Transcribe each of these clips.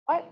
What?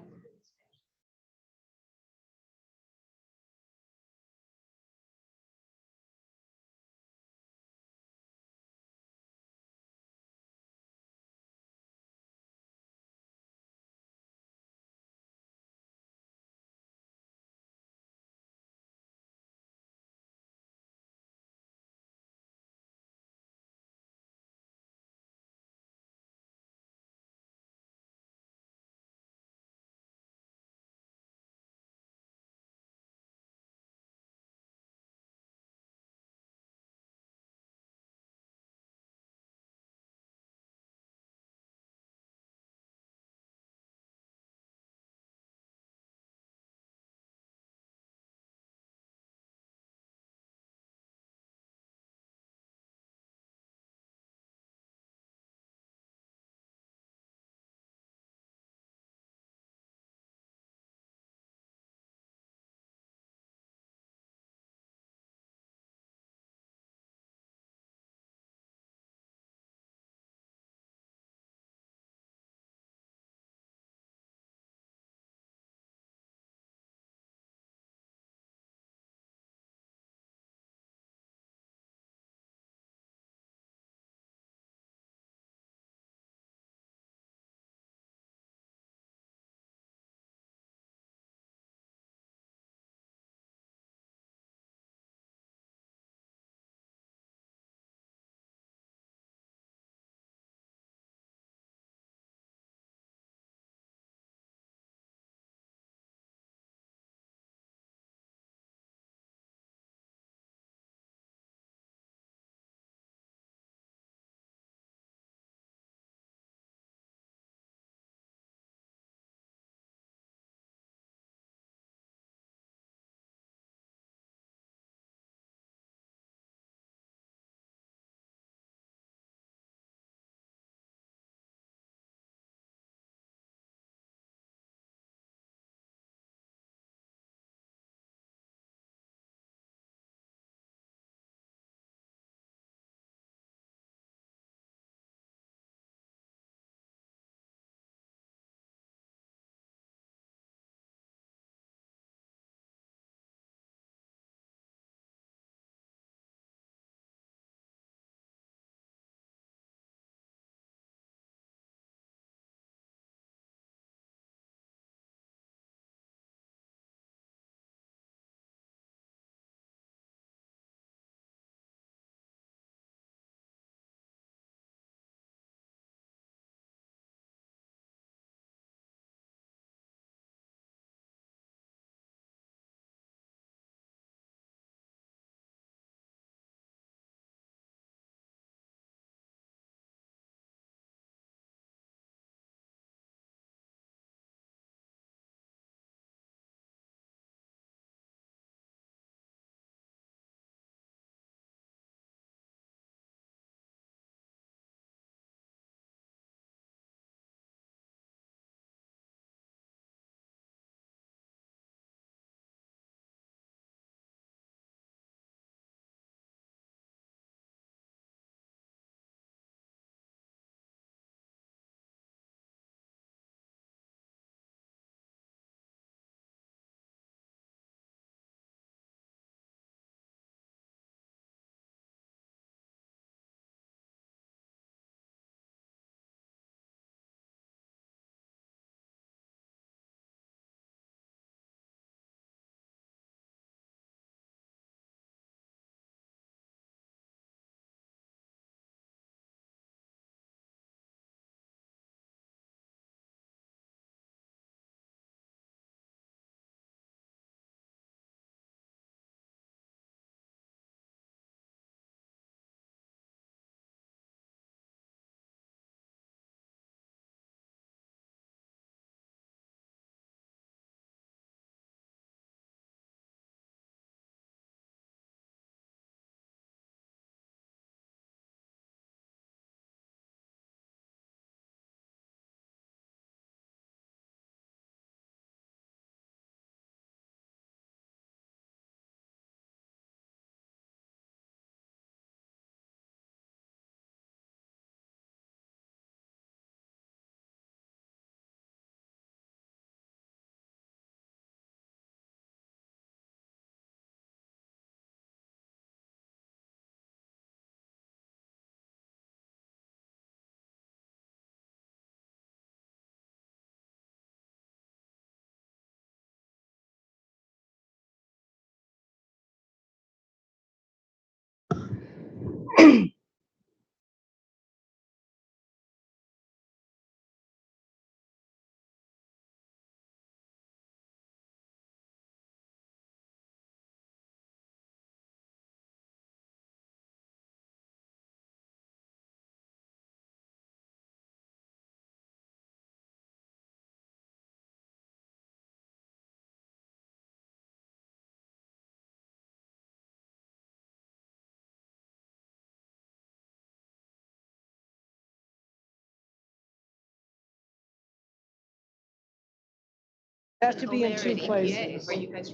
Has to be in two places. Where you guys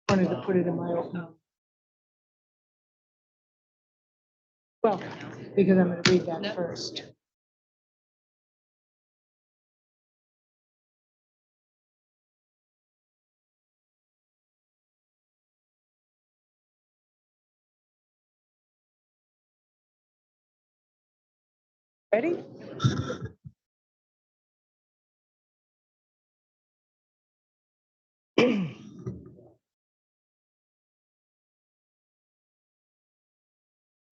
Wanted to put it in my own. Well, because I'm going to read that first. Ready?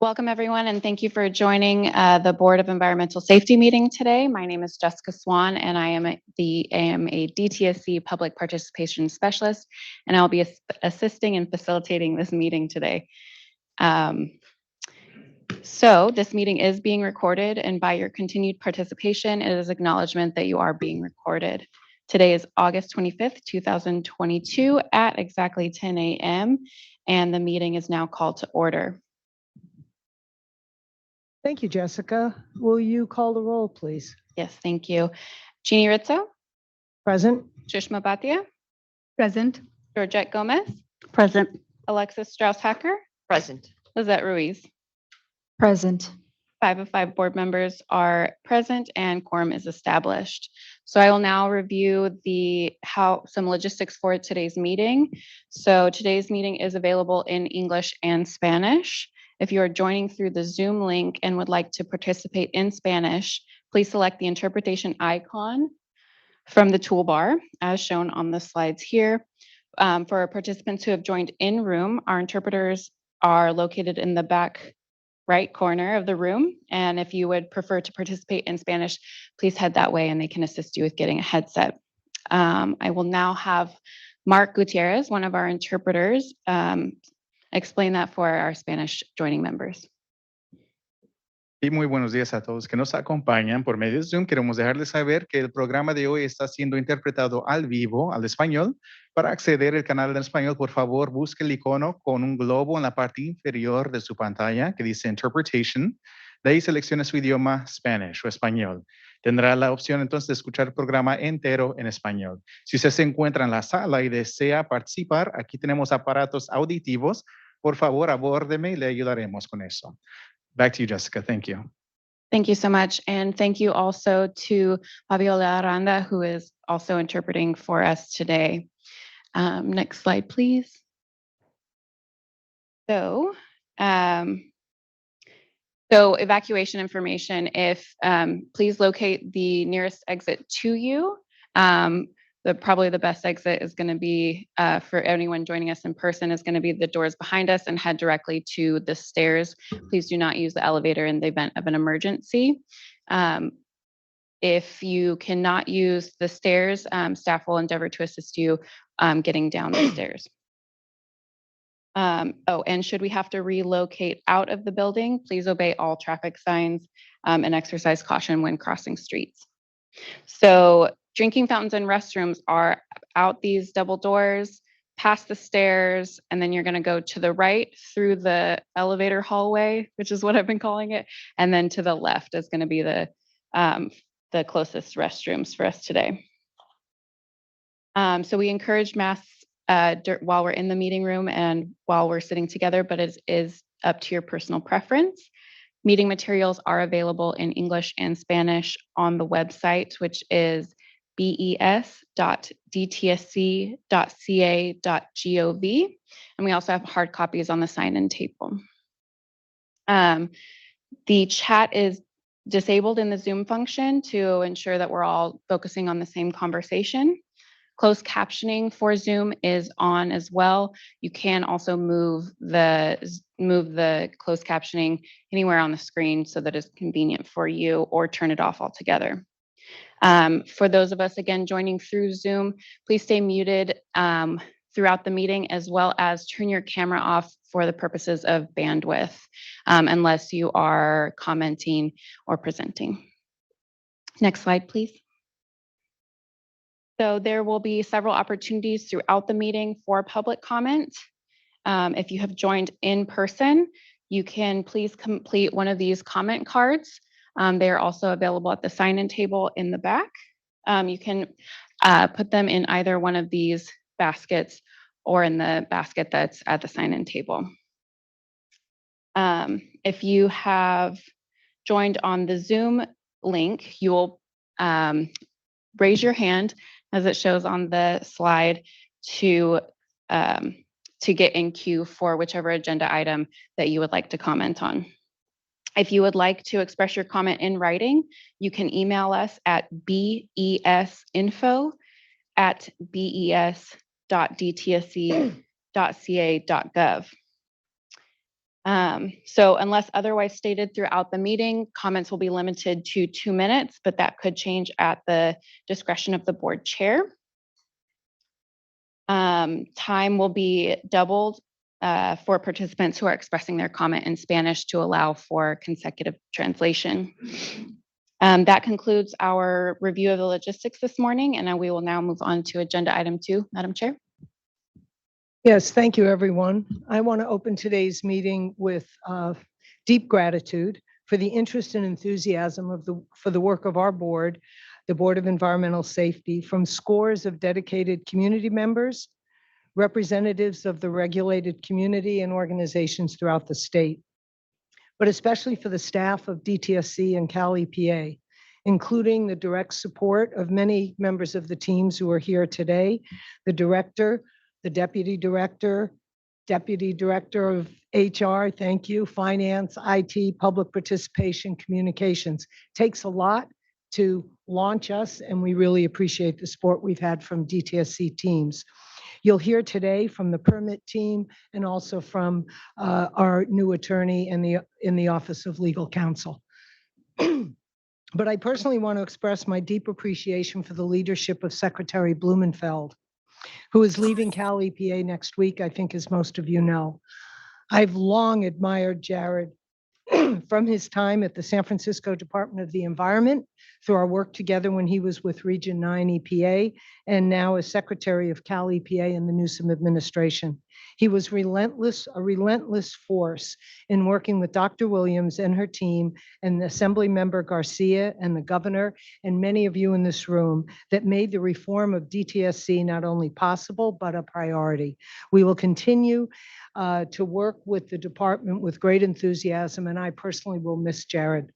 Welcome, everyone, and thank you for joining the Board of Environmental Safety meeting today. My name is Jessica Swan, and I am a DTSC Public Participation Specialist, and I'll be assisting and facilitating this meeting today. So this meeting is being recorded, and by your continued participation, it is acknowledgement that you are being recorded. Today is August 25th, 2022 at exactly 10 a.m., and the meeting is now called to order. Thank you, Jessica. Will you call the roll, please? Yes, thank you. Jeannie Rizzo, Present. Shushma Bhatia, present. Georgette Gomez, Present. Alexis Strauss-Hacker, Present. Lizette Ruiz. Present. 5 of 5 board members are present and quorum is established. So I will now review some logistics for today's meeting. So today's meeting is available in English and Spanish. If you are joining through the Zoom link and would like to participate in Spanish, please select the interpretation icon from the toolbar as shown on the slides here. For participants who have joined in room, our interpreters are located in the back right corner of the room. And if you would prefer to participate in Spanish, please head that way and they can assist you with getting a headset. I will now have Mark Gutierrez, one of our interpreters, explain that for our Spanish joining members. Y muy buenos días a todos que nos acompañan por medio de Zoom. Queremos dejarles saber que el programa de hoy está siendo interpretado al vivo, al español. Para acceder al canal en español, por favor, busque el icono con un globo en la parte inferior de su pantalla que dice Interpretation. De ahí seleccione su idioma Spanish o español. Tendrá la opción entonces de escuchar el programa entero en español. Si usted se encuentra en la sala y desea participar, aquí tenemos aparatos auditivos. Por favor, abórdeme y le ayudaremos con eso. Back to you, Jessica. Thank you. Thank you so much. And thank you also to Fabiola Aranda, who is also interpreting for us today. Next slide, please. So evacuation information, please locate the nearest exit to you. Probably the best exit is going to be, for anyone joining us in person, is going to be the doors behind us and head directly to the stairs. Please do not use the elevator in the event of an emergency. If you cannot use the stairs, staff will endeavor to assist you getting down the stairs. And should we have to relocate out of the building, please obey all traffic signs and exercise caution when crossing streets. So drinking fountains and restrooms are out these double doors, past the stairs, and then you're going to go to the right through the elevator hallway, which is what I've been calling it, and then to the left is going to be the closest restrooms for us today. So we encourage masks while we're in the meeting room and while we're sitting together, but it is up to your personal preference. Meeting materials are available in English and Spanish on the website, which is bes.dtsc.ca.gov. And we also have hard copies on the sign-in table. The chat is disabled in the Zoom function to ensure that we're all focusing on the same conversation. Closed captioning for Zoom is on as well. You can also move the closed captioning anywhere on the screen so that it's convenient for you, or turn it off altogether. For those of us, again, joining through Zoom, please stay muted throughout the meeting, as well as turn your camera off for the purposes of bandwidth, unless you are commenting or presenting. Next slide, please. So there will be several opportunities throughout the meeting for public comment. If you have joined in person, you can please complete one of these comment cards. They are also available at the sign-in table in the back. You can put them in either one of these baskets or in the basket that's at the sign-in table. If you have joined on the Zoom link, you will raise your hand, as it shows on the slide, to get in queue for whichever agenda item that you would like to comment on. If you would like to express your comment in writing, you can email us at besinfo@bes.dtsc.ca.gov. So unless otherwise stated throughout the meeting, comments will be limited to 2 minutes, but that could change at the discretion of the board chair. Time will be doubled for participants who are expressing their comment in Spanish to allow for consecutive translation. That concludes our review of the logistics this morning, and we will now move on to agenda item 2, Madam Chair. Yes, thank you, everyone. I want to open today's meeting with deep gratitude for the interest and enthusiasm for the work of our board, the Board of Environmental Safety, from scores of dedicated community members, representatives of the regulated community, and organizations throughout the state, but especially for the staff of DTSC and Cal EPA, including the direct support of many members of the teams who are here today, the director, the deputy director of HR, thank you, finance, IT, public participation, communications. Takes a lot to launch us, and we really appreciate the support we've had from DTSC teams. You'll hear today from the permit team and also from our new attorney in the Office of Legal Counsel. But I personally want to express my deep appreciation for the leadership of Secretary Blumenfeld, who is leaving Cal EPA next week, I think, as most of you know. I've long admired Jared from his time at the San Francisco Department of the Environment, through our work together when he was with Region 9 EPA, and now as Secretary of Cal EPA in the Newsom administration. He was a relentless force in working with Dr. Williams and her team, and Assembly Member Garcia and the governor, and many of you in this room, that made the reform of DTSC not only possible, but a priority. We will continue to work with the department with great enthusiasm, and I personally will miss Jared.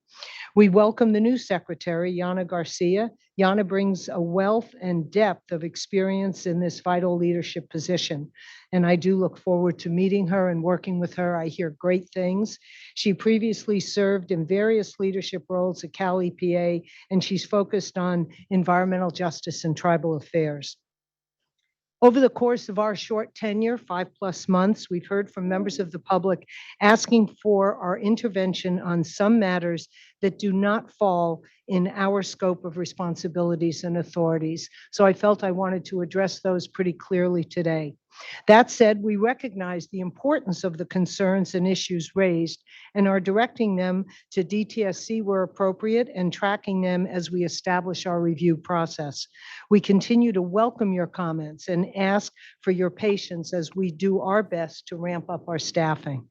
We welcome the new secretary, Yana Garcia. Yana brings a wealth and depth of experience in this vital leadership position, and I do look forward to meeting her and working with her. I hear great things. She previously served in various leadership roles at Cal EPA, and she's focused on environmental justice and tribal affairs. Over the course of our short tenure, 5+ months, we've heard from members of the public asking for our intervention on some matters that do not fall in our scope of responsibilities and authorities. So I felt I wanted to address those pretty clearly today. That said, we recognize the importance of the concerns and issues raised and are directing them to DTSC where appropriate and tracking them as we establish our review process. We continue to welcome your comments and ask for your patience as we do our best to ramp up our staffing.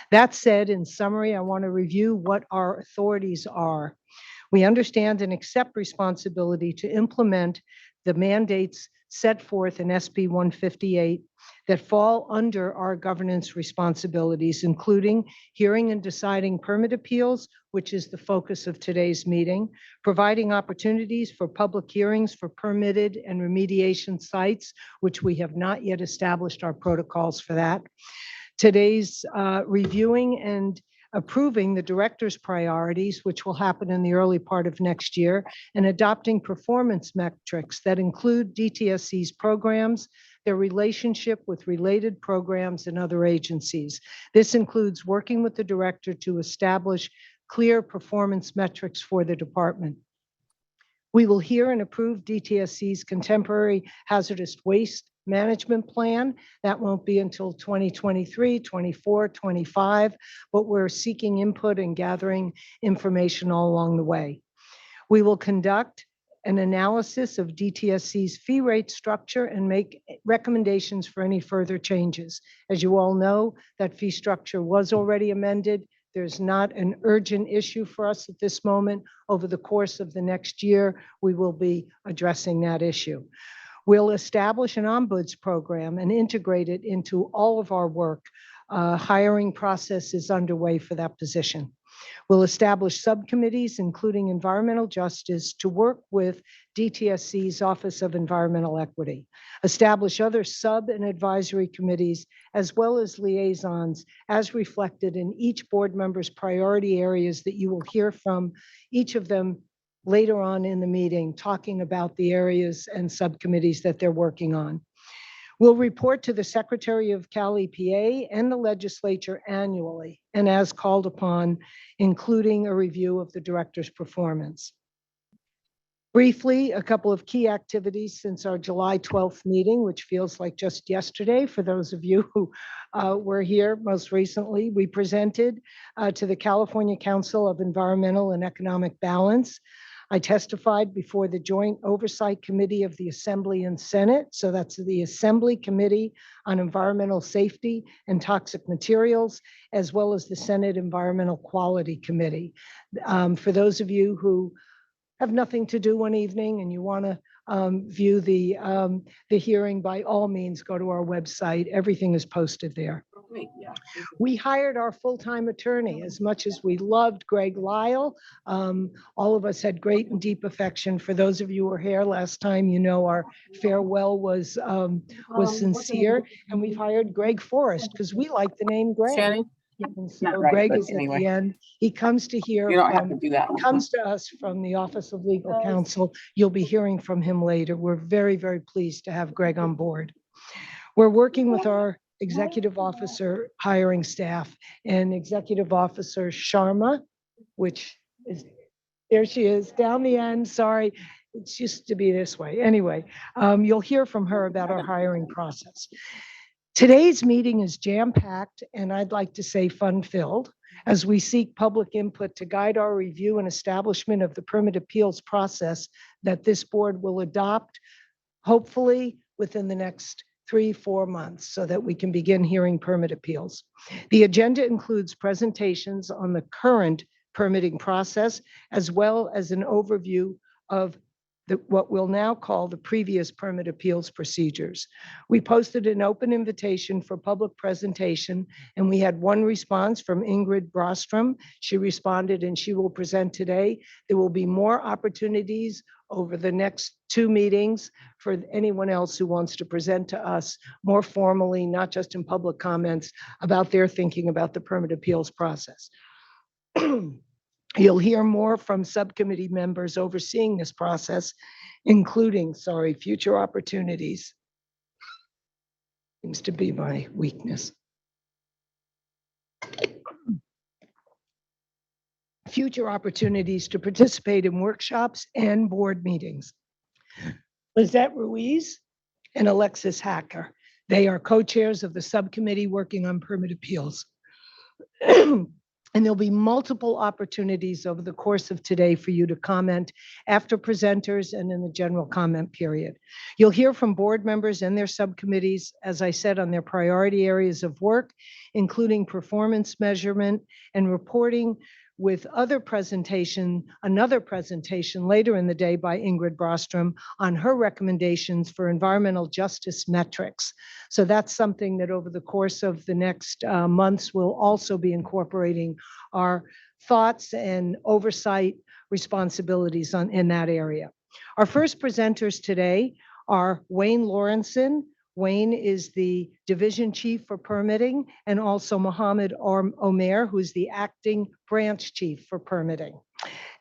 That said, in summary, I want to review what our authorities are. We understand and accept responsibility to implement the mandates set forth in SB 158 that fall under our governance responsibilities, including hearing and deciding permit appeals, which is the focus of today's meeting, providing opportunities for public hearings for permitted and remediation sites, which we have not yet established our protocols for that. Today's reviewing and approving the director's priorities, which will happen in the early part of next year, and adopting performance metrics that include DTSC's programs, their relationship with related programs and other agencies. This includes working with the director to establish clear performance metrics for the department. We will hear and approve DTSC's contemporary hazardous waste management plan. That won't be until 2023, 24, 25, but we're seeking input and gathering information all along the way. We will conduct an analysis of DTSC's fee rate structure and make recommendations for any further changes. As you all know, that fee structure was already amended. There's not an urgent issue for us at this moment. Over the course of the next year, we will be addressing that issue. We'll establish an ombuds program and integrate it into all of our work. Hiring process is underway for that position. We'll establish subcommittees, including environmental justice, to work with DTSC's Office of Environmental Equity. Establish other sub and advisory committees, as well as liaisons, as reflected in each board member's priority areas that you will hear from each of them later on in the meeting, talking about the areas and subcommittees that they're working on. We'll report to the Secretary of Cal EPA and the legislature annually, and as called upon, including a review of the director's performance. Briefly, a couple of key activities since our July 12th meeting, which feels like just yesterday for those of you who were here most recently. We presented to the California Council of Environmental and Economic Balance. I testified before the Joint Oversight Committee of the Assembly and Senate. So that's the Assembly Committee on Environmental Safety and Toxic Materials, as well as the Senate Environmental Quality Committee. For those of you who have nothing to do one evening and you want to view the hearing, by all means, go to our website. Everything is posted there. We hired our full-time attorney. As much as we loved Greg Lyle, all of us had great and deep affection. For those of you who were here last time, you know our farewell was sincere, and we've hired Greg Forrest because we like the name Greg. Shannon? And so Not right, Greg but is anyway. at the end. He comes to hear You don't have to from, do that. comes to us from the Office of Legal Counsel. You'll be hearing from him later. We're very, very pleased to have Greg on board. We're working with our executive officer hiring staff and Executive Officer Sharma, which is, there she is, down the end, sorry. It used to be this way. Anyway, you'll hear from her about our hiring process. Today's meeting is jam-packed, and I'd like to say fun-filled, as we seek public input to guide our review and establishment of the permit appeals process that this board will adopt, hopefully within the next 3-4 months, so that we can begin hearing permit appeals. The agenda includes presentations on the current permitting process, as well as an overview of what we'll now call the previous permit appeals procedures. We posted an open invitation for public presentation, and we had one response from Ingrid Brostrom. She responded and she will present today. There will be more opportunities over the next 2 meetings for anyone else who wants to present to us more formally, not just in public comments, about their thinking about the permit appeals process. You'll hear more from subcommittee members overseeing this process, including, future opportunities. Seems to be my weakness. Future opportunities to participate in workshops and board meetings. Lizette Ruiz and Alexis Hacker. They are co-chairs of the subcommittee working on permit appeals. And there'll be multiple opportunities over the course of today for you to comment after presenters and in the general comment period. You'll hear from board members and their subcommittees, as I said, on their priority areas of work, including performance measurement and reporting, with another presentation later in the day by Ingrid Brostrom on her recommendations for environmental justice metrics. So that's something that over the course of the next months, we'll also be incorporating our thoughts and oversight responsibilities in that area. Our first presenters today are Wayne Lawrenson Wayne is the Division Chief for Permitting, and also Mohammed Omer, who's the Acting Branch Chief for Permitting.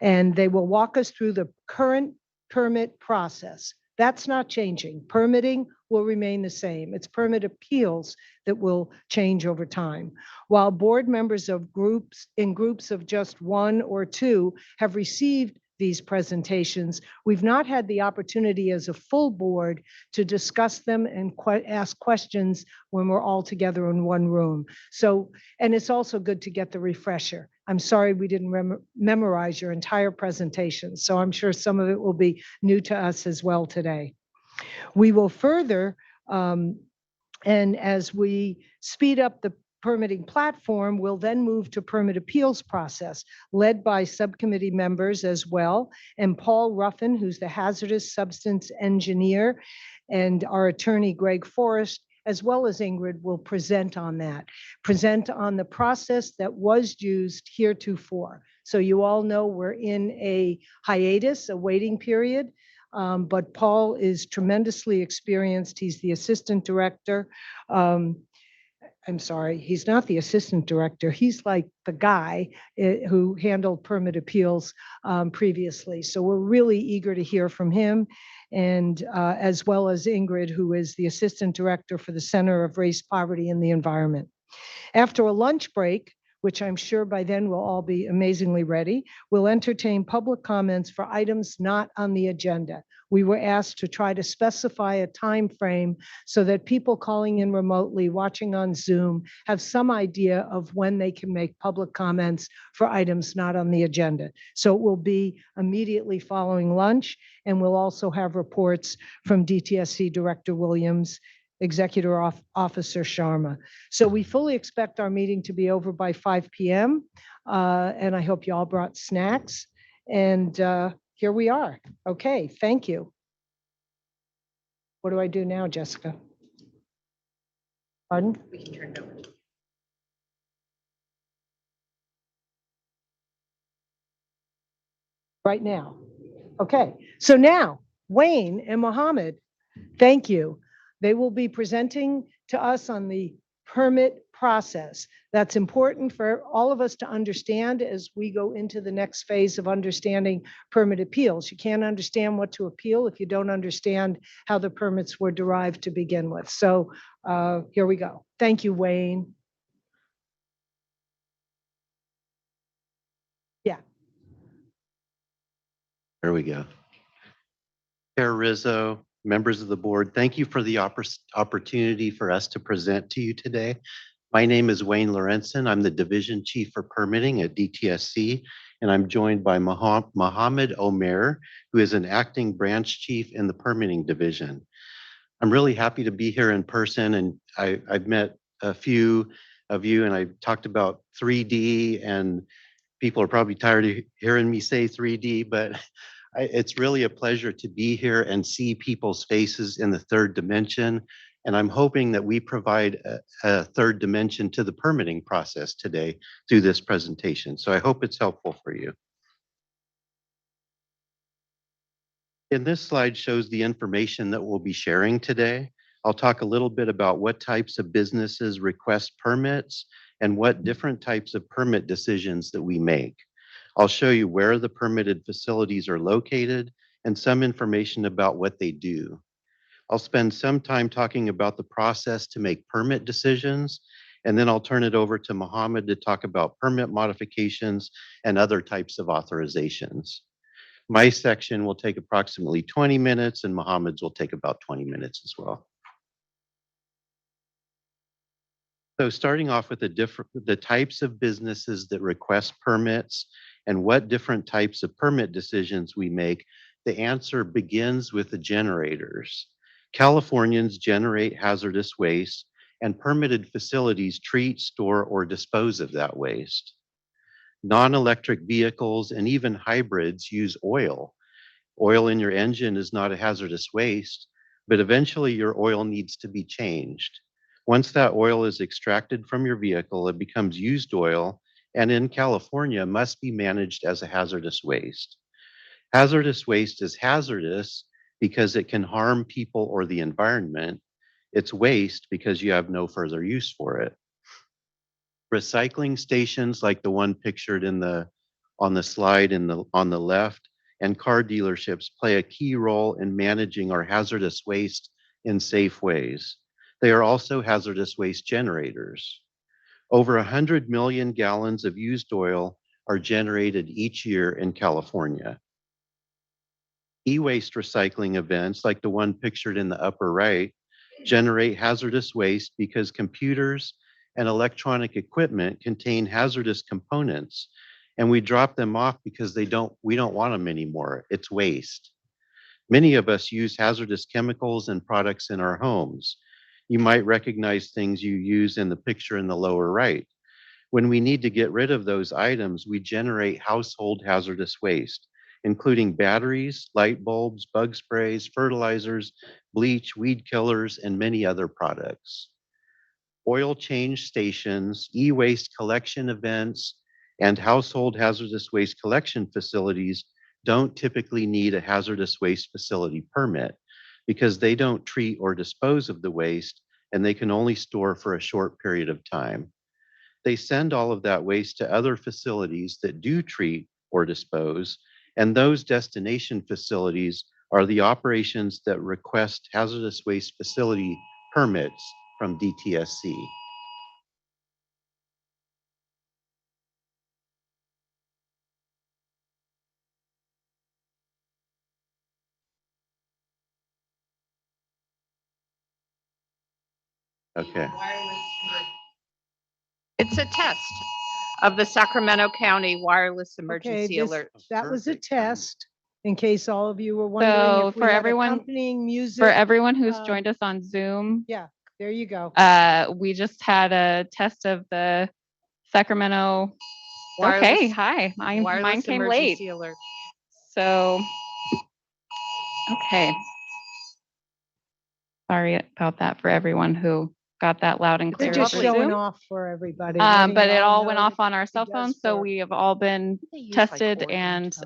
And they will walk us through the current permit process. That's not changing. Permitting will remain the same. It's permit appeals that will change over time. While board members of groups of just one or two have received these presentations, we've not had the opportunity as a full board to discuss them and ask questions when we're all together in one room. So, and it's also good to get the refresher. I'm sorry we didn't memorize your entire presentation, so I'm sure some of it will be new to us as well today. We will further, and as we speed up the permitting platform, we'll then move to permit appeals process, led by subcommittee members as well, and Paul Ruffin, who's the hazardous substance engineer, and our attorney, Greg Forrest, as well as Ingrid, will present on that, present on the process that was used heretofore. So you all know we're in a hiatus, a waiting period, but Paul is tremendously experienced. He's the assistant director. I'm sorry, he's not the assistant director. He's like the guy who handled permit appeals previously. So we're really eager to hear from him, and as well as Ingrid, who is the assistant director for the Center of Race, Poverty, and the Environment. After a lunch break, which I'm sure by then we'll all be amazingly ready, we'll entertain public comments for items not on the agenda. We were asked to try to specify a time frame so that people calling in remotely, watching on Zoom, have some idea of when they can make public comments for items not on the agenda. So it will be immediately following lunch, and we'll also have reports from DTSC Director Williams, Executive Officer Sharma. So we fully expect our meeting to be over by 5 p.m. And I hope you all brought snacks. And here we are. Okay, thank you. What do I do now, Jessica? Pardon? We can turn it over. Right now. Okay, so now Wayne and Mohammed, thank you. They will be presenting to us on the permit process. That's important for all of us to understand as we go into the next phase of understanding permit appeals. You can't understand what to appeal if you don't understand how the permits were derived to begin with. So here we go. Thank you, Wayne. Yeah. There we go. Chair Rizzo, members of the board, thank you for the opportunity for us to present to you today. My name is Wayne Lorenzen. I'm the Division Chief for Permitting at DTSC, and I'm joined by Mohammed Omer, who is an Acting Branch Chief in the Permitting Division. I'm really happy to be here in person, and I've met a few of you, and I talked about 3D, and people are probably tired of hearing me say 3D, but it's really a pleasure to be here and see people's faces in the third dimension. And I'm hoping that we provide a third dimension to the permitting process today through this presentation. So I hope it's helpful for you. And this slide shows the information that we'll be sharing today. I'll talk a little bit about what types of businesses request permits and what different types of permit decisions that we make. I'll show you where the permitted facilities are located and some information about what they do. I'll spend some time talking about the process to make permit decisions, and then I'll turn it over to Mohammed to talk about permit modifications and other types of authorizations. My section will take approximately 20 minutes, and Mohammed's will take about 20 minutes as well. So starting off with the types of businesses that request permits and what different types of permit decisions we make, the answer begins with the generators. Californians generate hazardous waste, and permitted facilities treat, store, or dispose of that waste. Non-electric vehicles and even hybrids use oil. Oil in your engine is not a hazardous waste, but eventually your oil needs to be changed. Once that oil is extracted from your vehicle, it becomes used oil, and in California must be managed as a hazardous waste. Hazardous waste is hazardous because it can harm people or the environment, It's waste because you have no further use for it. Recycling stations like the one pictured on the slide on the left and car dealerships play a key role in managing our hazardous waste in safe ways. They are also hazardous waste generators. Over 100 million gallons of used oil are generated each year in California. E-waste recycling events like the one pictured in the upper right generate hazardous waste because computers and electronic equipment contain hazardous components, and we drop them off because we don't want them anymore. It's waste. Many of us use hazardous chemicals and products in our homes. You might recognize things you use in the picture in the lower right. When we need to get rid of those items, we generate household hazardous waste, including batteries, light bulbs, bug sprays, fertilizers, bleach, weed killers, and many other products. Oil change stations, e-waste collection events, and household hazardous waste collection facilities don't typically need a hazardous waste facility permit because they don't treat or dispose of the waste, and they can only store for a short period of time. They send all of that waste to other facilities that do treat or dispose, and those destination facilities are the operations that request hazardous waste facility permits from DTSC. Okay. It's a test of the Sacramento County Wireless Emergency this- Alert. That was a Perfect. test, in case all of you were So wondering if we for had everyone- accompanying music. For everyone who's um, joined us on Zoom, There you go. we just had a test of the Sacramento. Okay, Wireless- hi, mine Wireless came late. Emergency Alert. So, okay. Sorry about that for everyone who got that loud and They're clear. just over showing Zoom. off for everybody. But letting it you all went know off on our what cell it does phones, so for- we have all been tested, and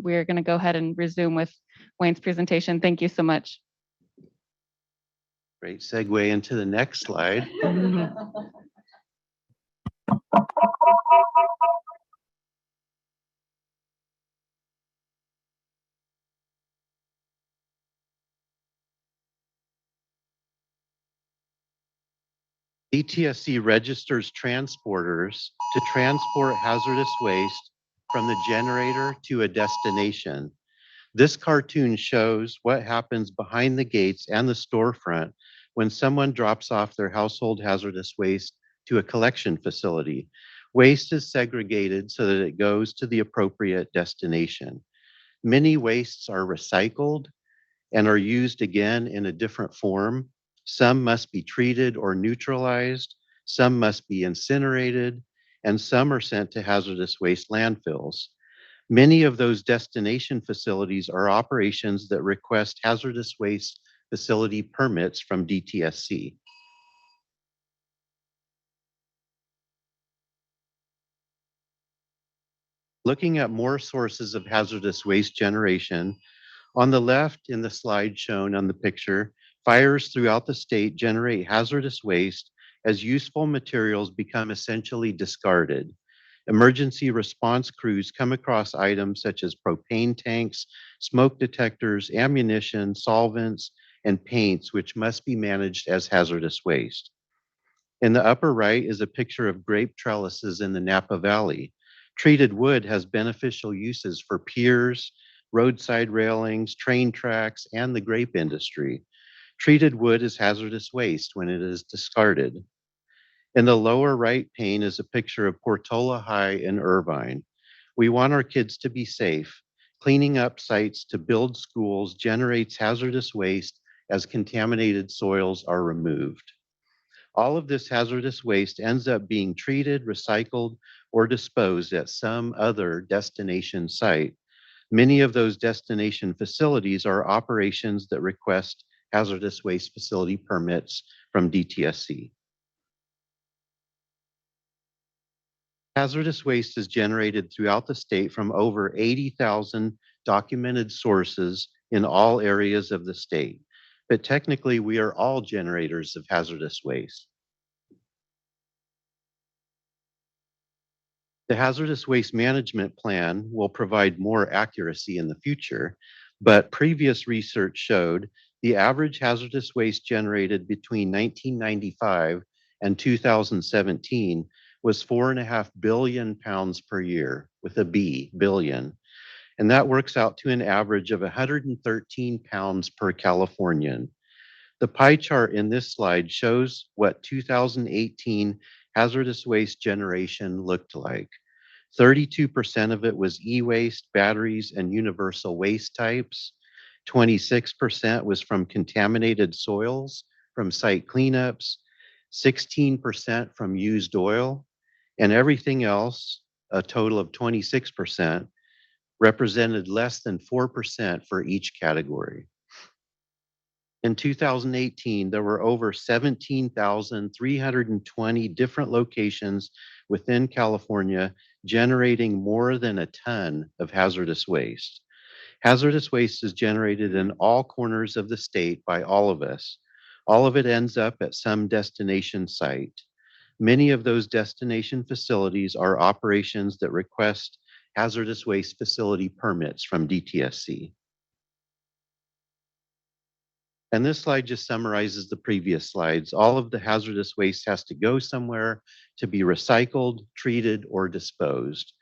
we're going to go ahead and resume with Wayne's presentation. Thank you so much. Great segue into the next slide. DTSC registers transporters to transport hazardous waste from the generator to a destination. This cartoon shows what happens behind the gates and the storefront when someone drops off their household hazardous waste to a collection facility. Waste is segregated so that it goes to the appropriate destination. Many wastes are recycled and are used again in a different form. Some must be treated or neutralized, some must be incinerated, and some are sent to hazardous waste landfills. Many of those destination facilities are operations that request hazardous waste facility permits from DTSC. Looking at more sources of hazardous waste generation, on the left in the slide shown on the picture, fires throughout the state generate hazardous waste as useful materials become essentially discarded. Emergency response crews come across items such as propane tanks, smoke detectors, ammunition, solvents, and paints, which must be managed as hazardous waste. In the upper right is a picture of grape trellises in the Napa Valley. Treated wood has beneficial uses for piers, roadside railings, train tracks, and the grape industry. Treated wood is hazardous waste when it is discarded. In the lower right pane is a picture of Portola High in Irvine. We want our kids to be safe. Cleaning up sites to build schools generates hazardous waste as contaminated soils are removed. All of this hazardous waste ends up being treated, recycled, or disposed at some other destination site. Many of those destination facilities are operations that request hazardous waste facility permits from DTSC. Hazardous waste is generated throughout the state from over 80,000 documented sources in all areas of the state. but technically we are all generators of hazardous waste. The Hazardous Waste Management Plan will provide more accuracy in the future, but previous research showed the average hazardous waste generated between 1995 and 2017 was 4.5 billion pounds per year, with a B, billion. And that works out to an average of 113 pounds per Californian. The pie chart in this slide shows what 2018 hazardous waste generation looked like. 32% of it was e-waste, batteries, and universal waste types. 26% was from contaminated soils, from site cleanups, 16% from used oil, and everything else, a total of 26%, represented less than 4% for each category. In 2018, there were over 17,320 different locations within California generating more than a ton of hazardous waste. Hazardous waste is generated in all corners of the state by all of us. All of it ends up at some destination site. Many of those destination facilities are operations that request hazardous waste facility permits from DTSC. And this slide just summarizes the previous slides. All of the hazardous waste has to go somewhere to be recycled, treated, or disposed.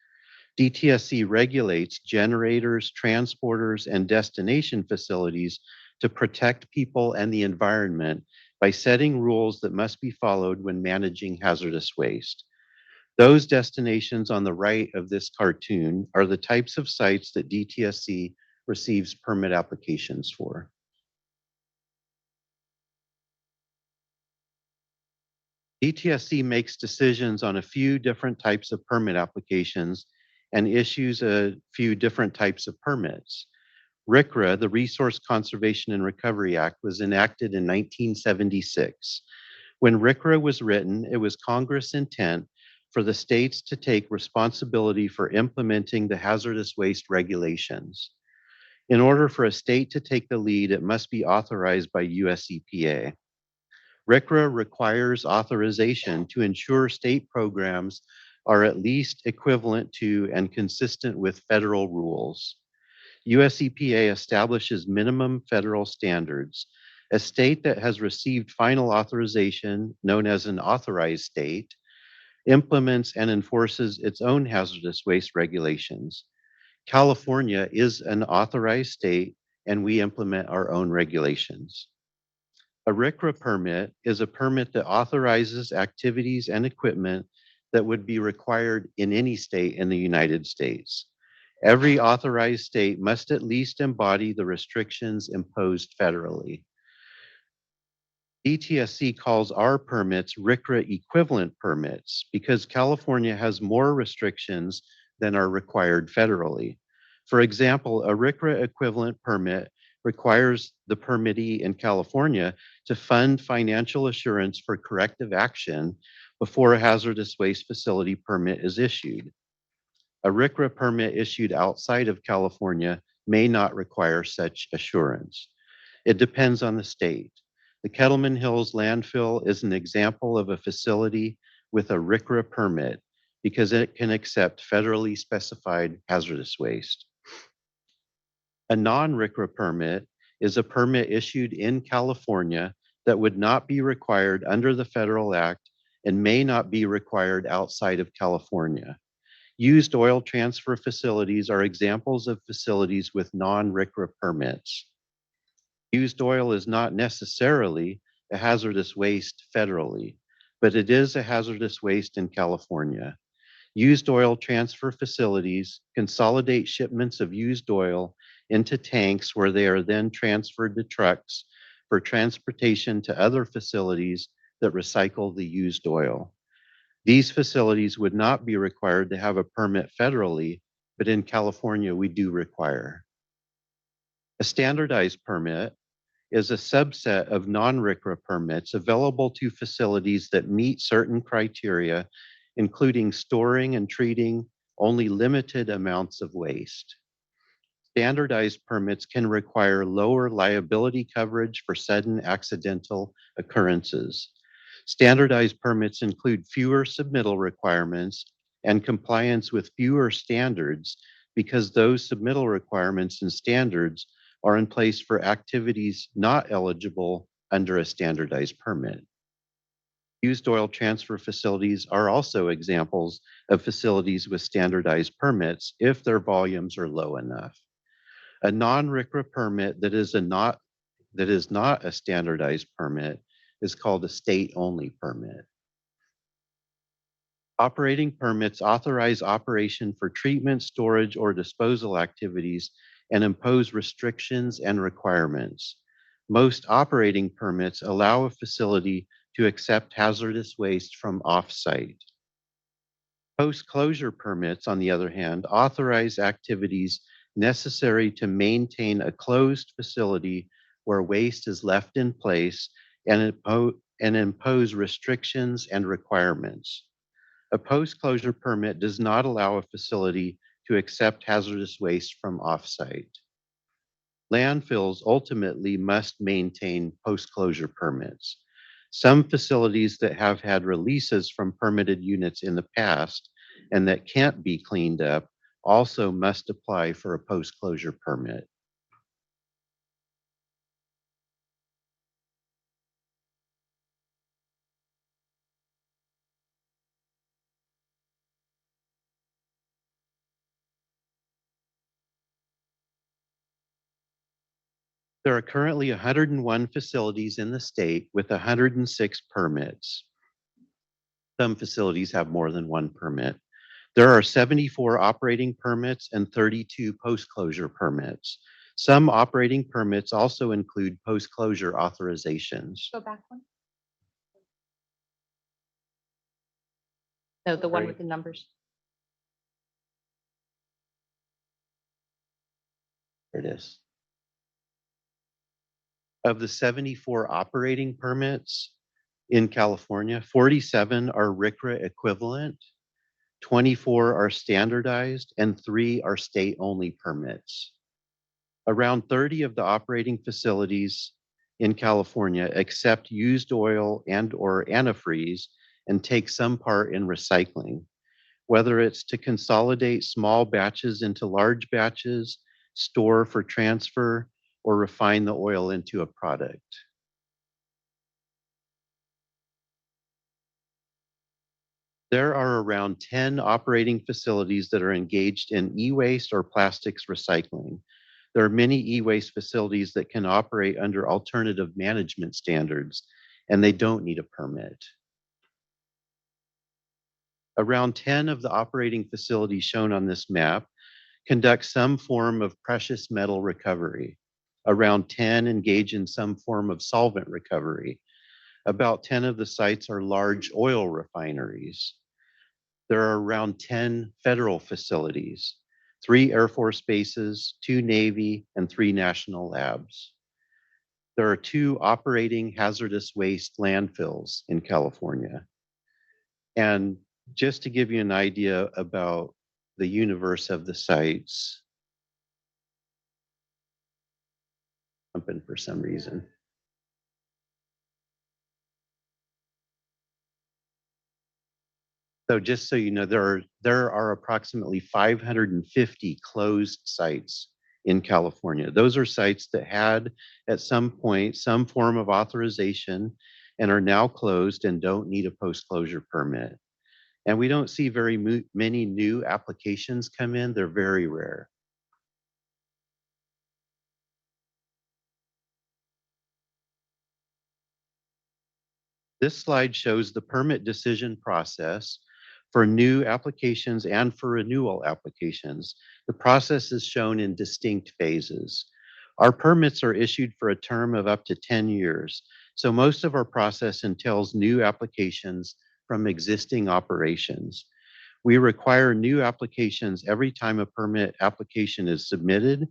DTSC regulates generators, transporters, and destination facilities to protect people and the environment by setting rules that must be followed when managing hazardous waste. Those destinations on the right of this cartoon are the types of sites that DTSC receives permit applications for. DTSC makes decisions on a few different types of permit applications and issues a few different types of permits. RCRA, the Resource Conservation and Recovery Act, was enacted in 1976. When RCRA was written, it was Congress' intent for the states to take responsibility for implementing the hazardous waste regulations. In order for a state to take the lead, it must be authorized by US EPA. RCRA requires authorization to ensure state programs are at least equivalent to and consistent with federal rules. US EPA establishes minimum federal standards. A state that has received final authorization, known as an authorized state, implements and enforces its own hazardous waste regulations. California is an authorized state, and we implement our own regulations. A RCRA permit is a permit that authorizes activities and equipment that would be required in any state in the United States. Every authorized state must at least embody the restrictions imposed federally. DTSC calls our permits RCRA equivalent permits because California has more restrictions than are required federally. For example, a RCRA equivalent permit requires the permittee in California to fund financial assurance for corrective action before a hazardous waste facility permit is issued. A RCRA permit issued outside of California may not require such assurance. It depends on the state. The Kettleman Hills landfill is an example of a facility with a RCRA permit because it can accept federally specified hazardous waste. A non-RCRA permit is a permit issued in California that would not be required under the Federal Act and may not be required outside of California. Used oil transfer facilities are examples of facilities with non-RCRA permits. Used oil is not necessarily a hazardous waste federally, but it is a hazardous waste in California. Used oil transfer facilities consolidate shipments of used oil into tanks where they are then transferred to trucks for transportation to other facilities that recycle the used oil. These facilities would not be required to have a permit federally, but in California, we do require. A standardized permit is a subset of non-RCRA permits available to facilities that meet certain criteria, including storing and treating only limited amounts of waste. Standardized permits can require lower liability coverage for sudden accidental occurrences. Standardized permits include fewer submittal requirements and compliance with fewer standards because those submittal requirements and standards are in place for activities not eligible under a standardized permit. Used oil transfer facilities are also examples of facilities with standardized permits if their volumes are low enough. A non-RCRA permit that is not a standardized permit is called a state-only permit. Operating permits authorize operation for treatment, storage, or disposal activities and impose restrictions and requirements. Most operating permits allow a facility to accept hazardous waste from off-site. Post-closure permits, on the other hand, authorize activities necessary to maintain a closed facility where waste is left in place and impose restrictions and requirements. A post-closure permit does not allow a facility to accept hazardous waste from off-site. Landfills ultimately must maintain post-closure permits. Some facilities that have had releases from permitted units in the past and that can't be cleaned up also must apply for a post-closure permit. There are currently 101 facilities in the state with 106 permits. Some facilities have more than one permit. There are 74 operating permits and 32 post-closure permits. Some operating permits also include post-closure authorizations. Go back one. No, the one with the numbers. There it is. Of the 74 operating permits in California, 47 are RCRA equivalent, 24 are standardized, and 3 are state-only permits. Around 30 of the operating facilities in California accept used oil and/or antifreeze and take some part in recycling, whether it's to consolidate small batches into large batches, store for transfer, or refine the oil into a product. There are around 10 operating facilities that are engaged in e-waste or plastics recycling. There are many e-waste facilities that can operate under alternative management standards, and they don't need a permit. Around 10 of the operating facilities shown on this map conduct some form of precious metal recovery. Around 10 engage in some form of solvent recovery. About 10 of the sites are large oil refineries. There are around 10 federal facilities, 3 Air Force bases, 2 Navy, and 3 national labs. There are 2 operating hazardous waste landfills in California. And just to give you an idea about the universe of the sites, jumping for some reason. So just so you know, there are approximately 550 closed sites in California. Those are sites that had at some point some form of authorization and are now closed and don't need a post-closure permit. And we don't see very many new applications come in. They're very rare. This slide shows the permit decision process for new applications and for renewal applications. The process is shown in distinct phases. Our permits are issued for a term of up to 10 years. So most of our process entails new applications from existing operations. We require new applications every time a permit application is submitted,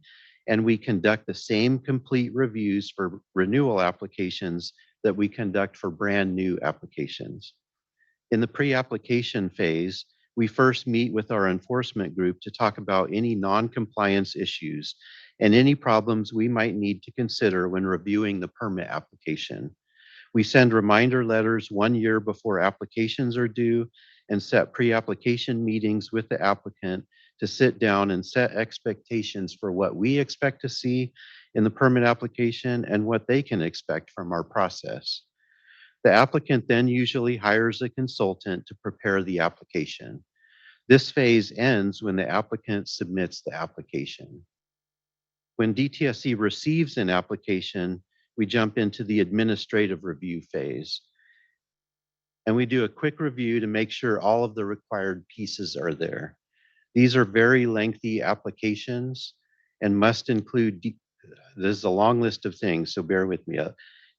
and we conduct the same complete reviews for renewal applications that we conduct for brand new applications. In the pre-application phase, we first meet with our enforcement group to talk about any non-compliance issues and any problems we might need to consider when reviewing the permit application. We send reminder letters 1 year before applications are due and set pre-application meetings with the applicant to sit down and set expectations for what we expect to see in the permit application and what they can expect from our process. The applicant then usually hires a consultant to prepare the application. This phase ends when the applicant submits the application. When DTSC receives an application, we jump into the administrative review phase. And we do a quick review to make sure all of the required pieces are there. These are very lengthy applications and must include, there's a long list of things, so bear with me.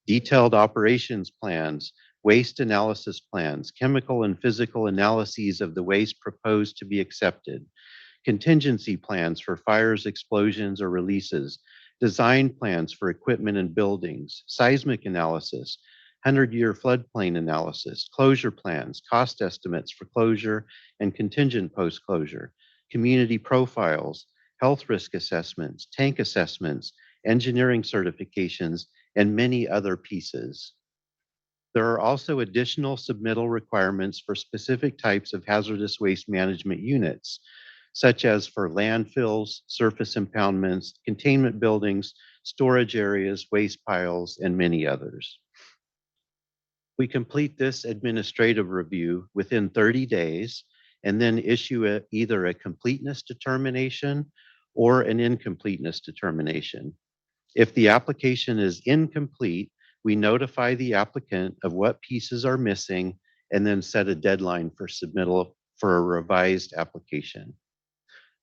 Detailed operations plans, waste analysis plans, chemical and physical analyses of the waste proposed to be accepted, contingency plans for fires, explosions, or releases, design plans for equipment and buildings, seismic analysis, 100-year floodplain analysis, closure plans, cost estimates for closure and contingent post-closure, community profiles, health risk assessments, tank assessments, engineering certifications, and many other pieces. There are also additional submittal requirements for specific types of hazardous waste management units, such as for landfills, surface impoundments, containment buildings, storage areas, waste piles, and many others. We complete this administrative review within 30 days and then issue either a completeness determination or an incompleteness determination. If the application is incomplete, we notify the applicant of what pieces are missing and then set a deadline for submittal for a revised application.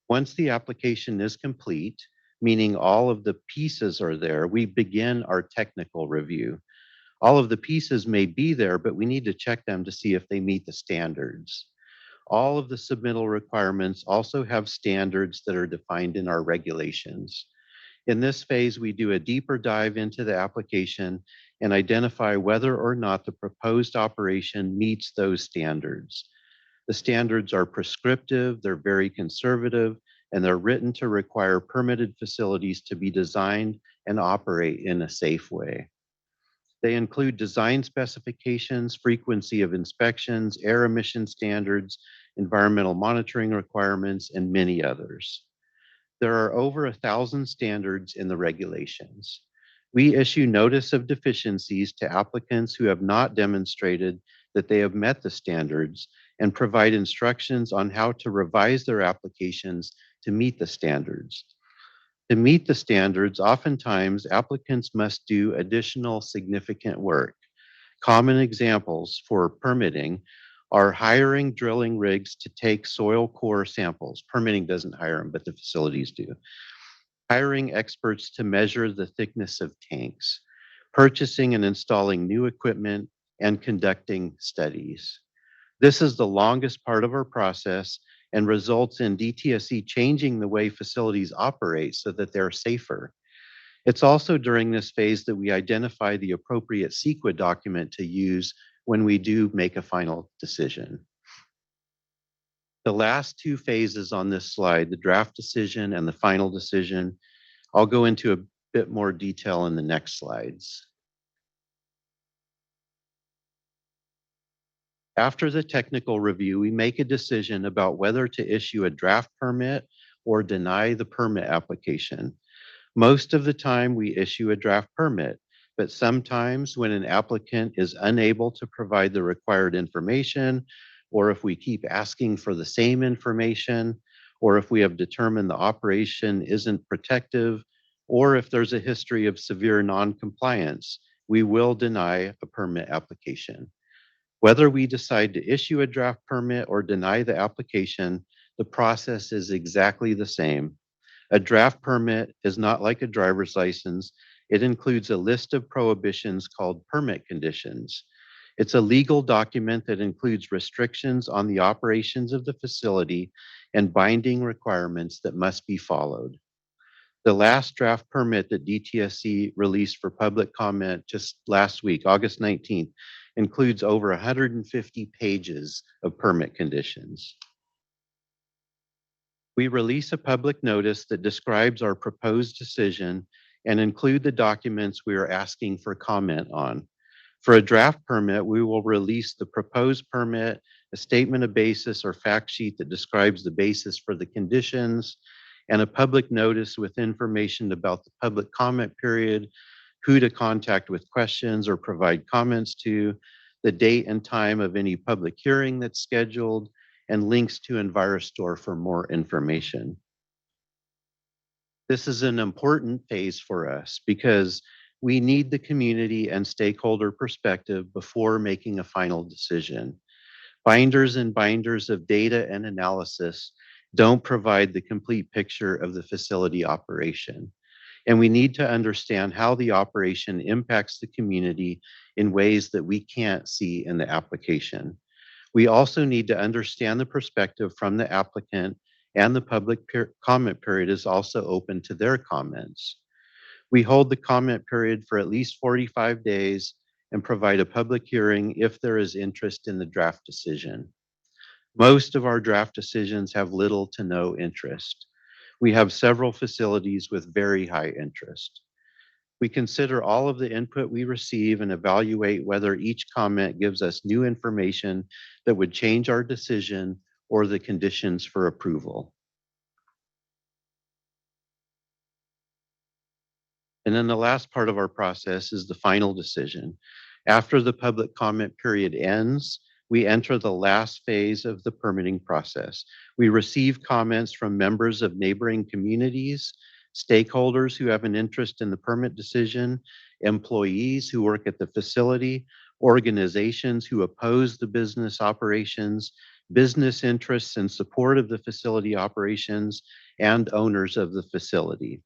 Once the application is complete, meaning all of the pieces are there, we begin our technical review. All of the pieces may be there, but we need to check them to see if they meet the standards. All of the submittal requirements also have standards that are defined in our regulations. In this phase, we do a deeper dive into the application and identify whether or not the proposed operation meets those standards. The standards are prescriptive, they're very conservative, and they're written to require permitted facilities to be designed and operate in a safe way. They include design specifications, frequency of inspections, air emission standards, environmental monitoring requirements, and many others. There are over 1,000 standards in the regulations. We issue notice of deficiencies to applicants who have not demonstrated that they have met the standards and provide instructions on how to revise their applications to meet the standards. To meet the standards, oftentimes applicants must do additional significant work. Common examples for permitting are hiring drilling rigs to take soil core samples. Permitting doesn't hire them, but the facilities do. Hiring experts to measure the thickness of tanks, purchasing and installing new equipment, and conducting studies. This is the longest part of our process and results in DTSC changing the way facilities operate so that they're safer. It's also during this phase that we identify the appropriate CEQA document to use when we do make a final decision. The last two phases on this slide, the draft decision and the final decision, I'll go into a bit more detail in the next slides. After the technical review, we make a decision about whether to issue a draft permit or deny the permit application. Most of the time we issue a draft permit, but sometimes when an applicant is unable to provide the required information, or if we keep asking for the same information, or if we have determined the operation isn't protective, or if there's a history of severe non-compliance, we will deny a permit application. Whether we decide to issue a draft permit or deny the application, the process is exactly the same. A draft permit is not like a driver's license. It includes a list of prohibitions called permit conditions. It's a legal document that includes restrictions on the operations of the facility and binding requirements that must be followed. The last draft permit that DTSC released for public comment just last week, August 19th, includes over 150 pages of permit conditions. We release a public notice that describes our proposed decision and include the documents we are asking for comment on. For a draft permit, we will release the proposed permit, a statement of basis or fact sheet that describes the basis for the conditions, and a public notice with information about the public comment period, who to contact with questions or provide comments to, the date and time of any public hearing that's scheduled, and links to EnviroStore for more information. This is an important phase for us because we need the community and stakeholder perspective before making a final decision. Binders and binders of data and analysis don't provide the complete picture of the facility operation. And we need to understand how the operation impacts the community in ways that we can't see in the application. We also need to understand the perspective from the applicant, and the public comment period is also open to their comments. We hold the comment period for at least 45 days and provide a public hearing if there is interest in the draft decision. Most of our draft decisions have little to no interest. We have several facilities with very high interest. We consider all of the input we receive and evaluate whether each comment gives us new information that would change our decision or the conditions for approval. And then the last part of our process is the final decision. After the public comment period ends, we enter the last phase of the permitting process. We receive comments from members of neighboring communities, stakeholders who have an interest in the permit decision, employees who work at the facility, organizations who oppose the business operations, business interests in support of the facility operations, and owners of the facility.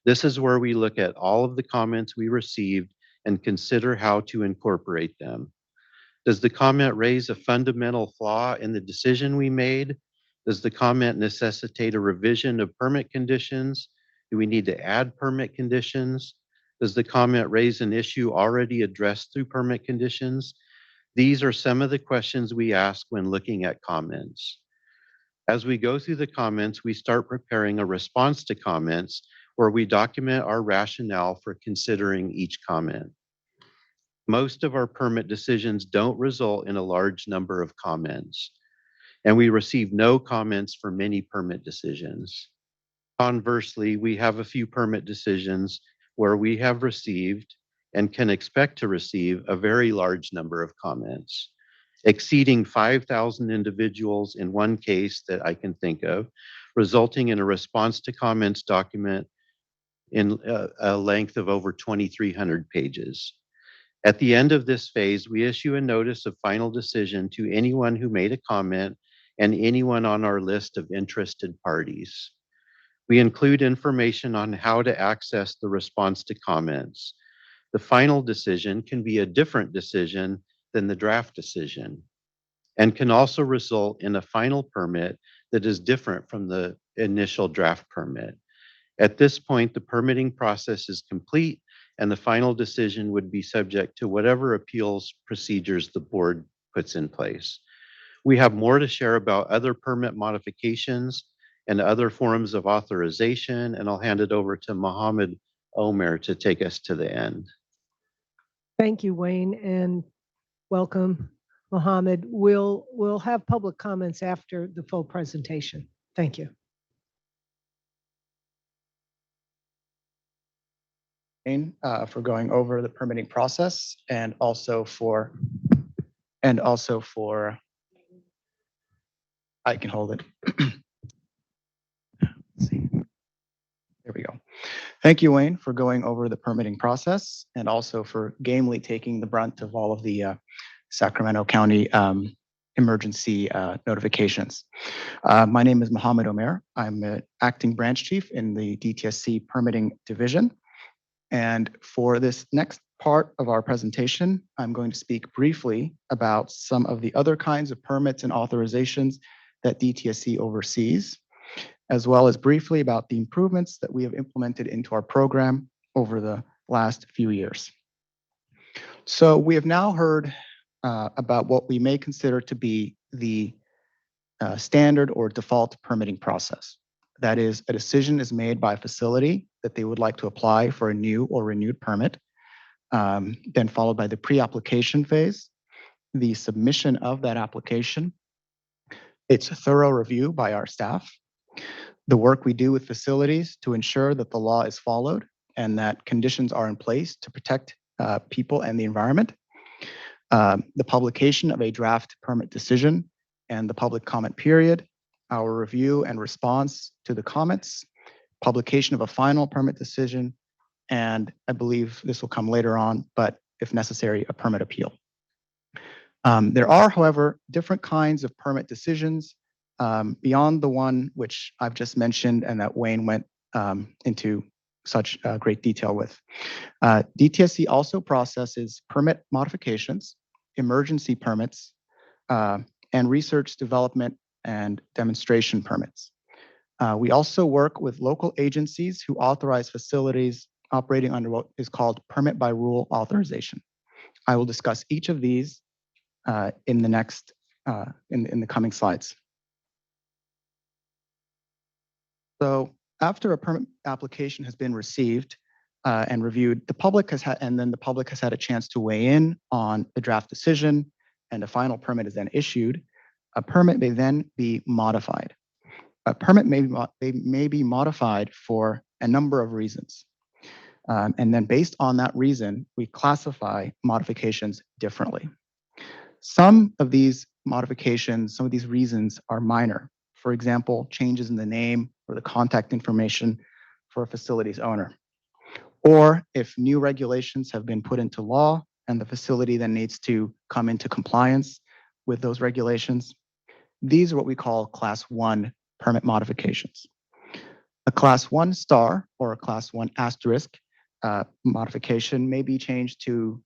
This is where we look at all of the comments we received and consider how to incorporate them. Does the comment raise a fundamental flaw in the decision we made? Does the comment necessitate a revision of permit conditions? Do we need to add permit conditions? Does the comment raise an issue already addressed through permit conditions? These are some of the questions we ask when looking at comments. As we go through the comments, we start preparing a response to comments where we document our rationale for considering each comment. Most of our permit decisions don't result in a large number of comments, and we receive no comments for many permit decisions. Conversely, we have a few permit decisions where we have received and can expect to receive a very large number of comments, exceeding 5,000 individuals in one case that I can think of, resulting in a response to comments document in a length of over 2,300 pages. At the end of this phase, we issue a notice of final decision to anyone who made a comment and anyone on our list of interested parties. We include information on how to access the response to comments. The final decision can be a different decision than the draft decision and can also result in a final permit that is different from the initial draft permit. At this point, the permitting process is complete and the final decision would be subject to whatever appeals procedures the board puts in place. We have more to share about other permit modifications and other forms of authorization, and I'll hand it over to Mohammed Omer to take us to the end. Thank you, Wayne, and welcome, Mohammed. We'll have public comments after the full presentation. Thank you. For going over the permitting process and also for I can hold it. Let's see. There we go. Thank you, Wayne, for going over the permitting process and also for gamely taking the brunt of all of the Sacramento County emergency notifications. My name is Mohammed Omer. I'm an acting branch chief in the DTSC permitting division. And for this next part of our presentation, I'm going to speak briefly about some of the other kinds of permits and authorizations that DTSC oversees, as well as briefly about the improvements that we have implemented into our program over the last few years. So we have now heard about what we may consider to be the standard or default permitting process. That is, a decision is made by a facility that they would like to apply for a new or renewed permit, then followed by the pre-application phase, the submission of that application, its thorough review by our staff, the work we do with facilities to ensure that the law is followed and that conditions are in place to protect people and the environment, the publication of a draft permit decision and the public comment period, our review and response to the comments, publication of a final permit decision, and I believe this will come later on, but if necessary, a permit appeal. There are, however, different kinds of permit decisions beyond the one which I've just mentioned and that Wayne went into such great detail with. DTSC also processes permit modifications, emergency permits, and research development and demonstration permits. We also work with local agencies who authorize facilities operating under what is called permit by rule authorization. I will discuss each of these in the next, in the coming slides. So after a permit application has been received and reviewed, the public has had, and then the public has had a chance to weigh in on the draft decision, and a final permit is then issued. A permit may then be modified. A permit may be modified for a number of reasons. And then based on that reason, we classify modifications differently. Some of these modifications, some of these reasons are minor. For example, changes in the name or the contact information for a facility's owner. Or if new regulations have been put into law and the facility then needs to come into compliance with those regulations, these are what we call Class 1 permit modifications. A Class 1 star or a Class 1 asterisk modification may be changed to,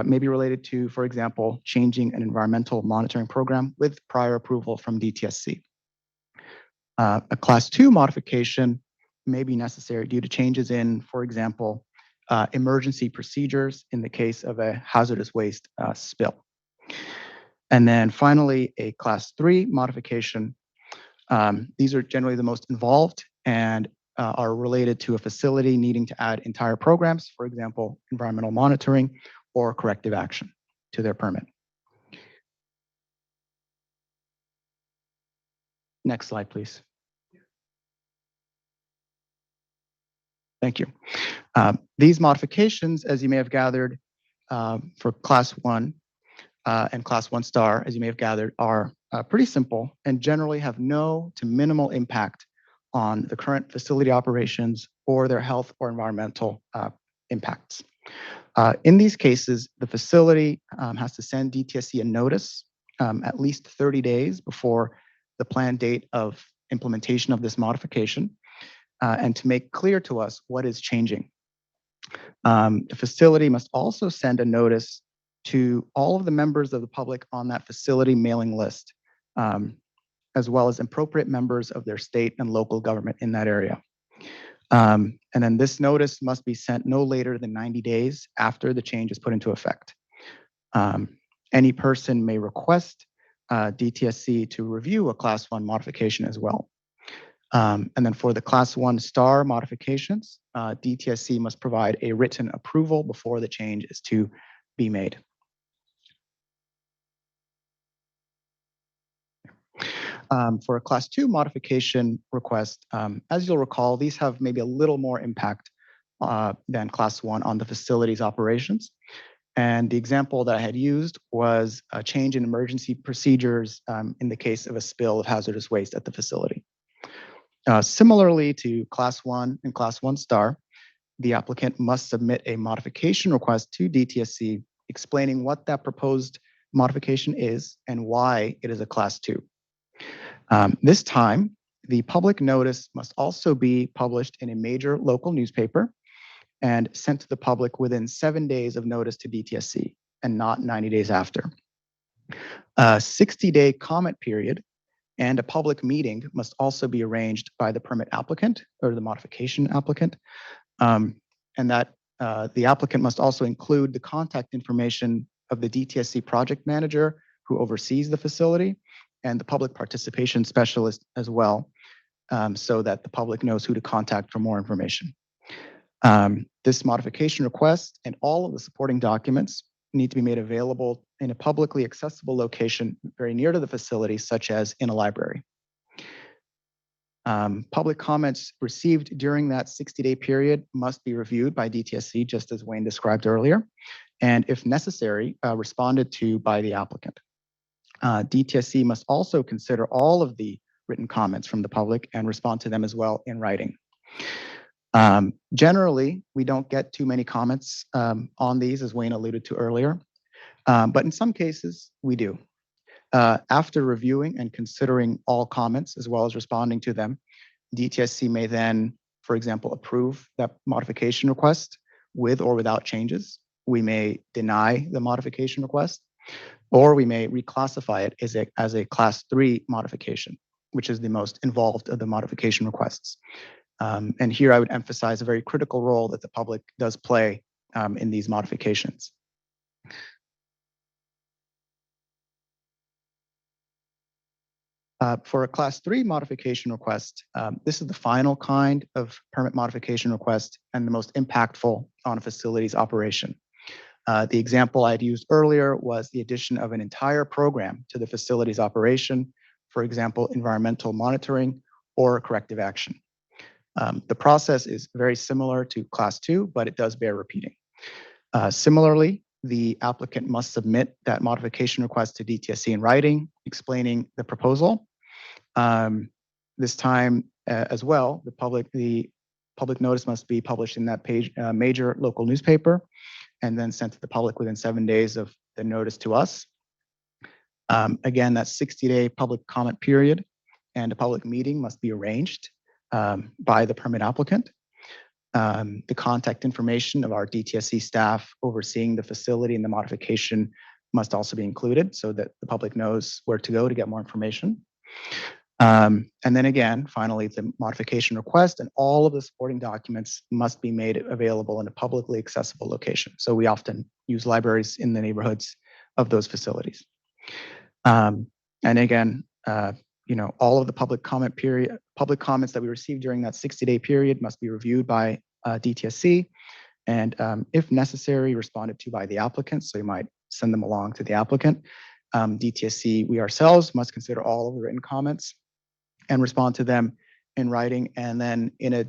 may be related to, for example, changing an environmental monitoring program with prior approval from DTSC. A Class 2 modification may be necessary due to changes in, for example, emergency procedures in the case of a hazardous waste spill. And then finally, a Class 3 modification. These are generally the most involved and are related to a facility needing to add entire programs, for example, environmental monitoring or corrective action to their permit. Next slide, please. Thank you. These modifications, as you may have gathered, for Class 1 and Class 1 star, as you may have gathered, are pretty simple and generally have no to minimal impact on the current facility operations or their health or environmental impacts. In these cases, the facility has to send DTSC a notice at least 30 days before the planned date of implementation of this modification, and to make clear to us what is changing. The facility must also send a notice to all of the members of the public on that facility mailing list, as well as appropriate members of their state and local government in that area. And then this notice must be sent no later than 90 days after the change is put into effect. Any person may request DTSC to review a Class 1 modification as well. And then for the Class 1 star modifications, DTSC must provide a written approval before the change is to be made. For a Class 2 modification request, as you'll recall, these have maybe a little more impact than Class 1 on the facility's operations. And the example that I had used was a change in emergency procedures in the case of a spill of hazardous waste at the facility. Similarly to Class 1 and Class 1 star, the applicant must submit a modification request to DTSC explaining what that proposed modification is and why it is a Class 2. This time, the public notice must also be published in a major local newspaper and sent to the public within 7 days of notice to DTSC and not 90 days after. A 60-day comment period and a public meeting must also be arranged by the permit applicant or the modification applicant. And that the applicant must also include the contact information of the DTSC project manager who oversees the facility and the public participation specialist as well, so that the public knows who to contact for more information. This modification request and all of the supporting documents need to be made available in a publicly accessible location very near to the facility, such as in a library. Public comments received during that 60-day period must be reviewed by DTSC, just as Wayne described earlier, and if necessary, responded to by the applicant. DTSC must also consider all of the written comments from the public and respond to them as well in writing. Generally, we don't get too many comments on these, as Wayne alluded to earlier, but in some cases, we do. After reviewing and considering all comments as well as responding to them, DTSC may then, for example, approve that modification request with or without changes. We may deny the modification request, or we may reclassify it as a class 3 modification, which is the most involved of the modification requests. And here I would emphasize a very critical role that the public does play in these modifications. For a class 3 modification request, this is the final kind of permit modification request and the most impactful on a facility's operation. The example I had used earlier was the addition of an entire program to the facility's operation, for example, environmental monitoring or corrective action. The process is very similar to class 2, but it does bear repeating. Similarly, the applicant must submit that modification request to DTSC in writing, explaining the proposal. This time as well, the public notice must be published in that major local newspaper and then sent to the public within 7 days of the notice to us. Again, that 60-day public comment period and a public meeting must be arranged by the permit applicant. The contact information of our DTSC staff overseeing the facility and the modification must also be included so that the public knows where to go to get more information. And then again, finally, the modification request and all of the supporting documents must be made available in a publicly accessible location. So we often use libraries in the neighborhoods of those facilities. And again, all of the public comments that we received during that 60-day period must be reviewed by DTSC and, if necessary, responded to by the applicant. So you might send them along to the applicant. DTSC, we ourselves must consider all of the written comments and respond to them in writing. And then in a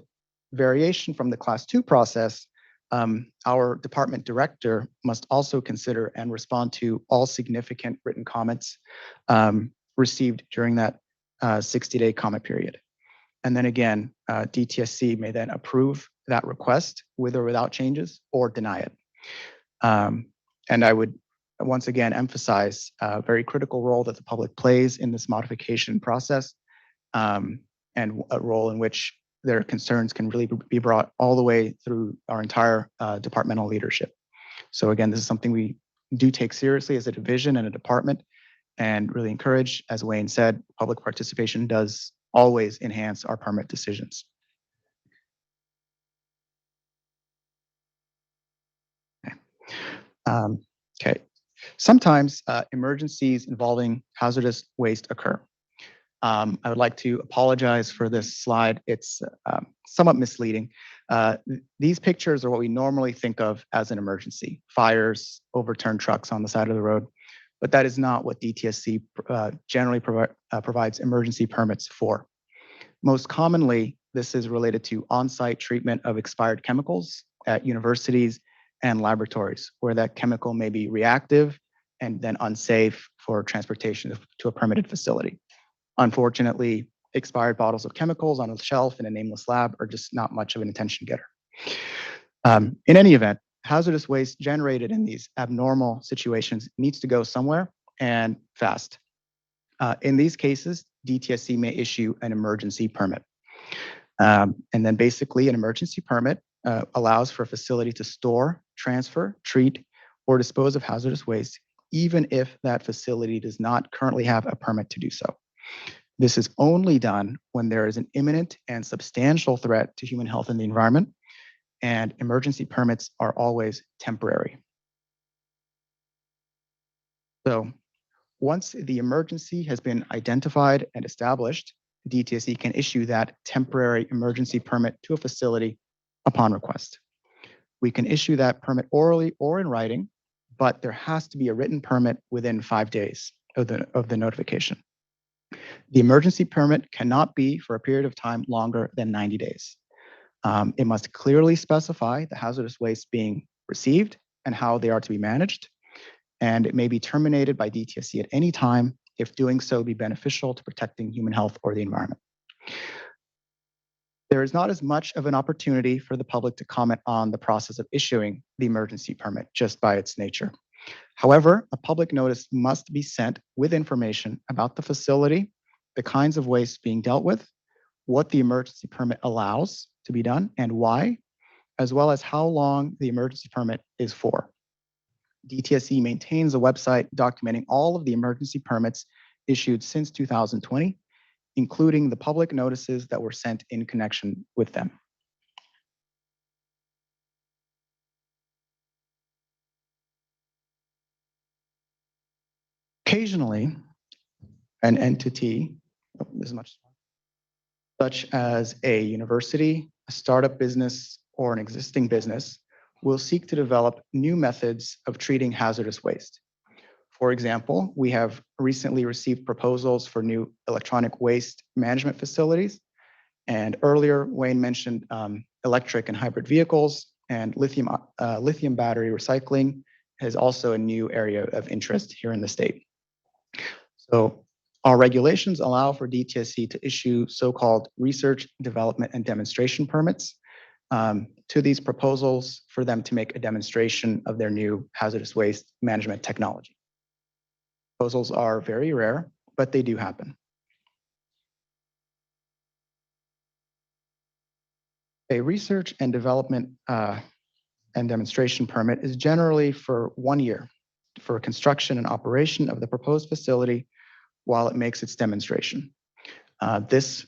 variation from the class 2 process, our department director must also consider and respond to all significant written comments received during that 60-day comment period. And then again, DTSC may then approve that request with or without changes or deny it. And I would once again emphasize a very critical role that the public plays in this modification process, and a role in which their concerns can really be brought all the way through our entire departmental leadership. So again, this is something we do take seriously as a division and a department, and really encourage, as Wayne said, public participation does always enhance our permit decisions. Okay. Sometimes emergencies involving hazardous waste occur. I would like to apologize for this slide. It's somewhat misleading. These pictures are what we normally think of as an emergency: fires, overturned trucks on the side of the road. But that is not what DTSC generally provides emergency permits for. Most commonly, this is related to on-site treatment of expired chemicals at universities and laboratories, where that chemical may be reactive and then unsafe for transportation to a permitted facility. Unfortunately, expired bottles of chemicals on a shelf in a nameless lab are just not much of an attention getter. In any event, hazardous waste generated in these abnormal situations needs to go somewhere and fast. In these cases, DTSC may issue an emergency permit. And then basically an emergency permit allows for a facility to store, transfer, treat, or dispose of hazardous waste, even if that facility does not currently have a permit to do so. This is only done when there is an imminent and substantial threat to human health and the environment, and emergency permits are always temporary. So Once the emergency has been identified and established, DTSC can issue that temporary emergency permit to a facility upon request. We can issue that permit orally or in writing, but there has to be a written permit within 5 days of the notification. The emergency permit cannot be for a period of time longer than 90 days. It must clearly specify the hazardous waste being received and how they are to be managed, and it may be terminated by DTSC at any time if doing so be beneficial to protecting human health or the environment. There is not as much of an opportunity for the public to comment on the process of issuing the emergency permit just by its nature. However, a public notice must be sent with information about the facility, the kinds of waste being dealt with, what the emergency permit allows to be done and why, as well as how long the emergency permit is for. DTSC maintains a website documenting all of the emergency permits issued since 2020, including the public notices that were sent in connection with them. Occasionally, an entity, such as a university, a startup business, or an existing business, will seek to develop new methods of treating hazardous waste. For example, we have recently received proposals for new electronic waste management facilities. And earlier, Wayne mentioned electric and hybrid vehicles, and lithium battery recycling is also a new area of interest here in the state. So our regulations allow for DTSC to issue so-called research, development, and demonstration permits to these proposals for them to make a demonstration of their new hazardous waste management technology. Proposals are very rare, but they do happen. A research and development and demonstration permit is generally for 1 year for construction and operation of the proposed facility while it makes its demonstration. This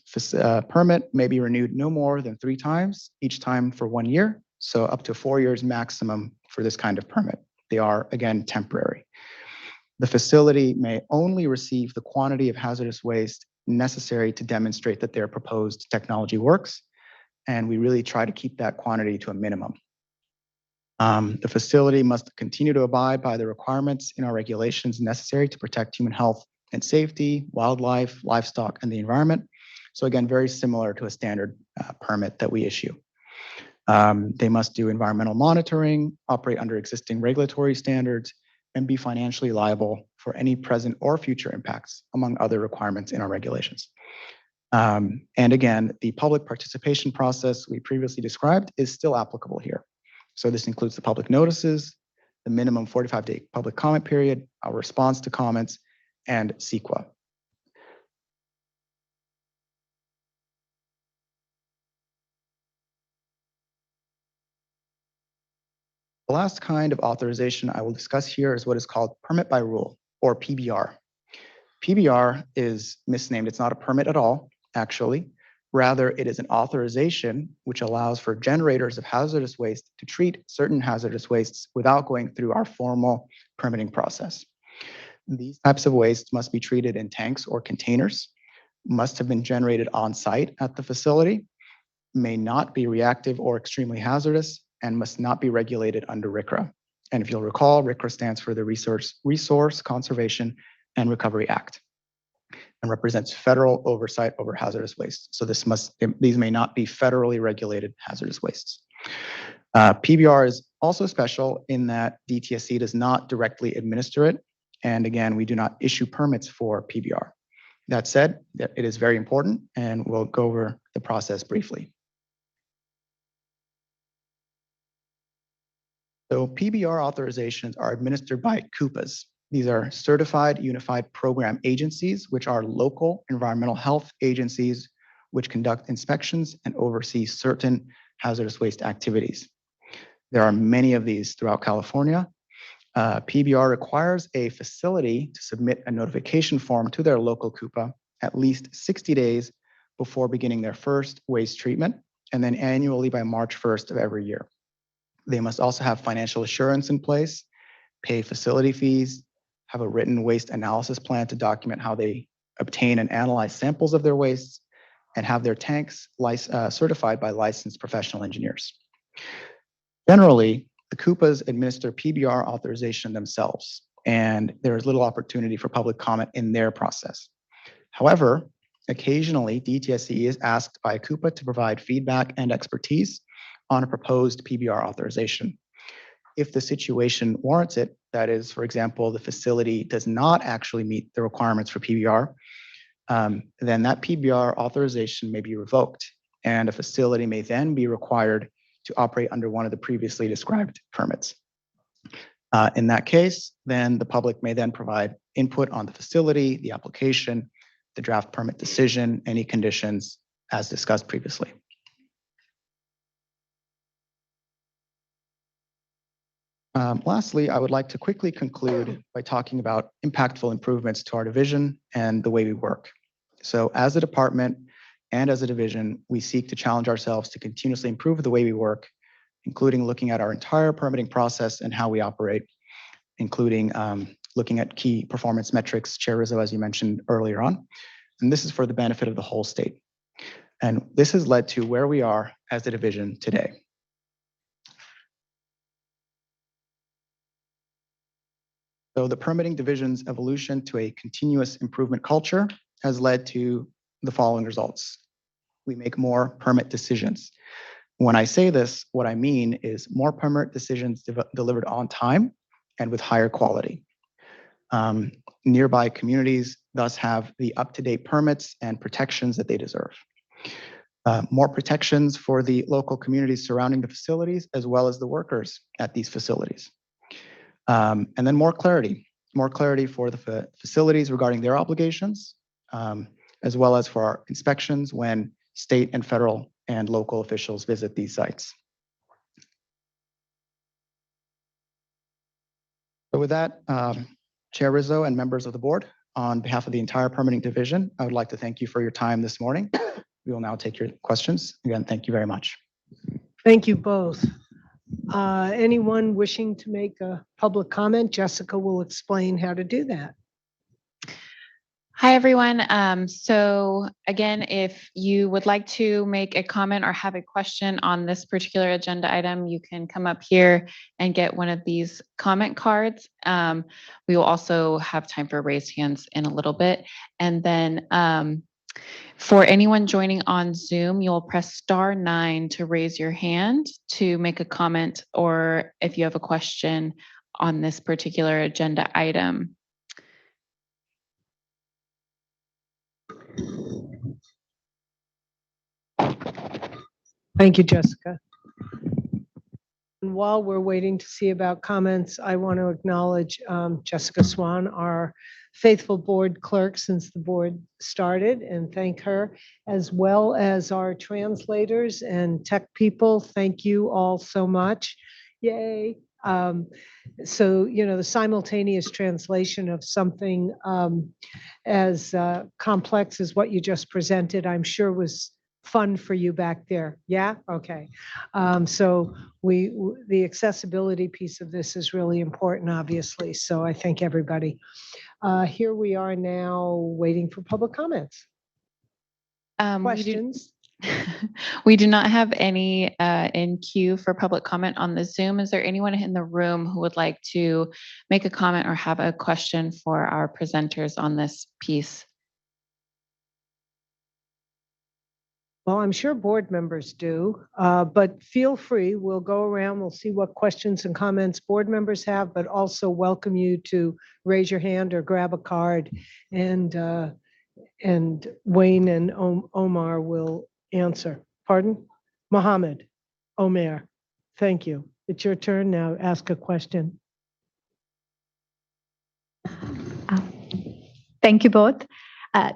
permit may be renewed no more than 3 times, each time for 1 year, so up to 4 years maximum for this kind of permit. They are, again, temporary. The facility may only receive the quantity of hazardous waste necessary to demonstrate that their proposed technology works, and we really try to keep that quantity to a minimum. The facility must continue to abide by the requirements in our regulations necessary to protect human health and safety, wildlife, livestock, and the environment. So again, very similar to a standard permit that we issue. They must do environmental monitoring, operate under existing regulatory standards, and be financially liable for any present or future impacts, among other requirements in our regulations. And again, the public participation process we previously described is still applicable here. So this includes the public notices, the minimum 45-day public comment period, our response to comments, and CEQA. The last kind of authorization I will discuss here is what is called permit by rule, or PBR. PBR is misnamed. It's not a permit at all, actually. Rather, it is an authorization which allows for generators of hazardous waste to treat certain hazardous wastes without going through our formal permitting process. These types of waste must be treated in tanks or containers, must have been generated on site at the facility, may not be reactive or extremely hazardous, and must not be regulated under RCRA. And if you'll recall, RCRA stands for the Resource Conservation and Recovery Act and represents federal oversight over hazardous waste. So these may not be federally regulated hazardous wastes. PBR is also special in that DTSC does not directly administer it. And again, we do not issue permits for PBR. That said, it is very important, and we'll go over the process briefly. So PBR authorizations are administered by CUPAs. These are Certified Unified Program Agencies, which are local environmental health agencies which conduct inspections and oversee certain hazardous waste activities. There are many of these throughout California. PBR requires a facility to submit a notification form to their local CUPA at least 60 days before beginning their first waste treatment, and then annually by March 1st of every year. They must also have financial assurance in place, pay facility fees, have a written waste analysis plan to document how they obtain and analyze samples of their wastes, and have their tanks certified by licensed professional engineers. Generally, the Coupas administer PBR authorization themselves, and there is little opportunity for public comment in their process. However, occasionally, DTSC is asked by a Coupa to provide feedback and expertise on a proposed PBR authorization. If the situation warrants it, that is, for example, the facility does not actually meet the requirements for PBR, then that PBR authorization may be revoked, and a facility may then be required to operate under one of the previously described permits. In that case, then the public may then provide input on the facility, the application, the draft permit decision, any conditions as discussed previously. Lastly, I would like to quickly conclude by talking about impactful improvements to our division and the way we work. So as a department and as a division, we seek to challenge ourselves to continuously improve the way we work, including looking at our entire permitting process and how we operate, including looking at key performance metrics, Chair Rizzo, as you mentioned earlier on. And this is for the benefit of the whole state. And this has led to where we are as a division today. So the permitting division's evolution to a continuous improvement culture has led to the following results. We make more permit decisions. When I say this, what I mean is more permit decisions delivered on time and with higher quality. Nearby communities thus have the up-to-date permits and protections that they deserve. More protections for the local communities surrounding the facilities, as well as the workers at these facilities. And then more clarity for the facilities regarding their obligations, as well as for our inspections when state and federal and local officials visit these sites. So with that, Chair Rizzo and members of the board, on behalf of the entire permitting division, I would like to thank you for your time this morning. We will now take your questions. Again, thank you very much. Thank you both. Anyone wishing to make a public comment? Jessica will explain how to do that. Hi, everyone. So again, if you would like to make a comment or have a question on this particular agenda item, you can come up here and get one of these comment cards. We will also have time for raised hands in a little bit. And then for anyone joining on Zoom, you'll press *9 to raise your hand to make a comment, or if you have a question on this particular agenda item. Thank you, Jessica. And while we're waiting to see about comments, I want to acknowledge Jessica Swan, our faithful board clerk since the board started, and thank her, as well as our translators and tech people. Thank you all so much. Yay. So, you know, the simultaneous translation of something as complex as what you just presented, I'm sure was fun for you back there. Yeah? Okay. So the accessibility piece of this is really important, obviously. So I thank everybody. Here we are now waiting for public comments. Questions? We do not have any in queue for public comment on the Zoom. Is there anyone in the room who would like to make a comment or have a question for our presenters on this piece? Well, I'm sure board members do, but feel free. We'll go around. We'll see what questions and comments board members have, but also welcome you to raise your hand or grab a card, and Wayne and Omar will answer. Pardon? Mohammed, Omer. Thank you. It's your turn now. Ask a question. Thank you both.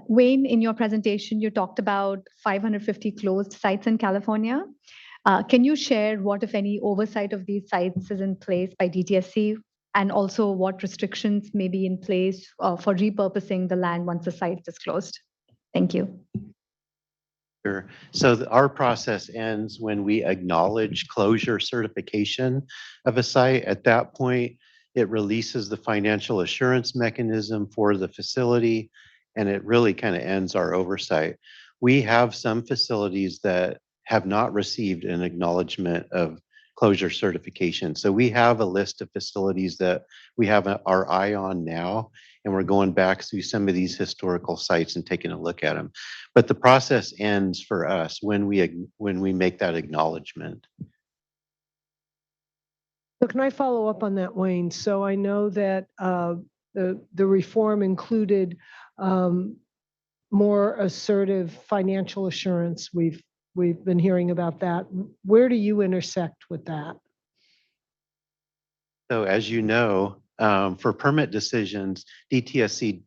Wayne, in your presentation, you talked about 550 closed sites in California. Can you share what, if any, oversight of these sites is in place by DTSC, and also what restrictions may be in place for repurposing the land once the site is closed? Thank you. Sure. So our process ends when we acknowledge closure certification of a site. At that point, It releases the financial assurance mechanism for the facility, and it really kind of ends our oversight. We have some facilities that have not received an acknowledgement of closure certification. So we have a list of facilities that we have our eye on now, and we're going back through some of these historical sites and taking a look at them. But the process ends for us when we make that acknowledgement. So can I follow up on that, Wayne? So I know that the reform included more assertive financial assurance. We've been hearing about that. Where do you intersect with that? So as you know, for permit decisions, DTSC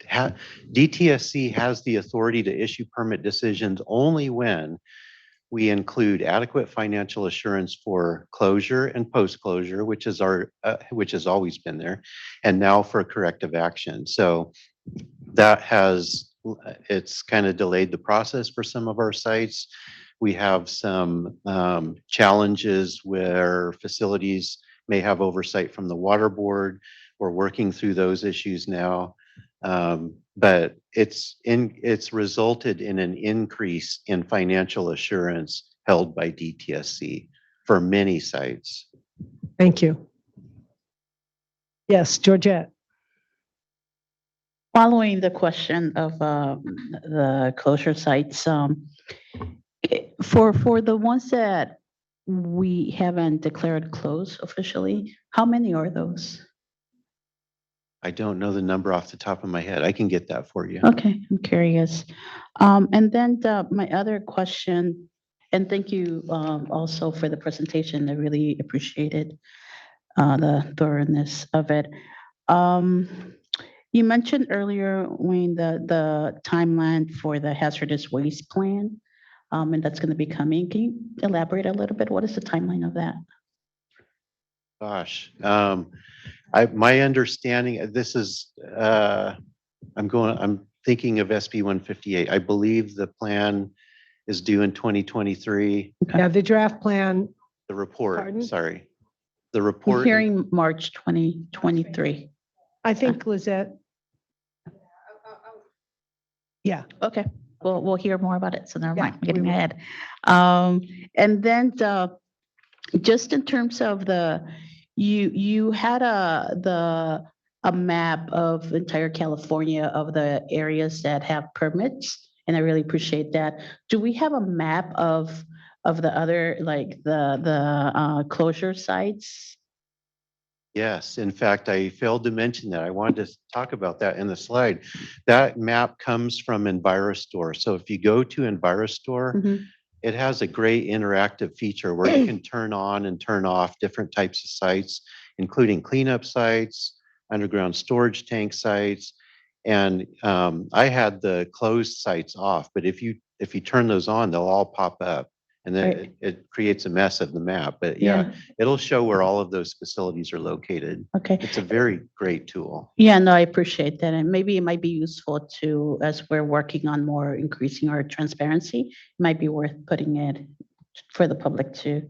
has the authority to issue permit decisions only when we include adequate financial assurance for closure and post-closure, which is which has always been there, and now for corrective action. So that it's kind of delayed the process for some of our sites. We have some challenges where facilities may have oversight from the water board. We're working through those issues now. But it's resulted in an increase in financial assurance held by DTSC for many sites. Thank you. Yes, Georgette. Following the question of the closure sites, for the ones that we haven't declared closed officially, how many are those? I don't know the number off the top of my head. I can get that for you. Okay, I'm curious. And then my other question, and thank you also for the presentation. I really appreciated the thoroughness of it. You mentioned earlier, Wayne, the timeline for the hazardous waste plan, and that's going to be coming. Can you elaborate a little bit? What is the timeline of that? Gosh, my understanding, this is, I'm thinking of SB 158. I believe the plan is due in 2023. Okay. Yeah, the draft plan. The report, Pardon? sorry. The I'm report. hearing March 2023. I think Lizette. Yeah. Okay, we'll hear more about it. So never Yeah, mind, I'm getting we will. ahead. And then just in terms of you had a map of entire California of the areas that have permits, and I really appreciate that. Do we have a map of the other, like the closure sites? Yes, in fact, I failed to mention that. I wanted to talk about that in the slide. That map comes from Envirostore. So if you go to Envirostore, Mhm. it has a great interactive feature where you can turn on and turn off different types of sites, including cleanup sites, underground storage tank sites. And I had the closed sites off, but if you turn those on, they'll all pop up. And then Right. it creates a mess of the map. But yeah, it'll show where all of those facilities are located. Okay. It's a very great tool. Yeah, no, I appreciate that. And maybe it might be useful to, as we're working on more increasing our transparency, it might be worth putting it for the public to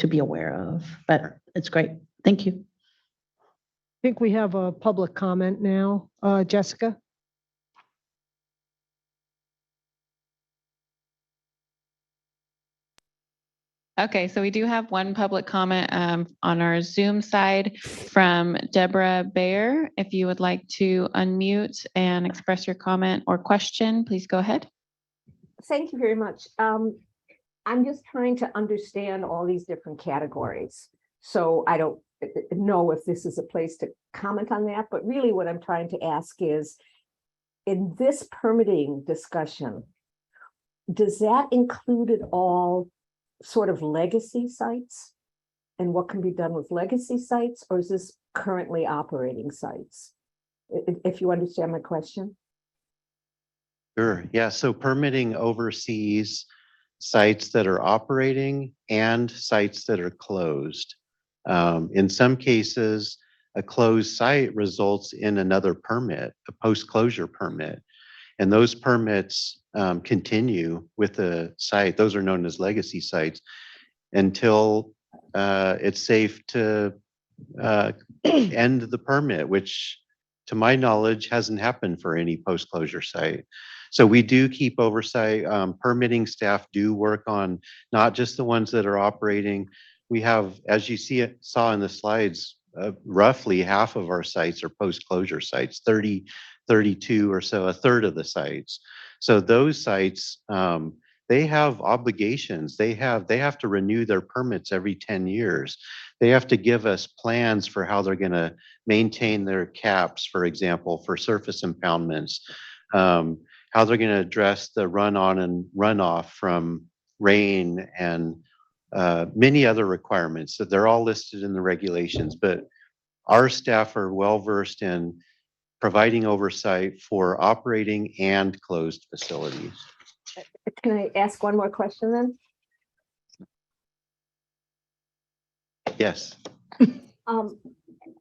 be aware of. But it's great. Thank you. I think we have a public comment now. Jessica? Okay, so we do have one public comment on our Zoom side from Deborah Bayer. If you would like to unmute and express your comment or question, please go ahead. Thank you very much. I'm just trying to understand all these different categories. So I don't know if this is a place to comment on that, but really what I'm trying to ask is, in this permitting discussion, does that include at all sort of legacy sites and what can be done with legacy sites, or is this currently operating sites? If you understand my question. Sure. Yeah. So permitting oversees sites that are operating and sites that are closed. In some cases, a closed site results in another permit, a post-closure permit. And those permits continue with the site. Those are known as legacy sites until it's safe to end the permit, which to my knowledge hasn't happened for any post-closure site. So we do keep oversight. Permitting staff do work on not just the ones that are operating. We have, as you saw in the slides, roughly half of our sites are post-closure sites, 30, 32 or so, a third of the sites. So those sites, they have obligations. They have to renew their permits every 10 years. They have to give us plans for how they're going to maintain their caps, for example, for surface impoundments, how they're going to address the run-on and runoff from rain and many other requirements. So they're all listed in the regulations, but our staff are well-versed in providing oversight for operating and closed facilities. Can I ask one more question then? Yes.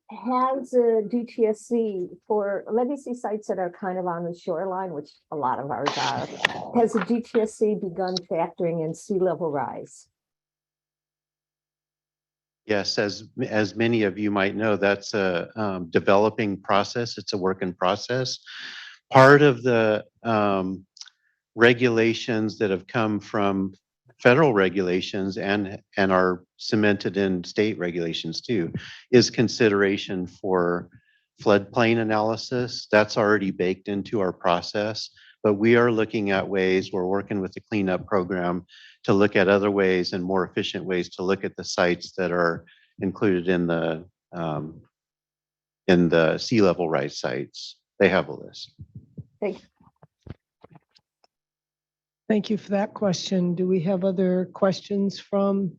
Has a DTSC for legacy sites that are kind of on the shoreline, which a lot of ours are, has the DTSC begun factoring in sea level rise? Yes, as many of you might know, that's a developing process. It's a work in process. Part of the regulations that have come from federal regulations and are cemented in state regulations too, is consideration for floodplain analysis. That's already baked into our process, but we are looking at ways, we're working with the cleanup program to look at other ways and more efficient ways to look at the sites that are included in the sea level rise sites. They have a list. Thank you. Thank you for that question. Do we have other questions from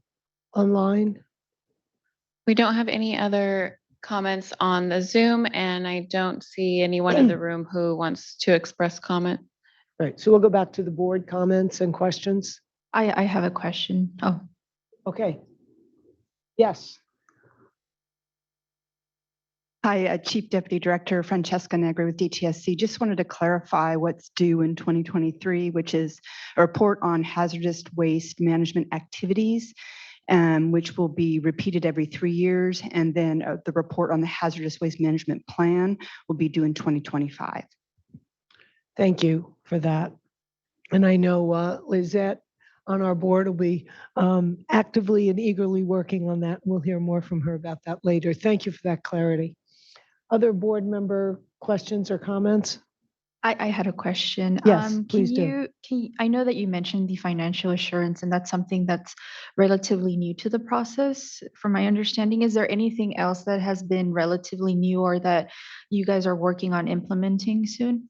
online? We don't have any other comments on the Zoom, and I don't see anyone in the room who wants to express comment. Right, so we'll go back to the board comments and questions. I have a question. Oh, Okay. Yes. hi, Chief Deputy Director Francesca Negri with DTSC. Just wanted to clarify what's due in 2023, which is a report on hazardous waste management activities, which will be repeated every 3 years. And then the report on the hazardous waste management plan will be due in 2025. Thank you for that. And I know Lizette on our board will be actively and eagerly working on that. We'll hear more from her about that later. Thank you for that clarity. Other board member questions or comments? I had a question. Yes, please do. I know that you mentioned the financial assurance, and that's something that's relatively new to the process. From my understanding, is there anything else that has been relatively new or that you guys are working on implementing soon?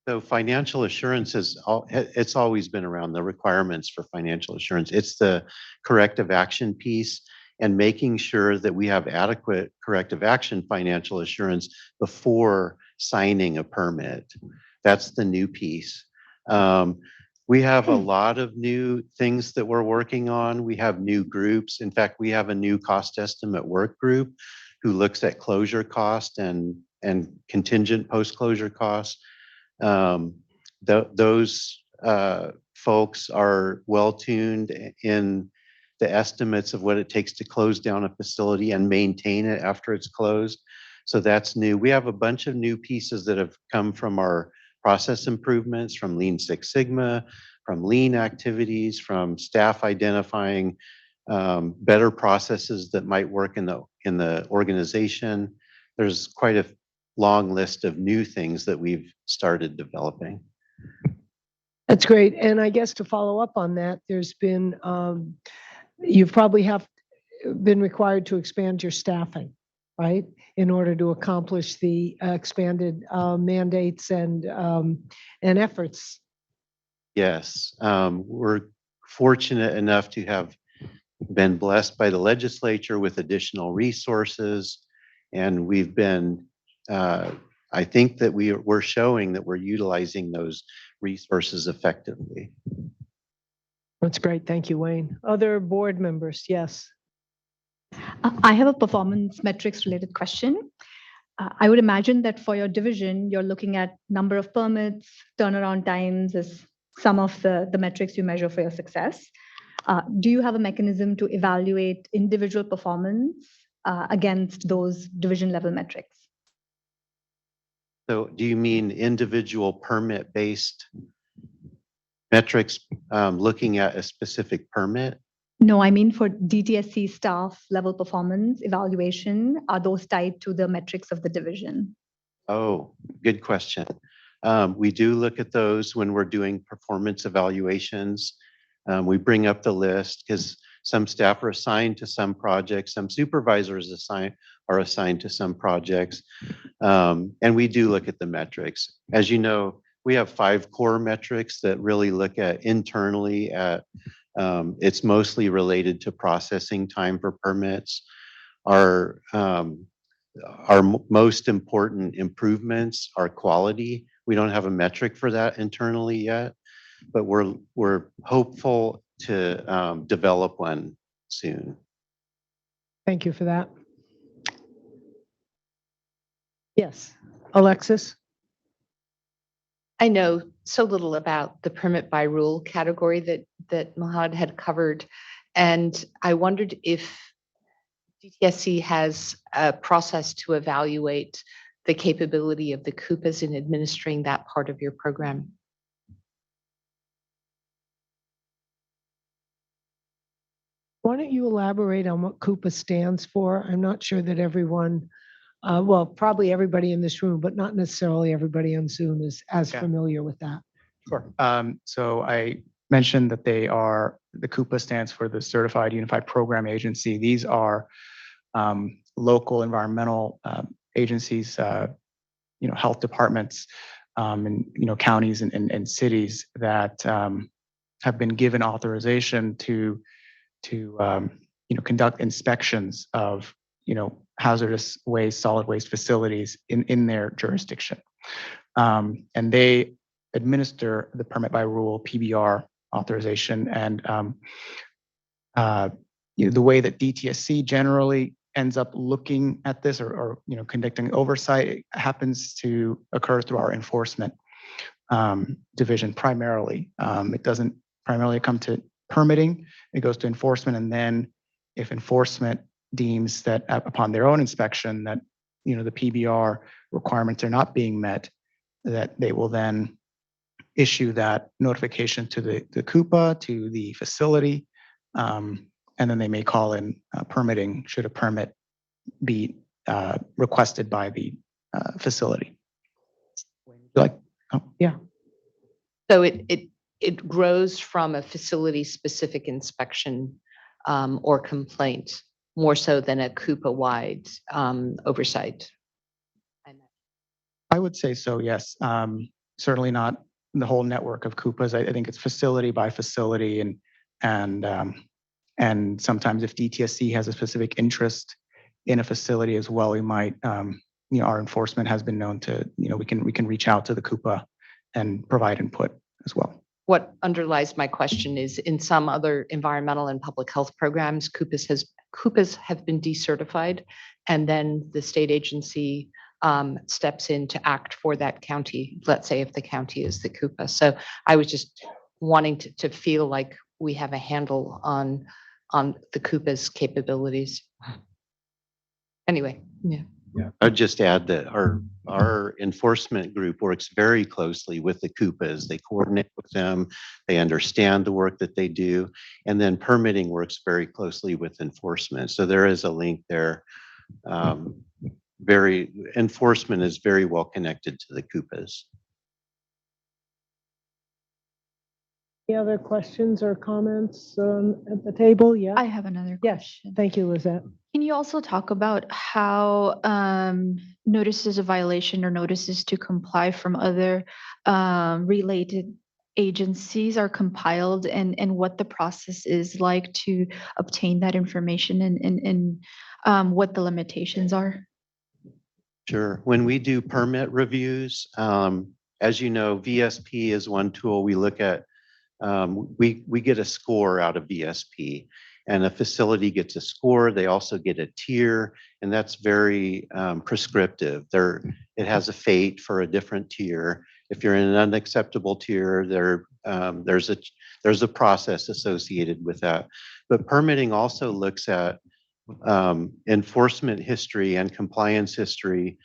So financial assurance it's always been around, the requirements for financial assurance. It's the corrective action piece and making sure that we have adequate corrective action financial assurance before signing a permit. That's the new piece. We have a lot of new things that we're working on. We have new groups. In fact, we have a new cost estimate work group who looks at closure cost and contingent post-closure costs. Those folks are well tuned in the estimates of what it takes to close down a facility and maintain it after it's closed. So that's new. We have a bunch of new pieces that have come from our process improvements, from Lean Six Sigma, from lean activities, from staff identifying better processes that might work in the organization. There's quite a long list of new things that we've started developing. That's great. And I guess to follow up on that, there's been, you probably have been required to expand your staffing, right? In order to accomplish the expanded mandates and efforts. Yes, we're fortunate enough to have been blessed by the legislature with additional resources. And we've been, I think that we're showing that we're utilizing those resources effectively. That's great. Thank you, Wayne. Other board members? Yes. I have a performance metrics related question. I would imagine that for your division, you're looking at number of permits, turnaround times as some of the metrics you measure for your success. Do you have a mechanism to evaluate individual performance against those division level metrics. So do you mean individual permit-based metrics, looking at a specific permit? No, I mean for DTSC staff level performance evaluation, are those tied to the metrics of the division? Oh, good question. We do look at those when we're doing performance evaluations. We bring up the list because some staff are assigned to some projects, some supervisors are assigned to some projects. And we do look at the metrics. As you know, we have 5 core metrics that really look at internally at, it's mostly related to processing time for permits. Our most important improvements are quality. We don't have a metric for that internally yet, but we're hopeful to develop one soon. Thank you for that. Yes, Alexis? I know so little about the permit by rule category that Mohad had covered. And I wondered if DTSC has a process to evaluate the capability of the CUPAs in administering that part of your program. Why don't you elaborate on what CUPA stands for? I'm not sure that everyone, well, probably everybody in this room, but not necessarily everybody on Zoom is as familiar with that. Sure. So I mentioned that the CUPA stands for the Certified Unified Program Agency. These are local environmental agencies, health departments, and counties and cities that have been given authorization to conduct inspections of hazardous waste, solid waste facilities in their jurisdiction, and they administer the permit by rule PBR authorization. And the way that DTSC generally ends up looking at this or conducting oversight happens to occur through our enforcement division primarily. It doesn't primarily come to permitting, it goes to enforcement. And then if enforcement deems that upon their own inspection that the PBR requirements are not being met, that they will then issue that notification to the CUPA, to the facility, and then they may call in permitting should a permit be requested by the facility. Yeah. So it grows from a facility-specific inspection or complaint more so than a CUPA-wide oversight. I would say so, yes. Certainly not the whole network of CUPAs. I think it's facility by facility, and sometimes if DTSC has a specific interest in a facility as well, we might, our enforcement has been known to, we can reach out to the CUPA and provide input as well. What underlies my question is in some other environmental and public health programs, CUPAs have been decertified, and then the state agency steps in to act for that county, let's say if the county is the CUPA. So I was just wanting to feel like we have a handle on the CUPA's capabilities. Anyway, yeah. I'd just add that our enforcement group works very closely with the CUPAs. They coordinate with them, they understand the work that they do, and then permitting works very closely with enforcement. So there is a link there. Enforcement is very well connected to the CUPAs. Any other questions or comments at the table? Yeah. I have another Yes. question. Thank you, Lizette. Can you also talk about how notices of violation or notices to comply from other related agencies are compiled, and what the process is like to obtain that information, and what the limitations are? Sure. When we do permit reviews, as you know, VSP is one tool we look at. We get a score out of VSP, and a facility gets a score. They also get a tier, and that's very prescriptive. It has a fate for a different tier. If you're in an unacceptable tier, there's a process associated with that. But permitting also looks at enforcement history and compliance history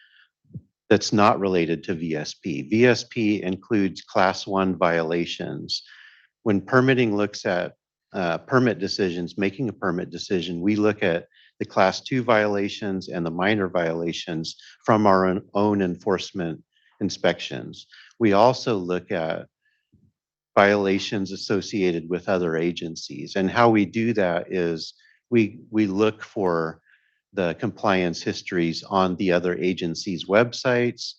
that's not related to VSP. VSP includes class 1 violations. When permitting looks at permit decisions, making a permit decision, we look at the class 2 violations and the minor violations from our own enforcement inspections. We also look at violations associated with other agencies. And how we do that is we look for the compliance histories on the other agencies' websites.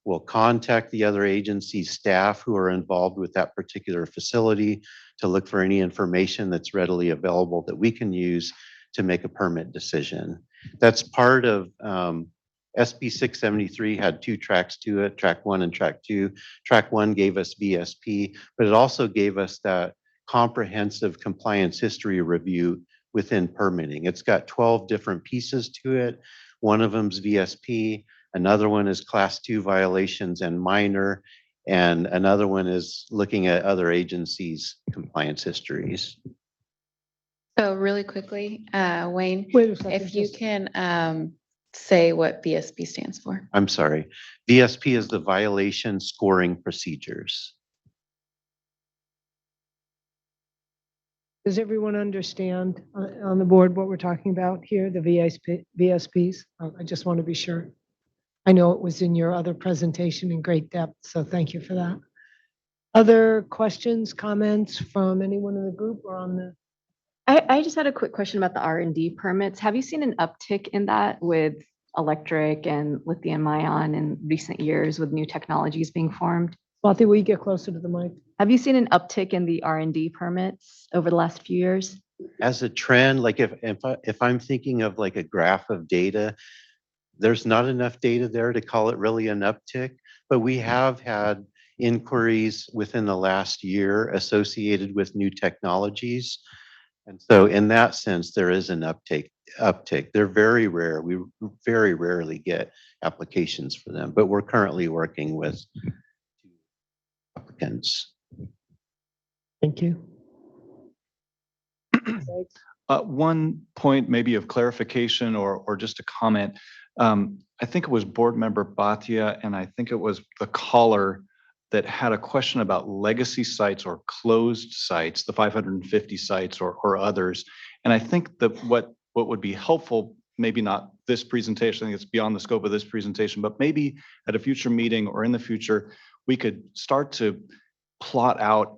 We'll contact the other agency's staff who are involved with that particular facility to look for any information that's readily available that we can use to make a permit decision. That's part of SB 673 had 2 tracks to it, track 1 and track 2. Track 1 gave us VSP, but it also gave us that comprehensive compliance history review within permitting. It's got 12 different pieces to it. One of them's VSP, another one is class 2 violations and minor, and another one is looking at other agencies' compliance histories. So really quickly, Wayne, Wait a second. if you can say what VSP stands for. I'm sorry. VSP is the violation scoring procedures. Does everyone understand on the board what we're talking about here, the VSPs? I just want to be sure. I know it was in your other presentation in great depth, so thank you for that. Other questions, comments from anyone in the group or on the? I just had a quick question about the R&D permits. Have you seen an uptick in that with electric and lithium ion in recent years with new technologies being formed? Swati, will you get closer to the mic? Have you seen an uptick in the R&D permits over the last few years? As a trend, like if I'm thinking of like a graph of data, there's not enough data there to call it really an uptick, but we have had inquiries within the last year associated with new technologies. And so in that sense, there is an uptick. They're very rare. We very rarely get applications for them, but we're currently working with applicants. Thank you. One point maybe of clarification or just a comment. I think it was board member Bhatia, and I think it was the caller that had a question about legacy sites or closed sites, the 550 sites or others. And I think that what would be helpful, maybe not this presentation, I think it's beyond the scope of this presentation, but maybe at a future meeting or in the future, we could start to plot out,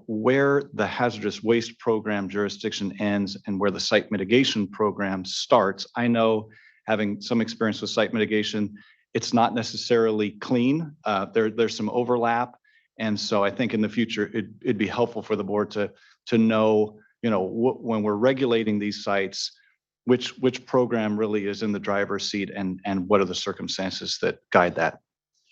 where the hazardous waste program jurisdiction ends and where the site mitigation program starts. I know, having some experience with site mitigation, it's not necessarily clean. There's some overlap. And so I think in the future, it'd be helpful for the board to know, when we're regulating these sites, which program really is in the driver's seat and what are the circumstances that guide that.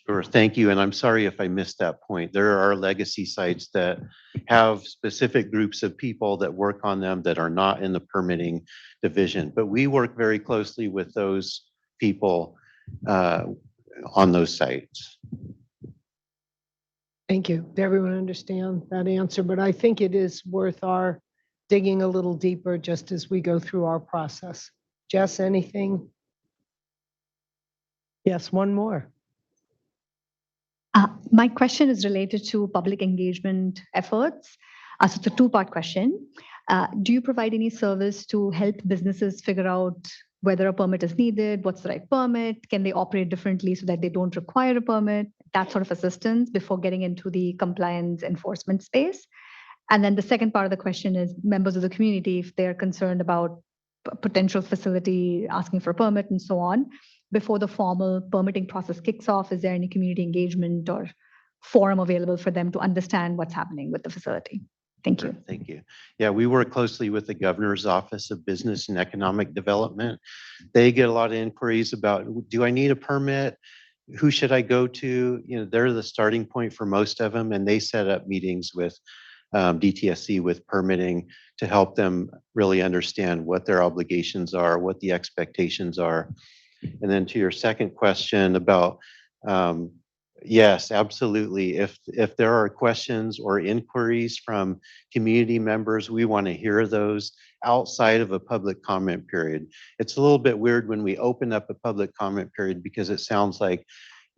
Sure, thank you. And I'm sorry if I missed that point. There are legacy sites that have specific groups of people that work on them that are not in the permitting division, but we work very closely with those people on those sites. Thank you. Did everyone understand that answer? But I think it is worth our digging a little deeper just as we go through our process. Jess, anything? Yes, one more. My question is related to public engagement efforts. So it's a 2-part question. Do you provide any service to help businesses figure out whether a permit is needed, what's the right permit, can they operate differently so that they don't require a permit, that sort of assistance before getting into the compliance enforcement space? And then the second part of the question is members of the community, if they're concerned about potential facility asking for a permit and so on, before the formal permitting process kicks off, is there any community engagement or forum available for them to understand what's happening with the facility? Thank you. Thank you. Yeah, we work closely with the Governor's Office of Business and Economic Development. They get a lot of inquiries about, do I need a permit? Who should I go to? They're the starting point for most of them, and they set up meetings with DTSC with permitting to help them really understand what their obligations are, what the expectations are. And then to your second question about Yes, absolutely. If there are questions or inquiries from community members, we want to hear those outside of a public comment period. It's a little bit weird when we open up a public comment period because it sounds like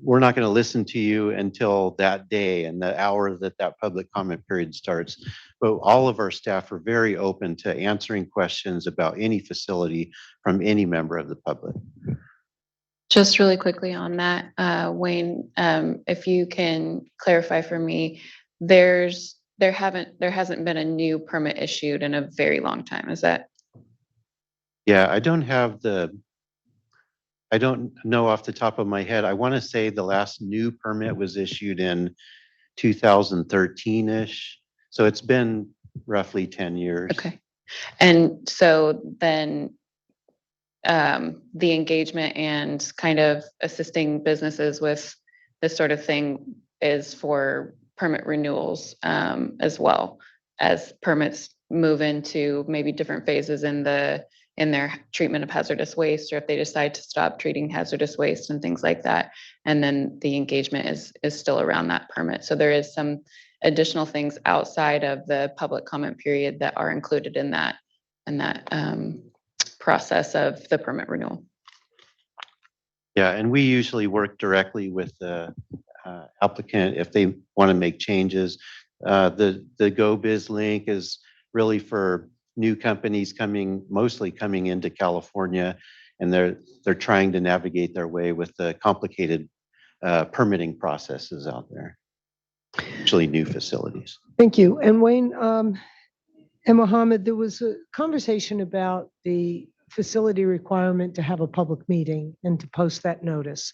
we're not going to listen to you until that day and the hour that that public comment period starts. But all of our staff are very open to answering questions about any facility from any member of the public. Just really quickly on that, Wayne, if you can clarify for me, there hasn't been a new permit issued in a very long time. Is that? Yeah, I don't know off the top of my head. I want to say the last new permit was issued in 2013-ish. So it's been roughly 10 years. Okay. And so then the engagement and kind of assisting businesses with this sort of thing is for permit renewals as well as permits move into maybe different phases in their treatment of hazardous waste, or if they decide to stop treating hazardous waste and things like that. And then the engagement is still around that permit. So there is some additional things outside of the public comment period that are included in that process of the permit renewal. Yeah, and we usually work directly with the applicant if they want to make changes. The Go-Biz link is really for new companies mostly coming into California, and they're trying to navigate their way with the complicated permitting processes out there, usually new facilities. Thank you. And Wayne, and Mohammed, there was a conversation about the facility requirement to have a public meeting and to post that notice.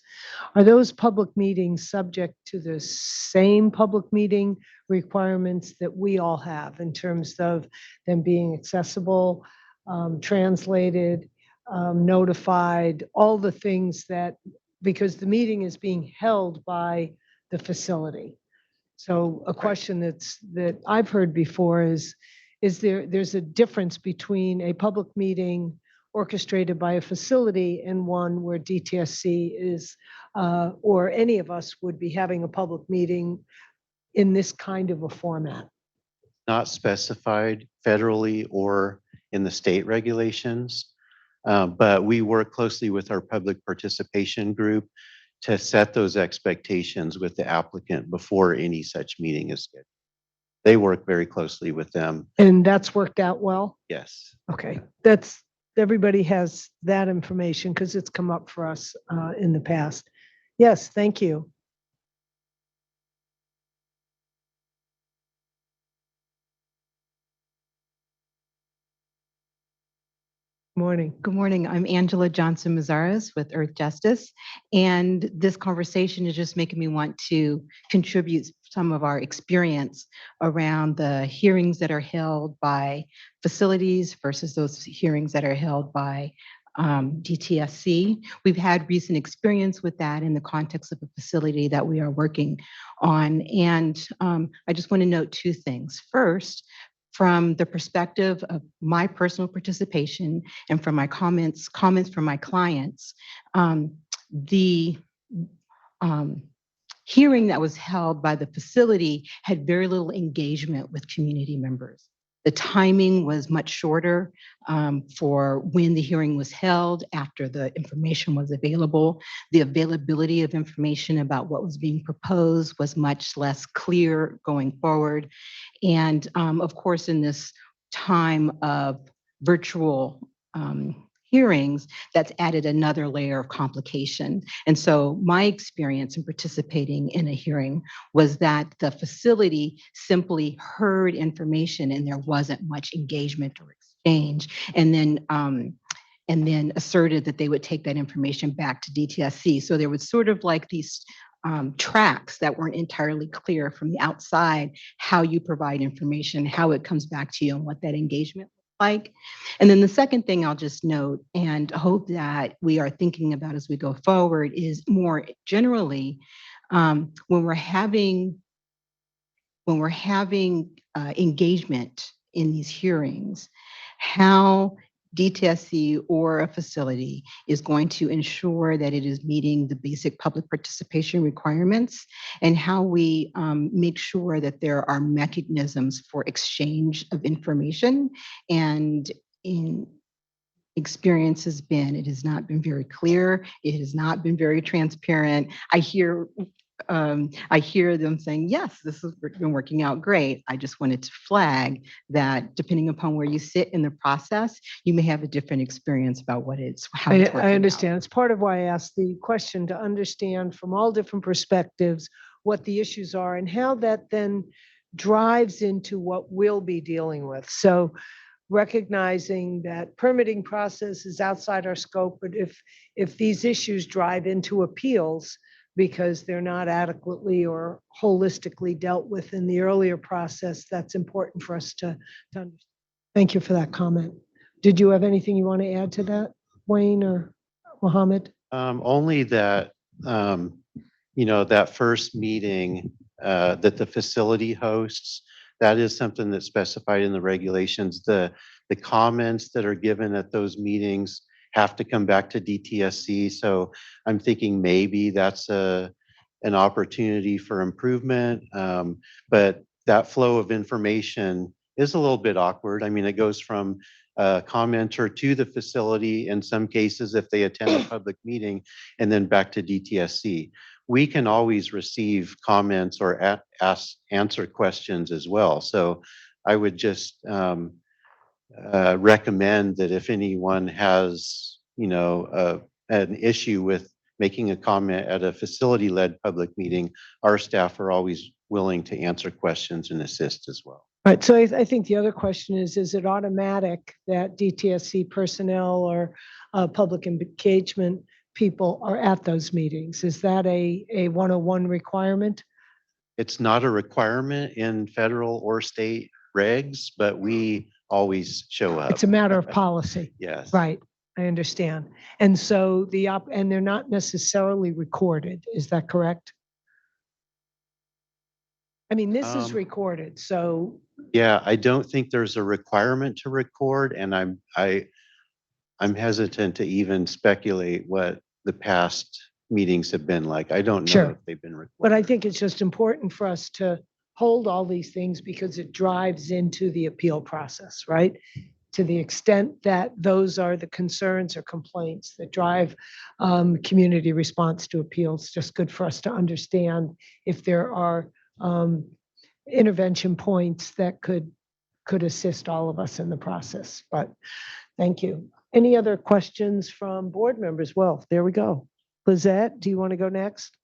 Are those public meetings subject to the same public meeting requirements that we all have in terms of them being accessible, translated, notified, all the things that, because the meeting is being held by the facility? So a question that I've heard before is there's a difference between a public meeting orchestrated by a facility and one where DTSC is, or any of us would be having a public meeting in this kind of a format? Not specified federally or in the state regulations, but we work closely with our public participation group to set those expectations with the applicant before any such meeting is scheduled. They work very closely with them. And that's worked out well? Yes. Okay, everybody has that information because it's come up for us in the past. Yes, thank you. Morning. Good morning. I'm Angela Johnson Mazares with Earth Justice. And this conversation is just making me want to contribute some of our experience around the hearings that are held by facilities versus those hearings that are held by DTSC. We've had recent experience with that in the context of a facility that we are working on. And I just want to note two things. First, from the perspective of my personal participation and from my comments from my clients, the hearing that was held by the facility had very little engagement with community members. The timing was much shorter for when the hearing was held after the information was available. The availability of information about what was being proposed was much less clear going forward. And of course, in this time of virtual hearings, that's added another layer of complication. And so my experience in participating in a hearing was that the facility simply heard information and there wasn't much engagement or exchange, and then asserted that they would take that information back to DTSC. So there was sort of like these tracks that weren't entirely clear from the outside, how you provide information, how it comes back to you, and what that engagement like. And then the second thing I'll just note and hope that we are thinking about as we go forward is more generally when we're having engagement in these hearings, how DTSC or a facility is going to ensure that it is meeting the basic public participation requirements, and how we make sure that there are mechanisms for exchange of information. And in experience has been, it has not been very clear. It has not been very transparent. I hear them saying, yes, this has been working out great. I just wanted to flag that depending upon where you sit in the process, you may have a different experience about how it's working I out. understand. It's part of why I asked the question, to understand from all different perspectives what the issues are and how that then drives into what we'll be dealing with. So recognizing that permitting process is outside our scope, but if these issues drive into appeals because they're not adequately or holistically dealt with in the earlier process, that's important for us to understand. Thank you for that comment. Did you have anything you want to add to that, Wayne or Mohammed? Only that, that first meeting that the facility hosts, that is something that's specified in the regulations. The comments that are given at those meetings have to come back to DTSC. So I'm thinking maybe that's an opportunity for improvement. But that flow of information is a little bit awkward. I mean, it goes from a commenter to the facility in some cases if they attend a public meeting, and then back to DTSC. We can always receive comments or answer questions as well. So I would just recommend that if anyone has, an issue with making a comment at a facility-led public meeting, our staff are always willing to answer questions and assist as well. Right. So I think the other question is it automatic that DTSC personnel or public engagement people are at those meetings? Is that a 101 requirement? It's not a requirement in federal or state regs, but we always show up. It's a matter of policy. Yes. Right. I understand. And so and they're not necessarily recorded. Is that correct? I mean, this is recorded, so. Yeah, I don't think there's a requirement to record, and I'm hesitant to even speculate what the past meetings have been like. I don't know Sure. if they've been recorded. But I think it's just important for us to hold all these things because it drives into the appeal process, right? To the extent that those are the concerns or complaints that drive community response to appeals, just good for us to understand if there are intervention points that could assist all of us in the process. But thank you. Any other questions from board members? Well, there we go. Lizette, do you want to go next?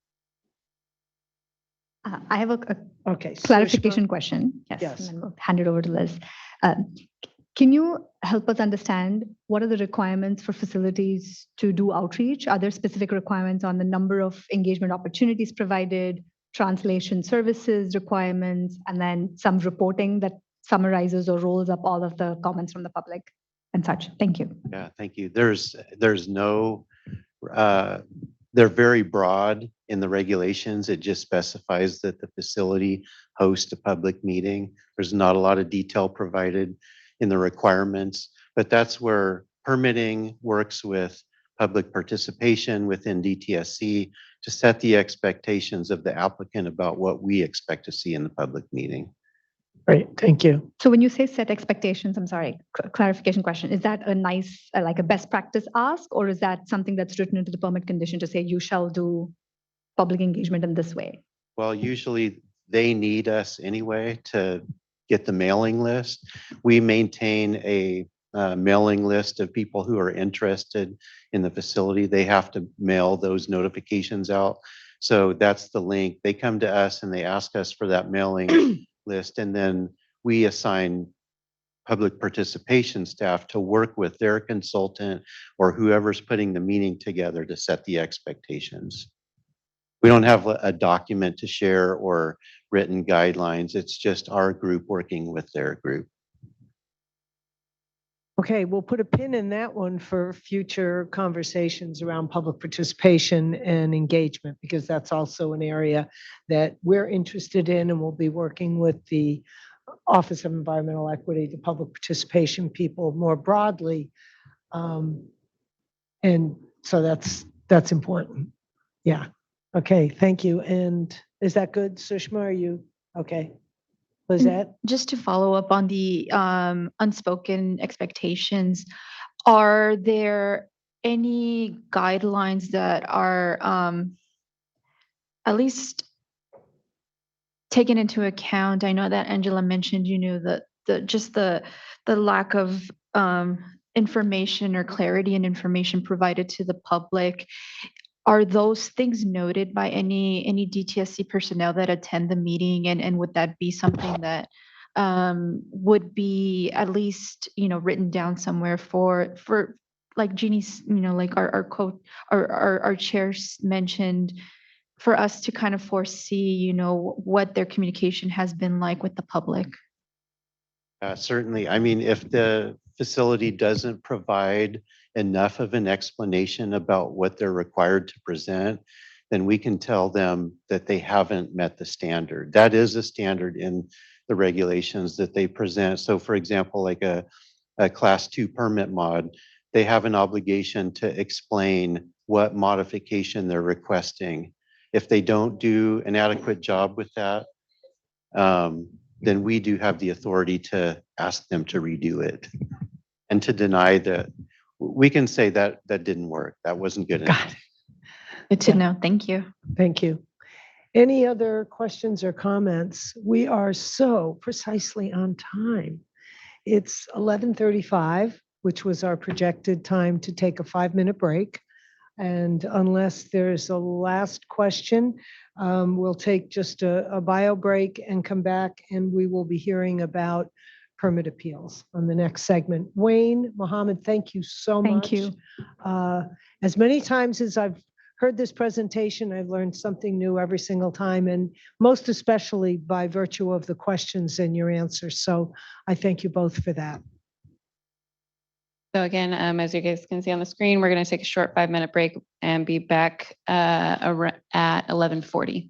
I have a Okay. clarification question. Yes. And then we'll hand it over to Liz. Can you help us understand what are the requirements for facilities to do outreach? Are there specific requirements on the number of engagement opportunities provided, translation services requirements, and then some reporting that summarizes or rolls up all of the comments from the public and such? Thank you. Yeah, thank you. There's no, they're very broad in the regulations. It just specifies that the facility hosts a public meeting. There's not a lot of detail provided in the requirements, but that's where permitting works with public participation within DTSC to set the expectations of the applicant about what we expect to see in the public meeting. Great, thank you. So when you say set expectations, I'm sorry, clarification question, is that a nice, like a best practice ask, or is that something that's written into the permit condition to say you shall do public engagement in this way? Well, usually they need us anyway to get the mailing list. We maintain a mailing list of people who are interested in the facility. They have to mail those notifications out. So that's the link. They come to us and they ask us for that mailing list, and then we assign public participation staff to work with their consultant or whoever's putting the meeting together to set the expectations. We don't have a document to share or written guidelines. It's just our group working with their group. Okay, we'll put a pin in that one for future conversations around public participation and engagement, because that's also an area that we're interested in, and we'll be working with the Office of Environmental Equity, the public participation people more broadly And so that's important. Yeah. Okay, thank you. And is that good, Sushma? Are you okay? Lizette? Just to follow up on the unspoken expectations, are there any guidelines that are at least taken into account? I know that Angela mentioned, the lack of information or clarity and information provided to the public. Are those things noted by any DTSC personnel that attend the meeting? And would that be something that would be at least, written down somewhere for like Jeannie's, like our chairs mentioned, for us to kind of foresee, what their communication has been like with the public? Certainly. I mean, if the facility doesn't provide enough of an explanation about what they're required to present, then we can tell them that they haven't met the standard. That is a standard in the regulations that they present. So for example, like a class 2 permit mod, they have an obligation to explain what modification they're requesting. If they don't do an adequate job with that, then we do have the authority to ask them to redo it and to deny that. We can say that that didn't work. That wasn't good enough. Good to know. Thank you. Thank you. Any other questions or comments? We are so precisely on time. It's 11:35, which was our projected time to take a 5-minute break. And unless there's a last question, we'll take just a bio break and come back, and we will be hearing about permit appeals on the next segment. Wayne, Mohammed, thank you so much. Thank you. As many times as I've heard this presentation, I've learned something new every single time, and most especially by virtue of the questions and your answers. So I thank you both for that. So again, as you guys can see on the screen, we're going to take a short 5-minute break and be back at 11:40.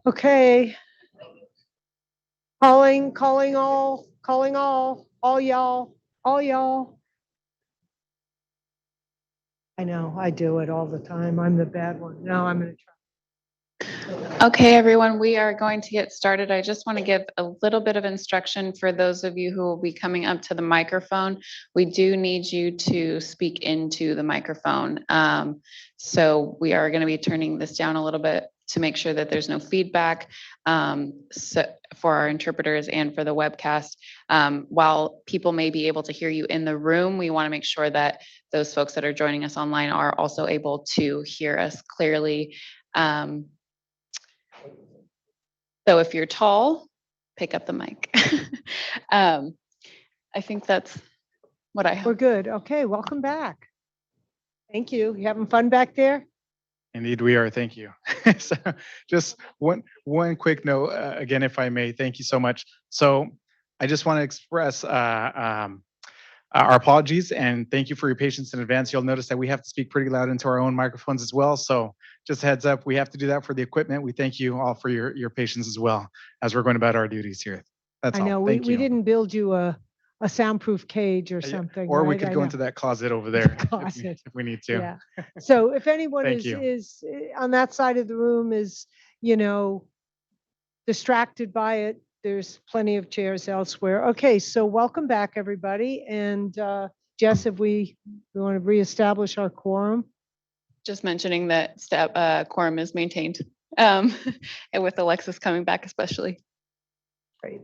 Okay. Calling all y'all. I know, I do it all the time. I'm the bad one. Now I'm gonna try. Okay, everyone, we are going to get started. I just want to give a little bit of instruction for those of you who will be coming up to the microphone. We do need you to speak into the microphone. So we are going to be turning this down a little bit to make sure that there's no feedback so for our interpreters and for the webcast. While people may be able to hear you in the room, we want to make sure that those folks that are joining us online are also able to hear us clearly. So if you're tall, pick up the mic. I think that's what I have. We're good. Okay, welcome back. Thank you. You having fun back there? Indeed, we are. Thank you. So just one quick note, again, if I may, thank you so much. So I just want to express our apologies and thank you for your patience in advance. You'll notice that we have to speak pretty loud into our own microphones as well. So just a heads up, we have to do that for the equipment. We thank you all for your patience as well as we're going about our duties here. That's I all. know, we Thank you. didn't build you a soundproof cage or Yeah, something. or we right? could I go know. into that closet over there Closet. if we need to. Yeah. So if anyone Thank is you. on that side of the room is, distracted by it, there's plenty of chairs elsewhere. Okay, so welcome back, everybody. And Jess, if we want to reestablish our quorum. Just mentioning that quorum is maintained, and with Alexis coming back especially. Great.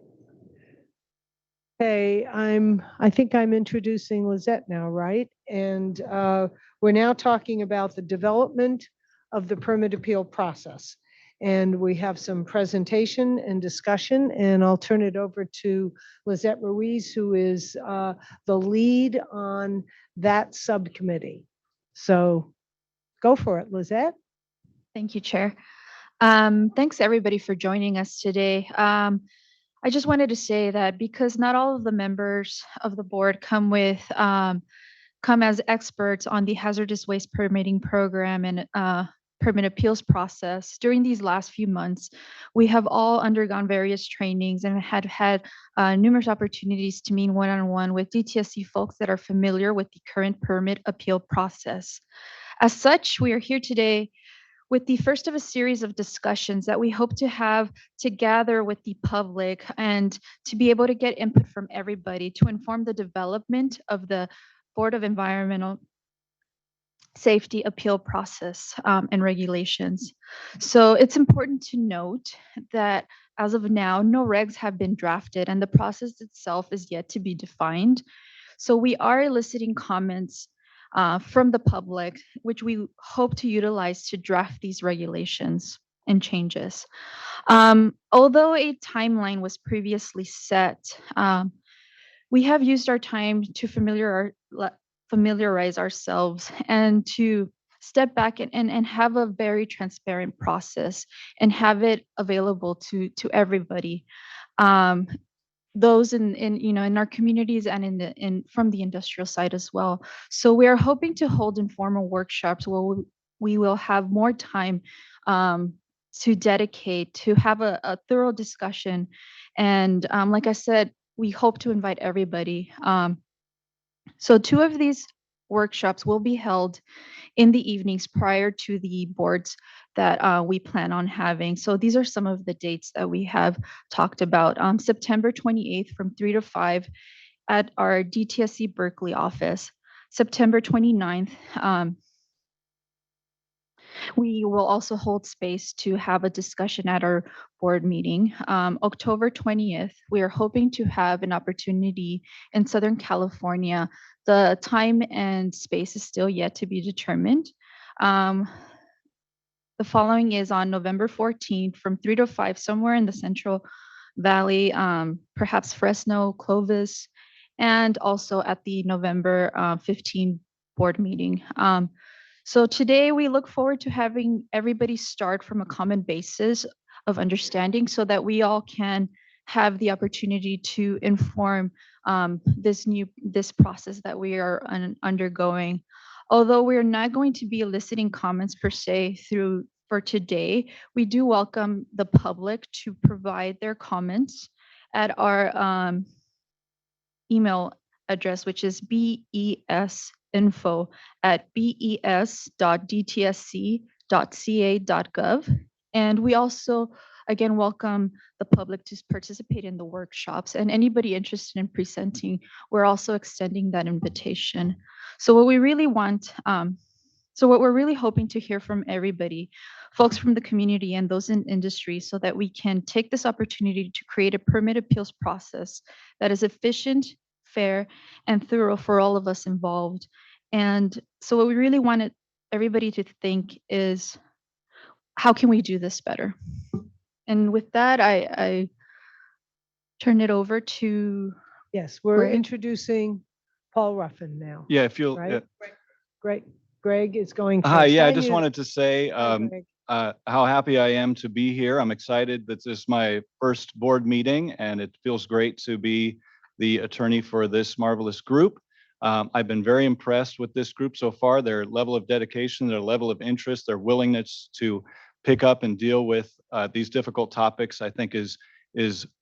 Okay, I think I'm introducing Lizette now, right? And we're now talking about the development of the permit appeal process. And we have some presentation and discussion, and I'll turn it over to Lizette Ruiz, who is the lead on that subcommittee. So go for it, Lizette. Thank you, Chair. Thanks everybody for joining us today. I just wanted to say that because not all of the members of the board come as experts on the hazardous waste permitting program and permit appeals process, during these last few months, we have all undergone various trainings and had numerous opportunities to meet one-on-one with DTSC folks that are familiar with the current permit appeal process. As such, we are here today with the first of a series of discussions that we hope to have to gather with the public and to be able to get input from everybody to inform the development of the Board of Environmental Safety appeal process and regulations. So it's important to note that as of now, no regs have been drafted and the process itself is yet to be defined. So we are eliciting comments from the public, which we hope to utilize to draft these regulations and changes. Although a timeline was previously set, we have used our time to familiarize ourselves and to step back and have a very transparent process and have it available to everybody. Those in our communities and from the industrial side as well. So we are hoping to hold informal workshops where we will have more time to dedicate to have a thorough discussion. And like I said, we hope to invite everybody. So 2 of these workshops will be held in the evenings prior to the boards that we plan on having. So these are some of the dates that we have talked about. September 28th from 3 to 5 at our DTSC Berkeley office. September 29th, we will also hold space to have a discussion at our board meeting. October 20th, we are hoping to have an opportunity in Southern California. The time and space is still yet to be determined. The following is on November 14th from 3 to 5, somewhere in the Central Valley, perhaps Fresno, Clovis, and also at the November 15 board meeting. So today we look forward to having everybody start from a common basis of understanding so that we all can have the opportunity to inform this process that we are undergoing. Although we're not going to be eliciting comments per se through for today, we do welcome the public to provide their comments at our email address, which is besinfo@bes.dtsc.ca.gov. And we also, again, welcome the public to participate in the workshops, and anybody interested in presenting, we're also extending that invitation. So what we really want, so what we're really hoping to hear from everybody, folks from the community and those in industry, so that we can take this opportunity to create a permit appeals process that is efficient, fair, and thorough for all of us involved. And so what we really wanted everybody to think is, how can we do this better? And with that, I turn it over to Yes, we're Greg. introducing Paul Ruffin now. Yeah, if you'll, Right? Greg is going hi, first. yeah, I Hi, just you- wanted to say Hi, Greg. how happy I am to be here. I'm excited that this is my first board meeting, and it feels great to be the attorney for this marvelous group. I've been very impressed with this group so far, their level of dedication, their level of interest, their willingness to pick up and deal with these difficult topics, I think is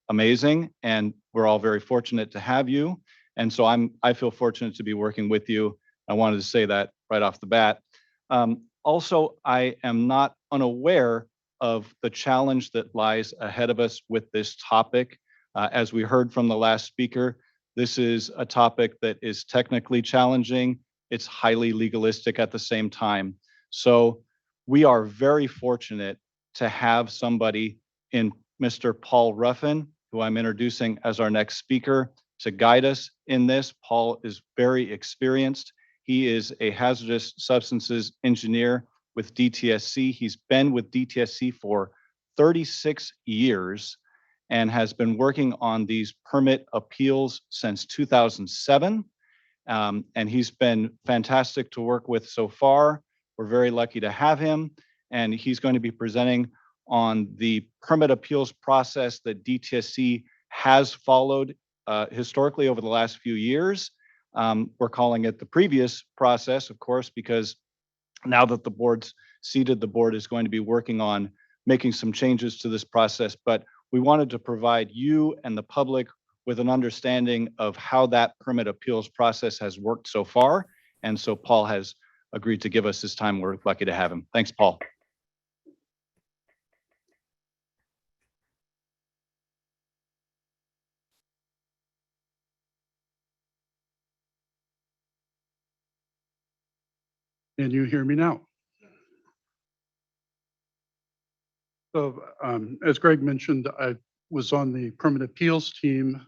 amazing. And we're all very fortunate to have you. And so I feel fortunate to be working with you. I wanted to say that right off the bat. Also, I am not unaware of the challenge that lies ahead of us with this topic. As we heard from the last speaker, this is a topic that is technically challenging. It's highly legalistic at the same time. So we are very fortunate to have somebody in Mr. Paul Ruffin, who I'm introducing as our next speaker, to guide us in this. Paul is very experienced. He is a hazardous substances engineer with DTSC. He's been with DTSC for 36 years and has been working on these permit appeals since 2007. And he's been fantastic to work with so far. We're very lucky to have him. And he's going to be presenting on the permit appeals process that DTSC has followed historically over the last few years. We're calling it the previous process, of course, because now that the board's seated, the board is going to be working on making some changes to this process. But we wanted to provide you and the public with an understanding of how that permit appeals process has worked so far. And so Paul has agreed to give us his time. We're lucky to have him. Thanks, Paul. Can you hear me now? So as Greg mentioned, I was on the permit appeals team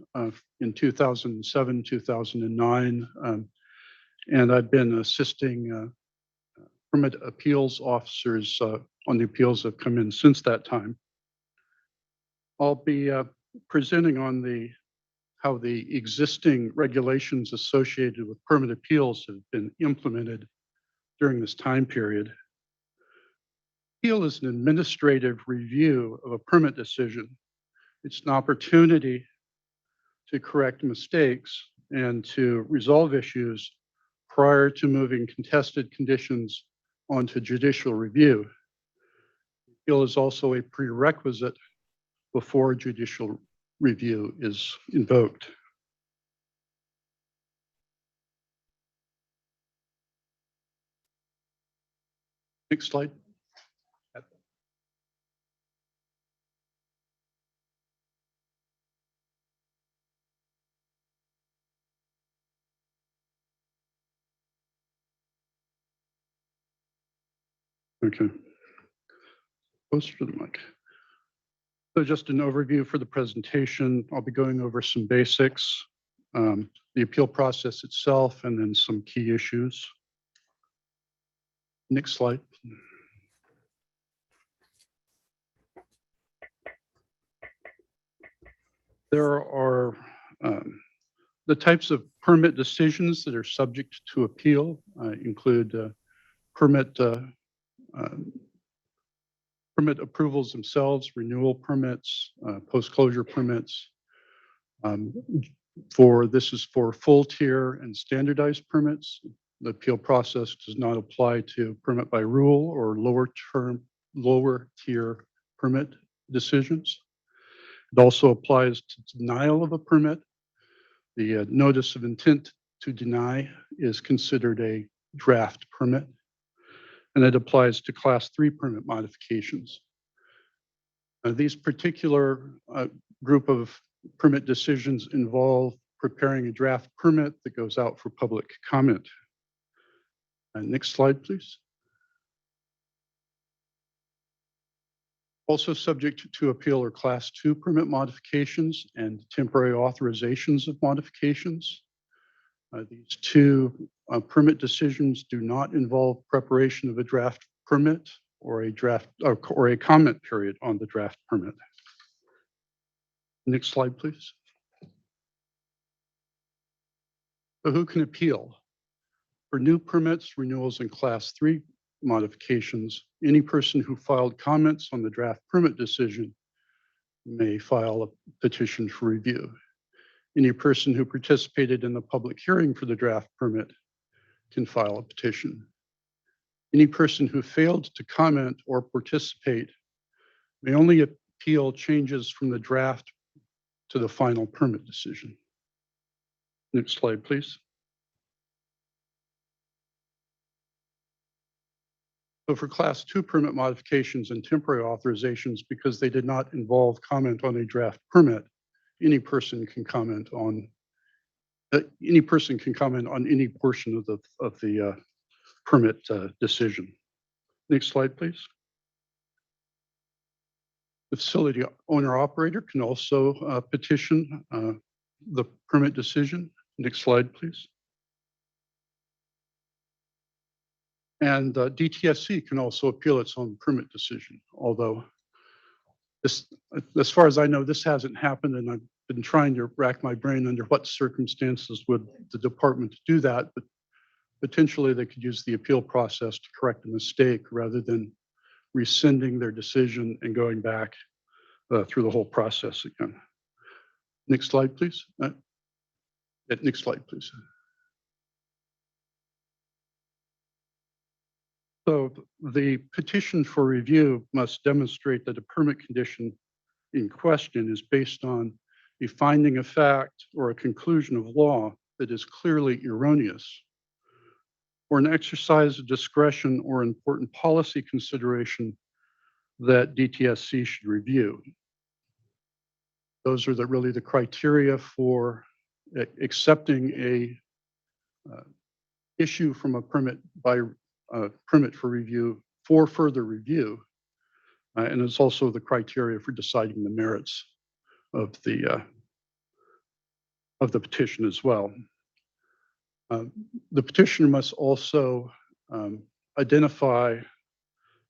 in 2007, 2009, and I've been assisting permit appeals officers on the appeals that have come in since that time. I'll be presenting on how the existing regulations associated with permit appeals have been implemented during this time period. Appeal is an administrative review of a permit decision. It's an opportunity to correct mistakes and to resolve issues prior to moving contested conditions onto judicial review. Appeal is also a prerequisite before judicial review is invoked. Next slide. Okay. Closer to the mic. So just an overview for the presentation. I'll be going over some basics, the appeal process itself, and then some key issues. Next slide. There are the types of permit decisions that are subject to appeal include permit approvals themselves, renewal permits, post-closure permits. This is for full tier and standardized permits. The appeal process does not apply to permit by rule or lower lower tier permit decisions. It also applies to denial of a permit. The notice of intent to deny is considered a draft permit, and it applies to Class 3 permit modifications. These particular group of permit decisions involve preparing a draft permit that goes out for public comment. Next slide, please. Also subject to appeal are Class 2 permit modifications and temporary authorizations of modifications. These two permit decisions do not involve preparation of a draft permit or a comment period on the draft permit. Next slide, please. So who can appeal? For new permits, renewals, and Class 3 modifications, any person who filed comments on the draft permit decision may file a petition for review. Any person who participated in the public hearing for the draft permit can file a petition. Any person who failed to comment or participate may only appeal changes from the draft to the final permit decision. Next slide, please. So for Class 2 permit modifications and temporary authorizations, because they did not involve comment on a draft permit, any person can comment on any portion of the permit decision. Next slide, please. The facility owner operator can also petition the permit decision. Next slide, please. And DTSC can also appeal its own permit decision, although this, as far as I know, this hasn't happened, and I've been trying to rack my brain under what circumstances would the department do that, but potentially they could use the appeal process to correct a mistake rather than rescinding their decision and going back through the whole process again. Next slide, please. Next slide, please. So the petition for review must demonstrate that a permit condition in question is based on a finding of fact or a conclusion of law that is clearly erroneous, or an exercise of discretion or important policy consideration that DTSC should review. Those are really the criteria for accepting a issue from a permit for review for further review, and it's also the criteria for deciding the merits of the petition as well. The petitioner must also identify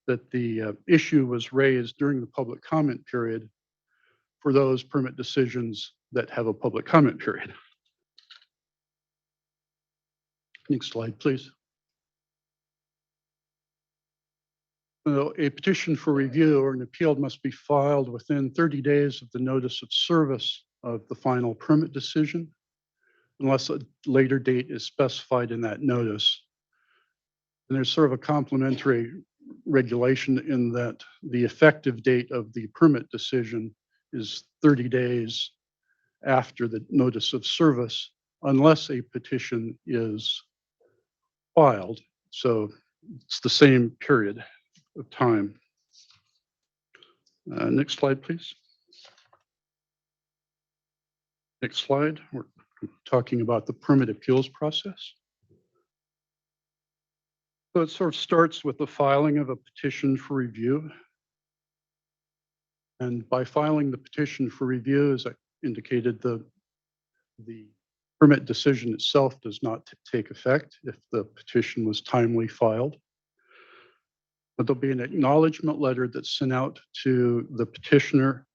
that the issue was raised during the public comment period for those permit decisions that have a public comment period. Next slide, please. So a petition for review or an appeal must be filed within 30 days of the notice of service of the final permit decision, unless a later date is specified in that notice. And there's sort of a complementary regulation in that the effective date of the permit decision is 30 days after the notice of service, unless a petition is filed. So it's the same period of time. Next slide, please. Next slide. We're talking about the permit appeals process. So it sort of starts with the filing of a petition for review. And by filing the petition for review, as I indicated, the permit decision itself does not take effect if the petition was timely filed. But there'll be an acknowledgement letter that's sent out to the petitioner,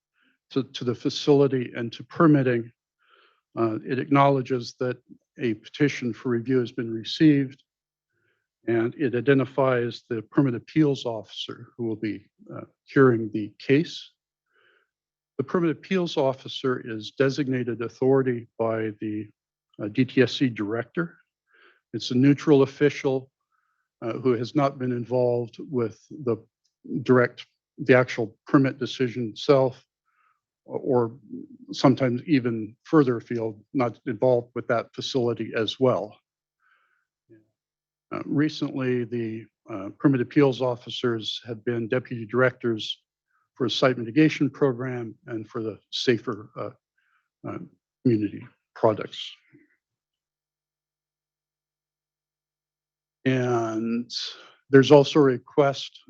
to the facility, and to permitting. It acknowledges that a petition for review has been received, and it identifies the permit appeals officer who will be hearing the case. The permit appeals officer is designated authority by the DTSC director. It's a neutral official who has not been involved with the direct the actual permit decision itself, or sometimes even further afield, not involved with that facility as well. Recently, the permit appeals officers have been deputy directors for a site mitigation program and for the safer community products. And there's also a request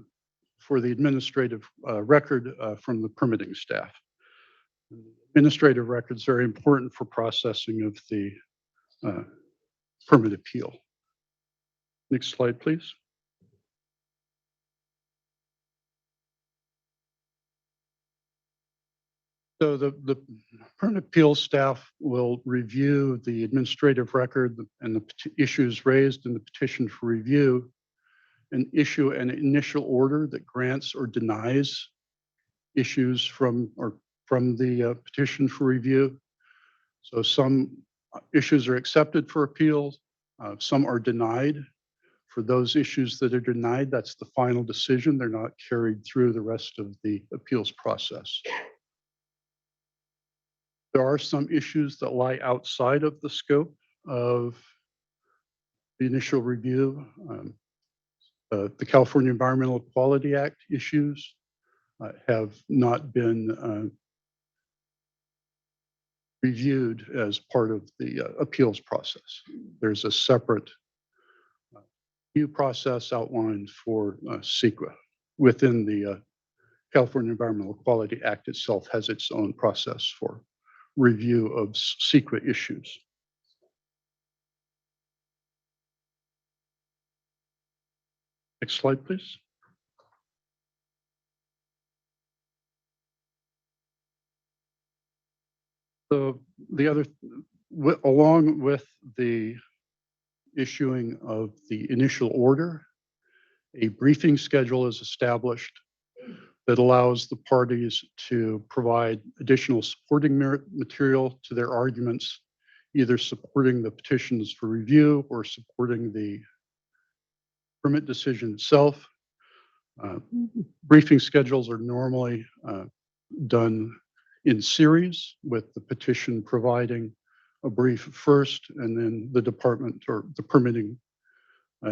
for the administrative record from the permitting staff. Administrative records are very important for processing of the permit appeal. Next slide, please. So the permit appeal staff will review the administrative record and the issues raised in the petition for review and issue an initial order that grants or denies issues from the petition for review. So some issues are accepted for appeals, some are denied. For those issues that are denied, that's the final decision. They're not carried through the rest of the appeals process. There are some issues that lie outside of the scope of the initial review. The California Environmental Quality Act issues have not been reviewed as part of the appeals process. There's a separate review process outlined for CEQA within the California Environmental Quality Act itself has its own process for review of CEQA issues. Next slide, please. So the other, along with the issuing of the initial order, a briefing schedule is established that allows the parties to provide additional supporting material to their arguments, either supporting the petitions for review or supporting the permit decision itself. Briefing schedules are normally done in series, with the petition providing a brief first and then the department or the permitting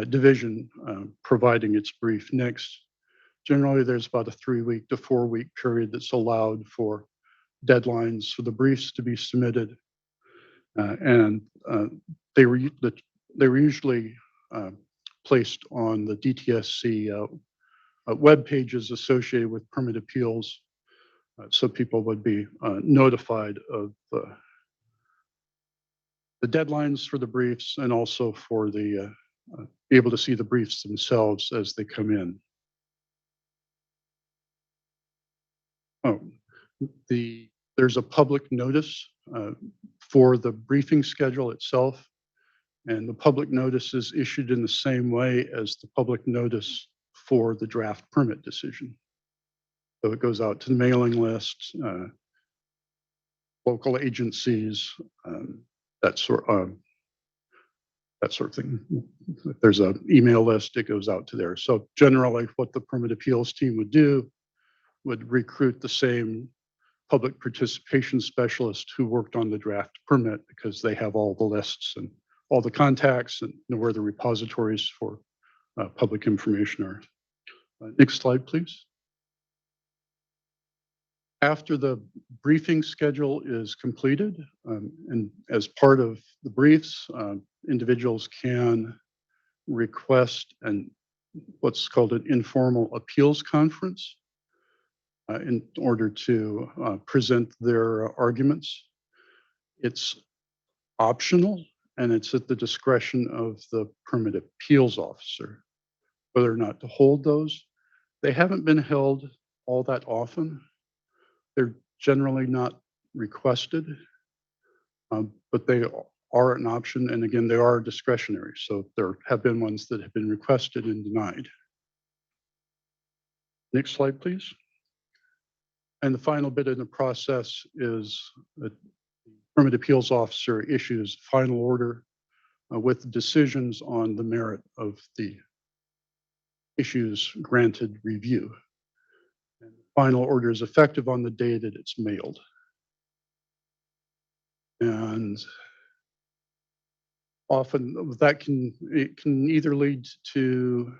division providing its brief next. Generally, there's about a 3-week to 4-week period that's allowed for deadlines for the briefs to be submitted. They were usually placed on the DTSC web pages associated with permit appeals, so people would be notified of the deadlines for the briefs and also for the be able to see the briefs themselves as they come in. There's a public notice for the briefing schedule itself, and the public notice is issued in the same way as the public notice for the draft permit decision. So it goes out to the mailing list, local agencies, that sort of thing. If there's an email list, it goes out to there. So generally, what the permit appeals team would do would recruit the same public participation specialist who worked on the draft permit, because they have all the lists and all the contacts and know where the repositories for public information are. Next slide, please. After the briefing schedule is completed, and as part of the briefs, individuals can request what's called an informal appeals conference in order to present their arguments. It's optional, and it's at the discretion of the permit appeals officer whether or not to hold those. They haven't been held all that often. They're generally not requested, but they are an option. And again, they are discretionary. So there have been ones that have been requested and denied. Next slide, please. And the final bit in the process is the permit appeals officer issues final order with decisions on the merit of the issues granted review. final order is effective on the day that it's mailed. And often that can either lead to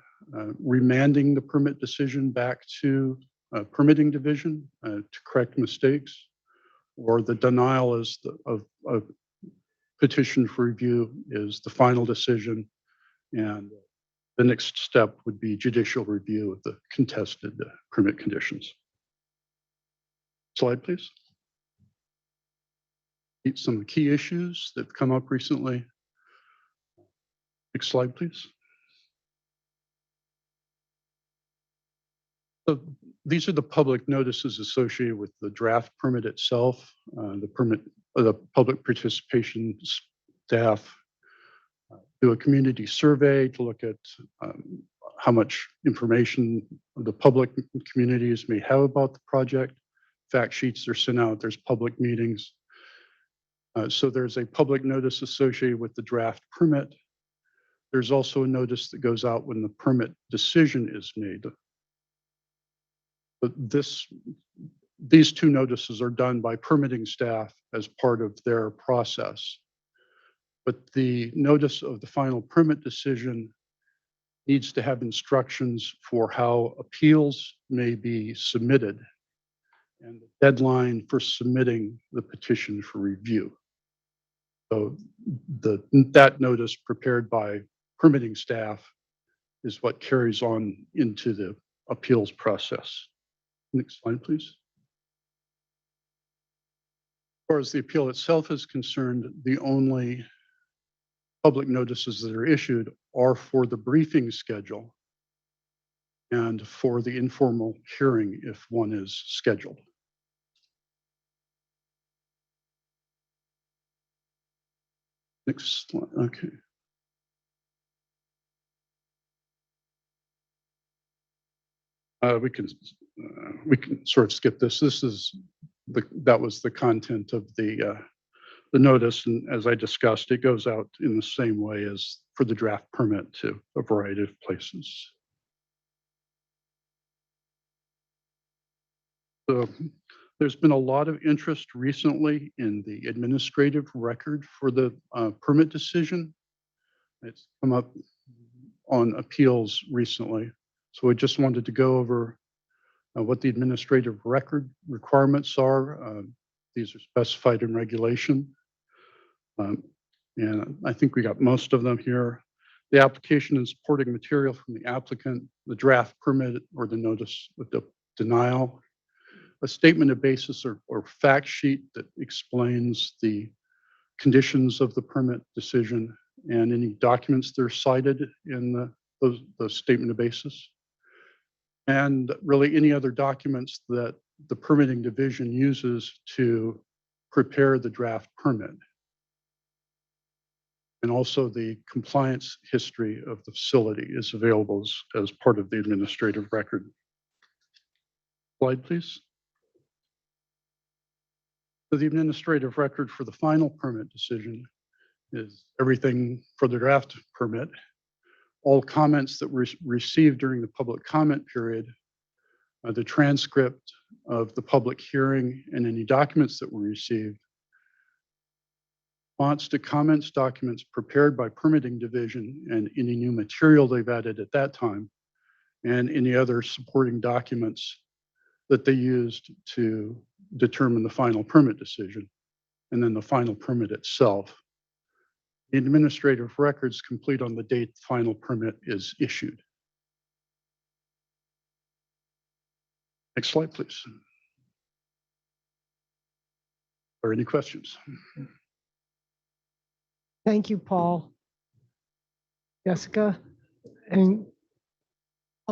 remanding the permit decision back to permitting division to correct mistakes, or the denial of petition for review is the final decision, and the next step would be judicial review of the contested permit conditions. Slide, please. Some of the key issues that have come up recently. Next slide, please. So these are the public notices associated with the draft permit itself. The public participation staff do a community survey to look at how much information the public communities may have about the project. Fact sheets are sent out. There's public meetings. So there's a public notice associated with the draft permit. There's also a notice that goes out when the permit decision is made. But these two notices are done by permitting staff as part of their process. But the notice of the final permit decision needs to have instructions for how appeals may be submitted and the deadline for submitting the petition for review. So that notice prepared by permitting staff is what carries on into the appeals process. Next slide, please. As far as the appeal itself is concerned, the only public notices that are issued are for the briefing schedule and for the informal hearing if one is scheduled. Next slide. Okay. We can sort of skip this. That was the content of the notice, and as I discussed, it goes out in the same way as for the draft permit to a variety of places. So there's been a lot of interest recently in the administrative record for the permit decision. It's come up on appeals recently. So I just wanted to go over what the administrative record requirements are. These are specified in regulation. And I think we got most of them here. The application and supporting material from the applicant, the draft permit or the notice of the denial, a statement of basis or fact sheet that explains the conditions of the permit decision and any documents that are cited in the statement of basis. And really any other documents that the permitting division uses to prepare the draft permit. And also the compliance history of the facility is available as part of the administrative record. Slide, please. So the administrative record for the final permit decision is everything for the draft permit. All comments that were received during the public comment period, the transcript of the public hearing and any documents that were received, response to comments documents prepared by permitting division and any new material they've added at that time, and any other supporting documents that they used to determine the final permit decision, and then the final permit itself. The administrative records complete on the date the final permit is issued. Next slide, please. Are any questions? Thank you, Paul. Jessica, and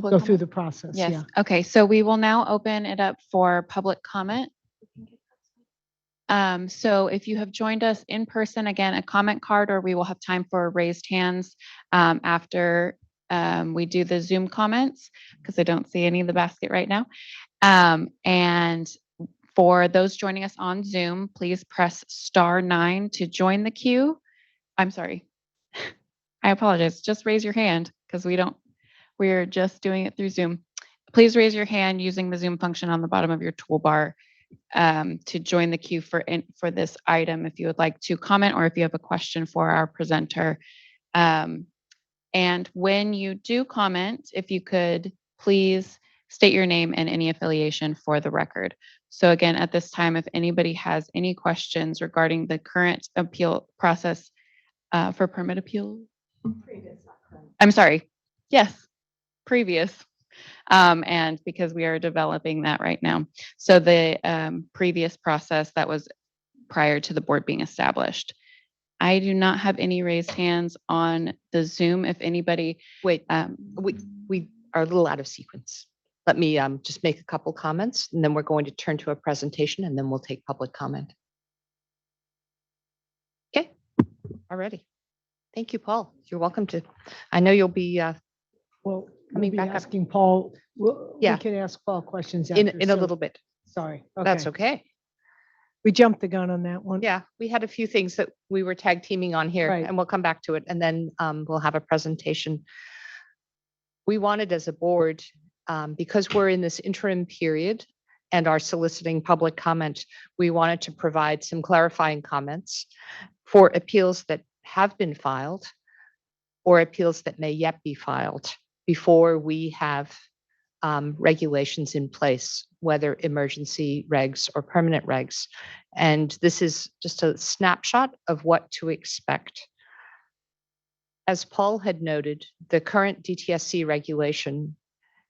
go through the process. Yes. Yeah. Okay. So we will now open it up for public comment. So if you have joined us in person, again, a comment card, or we will have time for raised hands after we do the Zoom comments, because I don't see any in the basket right now. And for those joining us on Zoom, please press *9 to join the queue. I'm sorry. I apologize. Just raise your hand because we're just doing it through Zoom. please raise your hand using the Zoom function on the bottom of your toolbar to join the queue for this item if you would like to comment or if you have a question for our presenter. And when you do comment, if you could please state your name and any affiliation for the record. So again, at this time, if anybody has any questions regarding the current appeal process for permit appeal. I'm sorry. Yes, previous. And because we are developing that right now. So the previous process that was prior to the board being established. I do not have any raised hands on the Zoom. If anybody, Wait, we are a little out of sequence. Let me just make a couple comments, and then we're going to turn to a presentation, and then we'll take public comment. Okay, already. Thank you, Paul. You're welcome to. I know you'll be Well, we'll coming be back up. asking Paul, we Yeah. can ask Paul questions in after. a so- little bit. Sorry. That's Okay. okay. We jumped the gun on that one. Yeah, we had a few things that we were tag teaming on here, Right. and we'll come back to it, and then we'll have a presentation. We wanted as a board, because we're in this interim period and are soliciting public comment, we wanted to provide some clarifying comments for appeals that have been filed or appeals that may yet be filed before we have regulations in place, whether emergency regs or permanent regs. And this is just a snapshot of what to expect. As Paul had noted, the current DTSC regulation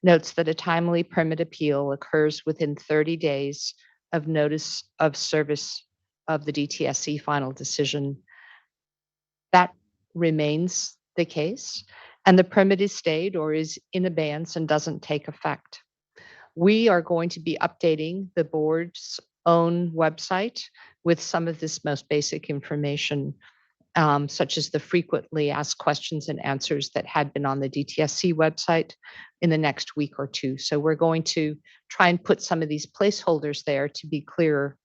notes that a timely permit appeal occurs within 30 days of notice of service of the DTSC final decision. That remains the case, and the permit is stayed or is in abeyance and doesn't take effect. We are going to be updating the board's own website with some of this most basic information, such as the frequently asked questions and answers that had been on the DTSC website in the next week or two. So we're going to try and put some of these placeholders there to be clearer.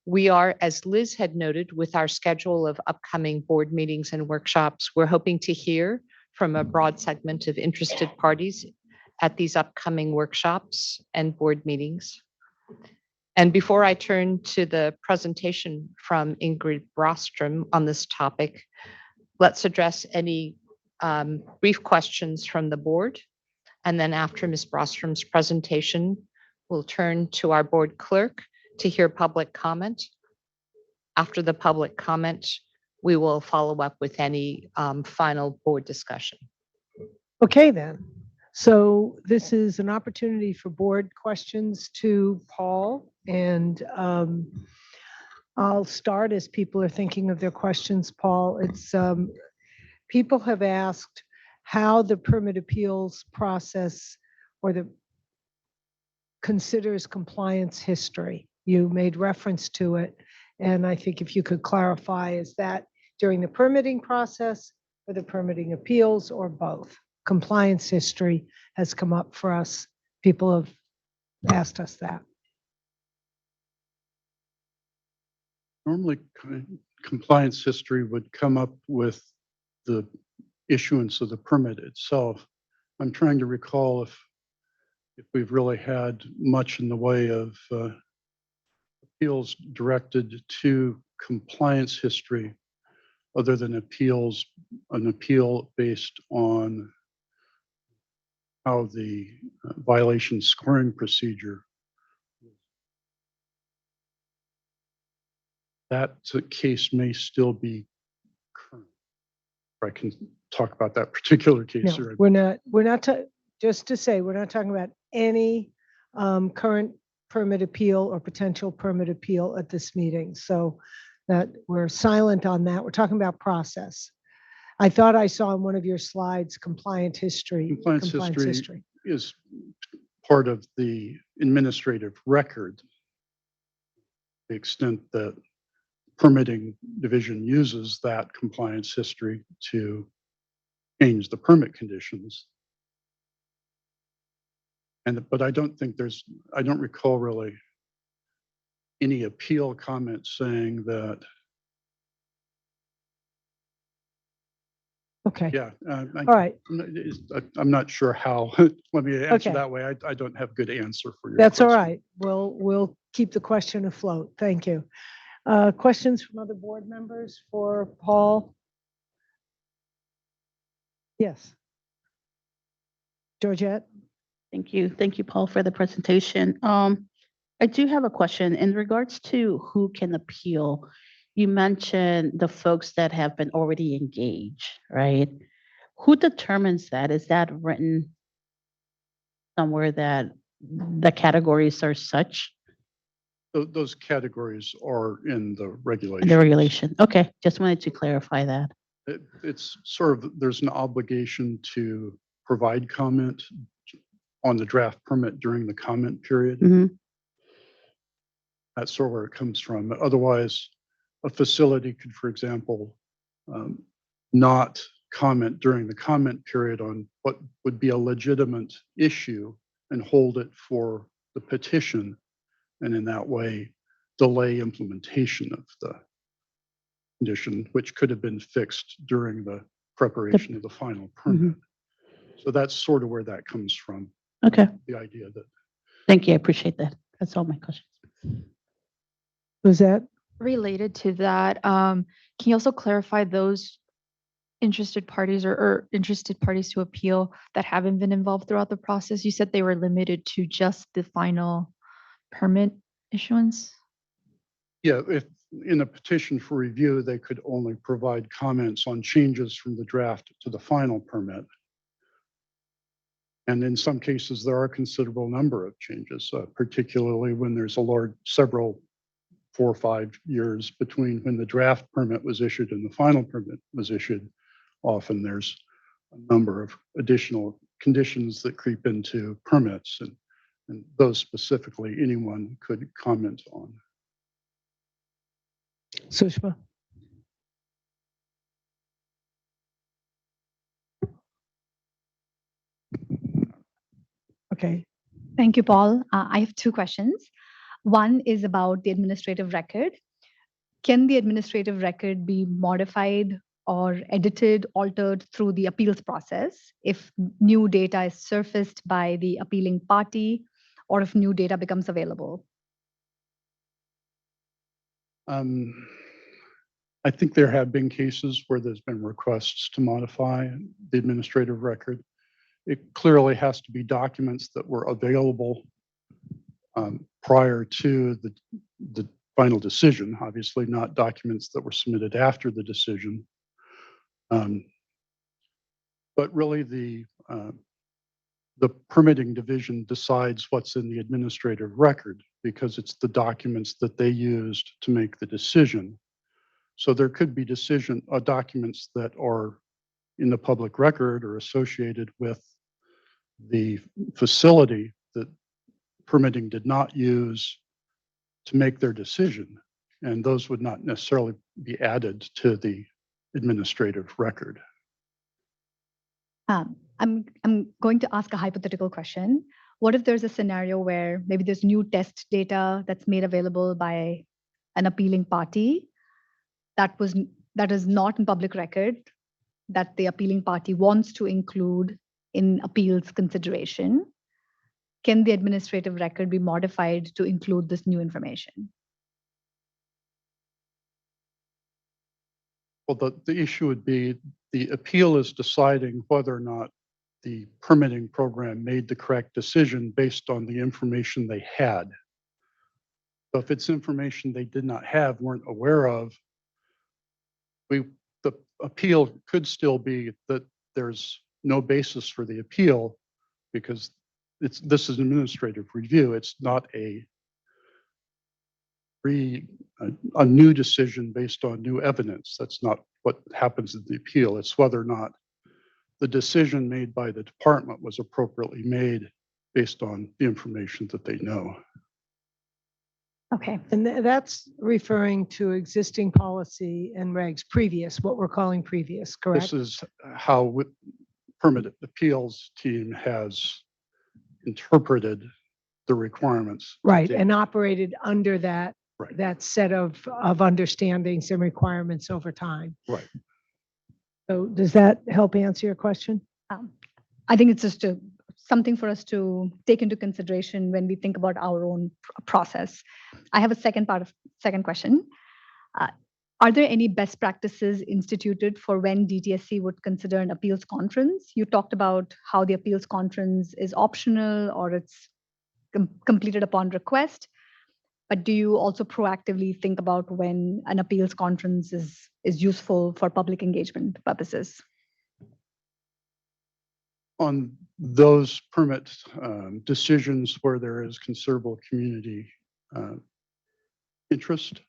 We are, as Liz had noted, with our schedule of upcoming board meetings and workshops, we're hoping to hear from a broad segment of interested parties at these upcoming workshops and board meetings. And before I turn to the presentation from Ingrid Brostrom on this topic, let's address any brief questions from the board. And then after Ms. Brostrom's presentation, we'll turn to our board clerk to hear public comment. After the public comment, we will follow up with any final board discussion. Okay, then. So this is an opportunity for board questions to Paul, and I'll start as people are thinking of their questions, Paul. It's people have asked how the permit appeals process or the considers compliance history. You made reference to it, and I think if you could clarify, is that during the permitting process or the permitting appeals or both? Compliance history has come up for us. People have asked us that. Normally, compliance history would come up with the issuance of the permit itself. I'm trying to recall if we've really had much in the way of appeals directed to compliance history other than an appeal based on how the violation scoring procedure. That case may still be current. I can talk about that particular case. No, here. we're not, just to say, we're not talking about any current permit appeal or potential permit appeal at this meeting. So that we're silent on that. We're talking about process. I thought I saw in one of your slides, compliant history. Compliance history is part of the administrative record. The extent that permitting division uses that compliance history to change the permit conditions. But I don't think I don't recall really any appeal comment saying that Okay, Yeah. all right. I'm not sure how. Let me answer Okay. that way. I don't have good answer for your That's all question. right. We'll keep the question afloat. Thank you. Questions from other board members for Paul? Yes. Georgette? Thank you. Thank you, Paul, for the presentation. I do have a question in regards to who can appeal. You mentioned the folks that have been already engaged, right? Who determines that? Is that written somewhere that the categories are such Those categories are in the in regulations. the regulation? Okay, just wanted to clarify that. It's sort of, there's an obligation to provide comment on the draft permit during the comment period. Mhm. That's sort of where it comes from. Otherwise, a facility could, for example, not comment during the comment period on what would be a legitimate issue and hold it for the petition, and in that way delay implementation of the condition, which could have been fixed during the preparation of the final permit. So that's sort of where that comes from. Okay, The idea that thank you. I appreciate that. That's all my questions. Was that? Related to that, can you also clarify those interested parties or interested parties to appeal that haven't been involved throughout the process? You said they were limited to just the final permit issuance? Yeah, if in a petition for review, they could only provide comments on changes from the draft to the final permit. And in some cases, there are a considerable number of changes, particularly when there's a large, several, 4 or 5 years between when the draft permit was issued and the final permit was issued. Often there's a number of additional conditions that creep into permits, and those specifically anyone could comment on. Sushma? Okay. Thank you, Paul. I have two questions. One is about the administrative record. Can the administrative record be modified or edited, altered through the appeals process if new data is surfaced by the appealing party or if new data becomes available? I think there have been cases where there's been requests to modify the administrative record. It clearly has to be documents that were available prior to the final decision, obviously not documents that were submitted after the decision. But really the permitting division decides what's in the administrative record because it's the documents that they used to make the decision. So there could be documents that are in the public record or associated with the facility that permitting did not use to make their decision. And those would not necessarily be added to the administrative record. I'm going to ask a hypothetical question. What if there's a scenario where maybe there's new test data that's made available by an appealing party that is not in public record, that the appealing party wants to include in appeals consideration? Can the administrative record be modified to include this new information? Well, the issue would be the appeal is deciding whether or not the permitting program made the correct decision based on the information they had. So if it's information they did not have, weren't aware of, the appeal could still be that there's no basis for the appeal because this is an administrative review. It's not a new decision based on new evidence. That's not what happens in the appeal. It's whether or not the decision made by the department was appropriately made based on the information that they know. Okay. And that's referring to existing policy and regs, what we're calling previous, correct? This is how permitted appeals team has interpreted the requirements. Right, and operated under that Right. that set of understandings and requirements over time. Right. So does that help answer your question? I think it's just something for us to take into consideration when we think about our own process. I have a second question. Are there any best practices instituted for when DTSC would consider an appeals conference? You talked about how the appeals conference is optional or it's completed upon request. But do you also proactively think about when an appeals conference is useful for public engagement purposes? On those permit decisions where there is considerable community interest,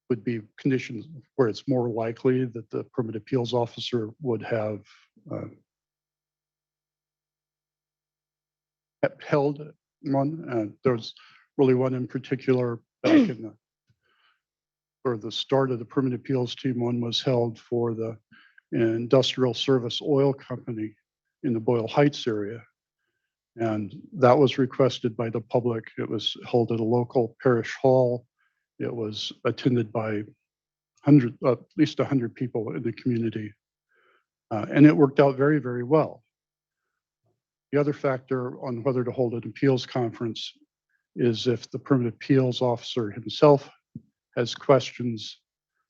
would be conditions where it's more likely that the permit appeals officer would have held one. There's really one in particular back in the start of the permit appeals team. One was held for the Industrial Service Oil Company in the Boyle Heights area. And that was requested by the public. It was held at a local parish hall. It was attended by at least 100 people in the community. And it worked out very, very well. The other factor on whether to hold an appeals conference is if the permit appeals officer himself has questions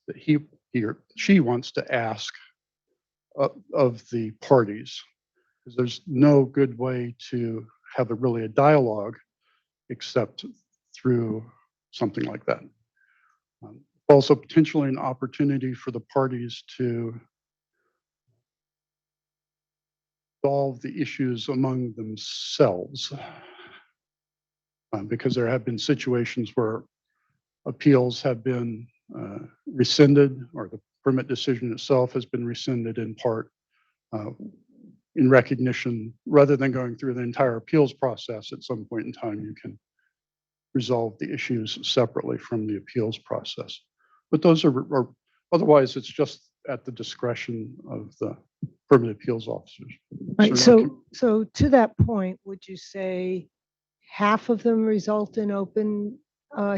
that he or she wants to ask of the parties. Because there's no good way to have a dialogue except through something like that. Also potentially an opportunity for the parties to solve the issues among themselves. Because there have been situations where appeals have been rescinded, or the permit decision itself has been rescinded in part in recognition, rather than going through the entire appeals process. At some point in time, you can resolve the issues separately from the appeals process. But those are otherwise, it's just at the discretion of the permit appeals officers. Right. So to that point, would you say half of them result in open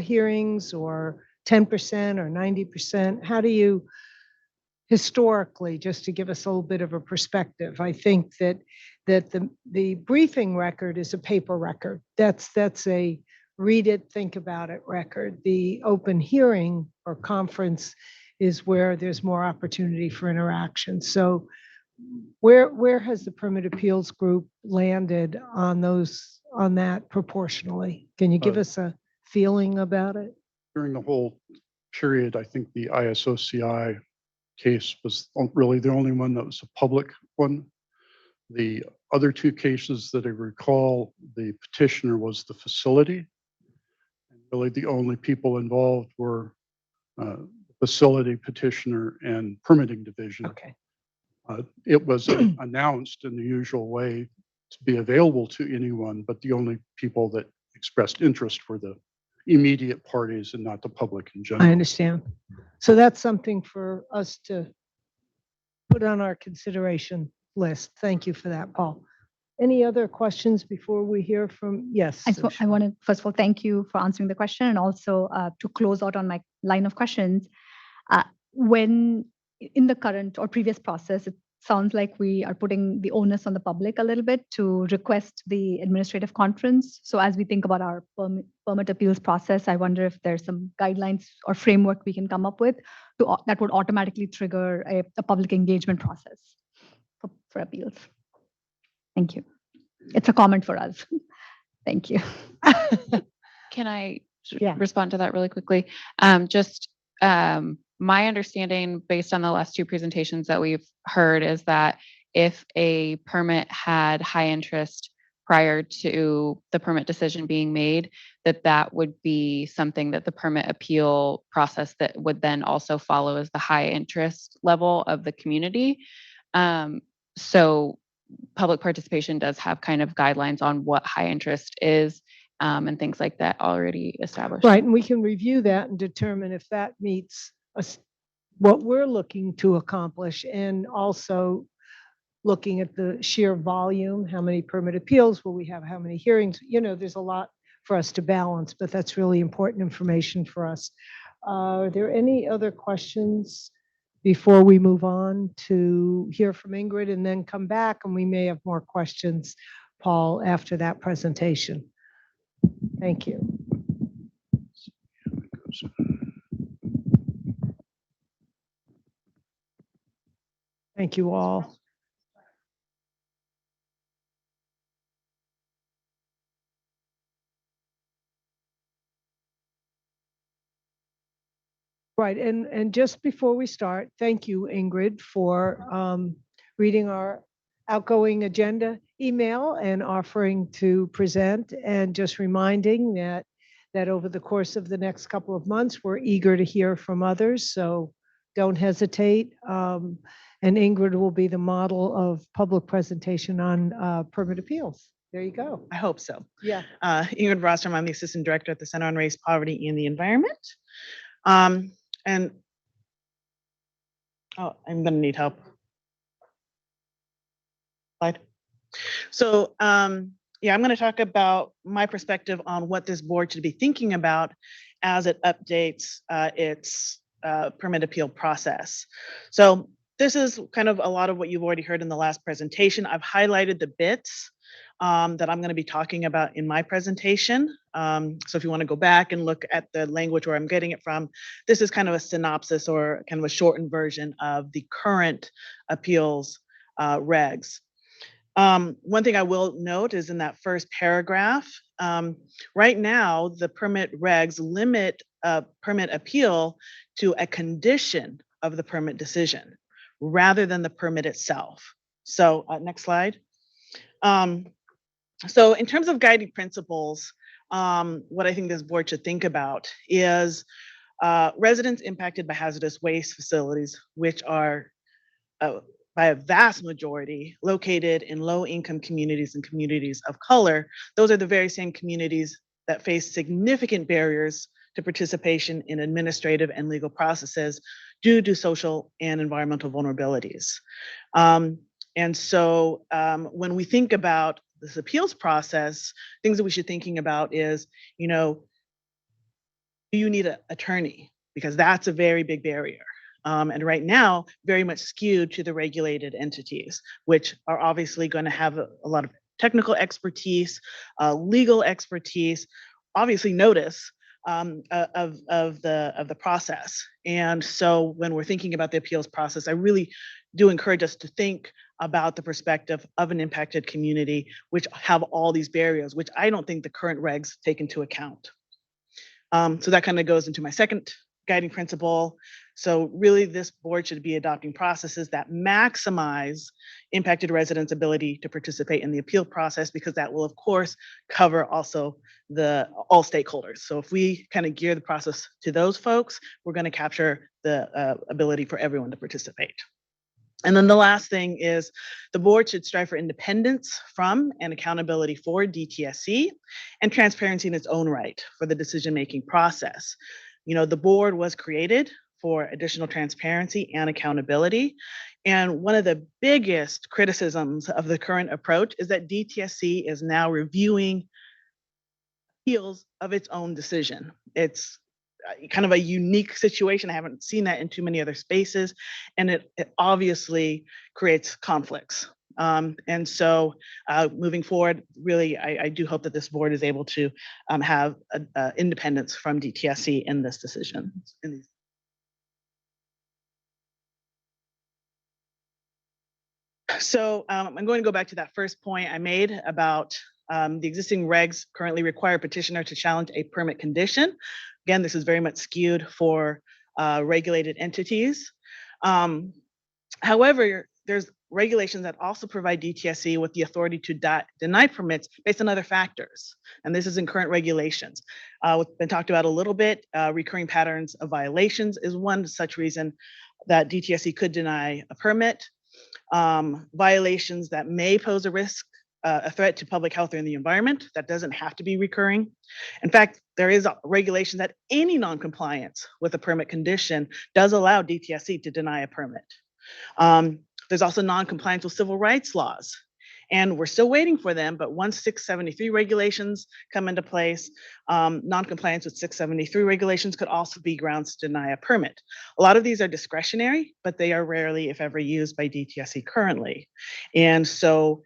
hearings, or 10% or 90%? How do you historically, just to give us a little bit of a perspective? I think that the briefing record is a paper record. That's a read it, think about it record. The open hearing or conference is where there's more opportunity for interaction. So where has the permit appeals group landed on that proportionally? Can you give us a feeling about it? During the whole period, I think the ISOCI case was really the only one that was a public one. The other two cases that I recall, the petitioner was the facility. Really, the only people involved were facility petitioner and permitting division. Okay. It was announced in the usual way to be available to anyone, but the only people that expressed interest were the immediate parties and not the public in general. I understand. So that's something for us to put on our consideration list. Thank you for that, Paul. Any other questions before we hear from, yes? I want to, first of all, thank you for answering the question, and also to close out on my line of questions. When in the current or previous process, it sounds like we are putting the onus on the public a little bit to request the administrative conference. So as we think about our permit appeals process, I wonder if there's some guidelines or framework we can come up with that would automatically trigger a public engagement process for appeals. Thank you. It's a comment for us. Thank you. Can I Yeah. respond to that really quickly? My understanding, based on the last two presentations that we've heard, is that if a permit had high interest prior to the permit decision being made, that would be something that the permit appeal process that would then also follow as the high interest level of the community. So public participation does have kind of guidelines on what high interest is, and things like that already established. Right, and we can review that and determine if that meets us, what we're looking to accomplish, and also looking at the sheer volume, how many permit appeals will we have, how many hearings, there's a lot for us to balance, but that's really important information for us. Are there any other questions before we move on to hear from Ingrid and then come back, and we may have more questions, Paul, after that presentation. Thank you. Thank you all. Right, and just before we start, thank you, Ingrid, for reading our outgoing agenda email and offering to present, and just reminding that over the course of the next couple of months, we're eager to hear from others, so don't hesitate. And Ingrid will be the model of public presentation on permit appeals. There you go. I hope so. Yeah. Ingrid Rostrom, I'm the Assistant Director at the Center on Race, Poverty, and the Environment. And oh, I'm gonna need help. Slide. So yeah, I'm gonna talk about my perspective on what this board should be thinking about as it updates its permit appeal process. So this is kind of a lot of what you've already heard in the last presentation. I've highlighted the bits that I'm going to be talking about in my presentation. So if you want to go back and look at the language where I'm getting it from, this is kind of a synopsis or kind of a shortened version of the current appeals regs. One thing I will note is in that first paragraph, right now, the permit regs limit permit appeal to a condition of the permit decision rather than the permit itself. So next slide. So in terms of guiding principles, what I think this board should think about is residents impacted by hazardous waste facilities, which are by a vast majority located in low-income communities and communities of color. Those are the very same communities that face significant barriers to participation in administrative and legal processes due to social and environmental vulnerabilities. And so when we think about this appeals process, things that we should be thinking about is, you know, do you need an attorney? Because that's a very big barrier. And right now, very much skewed to the regulated entities, which are obviously going to have a lot of technical expertise, legal expertise, obviously notice of the process. And so when we're thinking about the appeals process, I really do encourage us to think about the perspective of an impacted community, which have all these barriers, which I don't think the current regs take into account. So that kind of goes into my second guiding principle. So really this board should be adopting processes that maximize impacted residents' ability to participate in the appeal process, because that will of course cover also all stakeholders. So if we kind of gear the process to those folks, we're going to capture the ability for everyone to participate. And then the last thing is the board should strive for independence from and accountability for DTSC and transparency in its own right for the decision-making process. You know, the board was created for additional transparency and accountability. And one of the biggest criticisms of the current approach is that DTSC is now reviewing appeals of its own decision. It's kind of a unique situation. I haven't seen that in too many other spaces, and it obviously creates conflicts. And so moving forward, really, I do hope that this board is able to have independence from DTSC in this decision. So I'm going to go back to that first point I made about the existing regs currently require petitioner to challenge a permit condition. Again, this is very much skewed for regulated entities. However, there's regulations that also provide DTSC with the authority to deny permits based on other factors. And this is in current regulations. What's been talked about a little bit, recurring patterns of violations is one such reason that DTSC could deny a permit. Violations that may pose a risk, a threat to public health or in the environment, that doesn't have to be recurring. In fact, there is a regulation that any non-compliance with a permit condition does allow DTSC to deny a permit. There's also non-compliance with civil rights laws. And we're still waiting for them, but once 673 regulations come into place, non-compliance with 673 regulations could also be grounds to deny a permit. A lot of these are discretionary, but they are rarely, if ever, used by DTSC currently. And so,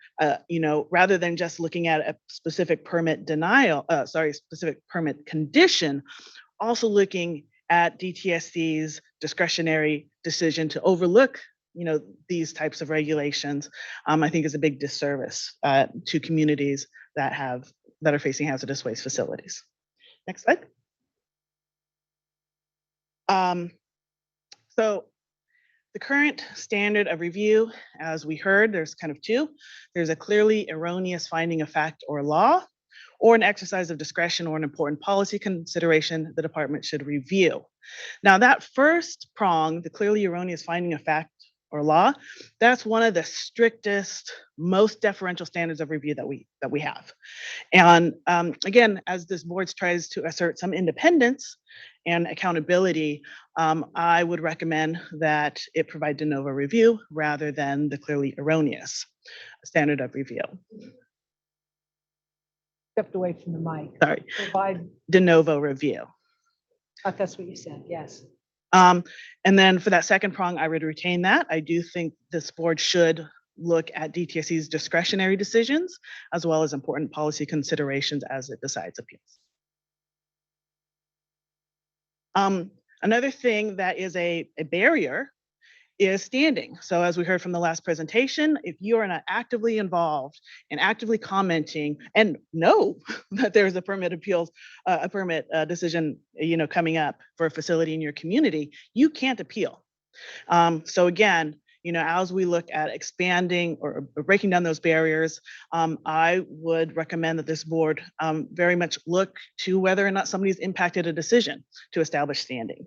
rather than just looking at a specific permit specific permit condition, also looking at DTSC's discretionary decision to overlook these types of regulations, I think is a big disservice to communities that are facing hazardous waste facilities. Next slide. So the current standard of review, as we heard, there's kind of two. There's a clearly erroneous finding of fact or law, or an exercise of discretion or an important policy consideration the department should review. Now that first prong, the clearly erroneous finding of fact or law, that's one of the strictest, most deferential standards of review that we have. And again, as this board tries to assert some independence and accountability, I would recommend that it provide de novo review rather than the clearly erroneous standard of review. Stepped away from the mic. Sorry, Provide, de novo review. that's what you said, yes. And then for that second prong, I would retain that. I do think this board should look at DTSC's discretionary decisions as well as important policy considerations as it decides appeals. Another thing that is a barrier is standing. So as we heard from the last presentation, if you are not actively involved and actively commenting and know that there's a permit appeals, a permit decision, coming up for a facility in your community, you can't appeal. So again, as we look at expanding or breaking down those barriers, I would recommend that this board very much look to whether or not somebody's impacted a decision to establish standing.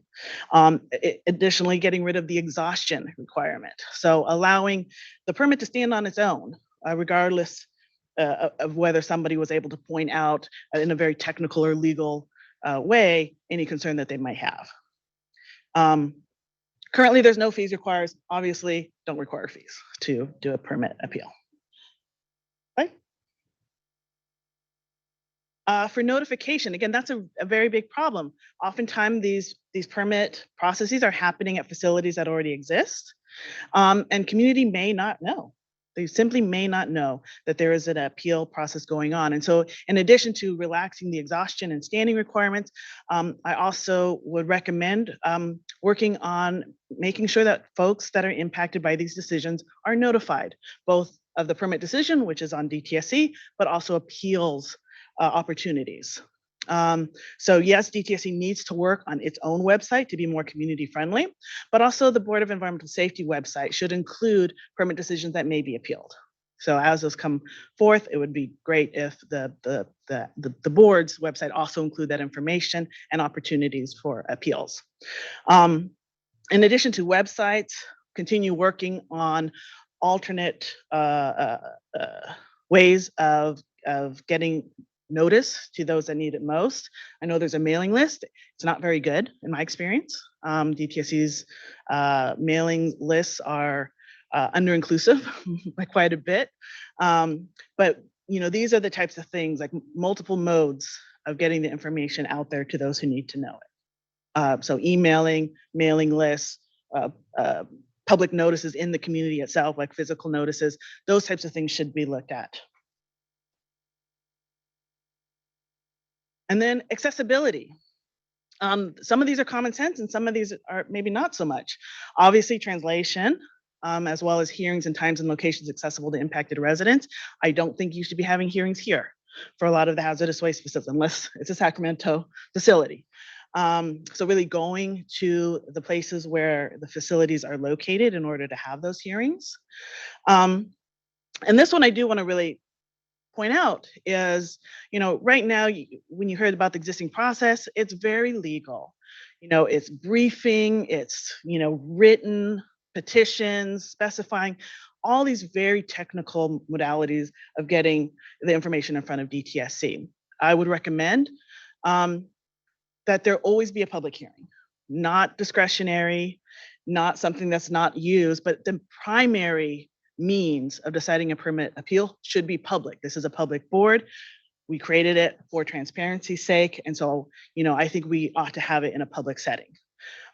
Additionally, getting rid of the exhaustion requirement. So allowing the permit to stand on its own, regardless of whether somebody was able to point out in a very technical or legal way any concern that they might have. Currently, there's no fees required. Obviously, don't require fees to do a permit appeal. Okay. For notification, again, that's a very big problem. Oftentimes, these permit processes are happening at facilities that already exist, and community may not know. They simply may not know that there is an appeal process going on. And so in addition to relaxing the exhaustion and standing requirements, I also would recommend working on making sure that folks that are impacted by these decisions are notified, both of the permit decision, which is on DTSC, but also appeals opportunities. So yes, DTSC needs to work on its own website to be more community friendly, but also the Board of Environmental Safety website should include permit decisions that may be appealed. So as those come forth, it would be great if the board's website also include that information and opportunities for appeals. In addition to websites, continue working on alternate ways of getting notice to those that need it most. I know there's a mailing list. It's not very good in my experience. DTSC's mailing lists are under-inclusive by quite a bit. But these are the types of things, like multiple modes of getting the information out there to those who need to know it. So emailing, mailing lists, public notices in the community itself, like physical notices, those types of things should be looked at. And then accessibility. Some of these are common sense and some of these are maybe not so much. Obviously, translation, as well as hearings and times and locations accessible to impacted residents. I don't think you should be having hearings here for a lot of the hazardous waste facilities, unless it's a Sacramento facility. So really going to the places where the facilities are located in order to have those hearings. And this one I do want to really point out is, right now, when you heard about the existing process, it's very legal. It's briefing, it's, written petitions, specifying all these very technical modalities of getting the information in front of DTSC. I would recommend that there always be a public hearing, not discretionary, not something that's not used, but the primary means of deciding a permit appeal should be public. This is a public board. We created it for transparency's sake. And so, I think we ought to have it in a public setting.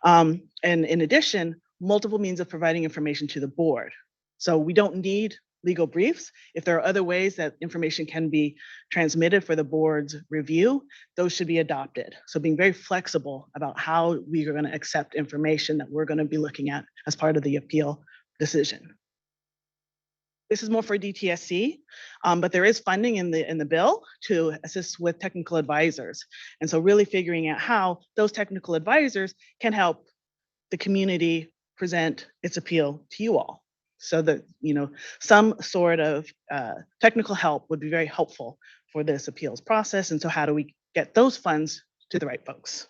And in addition, multiple means of providing information to the board. So we don't need legal briefs. If there are other ways that information can be transmitted for the board's review, those should be adopted. So being very flexible about how we are going to accept information that we're going to be looking at as part of the appeal decision. This is more for DTSC, but there is funding in the bill to assist with technical advisors. And so really figuring out how those technical advisors can help the community present its appeal to you all. So that, some sort of technical help would be very helpful for this appeals process. And so how do we get those funds to the right folks?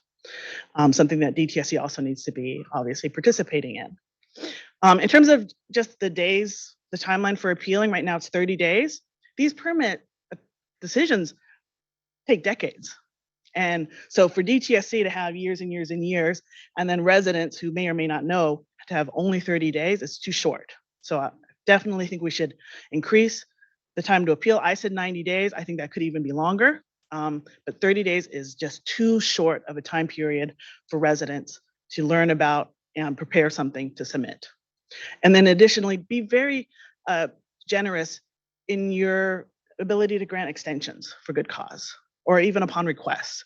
Something that DTSC also needs to be obviously participating in. In terms of just the days, the timeline for appealing, right now it's 30 days. These permit decisions take decades. And so for DTSC to have years and years and years, and then residents who may or may not know to have only 30 days, it's too short. So I definitely think we should increase the time to appeal. I said 90 days. I think that could even be longer. But 30 days is just too short of a time period for residents to learn about and prepare something to submit. And then additionally, be very generous in your ability to grant extensions for good cause, or even upon request.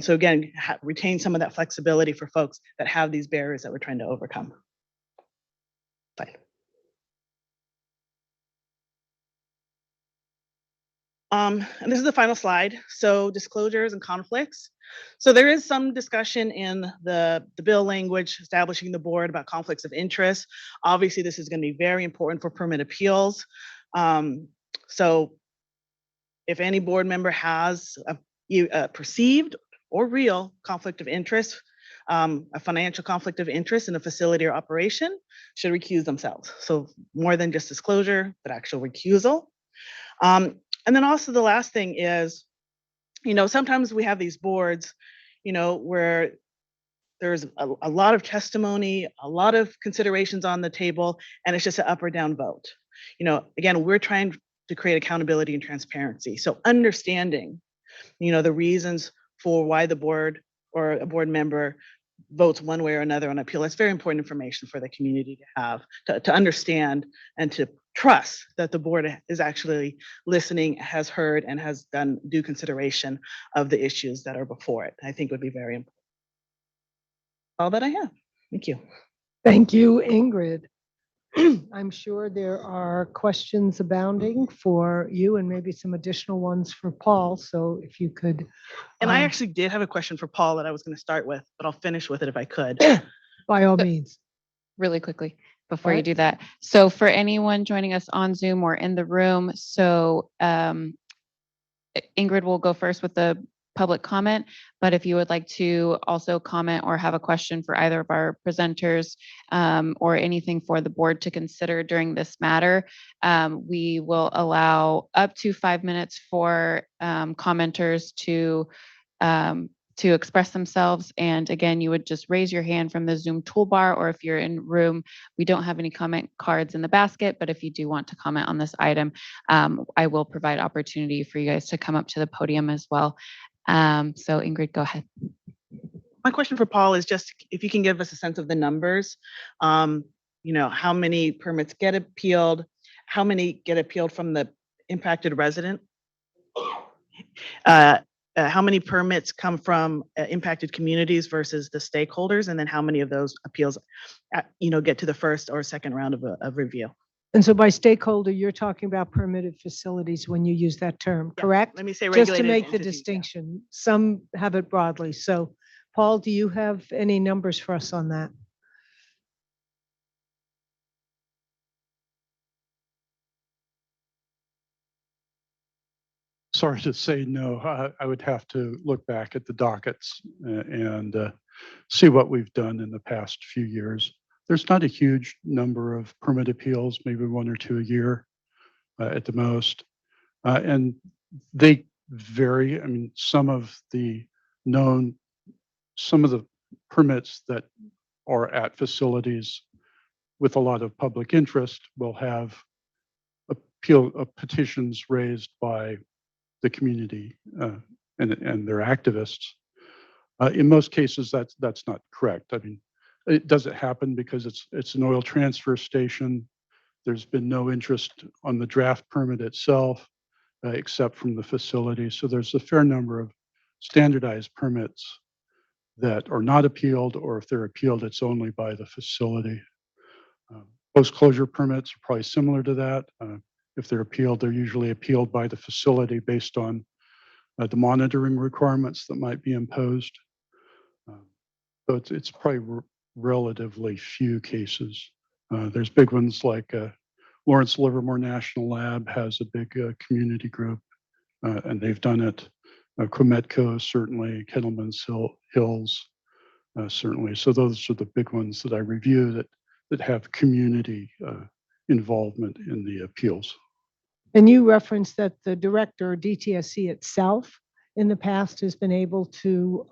So again, retain some of that flexibility for folks that have these barriers that we're trying to overcome. Bye. And this is the final slide. So disclosures and conflicts. So there is some discussion in the bill language establishing the board about conflicts of interest. Obviously, this is going to be very important for permit appeals. So if any board member has a perceived or real conflict of interest, a financial conflict of interest in a facility or operation, should recuse themselves. So more than just disclosure, but actual recusal. And then also the last thing is, sometimes we have these boards, where there's a lot of testimony, a lot of considerations on the table, and it's just an up or down vote. Again, we're trying to create accountability and transparency. So understanding, the reasons for why the board or a board member votes one way or another on appeal, that's very important information for the community to have, to understand and to trust that the board is actually listening, has heard, and has done due consideration of the issues that are before it. I think would be very important. All that I have. Thank you. Thank you, Ingrid. I'm sure there are questions abounding for you and maybe some additional ones for Paul. So if you could. And I actually did have a question for Paul that I was going to start with, but I'll finish with it if I could. By all means. Really quickly before you do that. So for anyone joining us on Zoom or in the room, so Ingrid will go first with the public comment, but if you would like to also comment or have a question for either of our presenters or anything for the board to consider during this matter, we will allow up to 5 minutes for commenters to express themselves. And again, you would just raise your hand from the Zoom toolbar, or if you're in room, we don't have any comment cards in the basket, but if you do want to comment on this item, I will provide opportunity for you guys to come up to the podium as well. So Ingrid, go ahead. My question for Paul is just if you can give us a sense of the numbers, how many permits get appealed, how many get appealed from the impacted resident, how many permits come from impacted communities versus the stakeholders, and then how many of those appeals, get to the first or second round of review. And so by stakeholder, you're talking about permitted facilities when you use that term, correct? Let me say Just to regulated make the entities, distinction. Some have it broadly. So Paul, do you have any numbers for us on that? Sorry to say no. I would have to look back at the dockets and see what we've done in the past few years. There's not a huge number of permit appeals, maybe 1 or 2 a year at the most. And they vary. I mean, some of the permits that are at facilities with a lot of public interest, will have petitions raised by the community and their activists. In most cases, that's not correct. I mean, it doesn't happen because it's an oil transfer station. There's been no interest on the draft permit itself, except from the facility. So there's a fair number of standardized permits that are not appealed, or if they're appealed, it's only by the facility. Post-closure permits are probably similar to that. If they're appealed, they're usually appealed by the facility based on the monitoring requirements that might be imposed. So it's probably relatively few cases. There's big ones like Lawrence Livermore National Lab has a big community group, and they've done it. Quemetco, certainly, Kettleman's Hills, certainly. So those are the big ones that I review that have community involvement in the appeals. And you referenced that the director, DTSC itself, in the past has been able to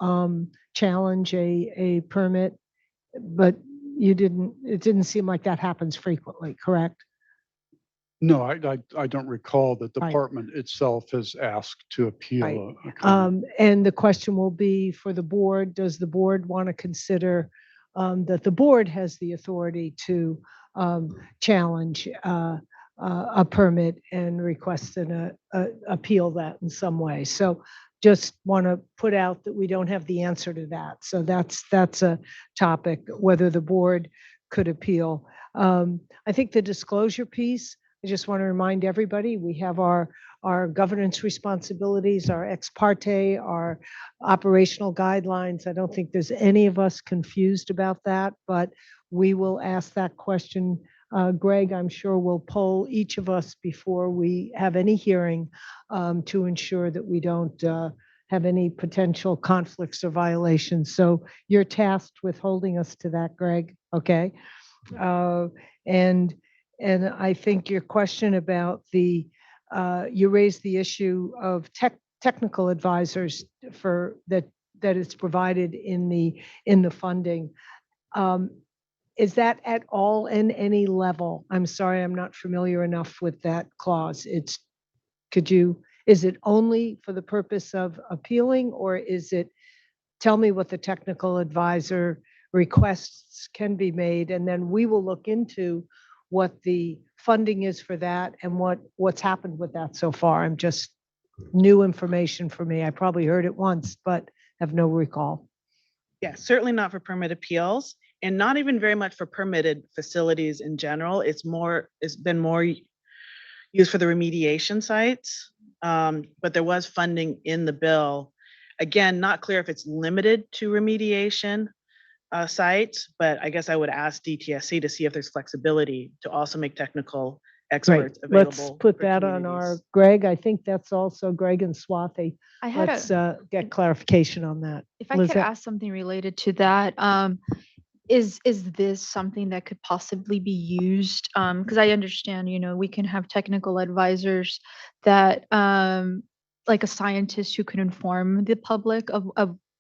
challenge a permit, but it didn't seem like that happens frequently, correct? No, I don't recall that the department itself has asked to appeal. And the question will be for the board, does the board want to consider that the board has the authority to challenge a permit and request an appeal that in some way? So just want to put out that we don't have the answer to that. So that's a topic, whether the board could appeal. I think the disclosure piece, I just want to remind everybody, we have our governance responsibilities, our ex parte, our operational guidelines. I don't think there's any of us confused about that, but we will ask that question. Greg, I'm sure will poll each of us before we have any hearing to ensure that we don't have any potential conflicts or violations. So you're tasked with holding us to that, Greg, okay? And I think your question about you raised the issue of technical advisors for that is provided in the funding. Is that at all in any level? I'm sorry, I'm not familiar enough with that clause. Is it only for the purpose of appealing, or is it, tell me what the technical advisor requests can be made, and then we will look into what the funding is for that and what's happened with that so far. I'm just new information for me. I probably heard it once, but have no recall. Yeah, certainly not for permit appeals, and not even very much for permitted facilities in general. It's been more used for the remediation sites, but there was funding in the bill. Again, not clear if it's limited to remediation sites, but I guess I would ask DTSC to see if there's flexibility to also make technical experts available. Let's put that on our, Greg, I think that's also Greg and Swati. Let's get clarification on that. If I could ask something related to that, is this something that could possibly be used? Because I understand, we can have technical advisors that, like a scientist who can inform the public of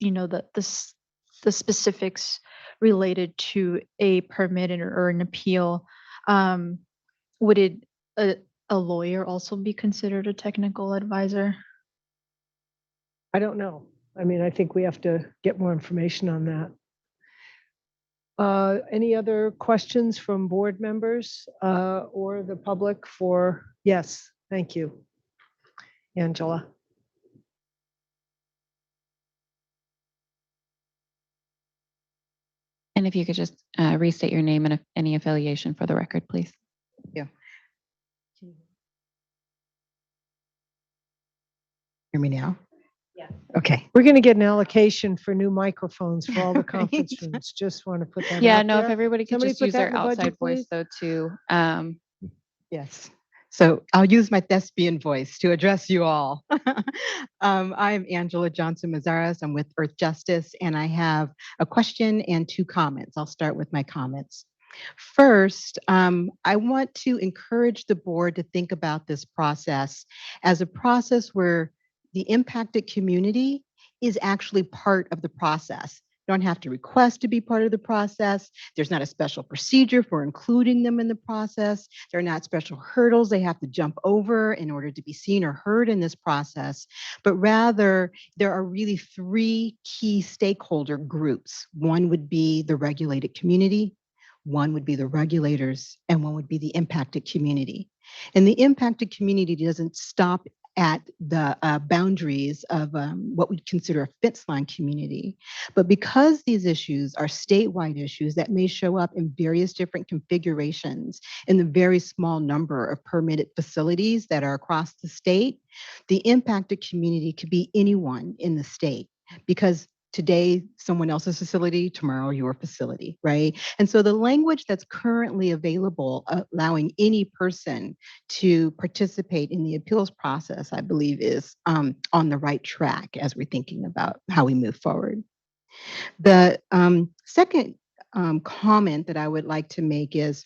the specifics related to a permit or an appeal. Would a lawyer also be considered a technical advisor? I don't know. I mean, I think we have to get more information on that. Any other questions from board members or the public yes, thank you. Angela. And if you could just restate your name and any affiliation for the record, please. Yeah. Hear me now? Yeah. Okay. We're going to get an allocation for new microphones for all the conference rooms. Just want to put that out No, there. if everybody could Somebody just put use that their in the budget, outside voice please. though too. Yes. So I'll use my thespian voice to address you all. I'm Angela Johnson-Mazares. I'm with Earth Justice, and I have a question and 2 comments. I'll start with my comments. First, I want to encourage the board to think about this process as a process where the impacted community is actually part of the process. don't have to request to be part of the process. There's not a special procedure for including them in the process. There are not special hurdles they have to jump over in order to be seen or heard in this process, but rather there are really three key stakeholder groups. One would be the regulated community, one would be the regulators, and one would be the impacted community. And the impacted community doesn't stop at the boundaries of what we'd consider a fence line community. But because these issues are statewide issues that may show up in various different configurations in the very small number of permitted facilities that are across the state, the impacted community could be anyone in the state, because today, someone else's facility, tomorrow, your facility, right? And so the language that's currently available, allowing any person to participate in the appeals process, I believe is on the right track as we're thinking about how we move forward. The second comment that I would like to make is,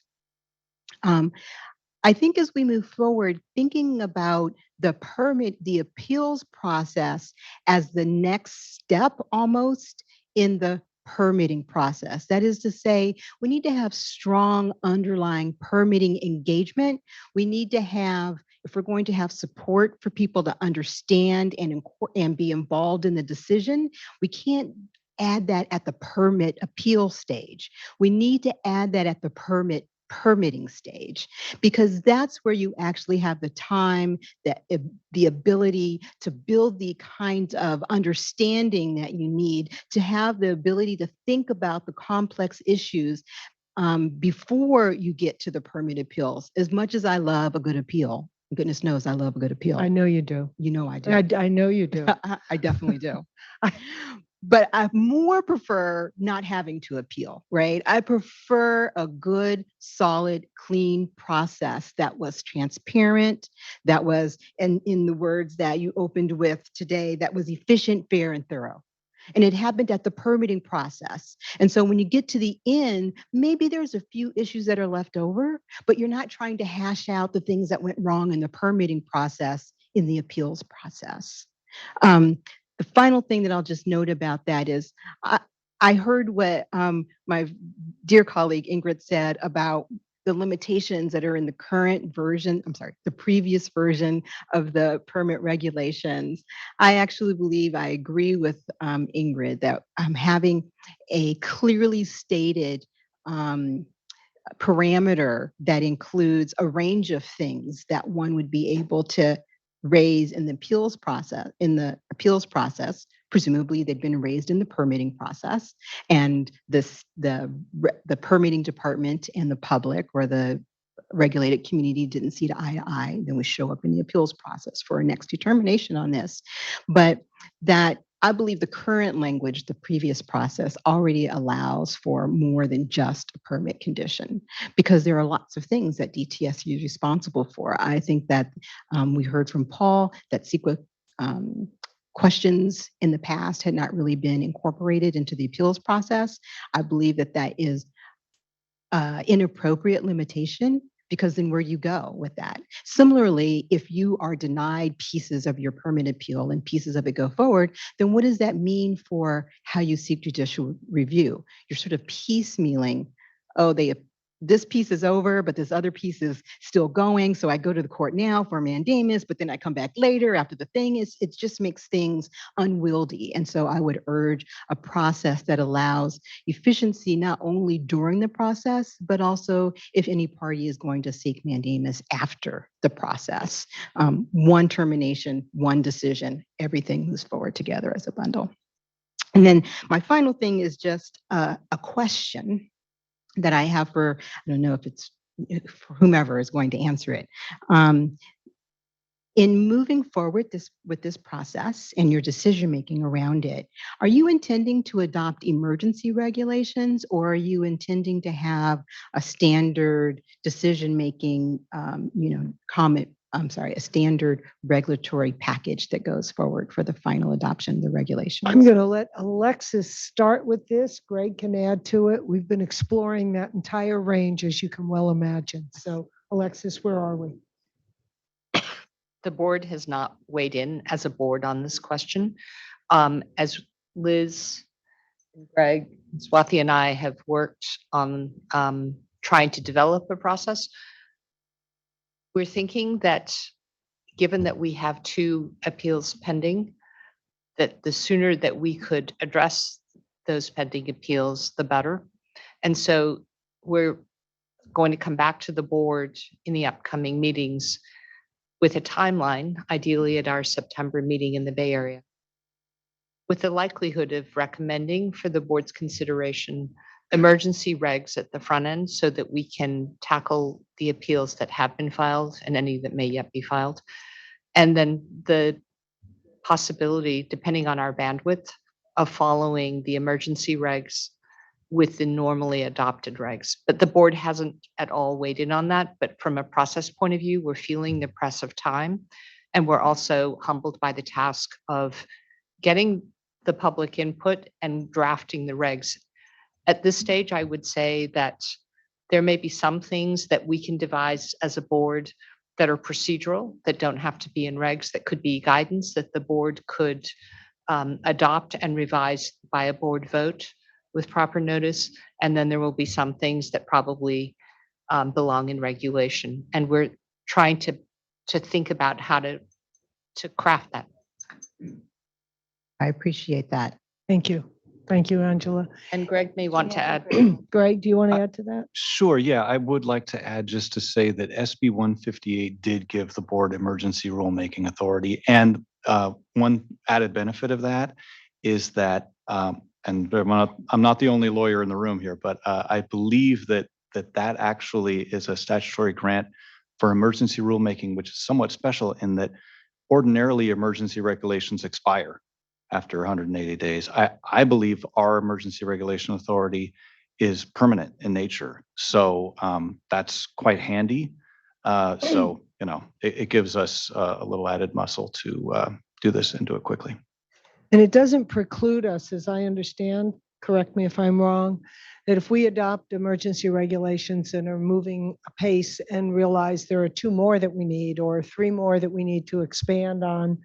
I think as we move forward, thinking about the appeals process as the next step almost in the permitting process. That is to say, we need to have strong underlying permitting engagement. We need to have, if we're going to have support for people to understand and be involved in the decision, we can't add that at the permit appeal stage. We need to add that at the permitting stage, because that's where you actually have the time, the ability to build the kind of understanding that you need to have the ability to think about the complex issues before you get to the permit appeals. As much as I love a good appeal, goodness knows I love a good appeal. I know you do. You know I do. I know you do. I definitely do. But I more prefer not having to appeal, right? I prefer a good, solid, clean process that was transparent, that was, and in the words that you opened with today, that was efficient, fair, and thorough. And it happened at the permitting process. And so when you get to the end, maybe there's a few issues that are left over, but you're not trying to hash out the things that went wrong in the permitting process in the appeals process. The final thing that I'll just note about that is I heard what my dear colleague Ingrid said about the limitations that are in the current version, the previous version of the permit regulations. I actually believe I agree with Ingrid that having a clearly stated parameter that includes a range of things that one would be able to raise in the appeals process. Presumably they've been raised in the permitting process, and the permitting department and the public or the regulated community didn't see eye to eye, then we show up in the appeals process for a next determination on this. But that I believe the current language, the previous process, already allows for more than just a permit condition, because there are lots of things that DTSC is responsible for. I think that we heard from Paul that CEQA questions in the past had not really been incorporated into the appeals process. I believe that that is inappropriate limitation, because then where you go with that. Similarly, if you are denied pieces of your permit appeal and pieces of it go forward, then what does that mean for how you seek judicial review? You're sort of piecemealing, this piece is over, but this other piece is still going. So I go to the court now for mandamus, but then I come back later after the thing is, it just makes things unwieldy. And so I would urge a process that allows efficiency not only during the process, but also if any party is going to seek mandamus after the process. One termination, one decision, everything moves forward together as a bundle. And then my final thing is just a question that I have for, I don't know if it's for whomever is going to answer it. In moving forward with this process and your decision-making around it, are you intending to adopt emergency regulations, or are you intending to have a standard decision-making, a standard regulatory package that goes forward for the final adoption of the regulations? I'm going to let Alexis start with this. Greg can add to it. We've been exploring that entire range, as you can well imagine. So Alexis, where are we? The board has not weighed in as a board on this question. As Liz Greg, Swati and I have worked on trying to develop a process. We're thinking that given that we have 2 appeals pending, that the sooner that we could address those pending appeals, the better. And so we're going to come back to the board in the upcoming meetings with a timeline, ideally at our September meeting in the Bay Area, with the likelihood of recommending for the board's consideration emergency regs at the front end so that we can tackle the appeals that have been filed and any that may yet be filed. And then the possibility, depending on our bandwidth, of following the emergency regs with the normally adopted regs. But the board hasn't at all weighed in on that. But from a process point of view, we're feeling the press of time. And we're also humbled by the task of getting the public input and drafting the regs. At this stage, I would say that there may be some things that we can devise as a board that are procedural, that don't have to be in regs, that could be guidance that the board could adopt and revise by a board vote with proper notice. And then there will be some things that probably belong in regulation. And we're trying to think about how to craft that. I appreciate that. Thank you. Thank you, Angela. And Greg may want to add. Greg, do you want to add to that? Sure, yeah, I would like to add just to say that SB 158 did give the board emergency rulemaking authority. And one added benefit of that is that, and I'm not the only lawyer in the room here, but I believe that actually is a statutory grant for emergency rulemaking, which is somewhat special in that ordinarily emergency regulations expire after 180 days. I believe our emergency regulation authority is permanent in nature. So that's quite handy. So, it gives us a little added muscle to do this and do it quickly. And it doesn't preclude us, as I understand, correct me if I'm wrong, that if we adopt emergency regulations and are moving apace and realize there are 2 more that we need, or 3 more that we need to expand on,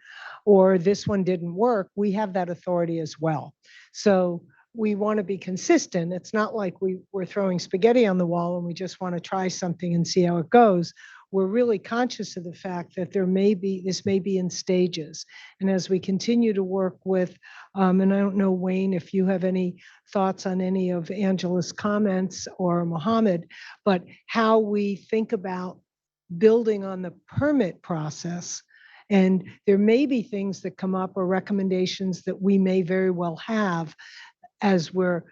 or this one didn't work, we have that authority as well. So we want to be consistent. It's not like we're throwing spaghetti on the wall and we just want to try something and see how it goes. We're really conscious of the fact that this may be in stages. And as we continue to work with, and I don't know, Wayne, if you have any thoughts on any of Angela's comments or Mohammed, but how we think about building on the permit process. And there may be things that come up or recommendations that we may very well have as we're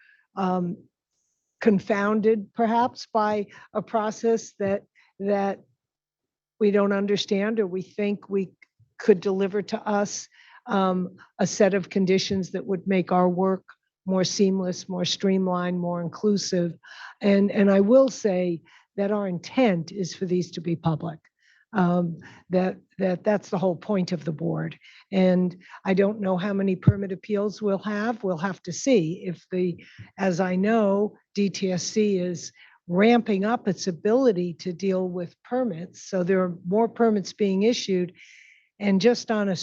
confounded perhaps by a process that we don't understand or we think we could deliver to us a set of conditions that would make our work more seamless, more streamlined, more inclusive. And I will say that our intent is for these to be public. That's the whole point of the board. And I don't know how many permit appeals we'll have. We'll have to see if as I know, DTSC is ramping up its ability to deal with permits. So there are more permits being issued. And just on a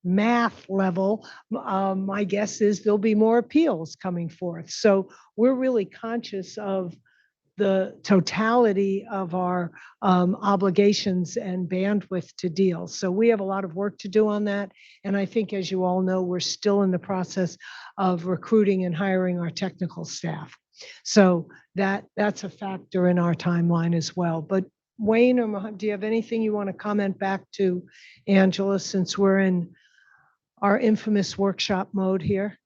math level, my guess is there'll be more appeals coming forth. So we're really conscious of the totality of our obligations and bandwidth to deal. So we have a lot of work to do on that. And I think, as you all know, we're still in the process of recruiting and hiring our technical staff. So that's a factor in our timeline as well. But Wayne or Mohammed, do you have anything you want to comment back to Angela, since we're in our infamous workshop mode here?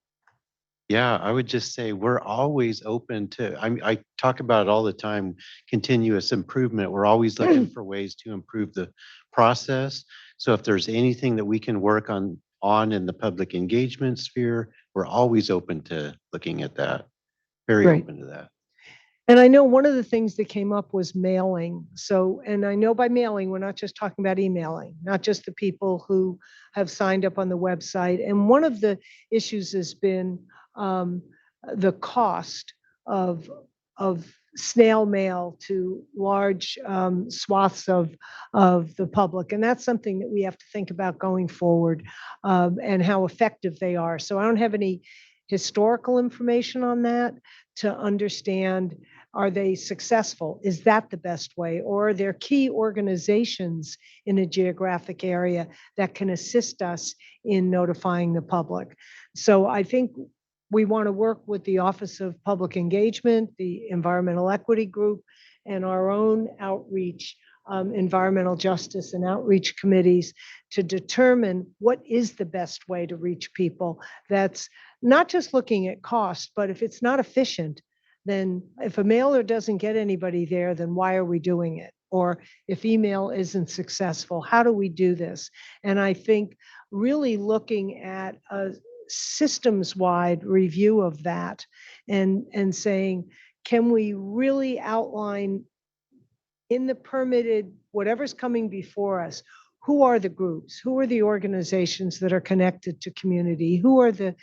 Yeah, I would just say we're always open to, I talk about it all the time, continuous improvement. We're always looking for ways to improve the process. So if there's anything that we can work on in the public engagement sphere, we're always open to looking at that. Very Great. open to that. And I know one of the things that came up was mailing. So, and I know by mailing, we're not just talking about emailing, not just the people who have signed up on the website. And one of the issues has been the cost of snail mail to large swaths of the public. And that's something that we have to think about going forward, and how effective they are. So I don't have any historical information on that to understand, are they successful? Is that the best way? Or are there key organizations in a geographic area that can assist us in notifying the public? So I think we want to work with the Office of Public Engagement, the Environmental Equity Group, and our own outreach, environmental justice and outreach committees to determine what is the best way to reach people. That's not just looking at cost, but if it's not efficient, then if a mailer doesn't get anybody there, then why are we doing it? Or if email isn't successful, how do we do this? And I think really looking at a systems-wide review of that and saying, can we really outline in the permitted, whatever's coming before us, who are the groups? Who are the organizations that are connected to community? Who are the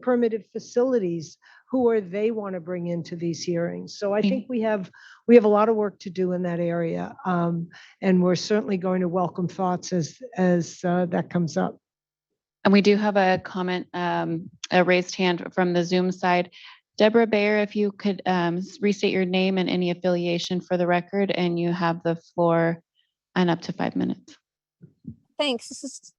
permitted facilities? Who are they want to bring into these hearings? So I think we have a lot of work to do in that area. And we're certainly going to welcome thoughts as that comes up. And we do have a comment, a raised hand from the Zoom side. Deborah Bayer, if you could restate your name and any affiliation for the record, and you have the floor and up to 5 minutes. Thanks. This is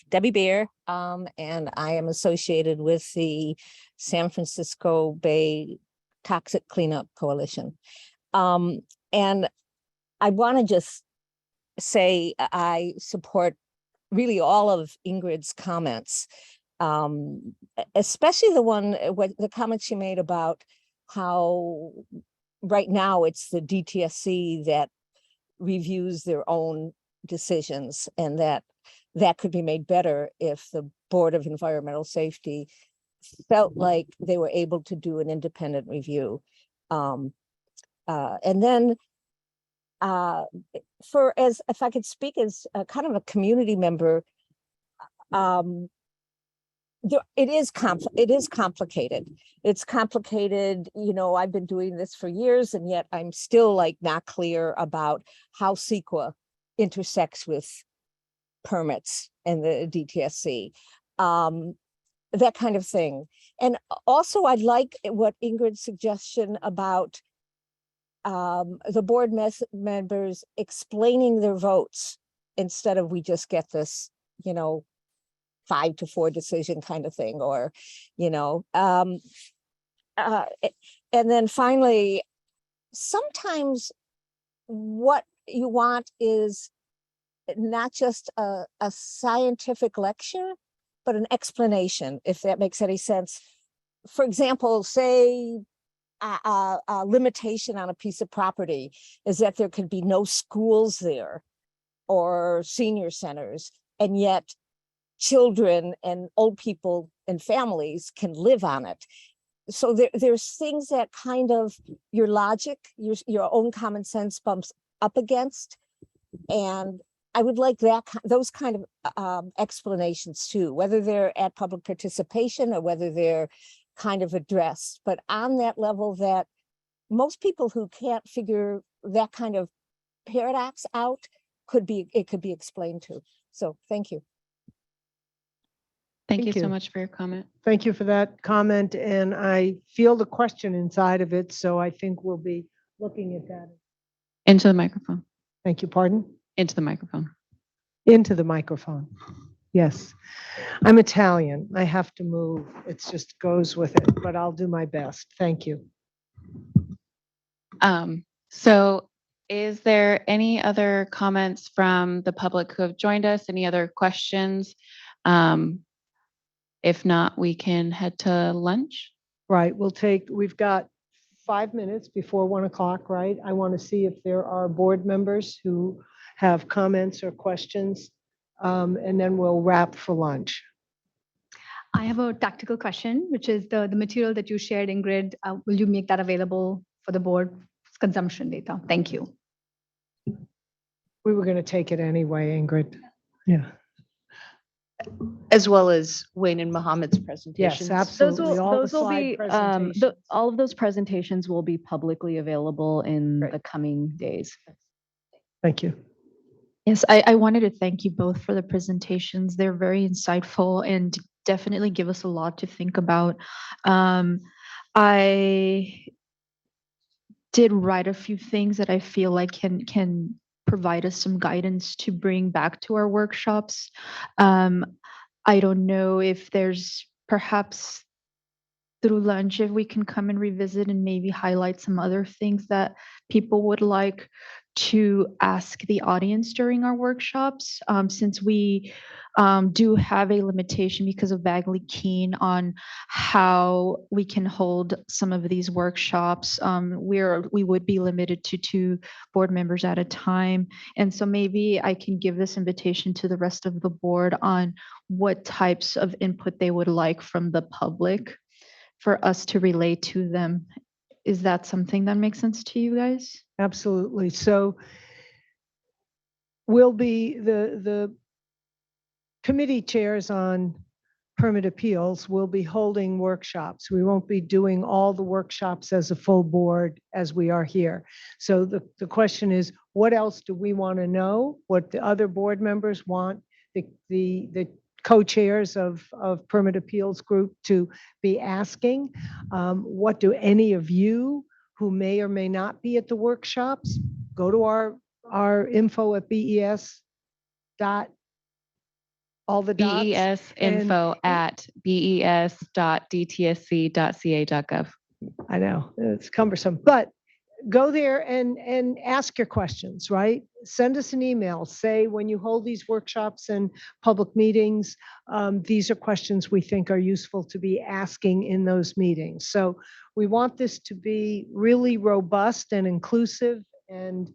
Debbie Bayer, and I am associated with the San Francisco Bay Toxic Cleanup Coalition. And I want to just say I support really all of Ingrid's comments, especially the comments she made about how right now it's the DTSC that reviews their own decisions, and that could be made better if the Board of Environmental Safety felt like they were able to do an independent review. And then if I could speak as a kind of a community member, it is complicated. It's complicated. You know, I've been doing this for years, and yet I'm still like not clear about how CEQA intersects with permits and the DTSC, that kind of thing. And also I'd like what Ingrid's suggestion about the board members explaining their votes instead of we just get this, 5-4 decision kind of thing, or, and then finally, sometimes what you want is not just a scientific lecture, but an explanation, if that makes any sense. For example, say a limitation on a piece of property is that there could be no schools there or senior centers, and yet children and old people and families can live on it. So there's things that kind of your logic, your own common sense bumps up against. And I would like those kind of explanations too, whether they're at public participation or whether they're kind of addressed, but on that level that most people who can't figure that kind of paradox out could be explained to. So thank you. Thank you so much for your comment. Thank you for that comment. And I feel the question inside of it. So I think we'll be looking at that. Into the microphone. Thank you. Pardon? Into the microphone. Into the microphone. Yes. I'm Italian. I have to move. It just goes with it, but I'll do my best. Thank you. So is there any other comments from the public who have joined us? Any other questions? If not, we can head to lunch. Right. We've got 5 minutes before 1 o'clock, right? I want to see if there are board members who have comments or questions, and then we'll wrap for lunch. I have a tactical question, which is the material that you shared, Ingrid. Will you make that available for the board consumption data? Thank you. We were going to take it anyway, Ingrid. Yeah. As well as Wayne and Mohammed's presentations. Yes, absolutely. Those will be, all of those presentations will be publicly available in the coming days. Thank you. Yes, I wanted to thank you both for the presentations. They're very insightful and definitely give us a lot to think about. I did write a few things that I feel like can provide us some guidance to bring back to our workshops. I don't know if there's perhaps through lunch if we can come and revisit and maybe highlight some other things that people would like to ask the audience during our workshops, since we do have a limitation because of Bagley Keene on how we can hold some of these workshops. We would be limited to 2 board members at a time. And so maybe I can give this invitation to the rest of the board on what types of input they would like from the public for us to relay to them. Is that something that makes sense to you guys? Absolutely. So will be the committee chairs on permit appeals will be holding workshops. We won't be doing all the workshops as a full board as we are here. So the question is, what else do we want to know? What the other board members want the co-chairs of permit appeals group to be asking? What do any of you who may or may not be at the workshops, go to our info at BES dot all the dots. BES info at bes.dtsc.ca.gov. I know it's cumbersome, but go there and ask your questions, right? Send us an email. Say when you hold these workshops and public meetings, these are questions we think are useful to be asking in those meetings. So we want this to be really robust and inclusive and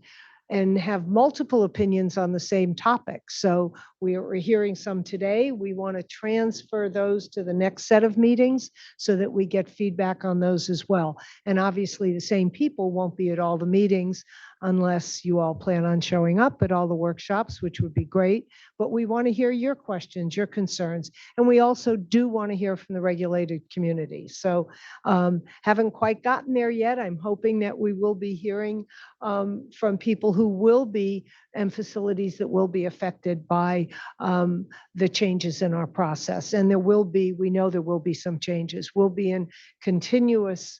have multiple opinions on the same topic. So we're hearing some today. We want to transfer those to the next set of meetings so that we get feedback on those as well. And obviously the same people won't be at all the meetings unless you all plan on showing up at all the workshops, which would be great. But we want to hear your questions, your concerns. And we also do want to hear from the regulated community. So haven't quite gotten there yet. I'm hoping that we will be hearing from people who will be and facilities that will be affected by the changes in our process. And we know there will be some changes. We'll be in continuous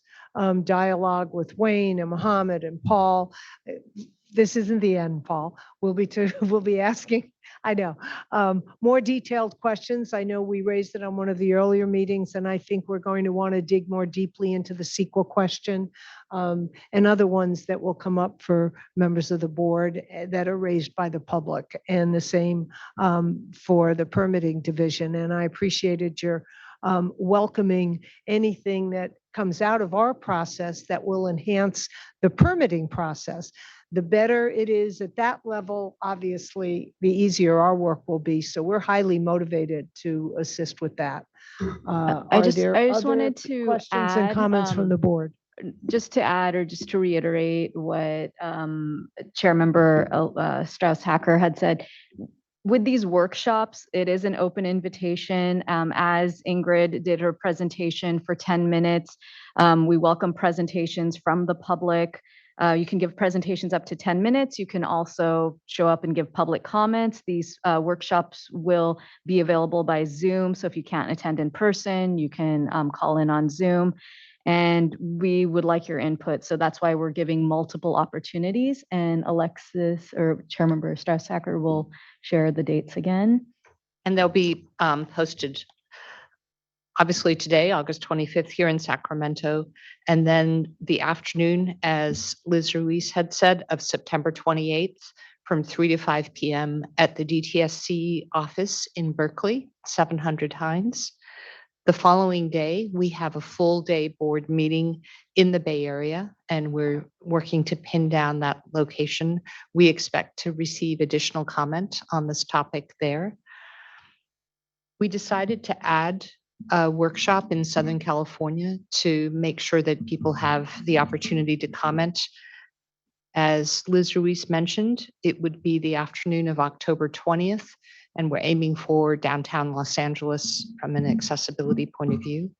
dialogue with Wayne and Mohammed and Paul. This isn't the end, Paul. We'll be asking, I know, more detailed questions. I know we raised it on one of the earlier meetings, and I think we're going to want to dig more deeply into the sequel question and other ones that will come up for members of the board that are raised by the public, and the same for the permitting division. And I appreciated your welcoming anything that comes out of our process that will enhance the permitting process. The better it is at that level, obviously, the easier our work will be. So we're highly motivated to assist with that. I just wanted to questions and add, comments from the board. Just to add, or just to reiterate what Chair Member Strauss-Hacker had said, with these workshops, it is an open invitation. As Ingrid did her presentation for 10 minutes, we welcome presentations from the public. You can give presentations up to 10 minutes. You can also show up and give public comments. These workshops will be available by Zoom. So if you can't attend in person, you can call in on Zoom. And we would like your input. So that's why we're giving multiple opportunities. And Alexis or Chairmember Strauss-Hacker will share the dates again. And they'll be posted obviously today, August 25th here in Sacramento. And then the afternoon, as Liz Ruiz had said, of September 28th from 3 to 5 p.m. at the DTSC office in Berkeley, 700 Hines. The following day, we have a full day board meeting in the Bay Area, and we're working to pin down that location. We expect to receive additional comment on this topic there. We decided to add a workshop in Southern California to make sure that people have the opportunity to comment. As Liz Ruiz mentioned, it would be the afternoon of October 20th. And we're aiming for downtown Los Angeles from an accessibility point of view.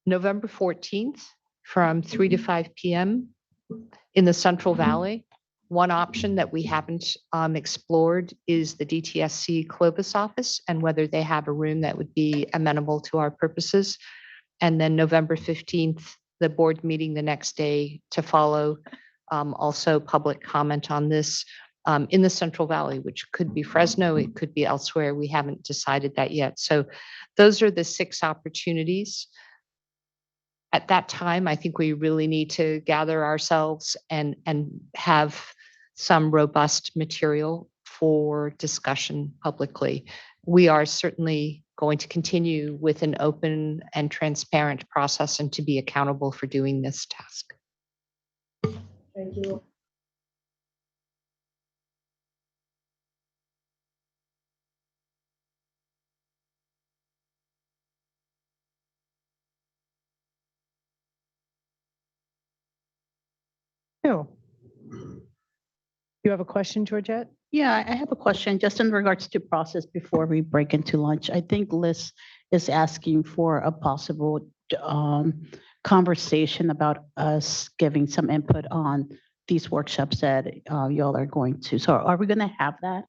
November 14th from 3 to 5 p.m. in the Central Valley. One option that we haven't explored is the DTSC Clovis office and whether they have a room that would be amenable to our purposes. And then November 15th, the board meeting the next day to follow. Also public comment on this in the Central Valley, which could be Fresno, it could be elsewhere. We haven't decided that yet. So those are the 6 opportunities. At that time, I think we really need to gather ourselves and have some robust material for discussion publicly. We are certainly going to continue with an open and transparent process and to be accountable for doing this task. Thank you. No. You have a question, Georgette? Yeah, I have a question just in regards to process before we break into lunch. I think Liz is asking for a possible conversation about us giving some input on these workshops that y'all are going to. So are we going to have that?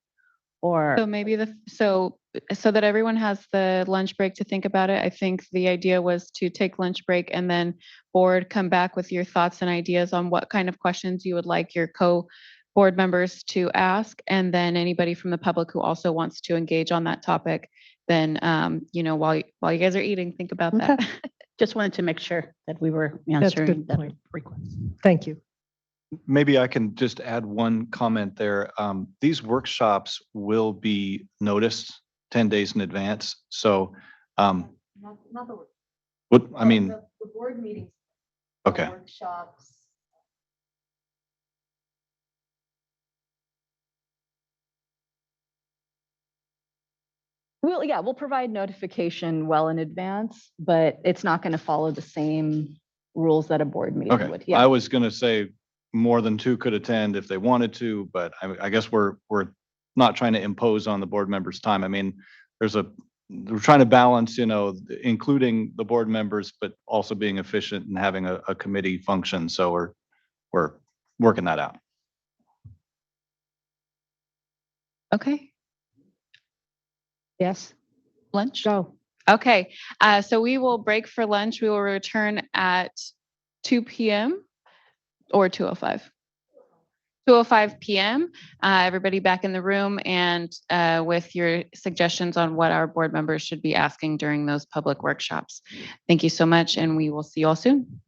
Or So maybe so that everyone has the lunch break to think about it. I think the idea was to take lunch break and then board come back with your thoughts and ideas on what kind of questions you would like your board members to ask, and then anybody from the public who also wants to engage on that topic, then while you guys are eating, think about that. just wanted to make sure that we were That's a answering good that point. request. Thank you. Maybe I can just add one comment there. These workshops will be noticed 10 days in advance. So, Not the what, I mean, the board meetings. okay. Workshops. We'll provide notification well in advance, but it's not going to follow the same rules that a board meeting Okay. would. I was going to say more than 2 could attend if they wanted to, but I guess we're not trying to impose on the board members' time. I mean, we're trying to balance, including the board members, but also being efficient and having a committee function. So we're working that out. Okay. Yes. Lunch. Go. Okay. So we will break for lunch. We will return at 2 p.m. or 2:05. 2:05 p.m. Everybody back in the room and with your suggestions on what our board members should be asking during those public workshops. Thank you so much, and we will see you all soon.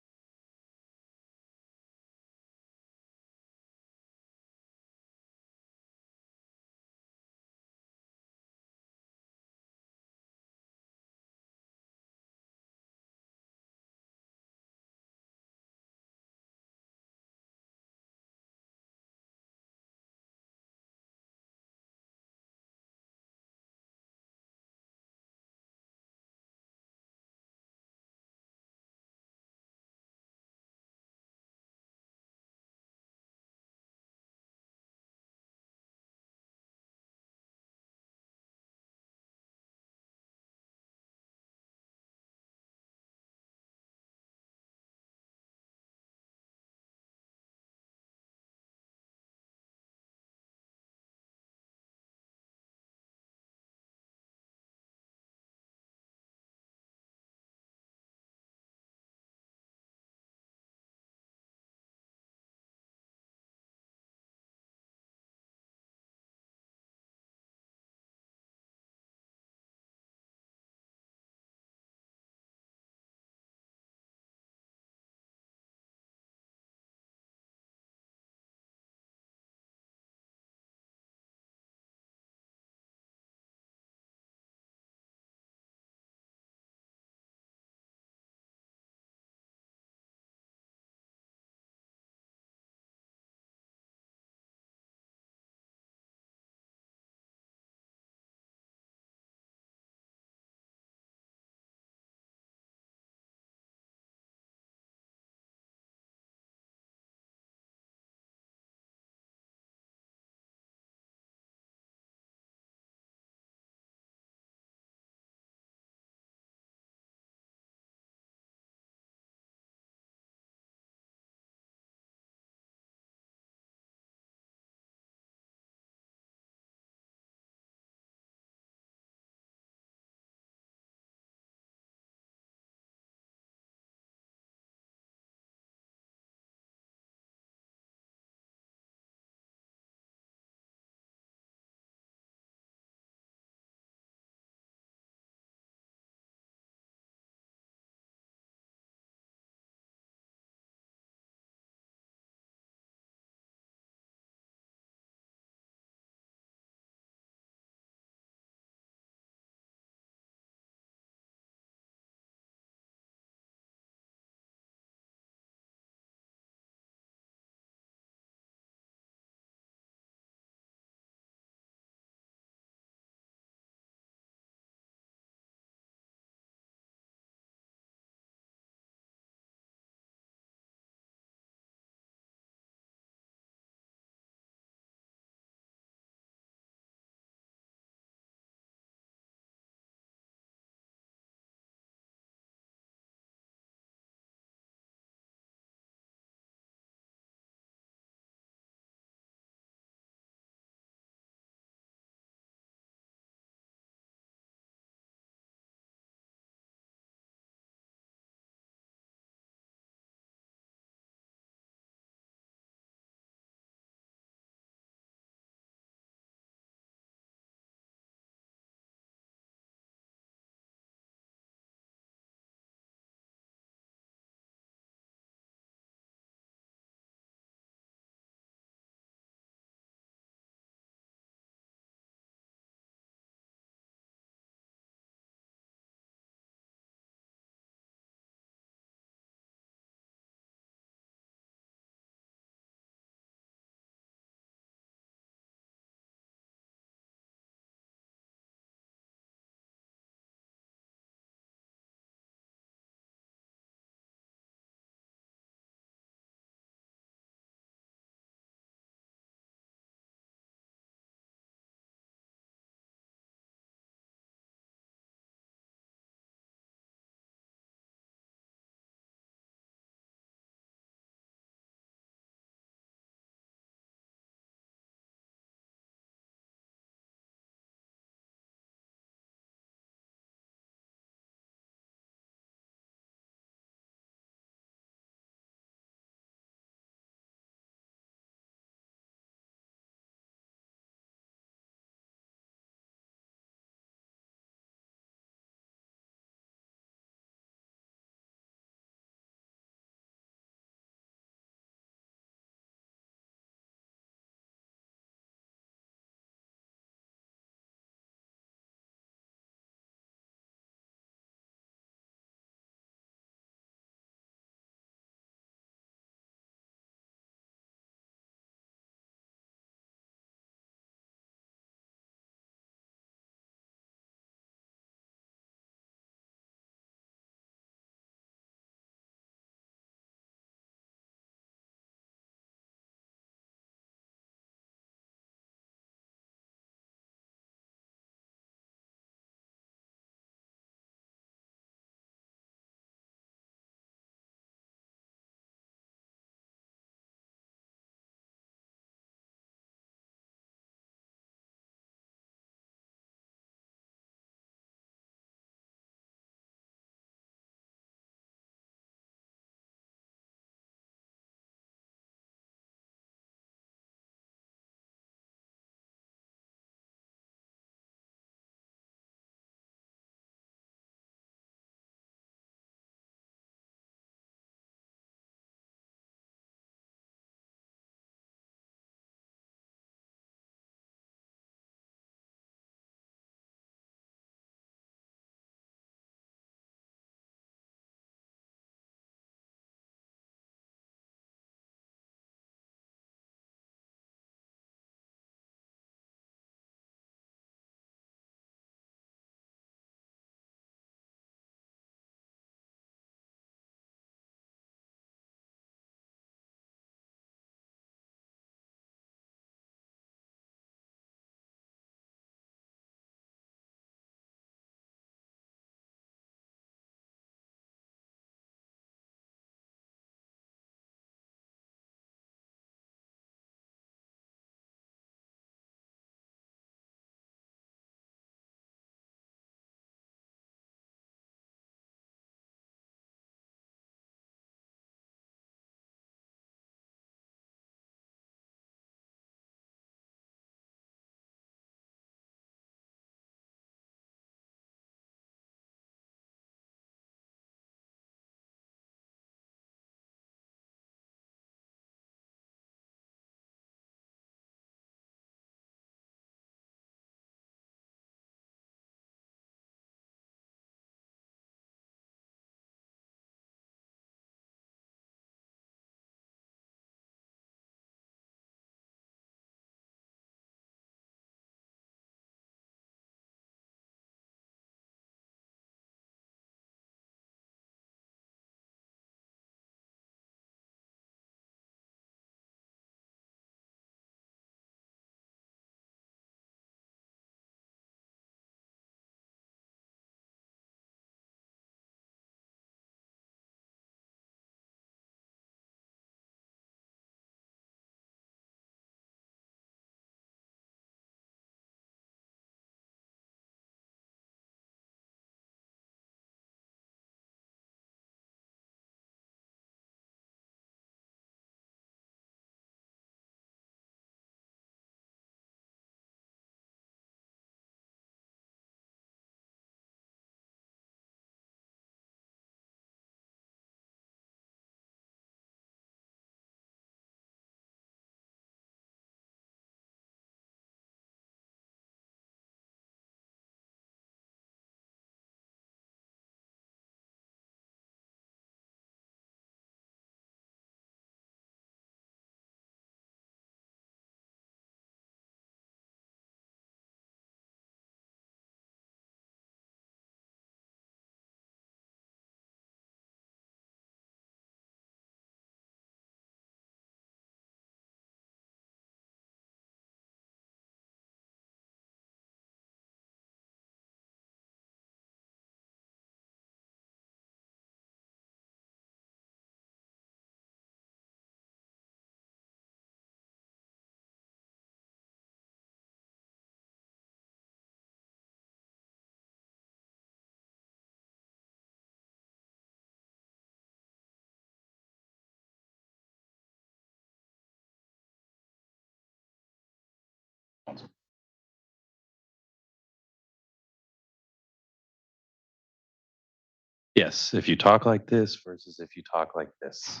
Yes, if you talk like this versus if you talk like this.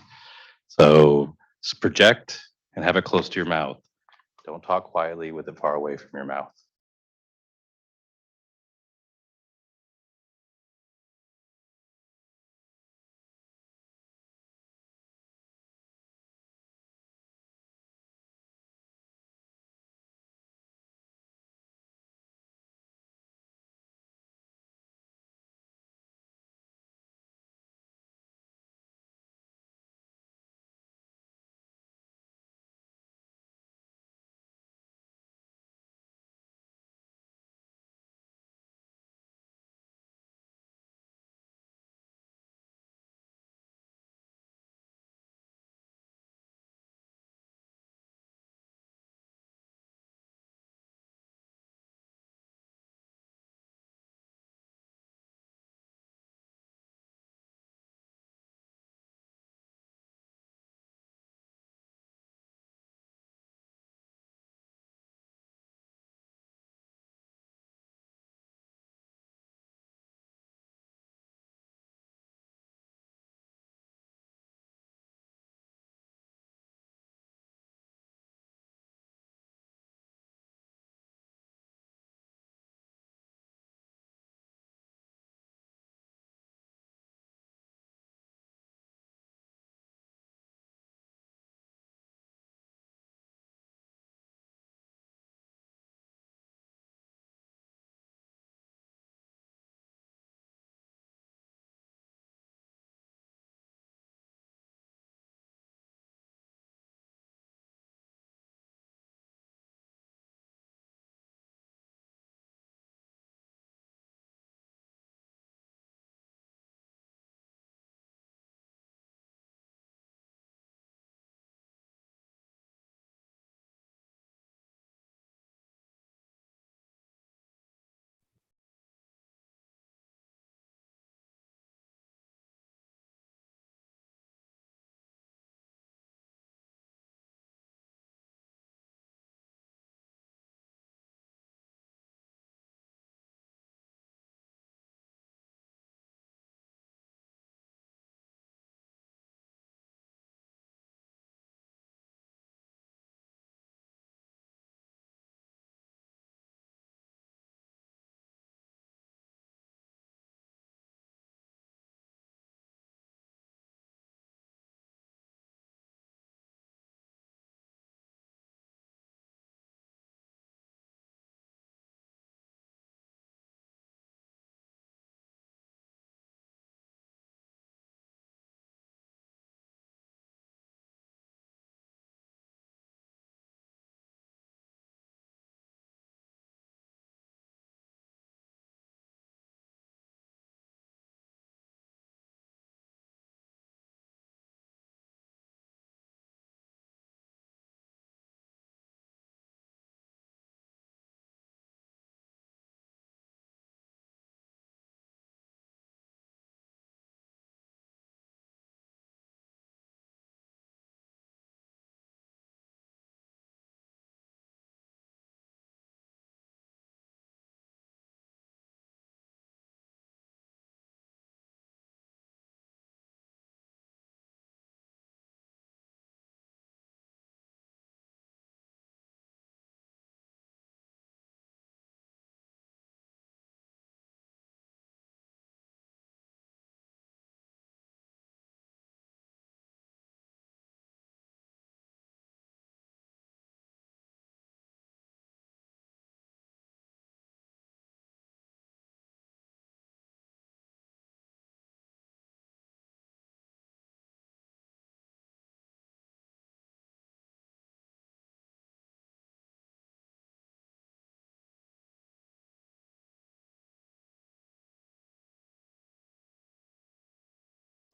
So project and have it close to your mouth. Don't talk quietly with it far away from your mouth.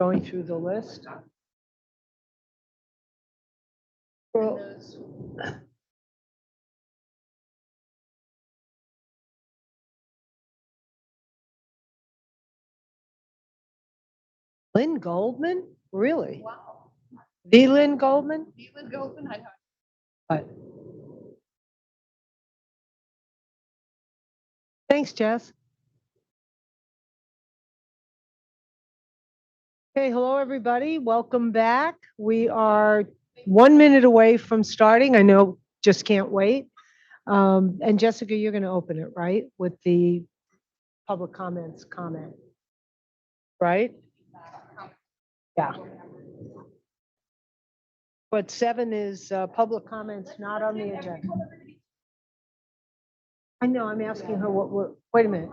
Going through the list. Well, Lynn Goldman? Really? Wow. The Lynn Goldman? The Lynn Goldman. Thanks, Jess. Okay, hello, everybody. Welcome back. We are 1 minute away from starting. I know, just can't wait. And Jessica, you're going to open it, right? With the public comments comment, right? Yeah. But 7 is public comments not on the agenda. I know, I'm asking her wait a minute.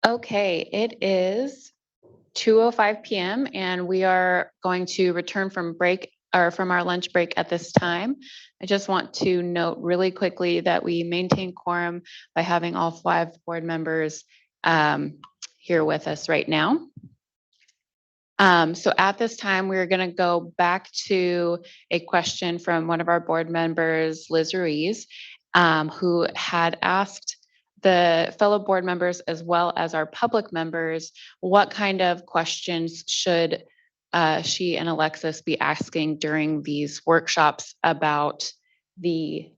Okay, it is 2:05 p.m. and we are going to return from break or from our lunch break at this time. I just want to note really quickly that we maintain quorum by having all 5 board members here with us right now. So at this time, we're going to go back to a question from one of our board members, Liz Ruiz, who had asked the fellow board members as well as our public members, what kind of questions should she and Alexis be asking during these workshops about the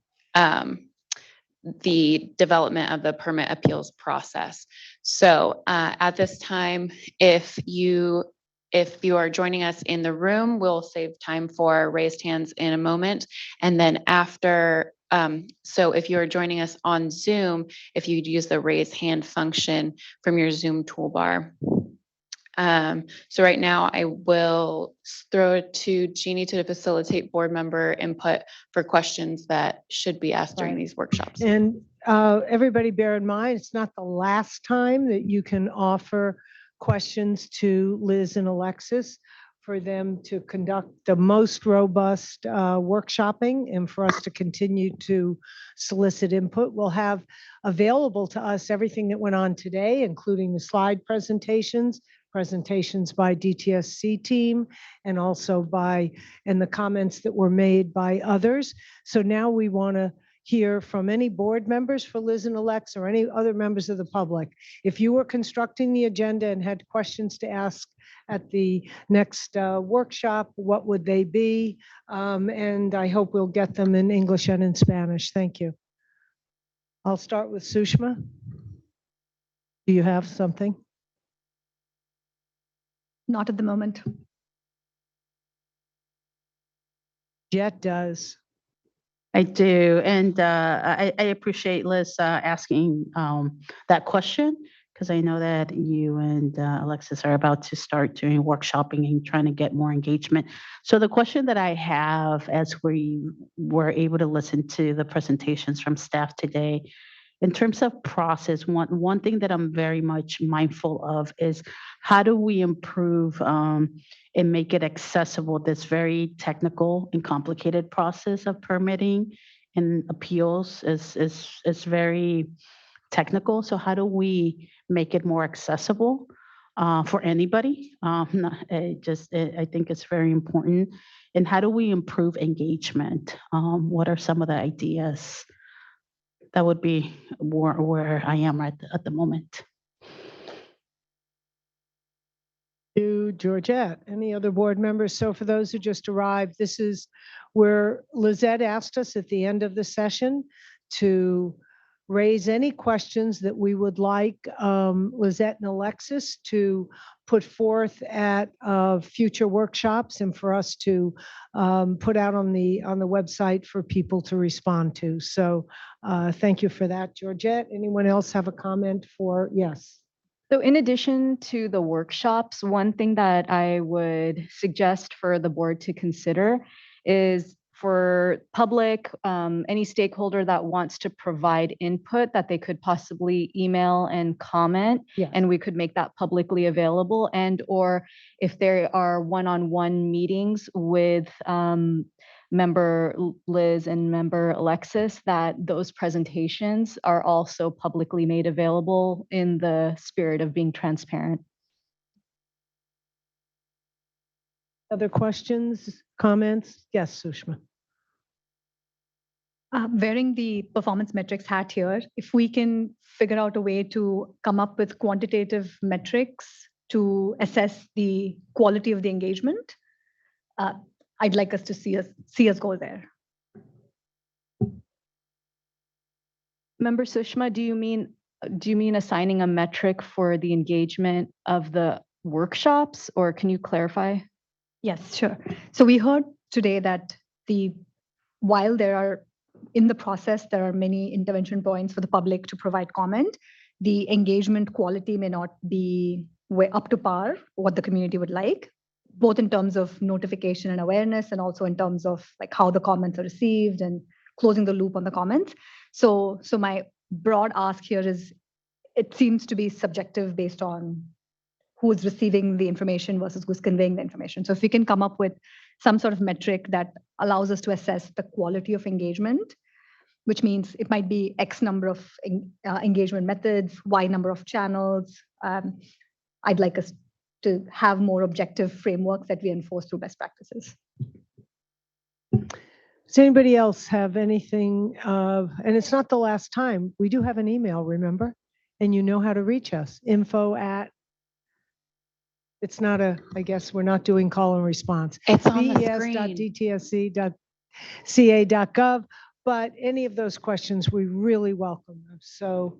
development of the permit appeals process. So at this time, if you are joining us in the room, we'll save time for raised hands in a moment. And then after, so if you're joining us on Zoom, if you'd use the raise hand function from your Zoom toolbar. So right now I will throw it to Jeannie to facilitate board member input for questions that should be asked during these workshops. And everybody bear in mind, it's not the last time that you can offer questions to Liz and Alexis for them to conduct the most robust workshopping and for us to continue to solicit input. We'll have available to us everything that went on today, including the slide presentations by DTSC team, and also and the comments that were made by others. So now we want to hear from any board members for Liz and Alex or any other members of the public. If you were constructing the agenda and had questions to ask at the next workshop, what would they be? And I hope we'll get them in English and in Spanish. Thank you. I'll start with Sushma. Do you have something? Not at the moment. Jet does. I do, and I appreciate Liz asking that question, because I know that you and Alexis are about to start doing workshopping and trying to get more engagement. So the question that I have, as we were able to listen to the presentations from staff today, in terms of process, one thing that I'm very much mindful of is how do we improve and make it accessible, this very technical and complicated process of permitting and appeals is very technical. So how do we make it more accessible for anybody? I think it's very important. And how do we improve engagement? What are some of the ideas? That would be where I am at the moment. To Georgette. Any other board members? So for those who just arrived, this is where Lizette asked us at the end of the session to raise any questions that we would like Lizette and Alexis to put forth at future workshops and for us to put out on the website for people to respond to. So thank you for that, Georgette. Anyone else have a comment for? Yes. So in addition to the workshops, one thing that I would suggest for the board to consider is for public, any stakeholder that wants to provide input that they could possibly email and comment, Yes. and we could make that publicly available. And or if there are one-on-one meetings with member Liz and member Alexis, that those presentations are also publicly made available in the spirit of being transparent. Other questions, comments? Yes, Sushma. Wearing the performance metrics hat here, if we can figure out a way to come up with quantitative metrics to assess the quality of the engagement, I'd like us to see us go there. Member Sushma, do you mean assigning a metric for the engagement of the workshops, or can you clarify? Yes, sure. So we heard today that while there are in the process, there are many intervention points for the public to provide comment. The engagement quality may not be way up to par what the community would like, both in terms of notification and awareness, and also in terms of like how the comments are received and closing the loop on the comments. So my broad ask here is, it seems to be subjective based on who's receiving the information versus who's conveying the information. So if we can come up with some sort of metric that allows us to assess the quality of engagement, which means it might be X number of engagement methods, Y number of channels. I'd like us to have more objective frameworks that we enforce through best practices. Does anybody else have anything? And it's not the last time. We do have an email, remember? And you know how to reach us. info@. It's not I guess we're not doing call and response. It's on the screen. BES.DTSC.ca.gov. But any of those questions, we really welcome them. So.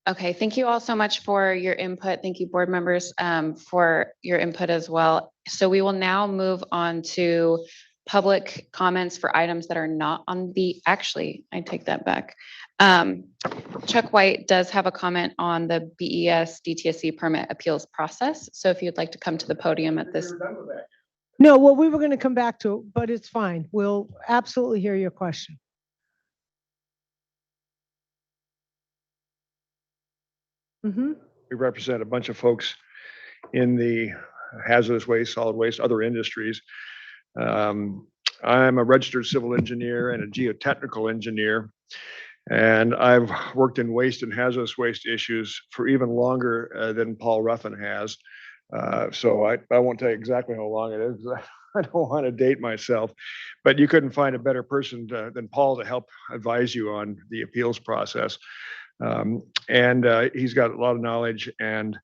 Okay, thank you all so much for your input. Thank you, board members, for your input as well. So we will now move on to public comments for items that are not on the, actually, I take that back. Chuck White does have a comment on the BES DTSC permit appeals process. So if you'd like to come to the podium at this. No, well, we were going to come back to it, but it's fine. We'll absolutely hear your question. We represent a bunch of folks in the hazardous waste, solid waste, other industries. I'm a registered civil engineer and a geotechnical engineer, and I've worked in waste and hazardous waste issues for even longer than Paul Ruffin has. So I won't tell you exactly how long it is. I don't want to date myself, but you couldn't find a better person than Paul to help advise you on the appeals process. And he's got a lot of knowledge, and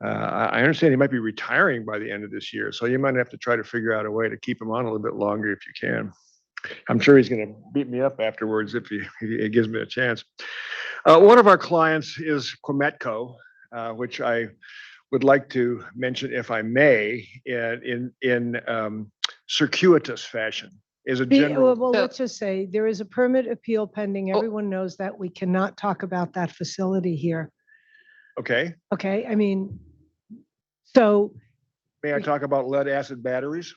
I understand he might be retiring by the end of this year. So you might have to try to figure out a way to keep him on a little bit longer if you can. I'm sure he's going to beat me up afterwards if he gives me a chance. One of our clients is Quimetco, which I would like to mention, if I may, in circuitous fashion. Is a general. Well, let's just say there is a permit appeal pending. Everyone knows that. We cannot talk about that facility here. Okay. Okay. I mean, so. May I talk about lead acid batteries?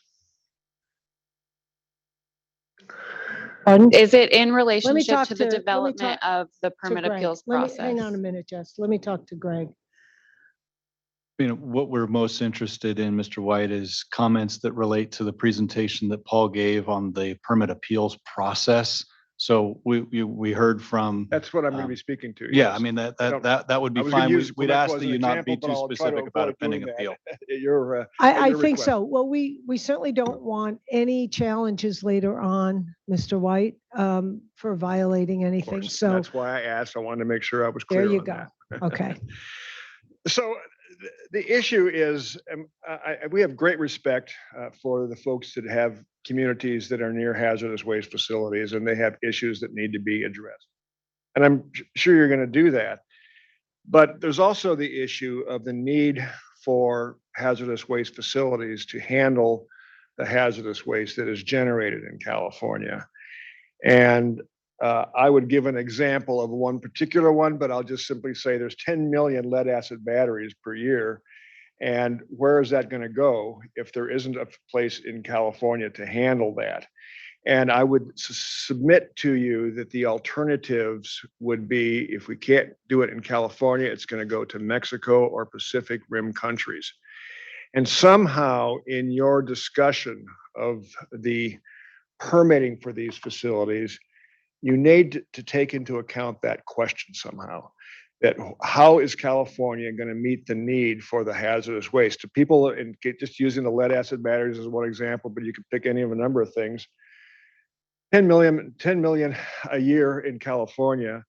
Pardon? Is it in relationship talk to the to- development of the permit Greg. appeals Hang process? on a minute, Jess. Let me talk to Greg. What we're most interested in, Mr. White, is comments that relate to the presentation that Paul gave on the permit appeals process. So we heard from. That's what I'm going to be speaking to. Yeah, yes. I mean, that would be fine. We'd ask that you not be too specific about a pending appeal. I think so. Well, we certainly don't want any challenges later on, Mr. White, for violating anything. So that's why I asked. I wanted to make sure I was clear. there you on go. that. Okay. So the issue is, we have great respect for the folks that have communities that are near hazardous waste facilities, and they have issues that need to be addressed. And I'm sure you're going to do that. But there's also the issue of the need for hazardous waste facilities to handle the hazardous waste that is generated in California. And I would give an example of one particular one, but I'll just simply say there's 10 million lead acid batteries per year. And where is that going to go if there isn't a place in California to handle that? And I would submit to you that the alternatives would be, if we can't do it in California, it's going to go to Mexico or Pacific Rim countries. And somehow in your discussion of the permitting for these facilities, you need to take into account that question somehow. That how is California going to meet the need for the hazardous waste? To people, and just using the lead acid batteries as one example, but you can pick any of a number of things. 10 million a year in California.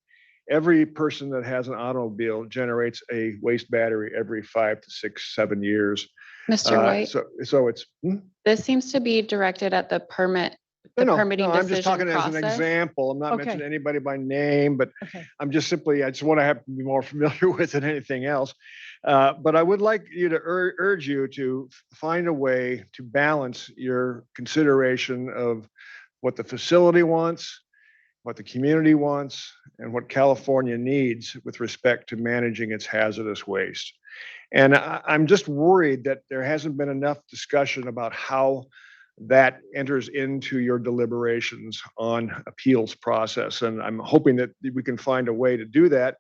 Every person that has an automobile generates a waste battery every 5 to 6, 7 years. Mr. White, So it's. this seems to be directed at the permitting I'm just decision talking as an process. example. I'm not Okay. mentioning anybody by name, but I just want to have to be more familiar with it than anything else. But I would like you to urge you to find a way to balance your consideration of what the facility wants, what the community wants, and what California needs with respect to managing its hazardous waste. And I'm just worried that there hasn't been enough discussion about how that enters into your deliberations on appeals process. And I'm hoping that we can find a way to do that.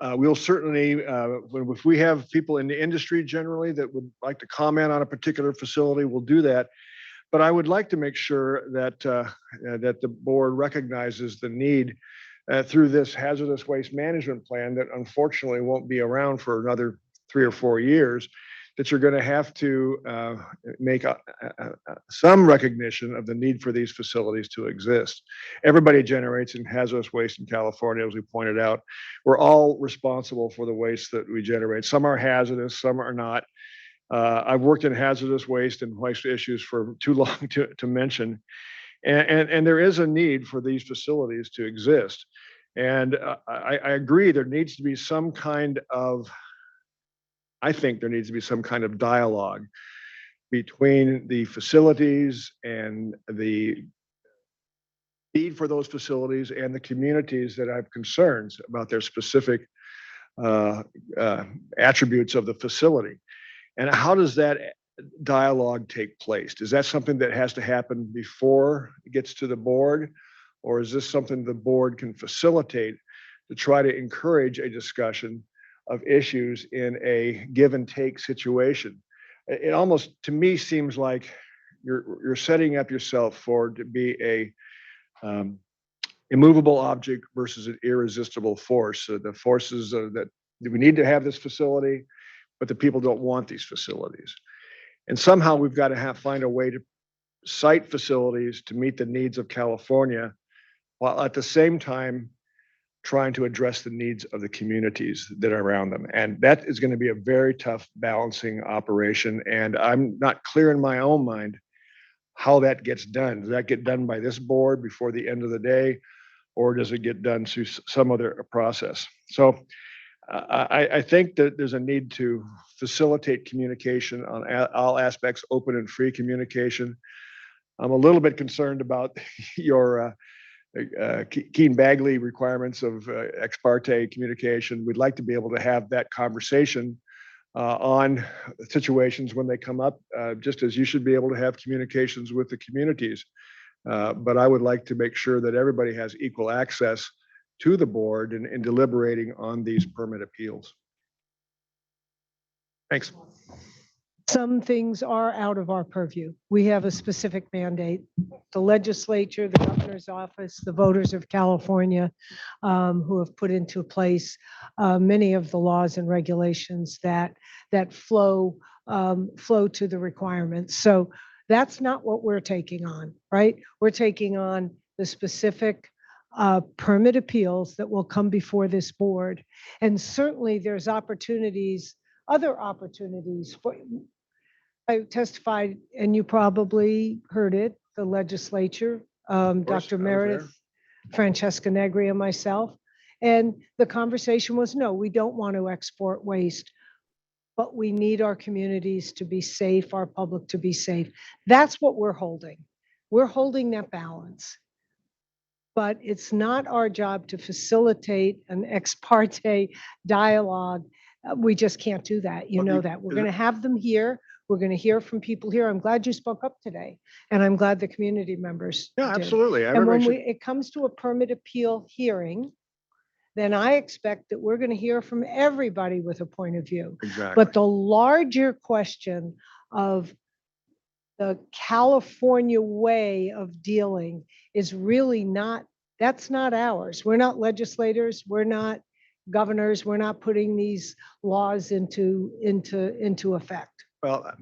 We'll certainly, if we have people in the industry generally that would like to comment on a particular facility, we'll do that. But I would like to make sure that that the board recognizes the need through this hazardous waste management plan that unfortunately won't be around for another 3 or 4 years, that you're going to have to make some recognition of the need for these facilities to exist. Everybody generates in hazardous waste in California, as we pointed out. We're all responsible for the waste that we generate. Some are hazardous, some are not. I've worked in hazardous waste and waste issues for too long to mention. And there is a need for these facilities to exist. And I agree, there needs to be some kind of, I think there needs to be some kind of dialogue between the facilities and the need for those facilities and the communities that have concerns about their specific attributes of the facility. And how does that dialogue take place? Is that something that has to happen before it gets to the board? Or is this something the board can facilitate to try to encourage a discussion of issues in a give and take situation? It almost, to me, seems like you're setting up yourself to be a immovable object versus an irresistible force. So the forces that we need to have this facility, but the people don't want these facilities. And somehow we've got to find a way to site facilities to meet the needs of California, while at the same time trying to address the needs of the communities that are around them. And that is going to be a very tough balancing operation. And I'm not clear in my own mind how that gets done. Does that get done by this board before the end of the day? Or does it get done through some other process? So I think that there's a need to facilitate communication on all aspects, open and free communication. I'm a little bit concerned about your Keene-Bagley requirements of ex parte communication. We'd like to be able to have that conversation on situations when they come up, just as you should be able to have communications with the communities. But I would like to make sure that everybody has equal access to the board in deliberating on these permit appeals. Thanks. Some things are out of our purview. We have a specific mandate. The legislature, the governor's office, the voters of California who have put into place many of the laws and regulations that flow to the requirements. So that's not what we're taking on, right? We're taking on the specific permit appeals that will come before this board. And certainly there's opportunities other opportunities for, I testified, and you probably heard it, the legislature, Dr. Meredith, Francesca Negri, and myself. And the conversation was, no, we don't want to export waste, but we need our communities to be safe, our public to be safe. That's what we're holding. We're holding that balance. But it's not our job to facilitate an ex parte dialogue. We just can't do that. You know that. We're going to have them here. We're going to hear from people here. I'm glad you spoke up today, and I'm glad the community members Yeah, did. absolutely. And when it comes to a permit appeal hearing, then I expect that we're going to hear from everybody with a point of view. Exactly. But the larger question of the California way of dealing is really not, that's not ours. We're not legislators. We're not governors. We're not putting these laws into effect. Well,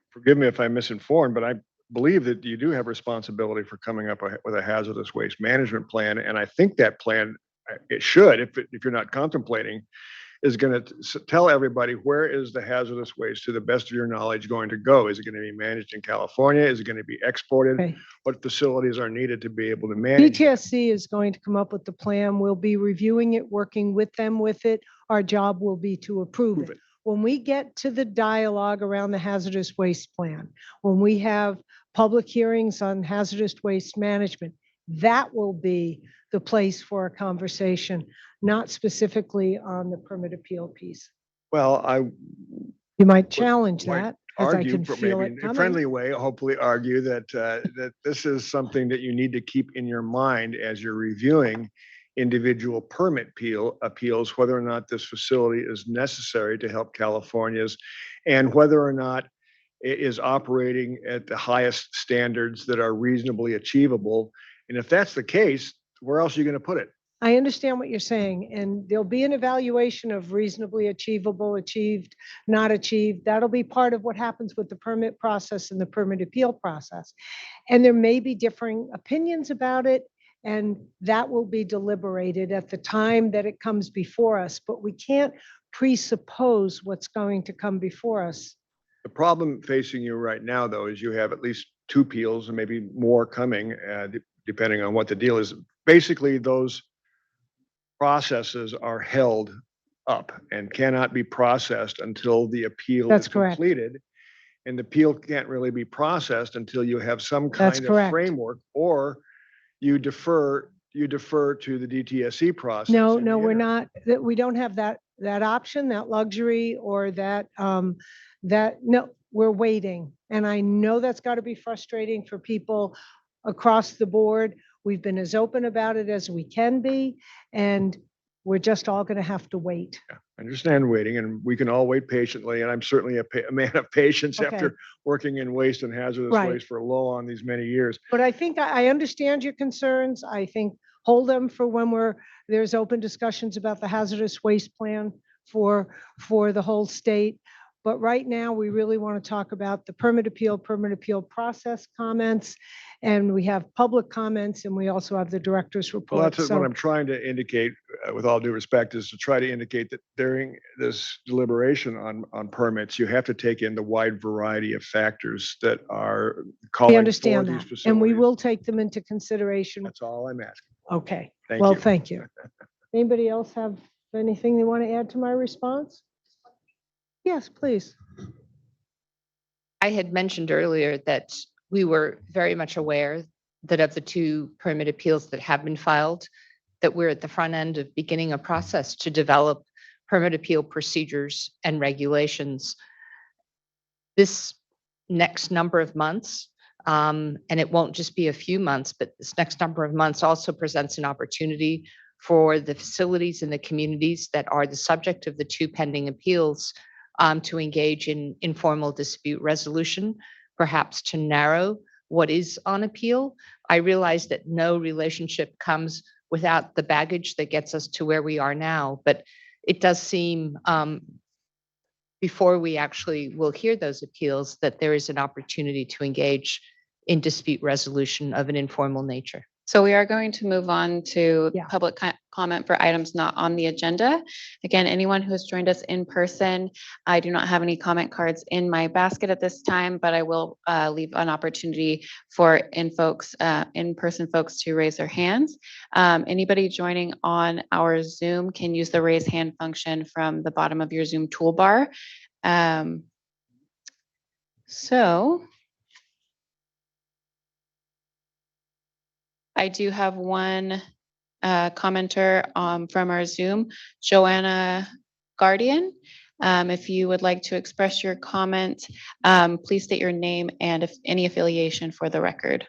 forgive me if I'm misinformed, but I believe that you do have responsibility for coming up with a hazardous waste management plan. And I think that plan, it should, if you're not contemplating, is going to tell everybody where is the hazardous waste, to the best of your knowledge, going to go. Is it going to be managed in California? Is it going to be exported? Okay. What facilities are needed to be able to manage? DTSC is going to come up with the plan. We'll be reviewing it, working with them with it. Our job will be to approve it. When we get to the dialogue around the hazardous waste plan, when we have public hearings on hazardous waste management, that will be the place for a conversation, not specifically on the permit appeal piece. Well, You might challenge might that, as I argue, can for feel maybe it in a coming. friendly way, hopefully argue that that this is something that you need to keep in your mind as you're reviewing individual permit appeals, whether or not this facility is necessary to help Californians, and whether or not it is operating at the highest standards that are reasonably achievable. And if that's the case, where else are you going to put it? I understand what you're saying, and there'll be an evaluation of reasonably achievable, achieved, not achieved. That'll be part of what happens with the permit process and the permit appeal process. And there may be differing opinions about it, and that will be deliberated at the time that it comes before us, but we can't presuppose what's going to come before us. The problem facing you right now, though, is you have at least 2 appeals and maybe more coming, depending on what the deal is. Basically, those processes are held up and cannot be processed until the appeal That's is correct. completed. And the appeal can't really be processed until you have some That's kind of correct. framework, or you defer to the DTSC process. No, in no, the we're interim. not, that we don't have that option, that luxury, or that, no, we're waiting. And I know that's got to be frustrating for people across the board. We've been as open about it as we can be, and we're just all going to have to wait. I understand waiting, and we can all wait patiently. And I'm certainly a man of patience Okay. after working in waste and hazardous Right. waste for low on these many years. But I think I understand your concerns. I think hold them for when there's open discussions about the hazardous waste plan for the whole state. But right now, we really want to talk about the permit appeal process comments, and we have public comments, and we also have the director's Well, report. that's what I'm trying to indicate, with all due respect, is to try to indicate that during this deliberation on permits, you have to take in the wide variety of factors that are calling We for understand these that, facilities. and we will take them into consideration. That's all I'm asking. Okay, Thank well, you. thank you. Anybody else have anything they want to add to my response? Yes, please. I had mentioned earlier that we were very much aware that of the 2 permit appeals that have been filed, that we're at the front end of beginning a process to develop permit appeal procedures and regulations. This next number of months, and it won't just be a few months, but this next number of months also presents an opportunity for the facilities and the communities that are the subject of the 2 pending appeals to engage in informal dispute resolution, perhaps to narrow what is on appeal. I realize that no relationship comes without the baggage that gets us to where we are now, but it does seem before we actually will hear those appeals that there is an opportunity to engage in dispute resolution of an informal nature. So we are going to move on to Yeah. public comment for items not on the agenda. Again, anyone who has joined us in person, I do not have any comment cards in my basket at this time, but I will leave an opportunity for in-person folks to raise their hands. Anybody joining on our Zoom can use the raise hand function from the bottom of your Zoom toolbar. So I do have one commenter from our Zoom, Joanna Guardian. If you would like to express your comment, please state your name and if any affiliation for the record.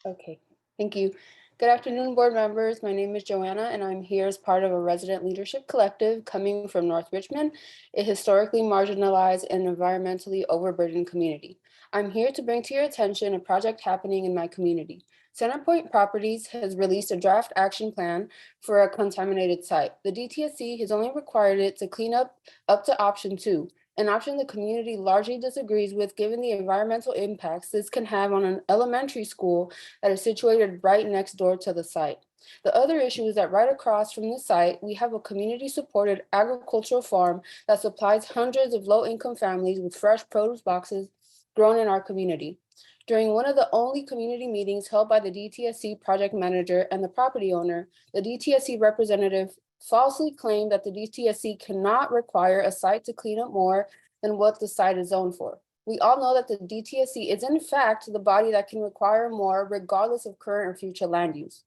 Okay, thank you. Good afternoon, board members. My name is Joanna, and I'm here as part of a resident leadership collective coming from North Richmond, a historically marginalized and environmentally overburdened community. I'm here to bring to your attention a project happening in my community. Centerpoint Properties has released a draft action plan for a contaminated site. The DTSC has only required it to clean up to option 2, an option the community largely disagrees with given the environmental impacts this can have on an elementary school that is situated right next door to the site. The other issue is that right across from the site, we have a community-supported agricultural farm that supplies hundreds of low-income families with fresh produce boxes grown in our community. During one of the only community meetings held by the DTSC project manager and the property owner, the DTSC representative falsely claimed that the DTSC cannot require a site to clean up more than what the site is zoned for. We all know that the DTSC is in fact the body that can require more regardless of current or future land use.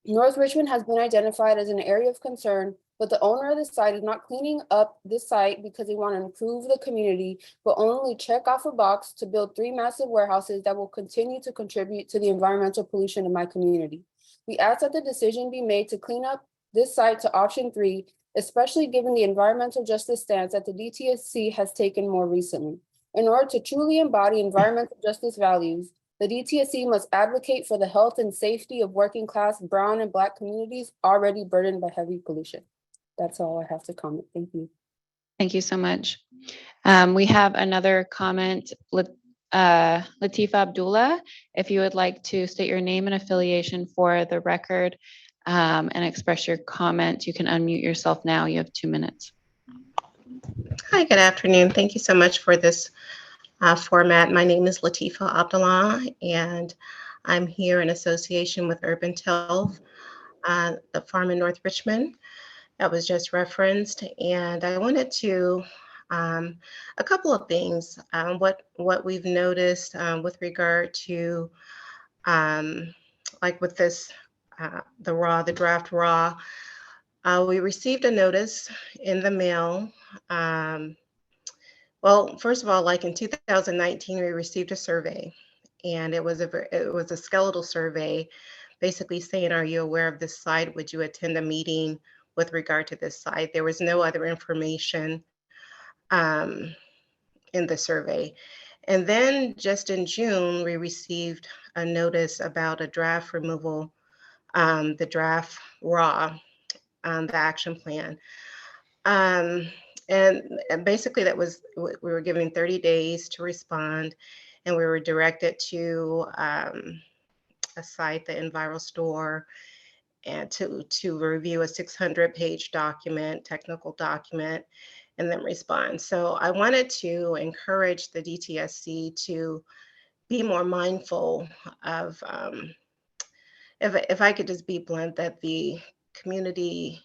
North Richmond has been identified as an area of concern, but the owner of the site is not cleaning up this site because they want to improve the community, but only check off a box to build 3 massive warehouses that will continue to contribute to the environmental pollution in my community. We ask that the decision be made to clean up this site to option 3, especially given the environmental justice stance that the DTSC has taken more recently. In order to truly embody environmental justice values, the DTSC must advocate for the health and safety of working class brown and Black communities already burdened by heavy pollution. That's all I have to comment. Thank you. Thank you so much. We have another comment, Latifa Abdullah. If you would like to state your name and affiliation for the record and express your comment, you can unmute yourself now. You have 2 minutes. Hi, good afternoon. Thank you so much for this format. My name is Latifa Abdullah, and I'm here in association with Urban Health, the farm in North Richmond that was just referenced. And I wanted to, a couple of things, what we've noticed with regard to, like with this, the draft raw, we received a notice in the mail. Well, first of all, like in 2019, we received a survey, and it was a skeletal survey, basically saying, "Are you aware of this site? Would you attend a meeting with regard to this site?" There was no other information in the survey. And then just in June, we received a notice about a draft removal, the draft raw, the action plan. And basically that was, we were given 30 days to respond, and we were directed to a site, the Enviro Store, and to review a 600-page document, technical document, and then respond. So I wanted to encourage the DTSC to be more mindful of, if I could just be blunt, that the community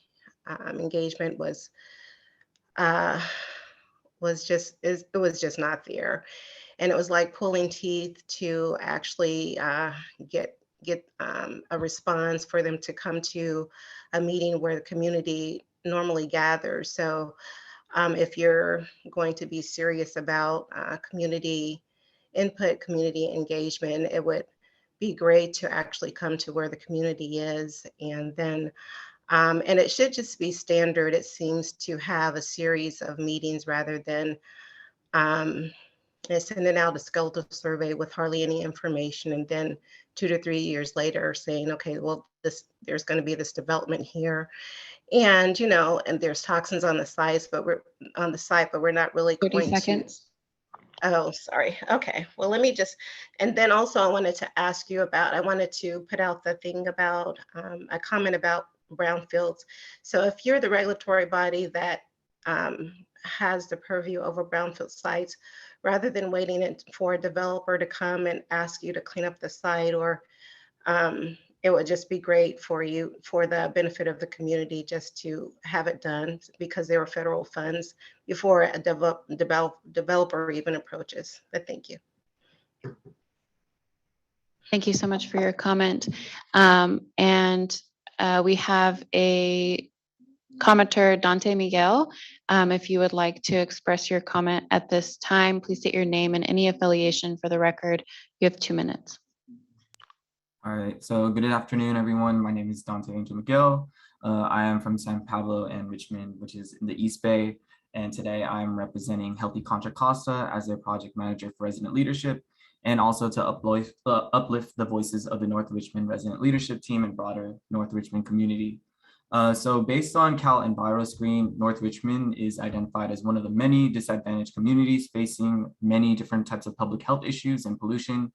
engagement was just not there. And it was like pulling teeth to actually get a response for them to come to a meeting where the community normally gathers. So if you're going to be serious about community input, community engagement, it would be great to actually come to where the community is. And then and it should just be standard, it seems, to have a series of meetings rather than sending out a skeletal survey with hardly any information, and then 2 to 3 years later saying, okay, well, there's going to be this development here, and and there's toxins on the site, but we're not really 30 going seconds. Oh, sorry. Okay. Well, let me just, and then also I wanted to ask you about, I wanted to put out the thing about, a comment about brownfields. So if you're the regulatory body that has the purview over brownfield sites, rather than waiting for a developer to come and ask you to clean up the site, or it would just be great for you, for the benefit of the community, just to have it done because there were federal funds before a developer even approaches. But thank you. Thank you so much for your comment. We have a commenter, Dante Miguel. If you would like to express your comment at this time, please state your name and any affiliation for the record. You have 2 minutes. All right, so good afternoon, everyone. My name is Dante Angel Miguel. I am from San Pablo and Richmond, which is in the East Bay. And today I'm representing Healthy Contra Costa as their project manager for resident leadership, and also to uplift the voices of the North Richmond resident leadership team and broader North Richmond community. So based on Cal EnviroScreen, North Richmond is identified as one of the many disadvantaged communities facing many different types of public health issues and pollution.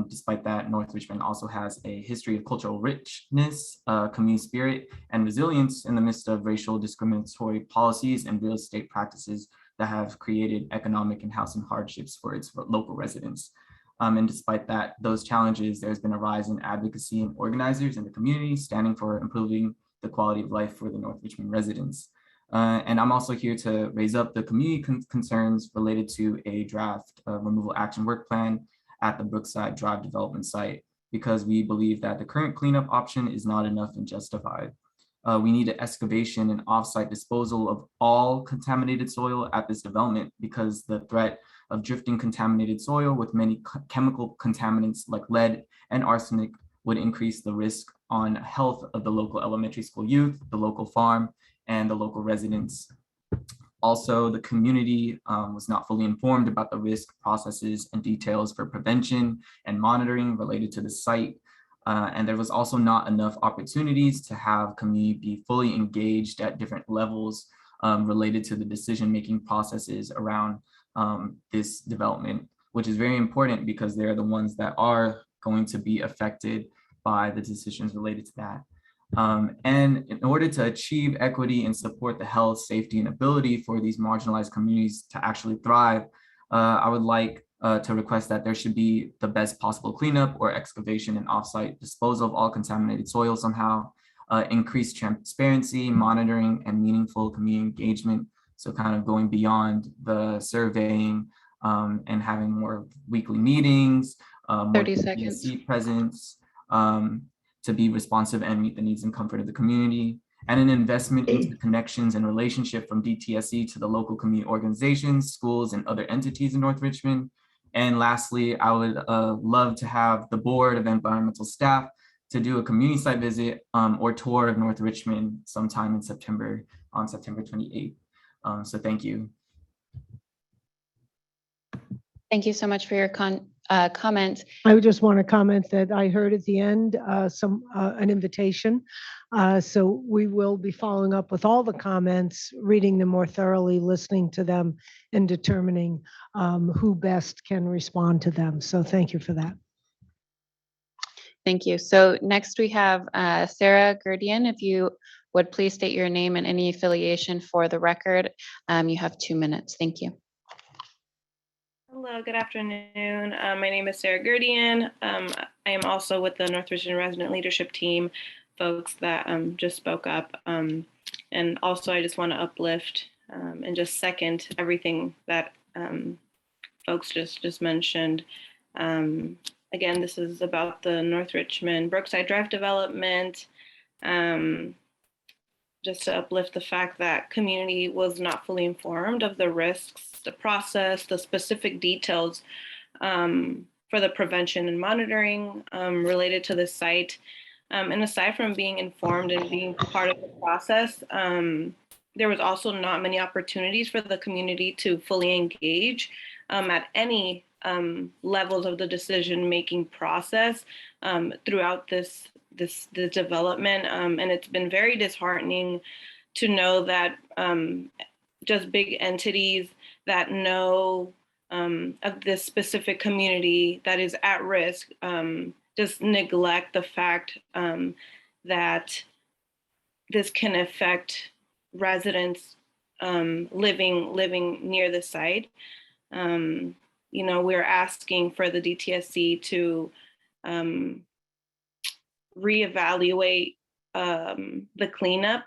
Despite that, North Richmond also has a history of cultural richness, community spirit, and resilience in the midst of racial discriminatory policies and real estate practices that have created economic and housing hardships for its local residents. And despite that, those challenges, there's been a rise in advocacy and organizers in the community standing for improving the quality of life for the North Richmond residents. And I'm also here to raise up the community concerns related to a draft removal action work plan at the Brookside Drive development site, because we believe that the current cleanup option is not enough and justified. We need an excavation and offsite disposal of all contaminated soil at this development, because the threat of drifting contaminated soil with many chemical contaminants like lead and arsenic would increase the risk on health of the local elementary school youth, the local farm, and the local residents. Also, the community was not fully informed about the risk, processes, and details for prevention and monitoring related to the site. And there was also not enough opportunities to have community be fully engaged at different levels related to the decision-making processes around this development, which is very important because they're the ones that are going to be affected by the decisions related to that. And in order to achieve equity and support the health, safety, and ability for these marginalized communities to actually thrive, I would like to request that there should be the best possible cleanup or excavation and offsite disposal of all contaminated soil somehow, increased transparency, monitoring, and meaningful community engagement. So kind of going beyond the surveying and having more weekly meetings, more 30 seconds. DTSC presence, to be responsive and meet the needs and comfort of the community, and an investment into connections and relationship from DTSC to the local community organizations, schools, and other entities in North Richmond. And lastly, I would love to have the Board of Environmental Staff to do a community site visit or tour of North Richmond sometime in September, on September 28th. So thank you. Thank you so much for your comment. I would just want to comment that I heard at the end an invitation. So we will be following up with all the comments, reading them more thoroughly, listening to them, and determining who best can respond to them. So thank you for that. Thank you. So next we have Sarah Gurdian. If you would please state your name and any affiliation for the record. You have 2 minutes. Thank you. Hello, good afternoon. My name is Sarah Gurdian. I am also with the North Richmond Resident Leadership Team, folks that just spoke up. And also I just want to uplift and just second everything that folks just mentioned. Again, this is about the North Richmond Brookside Drive development. Just to uplift the fact that community was not fully informed of the risks, the process, the specific details for the prevention and monitoring related to the site. And aside from being informed and being part of the process, there was also not many opportunities for the community to fully engage at any levels of the decision-making process throughout this development. And it's been very disheartening to know that just big entities that know of this specific community that is at risk, just neglect the fact that this can affect residents living near the site. We're asking for the DTSC to reevaluate the cleanup.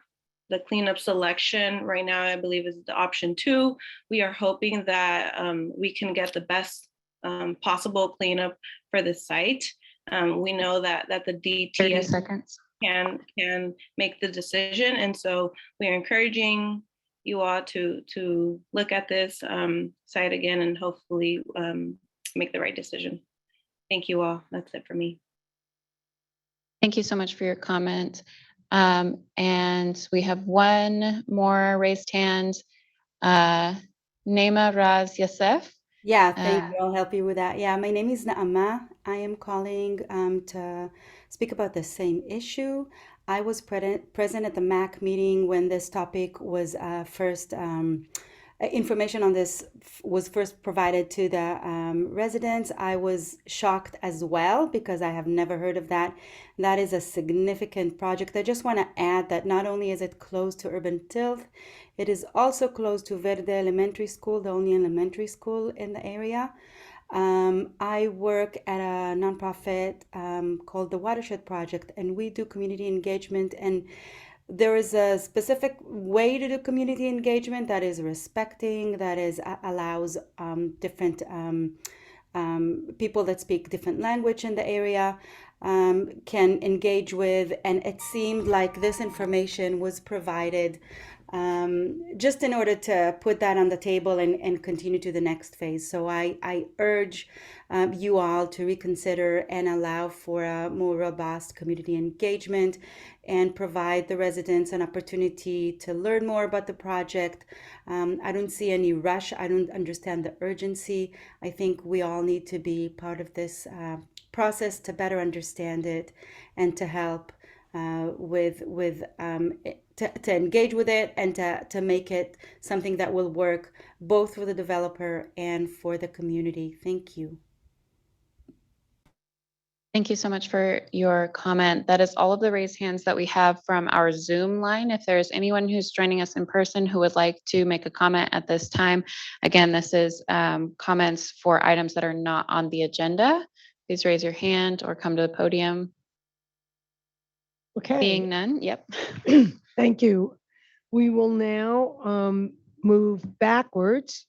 The cleanup selection right now, I believe, is the option 2. We are hoping that we can get the best possible cleanup for the site. We know that the 30 DTSC seconds. can make the decision, and so we are encouraging you all to look at this site again and hopefully make the right decision. Thank you all. That's it for me. Thank you so much for your comment. And we have one more raised hand. Naima Raz Yasef. Yeah, thank you. I'll help you with that. Yeah, my name is Naama. I am calling to speak about the same issue. I was present at the MAC meeting when this topic was first, information on this was first provided to the residents. I was shocked as well because I have never heard of that. That is a significant project. I just want to add that not only is it close to Urban Tilth, it is also close to Verde Elementary School, the only elementary school in the area. I work at a nonprofit called the Watershed Project, and we do community engagement, and there is a specific way to do community engagement that is respecting, that is allows different people that speak different language in the area can engage with, and it seemed like this information was provided just in order to put that on the table and continue to the next phase. So I urge you all to reconsider and allow for a more robust community engagement and provide the residents an opportunity to learn more about the project. I don't see any rush. I don't understand the urgency. I think we all need to be part of this process to better understand it and to help to engage with it and to make it something that will work both for the developer and for the community. Thank you. Thank you so much for your comment. That is all of the raised hands that we have from our Zoom line. If there's anyone who's joining us in person who would like to make a comment at this time, again, this is comments for items that are not on the agenda. Please raise your hand or come to the podium. Okay. Seeing none, yep. Thank you. We will now move backwards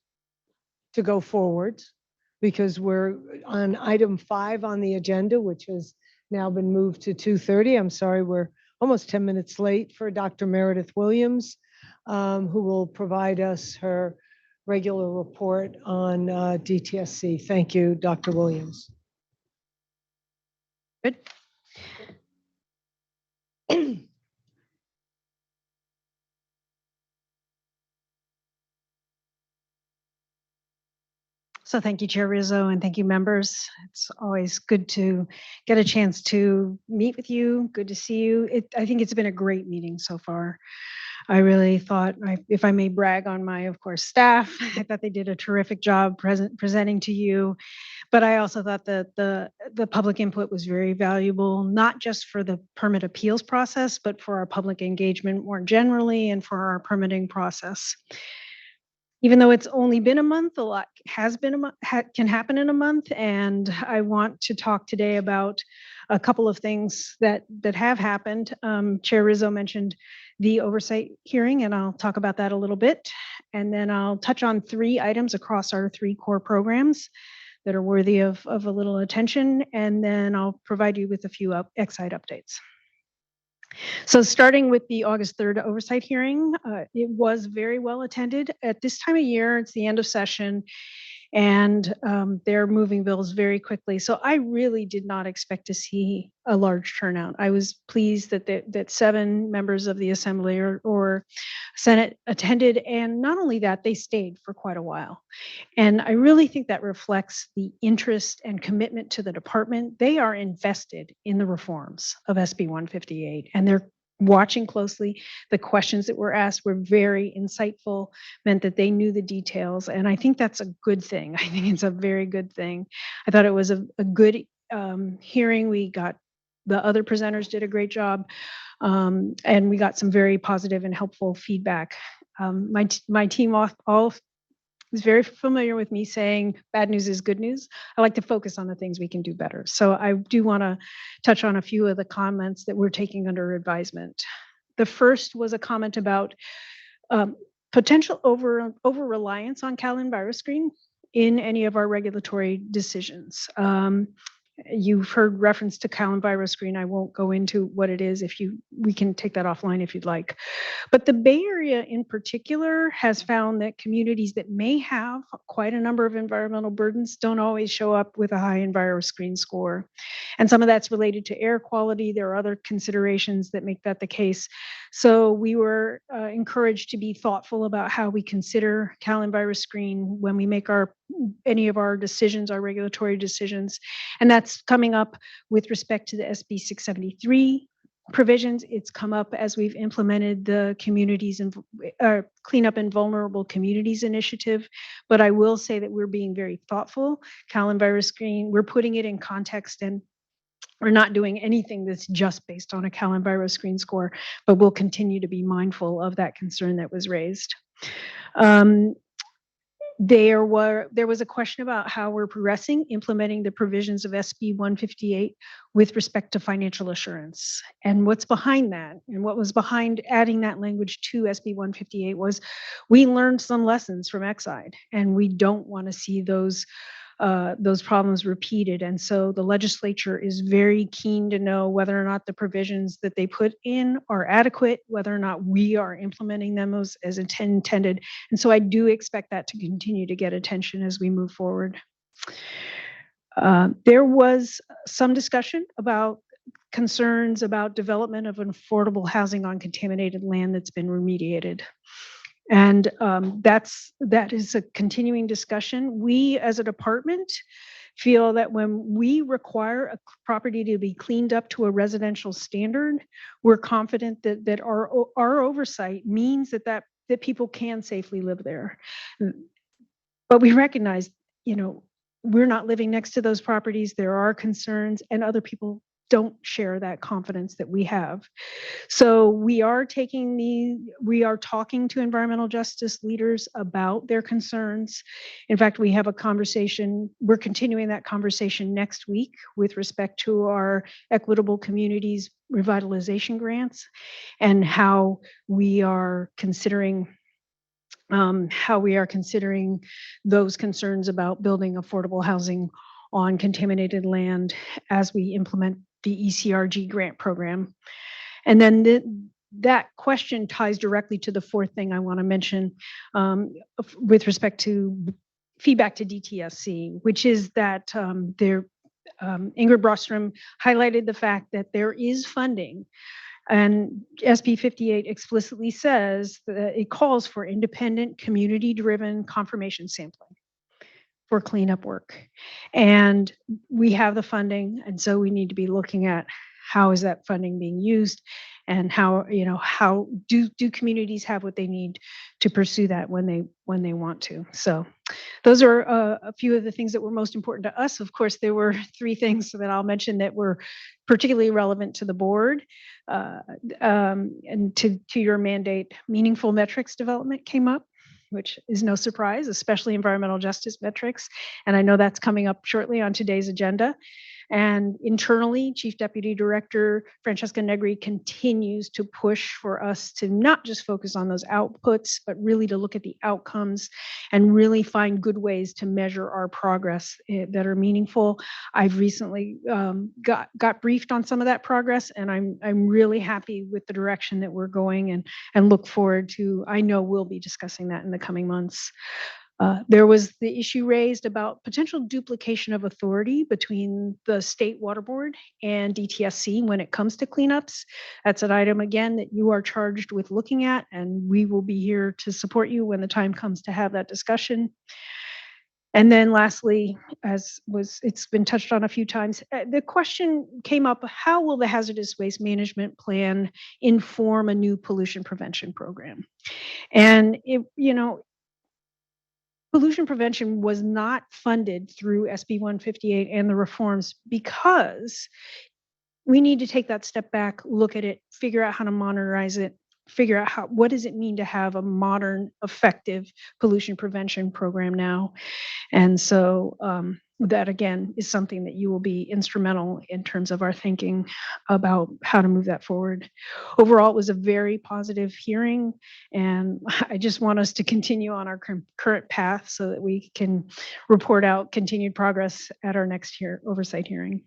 to go forwards because we're on item 5 on the agenda, which has now been moved to 2:30. I'm sorry, we're almost 10 minutes late for Dr. Meredith Williams, who will provide us her regular report on DTSC. Thank you, Dr. Williams. Good. So thank you, Chair Rizzo, and thank you, members. It's always good to get a chance to meet with you. Good to see you. I think it's been a great meeting so far. I really thought, if I may brag on my, of course, staff, I thought they did a terrific job presenting to you. But I also thought that the public input was very valuable, not just for the permit appeals process, but for our public engagement more generally and for our permitting process. Even though it's only been a month, a lot can happen in a month. And I want to talk today about a couple of things that have happened. Chair Rizzo mentioned the oversight hearing, and I'll talk about that a little bit. And then I'll touch on 3 items across our 3 core programs that are worthy of a little attention. And then I'll provide you with a few Excite updates. So starting with the August 3rd oversight hearing, it was very well attended. At this time of year, it's the end of session, and they're moving bills very quickly. So I really did not expect to see a large turnout. I was pleased that 7 members of the Assembly or Senate attended, and not only that, they stayed for quite a while. And I really think that reflects the interest and commitment to the department. They are invested in the reforms of SB 158, and they're watching closely. The questions that were asked were very insightful, meant that they knew the details. And I think that's a good thing. I think it's a very good thing. I thought it was a good hearing. The other presenters did a great job. And we got some very positive and helpful feedback. My team all is very familiar with me saying bad news is good news. I like to focus on the things we can do better. So I do want to touch on a few of the comments that we're taking under advisement. The first was a comment about potential over-reliance on CalEnviroScreen in any of our regulatory decisions. You've heard reference to CalEnviroScreen. I won't go into what it is. We can take that offline if you'd like. But the Bay Area in particular has found that communities that may have quite a number of environmental burdens don't always show up with a high EnviroScreen score. And some of that's related to air quality. There are other considerations that make that the case. So we were encouraged to be thoughtful about how we consider CalEnviroScreen when we make any of our decisions, our regulatory decisions. And that's coming up with respect to the SB 673 provisions. It's come up as we've implemented the communities and cleanup in vulnerable communities initiative. But I will say that we're being very thoughtful. CalEnviroScreen, we're putting it in context, and we're not doing anything that's just based on a CalEnviroScreen score, but we'll continue to be mindful of that concern that was raised. There was a question about how we're progressing implementing the provisions of SB 158 with respect to financial assurance. And what's behind that, and what was behind adding that language to SB 158 was we learned some lessons from Exide, and we don't want to see those problems repeated. And so the legislature is very keen to know whether or not the provisions that they put in are adequate, whether or not we are implementing them as intended. And so I do expect that to continue to get attention as we move forward. There was some discussion about concerns about development of affordable housing on contaminated land that's been remediated. And that is a continuing discussion. We as a department feel that when we require a property to be cleaned up to a residential standard, we're confident that our oversight means that people can safely live there. But we recognize, we're not living next to those properties. There are concerns, and other people don't share that confidence that we have. So we are talking to environmental justice leaders about their concerns. In fact, we have a conversation, we're continuing that conversation next week with respect to our Equitable Communities Revitalization Grants and how we are considering those concerns about building affordable housing on contaminated land as we implement the ECRG grant program. And then that question ties directly to the fourth thing I want to mention with respect to feedback to DTSC, which is that Ingrid Brostrom highlighted the fact that there is funding. And SB 58 explicitly says that it calls for independent, community-driven confirmation sampling for cleanup work. And we have the funding, and so we need to be looking at how is that funding being used, and how do communities have what they need to pursue that when they want to. So those are a few of the things that were most important to us. Of course, there were three things that I'll mention that were particularly relevant to the board and to your mandate. Meaningful metrics development came up, which is no surprise, especially environmental justice metrics. And I know that's coming up shortly on today's agenda. And internally, Chief Deputy Director Francesca Negri continues to push for us to not just focus on those outputs, but really to look at the outcomes and really find good ways to measure our progress that are meaningful. I've recently got briefed on some of that progress, and I'm really happy with the direction that we're going, and look forward to, I know we'll be discussing that in the coming months. There was the issue raised about potential duplication of authority between the State Water Board and DTSC when it comes to cleanups. That's an item, again, that you are charged with looking at, and we will be here to support you when the time comes to have that discussion. And then lastly, it's been touched on a few times, the question came up, how will the hazardous waste management plan inform a new pollution prevention program? And pollution prevention was not funded through SB 158 and the reforms because we need to take that step back, look at it, figure out how to modernize it, figure out what does it mean to have a modern, effective pollution prevention program now. And so that again is something that you will be instrumental in terms of our thinking about how to move that forward. Overall, it was a very positive hearing, and I just want us to continue on our current path so that we can report out continued progress at our next oversight hearing.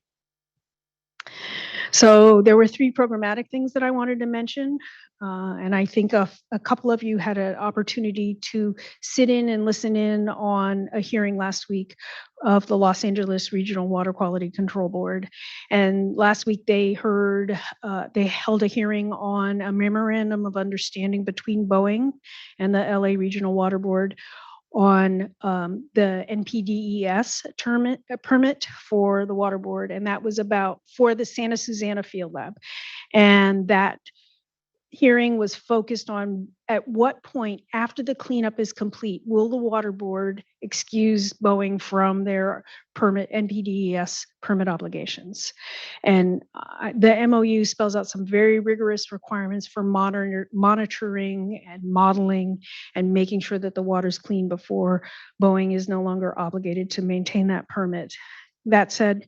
So there were 3 programmatic things that I wanted to mention. And I think a couple of you had an opportunity to sit in and listen in on a hearing last week of the Los Angeles Regional Water Quality Control Board. And last week they held a hearing on a memorandum of understanding between Boeing and the LA Regional Water Board on the NPDES permit for the water board, and that was for the Santa Susana Field Lab. And that hearing was focused on at what point after the cleanup is complete will the water board excuse Boeing from their NPDES permit obligations. And the MOU spells out some very rigorous requirements for monitoring and modeling and making sure that the water's clean before Boeing is no longer obligated to maintain that permit. That said,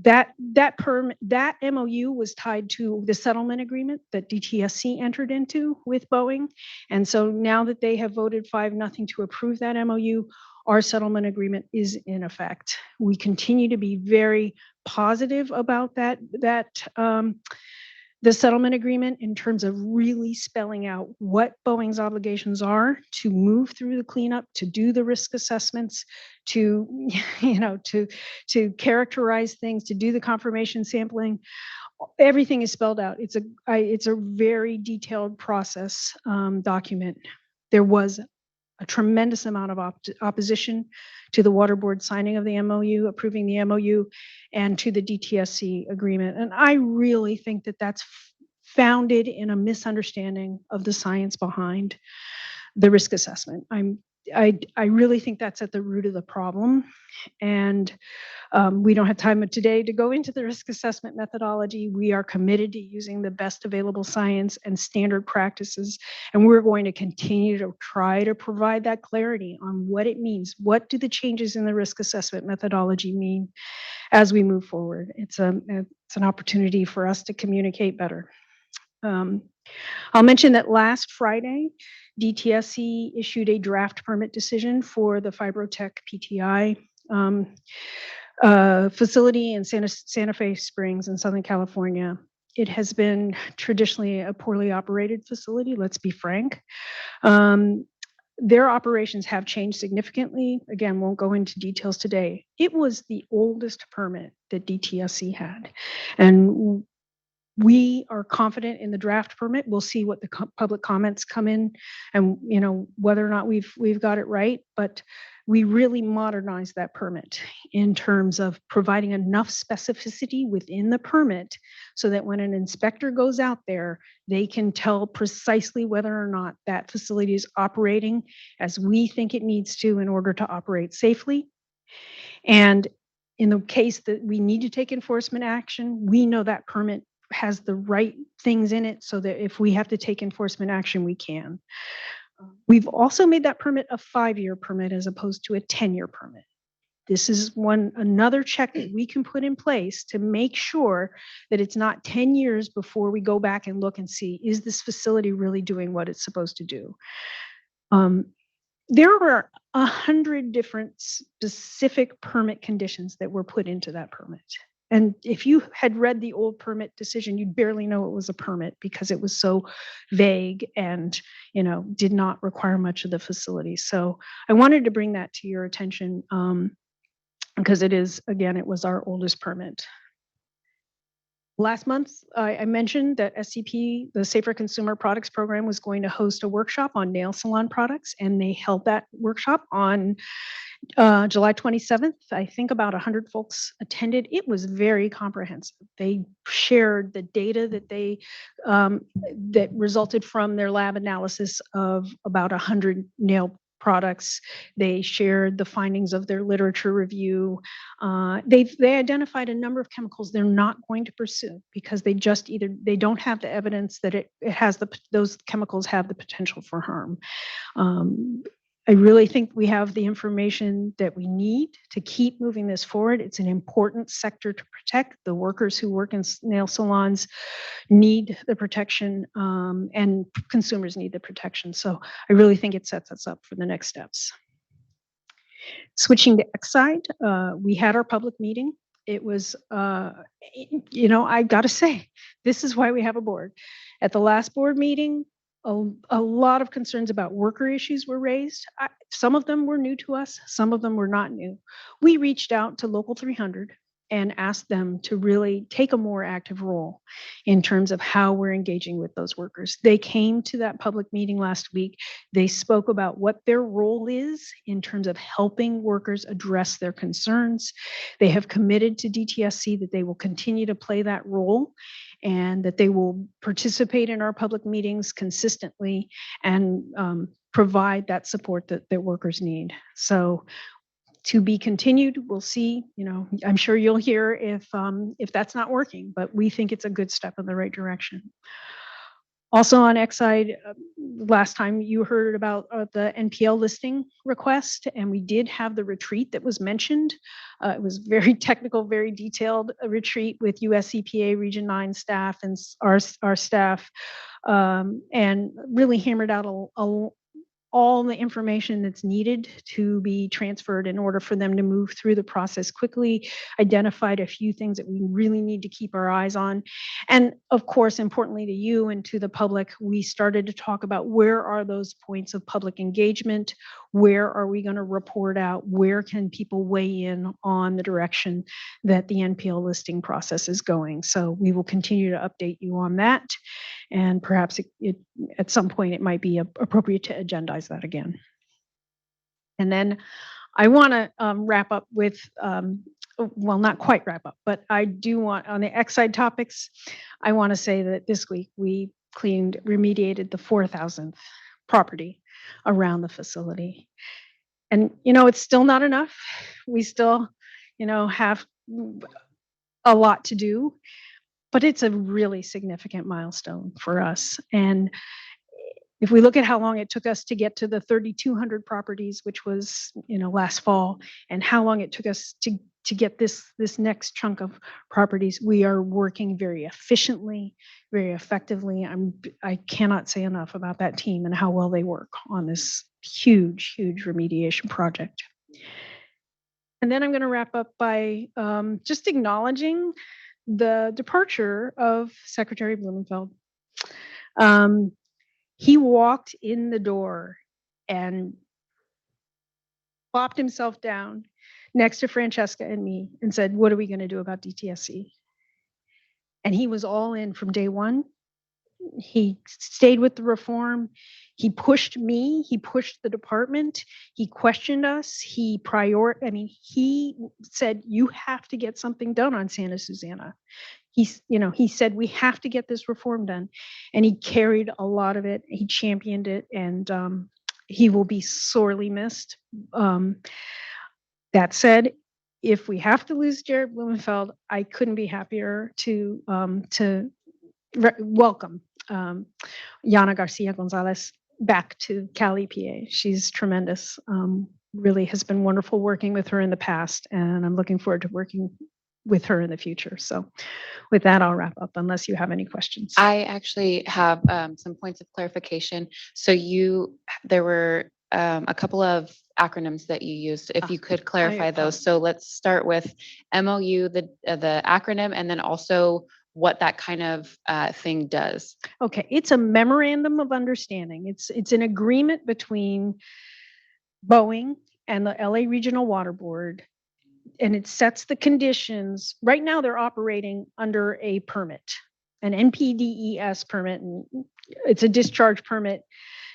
that MOU was tied to the settlement agreement that DTSC entered into with Boeing. And so now that they have voted 5-0 to approve that MOU, our settlement agreement is in effect. We continue to be very positive about the settlement agreement in terms of really spelling out what Boeing's obligations are to move through the cleanup, to do the risk assessments, to characterize things, to do the confirmation sampling. Everything is spelled out. It's a very detailed process document. There was a tremendous amount of opposition to the water board signing of the MOU, approving the MOU, and to the DTSC agreement. And I really think that that's founded in a misunderstanding of the science behind the risk assessment. I really think that's at the root of the problem. And we don't have time today to go into the risk assessment methodology. We are committed to using the best available science and standard practices. And we're going to continue to try to provide that clarity on what it means. What do the changes in the risk assessment methodology mean as we move forward? It's an opportunity for us to communicate better. I'll mention that last Friday, DTSC issued a draft permit decision for the Fibrotech PTI facility in Santa Fe Springs in Southern California. It has been traditionally a poorly operated facility, let's be frank. Their operations have changed significantly. Again, won't go into details today. It was the oldest permit that DTSC had. And we are confident in the draft permit. We'll see what the public comments come in and whether or not we've got it right, but we really modernized that permit in terms of providing enough specificity within the permit so that when an inspector goes out there, they can tell precisely whether or not that facility is operating as we think it needs to in order to operate safely. And in the case that we need to take enforcement action, we know that permit has the right things in it so that if we have to take enforcement action, we can. We've also made that permit a 5-year permit as opposed to a 10-year permit. This is another check that we can put in place to make sure that it's not 10 years before we go back and look and see, is this facility really doing what it's supposed to do? There were 100 different specific permit conditions that were put into that permit. And if you had read the old permit decision, you'd barely know it was a permit because it was so vague and, did not require much of the facility. So I wanted to bring that to your attention because it was our oldest permit. Last month, I mentioned that SCP, the Safer Consumer Products Program, was going to host a workshop on nail salon products, and they held that workshop on July 27th. I think about 100 folks attended. It was very comprehensive. They shared the data that that resulted from their lab analysis of about 100 nail products. They shared the findings of their literature review. They identified a number of chemicals they're not going to pursue because they just they don't have the evidence that it has those chemicals have the potential for harm. I really think we have the information that we need to keep moving this forward. It's an important sector to protect. The workers who work in nail salons need the protection, and consumers need the protection. So I really think it sets us up for the next steps. Switching to Exide, we had our public meeting. It was, I got to say, this is why we have a board. At the last board meeting, a lot of concerns about worker issues were raised. Some of them were new to us, some of them were not new. We reached out to Local 300 and asked them to really take a more active role in terms of how we're engaging with those workers. They came to that public meeting last week. They spoke about what their role is in terms of helping workers address their concerns. They have committed to DTSC that they will continue to play that role and that they will participate in our public meetings consistently and provide that support that workers need. So to be continued, we'll see. I'm sure you'll hear if that's not working, but we think it's a good step in the right direction. Also on Exide, last time you heard about the NPL listing request, and we did have the retreat that was mentioned. It was very technical, very detailed retreat with US EPA Region 9 staff and our staff, and really hammered out all the information that's needed to be transferred in order for them to move through the process quickly, identified a few things that we really need to keep our eyes on. And of course, importantly to you and to the public, we started to talk about where are those points of public engagement? Where are we going to report out? Where can people weigh in on the direction that the NPL listing process is going? So we will continue to update you on that. And perhaps at some point it might be appropriate to agendize that again. And then I want to wrap up with, well, not quite wrap up, but I do want, on the Exide topics, I want to say that this week we remediated the 4,000th property around the facility. And, it's still not enough. We still, have a lot to do, but it's a really significant milestone for us. And if we look at how long it took us to get to the 3,200 properties, which was, last fall, and how long it took us to get this next chunk of properties, we are working very efficiently, very effectively. I cannot say enough about that team and how well they work on this huge, huge remediation project. And then I'm going to wrap up by just acknowledging the departure of Secretary Blumenfeld. He walked in the door and plopped himself down next to Francesca and me and said, "What are we going to do about DTSC?" And he was all in from day one. He stayed with the reform. He pushed me. He pushed the department. He questioned us. He said, "You have to get something done on Santa Susana." He said, "We have to get this reform done." And he carried a lot of it. He championed it, and he will be sorely missed. That said, if we have to lose Jared Blumenfeld, I couldn't be happier to welcome Yana Garcia Gonzalez back to Cal EPA. She's tremendous. Really has been wonderful working with her in the past, and I'm looking forward to working with her in the future. So with that, I'll wrap up unless you have any questions. I actually have some points of clarification. So there were a couple of acronyms that you used. If you could clarify those. So let's start with MOU, the acronym, and then also what that kind of thing does. Okay, it's a memorandum of understanding. It's an agreement between Boeing and the LA Regional Water Board and it sets the conditions. Right now, they're operating under a permit, an NPDES permit, and it's a discharge permit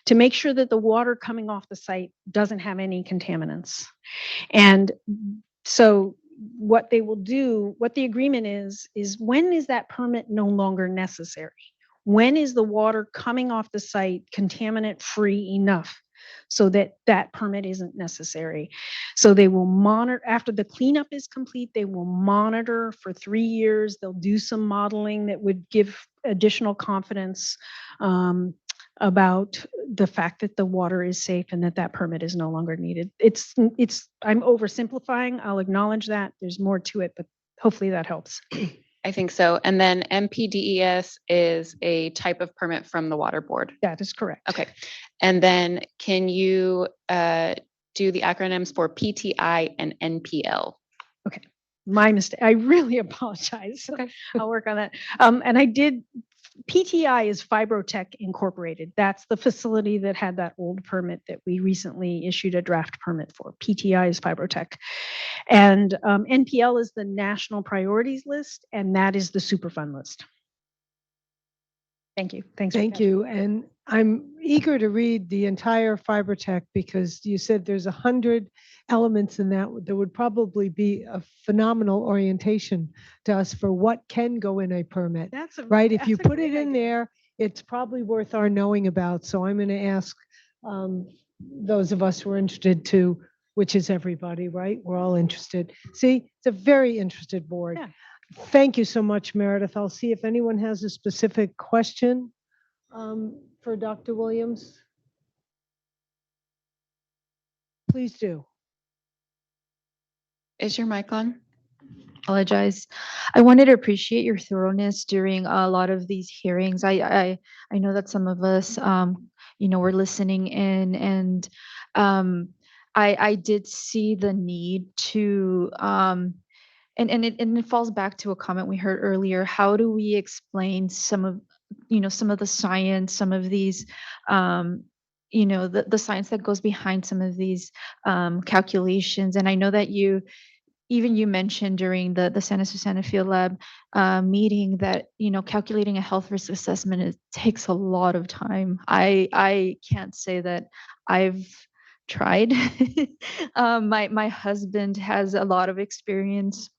to make sure that the water coming off the site doesn't have any contaminants. And so what they will do, what the agreement is when is that permit no longer necessary? When is the water coming off the site contaminant free enough so that that permit isn't necessary? So they will monitor, after the cleanup is complete, they will monitor for 3 years. They'll do some modeling that would give additional confidence about the fact that the water is safe and that that permit is no longer needed. I'm oversimplifying. I'll acknowledge that. There's more to it, but hopefully that helps. I think so. And then MPDES is a type of permit from the water board. That is correct. Okay. And then can you do the acronyms for PTI and NPL? Okay. My mistake. I really apologize. Okay. I'll work on that. And I did. PTI is Fibrotech Incorporated. That's the facility that had that old permit that we recently issued a draft permit for. PTI is Fibrotech. And NPL is the National Priorities List, and that is the Superfund list. Thank you. Thanks. Thank you. And I'm eager to read the entire Fibrotech because you said there's 100 elements in that. There would probably be a phenomenal orientation to us for what can go in a permit. Right. If you put it in there, it's probably worth our knowing about. So I'm going to ask those of us who are interested to, which is everybody, right? We're all interested. See, it's a very interested board. Yeah. Thank you so much, Meredith. I'll see if anyone has a specific question for Dr. Williams. Please do. Is your mic on? Apologize. I wanted to appreciate your thoroughness during a lot of these hearings. I know that some of us, were listening in, and I did see the need to, and it falls back to a comment we heard earlier. How do we explain some of the science, some of these, the science that goes behind some of these calculations? And I know that you mentioned during the Santa Susana Field Lab meeting that, calculating a health risk assessment, takes a lot of time. I can't say that I've tried. My husband has a lot of experience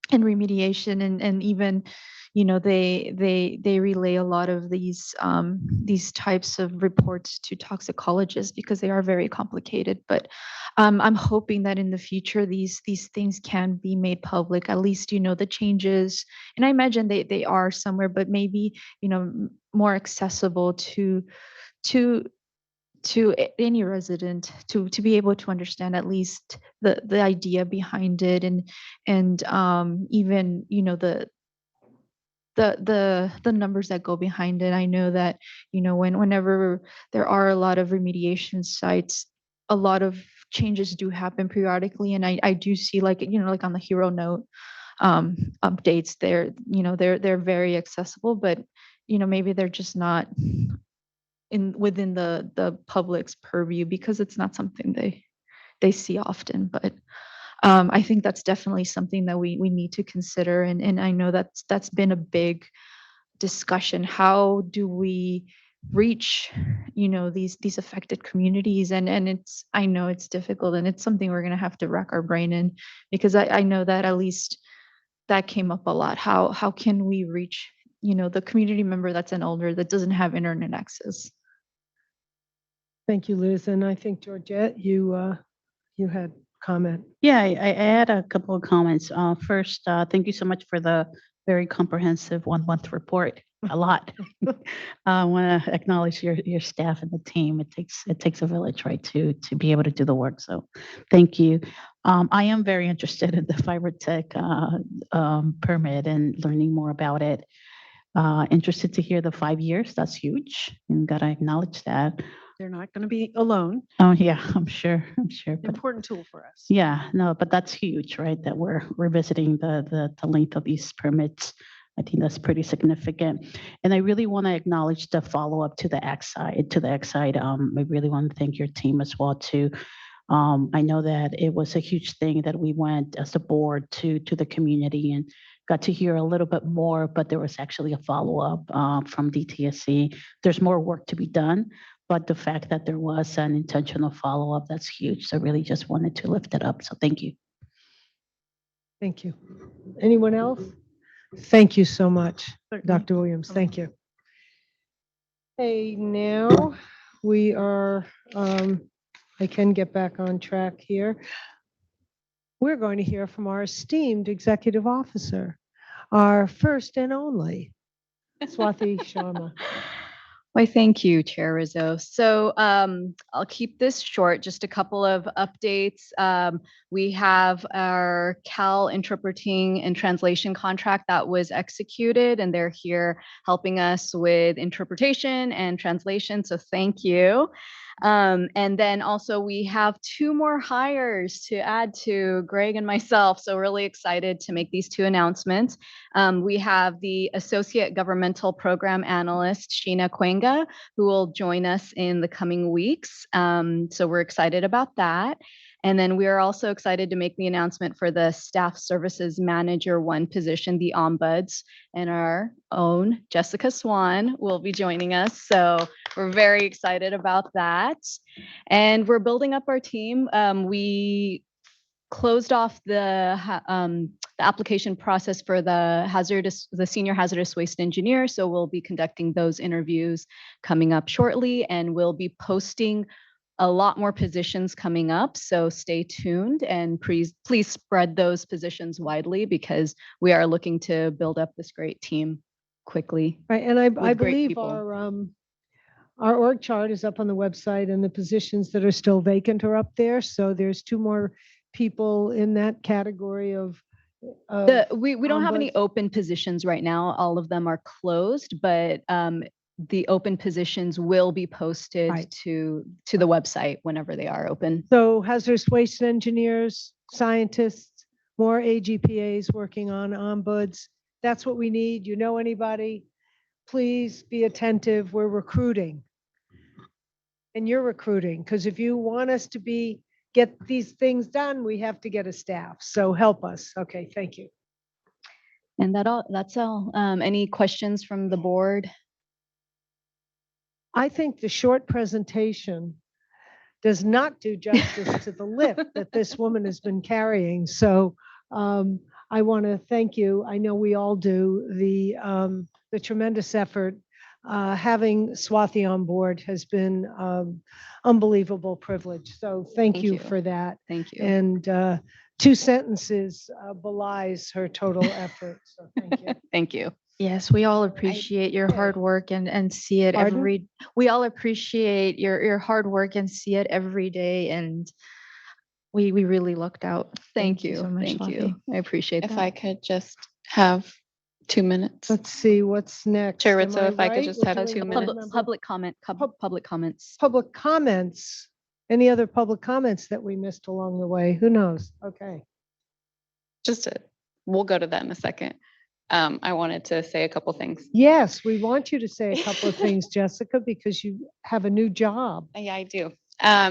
in remediation, and even, they relay a lot of these types of reports to toxicologists because they are very complicated. But I'm hoping that in the future these things can be made public, at least, the changes. And I imagine they are somewhere, but maybe, more accessible to any resident to be able to understand at least the idea behind it, and even, the numbers that go behind it. I know that, whenever there are a lot of remediation sites, a lot of changes do happen periodically. And I do see, like on the Hero Note updates, they're very accessible, but, maybe they're just not within the public's purview because it's not something they see often. But I think that's definitely something that we need to consider. And I know that's been a big discussion. How do we reach, these affected communities? And I know it's difficult, and it's something we're going to have to rack our brain in, because I know that at least that came up a lot. How can we reach, the community member that's an elder that doesn't have internet access? Thank you, Liz. And I think Georgette, you had comment. Yeah, I had a couple of comments. First, thank you so much for the very comprehensive 1-month report. A lot. I want to acknowledge your staff and the team. It takes a village, right, to be able to do the work. So thank you. I am very interested in the Fibrotech permit and learning more about it. Interested to hear the 5 years. That's huge, and gotta acknowledge that. They're not going to be alone. Oh yeah, I'm sure. But Important tool for us. yeah, no, but that's huge, right? That we're revisiting the length of these permits. I think that's pretty significant. And I really want to acknowledge the follow-up to the X side. I really want to thank your team as well too. I know that it was a huge thing that we went as a board to the community and got to hear a little bit more, but there was actually a follow-up from DTSC. There's more work to be done, but the fact that there was an intentional follow-up, that's huge. So really just wanted to lift it up. So thank you. Thank you. Anyone else? Thank you so much, Dr. Williams. Thank you. Hey, now we are, I can get back on track here. We're going to hear from our esteemed executive officer, our first and only, Swati Sharma. Why, thank you, Chair Rizzo. So I'll keep this short, just a couple of updates. We have our Cal interpreting and translation contract that was executed, and they're here helping us with interpretation and translation. So thank you. And then also we have 2 more hires to add to Greg and myself. So really excited to make these 2 announcements. We have the Associate Governmental Program Analyst, Sheena Kwenga, who will join us in the coming weeks. So we're excited about that. And then we are also excited to make the announcement for the Staff Services Manager 1 position, the Ombuds, and our own Jessica Swan will be joining us. So we're very excited about that. And we're building up our team. We closed off the application process for the senior hazardous waste engineer. So we'll be conducting those interviews coming up shortly, and we'll be posting a lot more positions coming up. So stay tuned and please spread those positions widely, because we are looking to build up this great team quickly. Right, and I great believe people. our org chart is up on the website, and the positions that are still vacant are up there. So there's 2 more people in that category of. We don't have any open positions right now. All of them are closed, but the open positions will be posted to the website whenever they are open. So hazardous waste engineers, scientists, more AGPAs working on ombuds. That's what we need. You know anybody? Please be attentive. We're recruiting. And you're recruiting, because if you want us to get these things done, we have to get a staff. So help us. Okay, thank you. And that's all. Any questions from the board? I think the short presentation does not do justice to the lift that this woman has been carrying. So I want to thank you. I know we all do. The tremendous effort. Having Swati on board has been unbelievable privilege. So thank you for that. Thank you. And 2 sentences belies her total effort. So thank you. Thank you. Yes, we all appreciate your hard work and see it Pardon? we all appreciate your hard work and see it every day. And we really lucked out. Thank you so much, Thank Swati. you. I appreciate If that. I could just have 2 minutes. Let's see what's next. Chair Am Rizzo, if I could right? just We're have doing 2 board minutes. member- Public comments. Public comments. Any other public comments that we missed along the way? Who knows? Okay. We'll go to that in a second. I wanted to say a couple things. Yes, we want you to say a couple of things, Jessica, because you have a new job. Yeah, I do.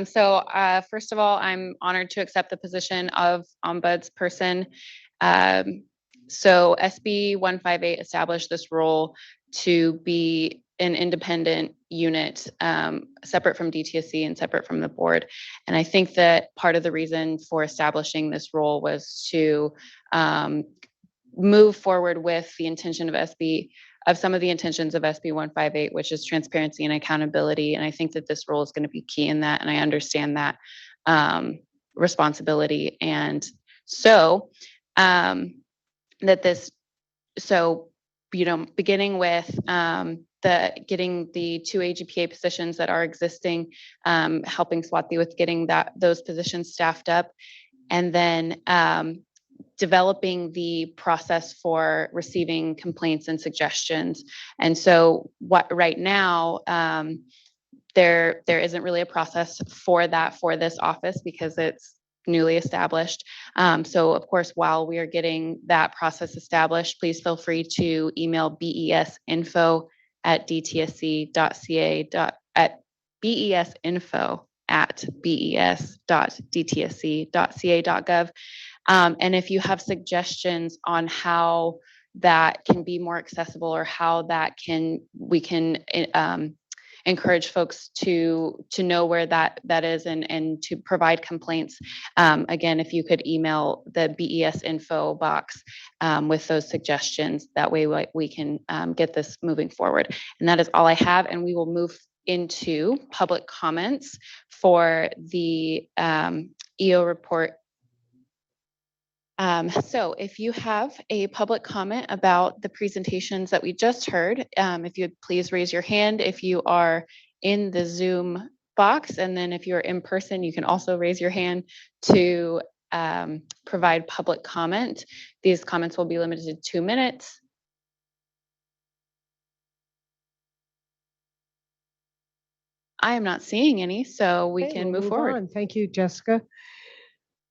So first of all, I'm honored to accept the position of ombudsperson. So SB 158 established this role to be an independent unit, separate from DTSC and separate from the board. And I think that part of the reason for establishing this role was to move forward with the intention of some of the intentions of SB 158, which is transparency and accountability. And I think that this role is going to be key in that. And I understand that responsibility. And so beginning with getting the 2 AGPA positions that are existing, helping Swati with getting those positions staffed up, and then developing the process for receiving complaints and suggestions. And so right now, there isn't really a process for that for this office because it's newly established. So of course, while we are getting that process established, please feel free to email besinfo@dtsc.ca at besinfo at bes.dtsc.ca.gov. And if you have suggestions on how that can be more accessible or how that we can encourage folks to know where that is and to provide complaints. Again, if you could email the BES info box with those suggestions, that way we can get this moving forward. And that is all I have, and we will move into public comments for the EO report. So if you have a public comment about the presentations that we just heard, if you'd please raise your hand if you are in the Zoom box, and then if you're in person, you can also raise your hand to provide public comment. These comments will be limited to 2 minutes. I am not seeing any, so we Okay, can we'll move forward. on. Thank you, Jessica.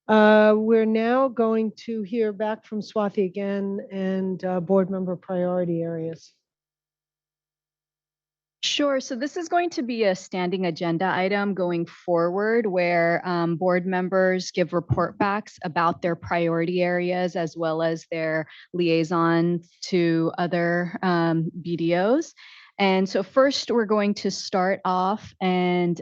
We're now going to hear back from Swati again and board member priority areas. Sure. So this is going to be a standing agenda item going forward where board members give report backs about their priority areas as well as their liaison to other BDOs. And so first we're going to start off and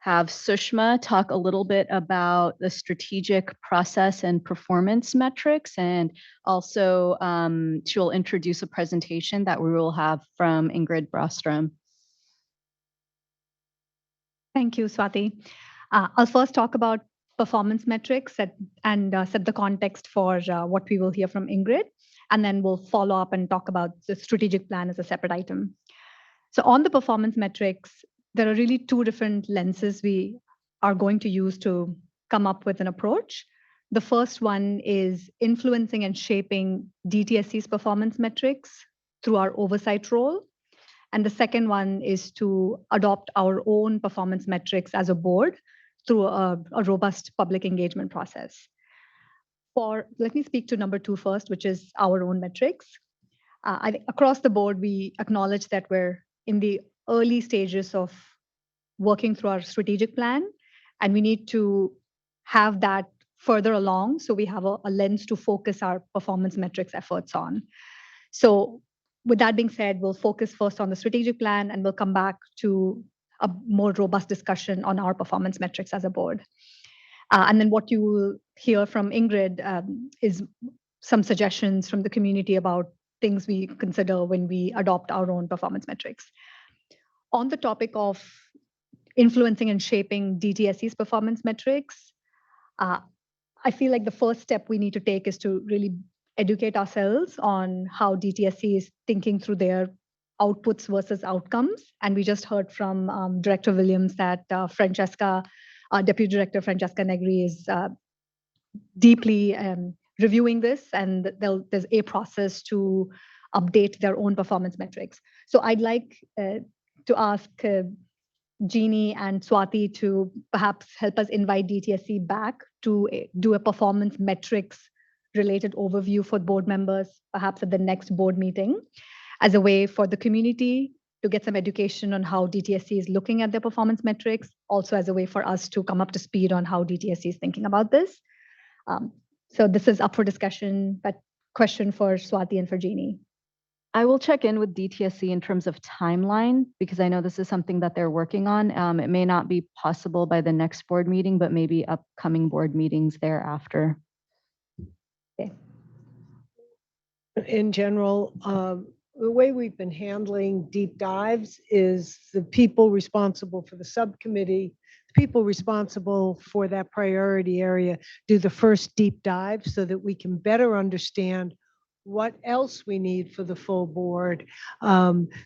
have Sushma talk a little bit about the strategic process and performance metrics. And also she'll introduce a presentation that we will have from Ingrid Brostrom. Thank you, Swati. I'll first talk about performance metrics and set the context for what we will hear from Ingrid. And then we'll follow up and talk about the strategic plan as a separate item. So on the performance metrics, there are really two different lenses we are going to use to come up with an approach. The first one is influencing and shaping DTSC's performance metrics through our oversight role. And the second one is to adopt our own performance metrics as a board through a robust public engagement process. Let me speak to number 2 first, which is our own metrics. I think across the board, we acknowledge that we're in the early stages of working through our strategic plan, and we need to have that further along so we have a lens to focus our performance metrics efforts on. So with that being said, we'll focus first on the strategic plan and we'll come back to a more robust discussion on our performance metrics as a board. And then what you will hear from Ingrid is some suggestions from the community about things we consider when we adopt our own performance metrics. On the topic of influencing and shaping DTSC's performance metrics, I feel like the first step we need to take is to really educate ourselves on how DTSC is thinking through their outputs versus outcomes. And we just heard from Director Williams that Deputy Director Francesca Negri is deeply reviewing this, and there's a process to update their own performance metrics. So I'd like to ask Jeannie and Swati to perhaps help us invite DTSC back to do a performance metrics related overview for board members, perhaps at the next board meeting, as a way for the community to get some education on how DTSC is looking at their performance metrics, also as a way for us to come up to speed on how DTSC is thinking about this. So this is up for discussion, but question for Swati and for Jeannie. I will check in with DTSC in terms of timeline, because I know this is something that they're working on. It may not be possible by the next board meeting, but maybe upcoming board meetings thereafter. Okay. In general, the way we've been handling deep dives is the people responsible for the subcommittee, the people responsible for that priority area do the first deep dive so that we can better understand what else we need for the full board.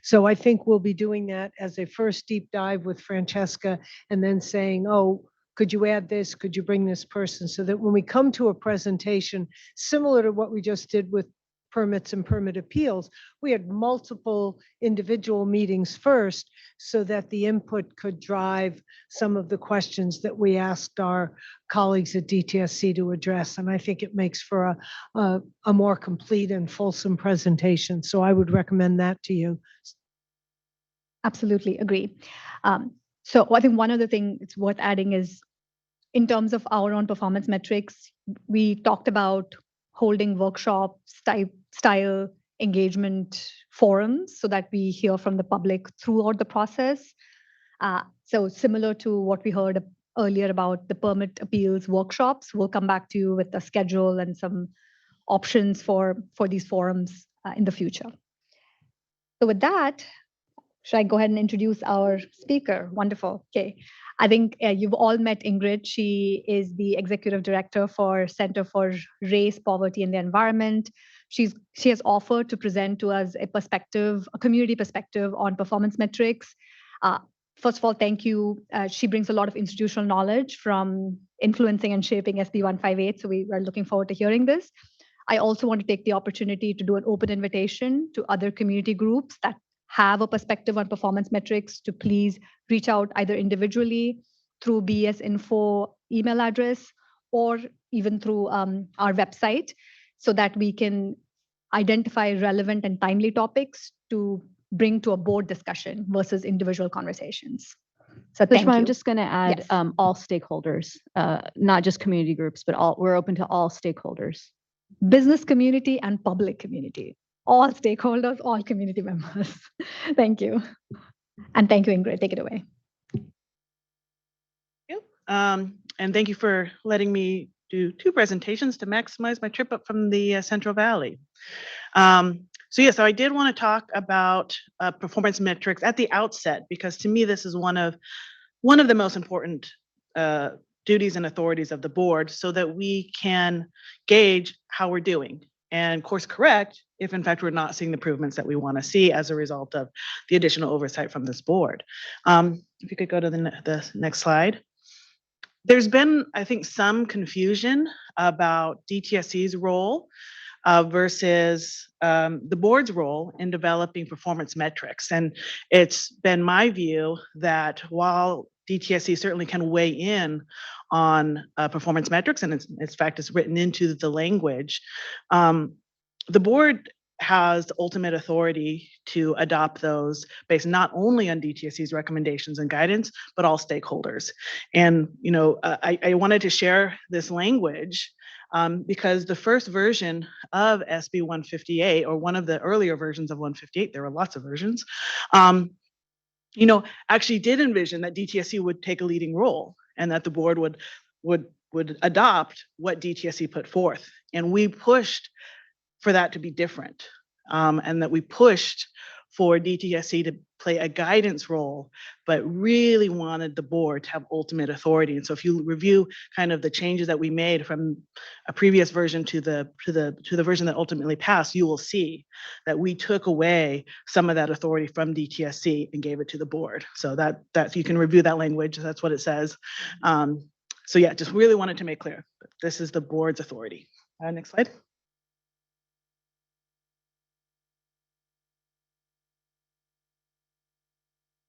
So I think we'll be doing that as a first deep dive with Francesca and then saying, oh, could you add this? Could you bring this person? So that when we come to a presentation, similar to what we just did with permits and permit appeals, we had multiple individual meetings first so that the input could drive some of the questions that we asked our colleagues at DTSC to address. And I think it makes for a more complete and fulsome presentation. So I would recommend that to you. Absolutely agree. So I think one other thing it's worth adding is in terms of our own performance metrics, we talked about holding workshops, style engagement forums so that we hear from the public throughout the process. So similar to what we heard earlier about the permit appeals workshops, we'll come back to you with a schedule and some options for these forums in the future. So with that, should I go ahead and introduce our speaker? Wonderful. Okay. I think you've all met Ingrid. She is the Executive Director for Center for Race, Poverty, and the Environment. She has offered to present to us a community perspective on performance metrics. First of all, thank you. She brings a lot of institutional knowledge from influencing and shaping SB 158. So we are looking forward to hearing this. I also want to take the opportunity to do an open invitation to other community groups that have a perspective on performance metrics to please reach out either individually through BES info email address or even through our website so that we can identify relevant and timely topics to bring to a board discussion versus individual conversations. So thank Sushma, you. I'm just going to add Yes. all stakeholders, not just community groups, but we're open to all stakeholders. Business community and public community, all stakeholders, all community members. Thank you. And thank you, Ingrid. Take it away. And thank you for letting me do 2 presentations to maximize my trip up from the Central Valley. So I did want to talk about performance metrics at the outset, because to me, this is one of the most important duties and authorities of the board so that we can gauge how we're doing and course correct if in fact we're not seeing the improvements that we want to see as a result of the additional oversight from this board. If you could go to the next slide. There's been, I think, some confusion about DTSC's role versus the board's role in developing performance metrics. And it's been my view that while DTSC certainly can weigh in on performance metrics, and in fact, it's written into the language, the board has ultimate authority to adopt those based not only on DTSC's recommendations and guidance, but all stakeholders. And I wanted to share this language because the first version of SB 158, or one of the earlier versions of 158, there were lots of versions, actually did envision that DTSC would take a leading role and that the board would adopt what DTSC put forth. And we pushed for that to be different, and that we pushed for DTSC to play a guidance role, but really wanted the board to have ultimate authority. And so if you review kind of the changes that we made from a previous version to the version that ultimately passed, you will see that we took away some of that authority from DTSC and gave it to the board. So that you can review that language, that's what it says. So yeah, just really wanted to make clear, this is the board's authority. Next slide.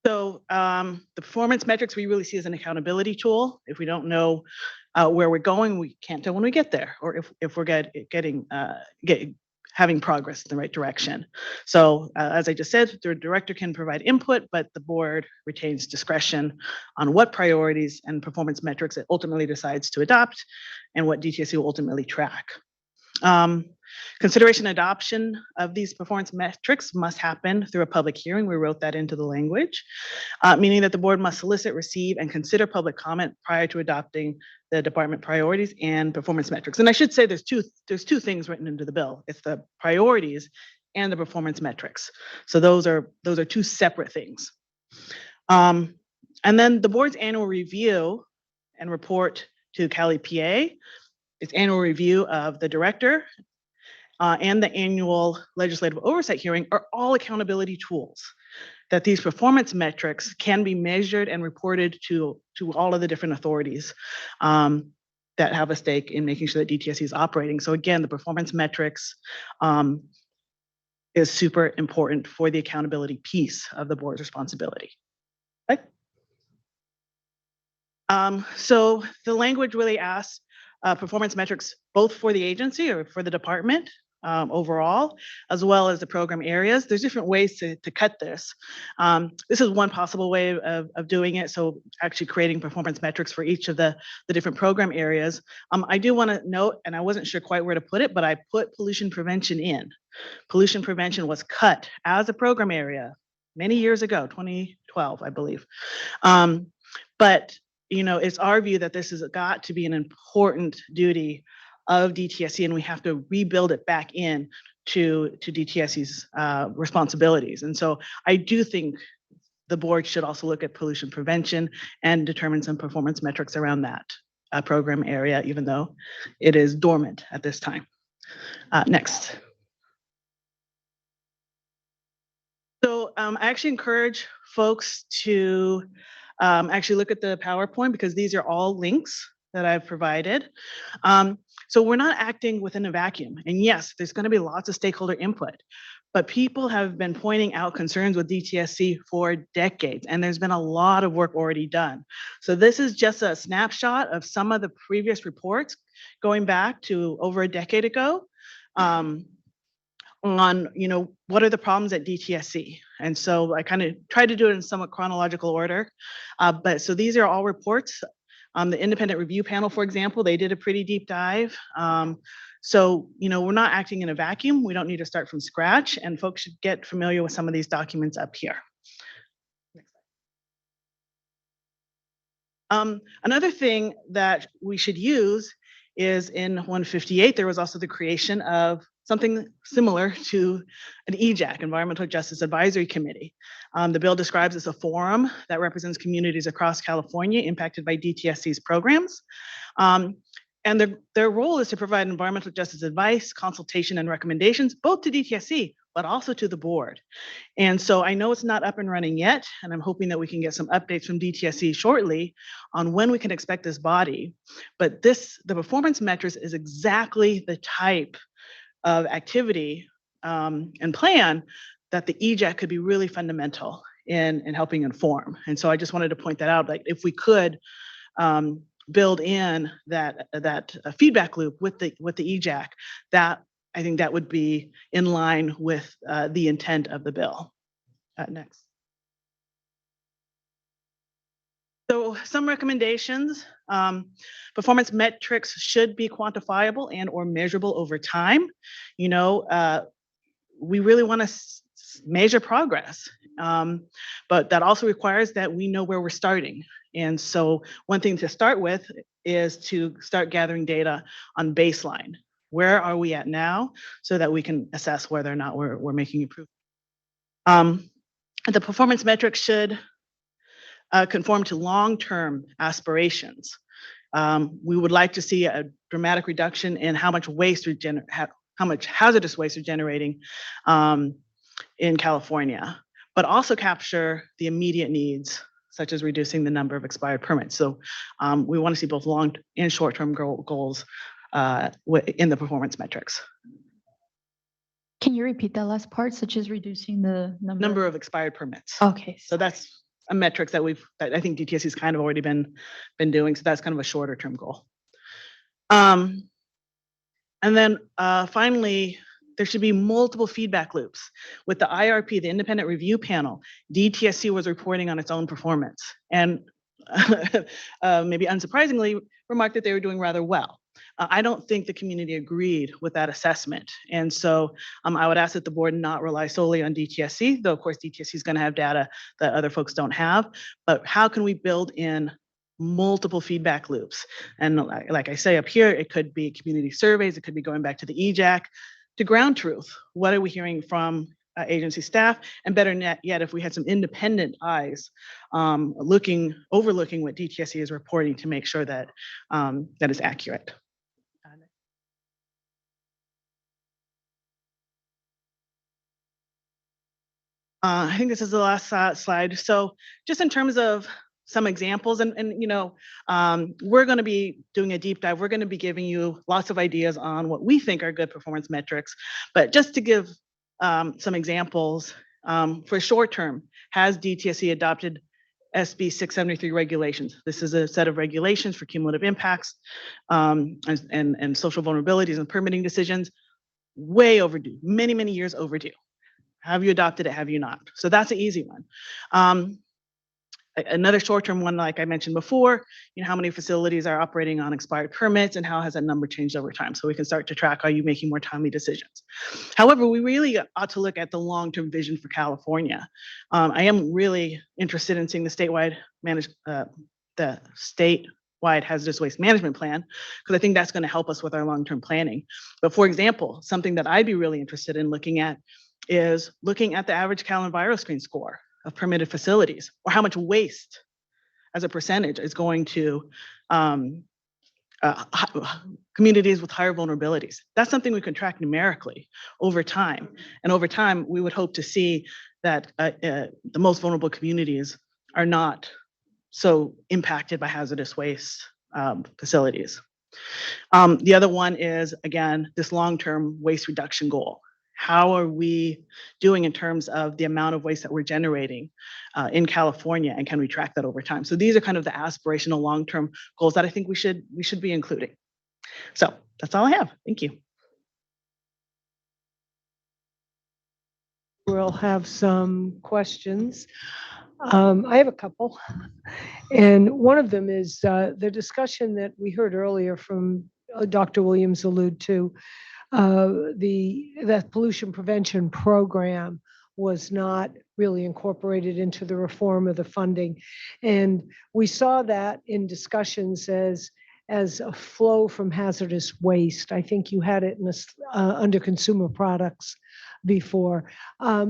So the performance metrics we really see as an accountability tool. If we don't know where we're going, we can't tell when we get there, or if we're having progress in the right direction. So as I just said, the director can provide input, but the board retains discretion on what priorities and performance metrics it ultimately decides to adopt and what DTSC will ultimately track. Consideration adoption of these performance metrics must happen through a public hearing. We wrote that into the language, meaning that the board must solicit, receive, and consider public comment prior to adopting the department priorities and performance metrics. And I should say there's two things written into the bill. It's the priorities and the performance metrics. So those are 2 separate things. And then the board's annual review and report to Cali PA, its annual review of the director, and the annual legislative oversight hearing are all accountability tools, that these performance metrics can be measured and reported to all of the different authorities that have a stake in making sure that DTSC is operating. So again, the performance metrics is super important for the accountability piece of the board's responsibility. Okay. So the language really asks performance metrics both for the agency or for the department overall, as well as the program areas. There's different ways to cut this. This is one possible way of doing it. So actually creating performance metrics for each of the different program areas. I do want to note, and I wasn't sure quite where to put it, but I put pollution prevention in. Pollution prevention was cut as a program area many years ago, 2012, I believe. But you know, it's our view that this has got to be an important duty of DTSC, and we have to rebuild it back in to DTSC's responsibilities. And so I do think the board should also look at pollution prevention and determine some performance metrics around that program area, even though it is dormant at this time. Next. So I actually encourage folks to actually look at the PowerPoint, because these are all links that I've provided. So we're not acting within a vacuum. And yes, there's going to be lots of stakeholder input, but people have been pointing out concerns with DTSC for decades, and there's been a lot of work already done. So this is just a snapshot of some of the previous reports going back to over a decade ago. On, you know, what are the problems at DTSC? And so I kind of tried to do it in somewhat chronological order. But so these are all reports. The independent review panel, for example, they did a pretty deep dive. So, you know, we're not acting in a vacuum. We don't need to start from scratch, and folks should get familiar with some of these documents up here. Another thing that we should use is in 158, there was also the creation of something similar to an EJAC, Environmental Justice Advisory Committee. The bill describes as a forum that represents communities across California impacted by DTSC's programs. And their role is to provide environmental justice advice, consultation, and recommendations, both to DTSC, but also to the board. And so I know it's not up and running yet, and I'm hoping that we can get some updates from DTSC shortly on when we can expect this body. But the performance metrics is exactly the type of activity and plan that the EJAC could be really fundamental in helping inform. And so I just wanted to point that out, like if we could build in that feedback loop with the EJAC, that I think that would be in line with the intent of the bill. Next. So some recommendations. Performance metrics should be quantifiable and or measurable over time. You know, we really want to measure progress, but that also requires that we know where we're starting. And so one thing to start with is to start gathering data on baseline. Where are we at now, so that we can assess whether or not we're making improvement. The performance metrics should conform to long-term aspirations. We would like to see a dramatic reduction in how much waste how much hazardous waste we're generating in California, but also capture the immediate needs, such as reducing the number of expired permits. So we want to see both long and short-term goals in the performance metrics. Can you repeat that last part, such as reducing the number of expired permits? Okay. So that's a metric that I think DTSC has kind of already been doing. So that's kind of a shorter term goal. And then finally, there should be multiple feedback loops. With the IRP, the independent review panel, DTSC was reporting on its own performance, and maybe unsurprisingly remarked that they were doing rather well. I don't think the community agreed with that assessment. And so I would ask that the board not rely solely on DTSC, though of course DTSC is going to have data that other folks don't have, but how can we build in multiple feedback loops? And like I say up here, it could be community surveys, it could be going back to the EJAC, to ground truth. What are we hearing from agency staff? And better yet, if we had some independent eyes overlooking what DTSC is reporting to make sure that that is accurate. I think this is the last slide. So just in terms of some examples, and you know, we're going to be doing a deep dive. We're going to be giving you lots of ideas on what we think are good performance metrics. But just to give some examples, for short term, has DTSC adopted SB 673 regulations? This is a set of regulations for cumulative impacts and social vulnerabilities and permitting decisions. way overdue, many, many years overdue. Have you adopted it? Have you not? So that's an easy one. Another short-term one, like I mentioned before, how many facilities are operating on expired permits and how has that number changed over time? So we can start to track, are you making more timely decisions? However, we really ought to look at the long-term vision for California. I am really interested in seeing the statewide hazardous waste management plan, because I think that's going to help us with our long-term planning. But for example, something that I'd be really interested in looking at is looking at the average Cal EnviroScreen score of permitted facilities, or how much waste as a percentage is going to communities with higher vulnerabilities. That's something we can track numerically over time. And over time, we would hope to see that the most vulnerable communities are not so impacted by hazardous waste facilities. The other one is, again, this long-term waste reduction goal. How are we doing in terms of the amount of waste that we're generating in California, and can we track that over time? So these are kind of the aspirational long-term goals that I think we should be including. So that's all I have. Thank you. We'll have some questions. I have a couple. And one of them is the discussion that we heard earlier from Dr. Williams allude to. The pollution prevention program was not really incorporated into the reform of the funding. And we saw that in discussions as a flow from hazardous waste. I think you had it in under consumer products before.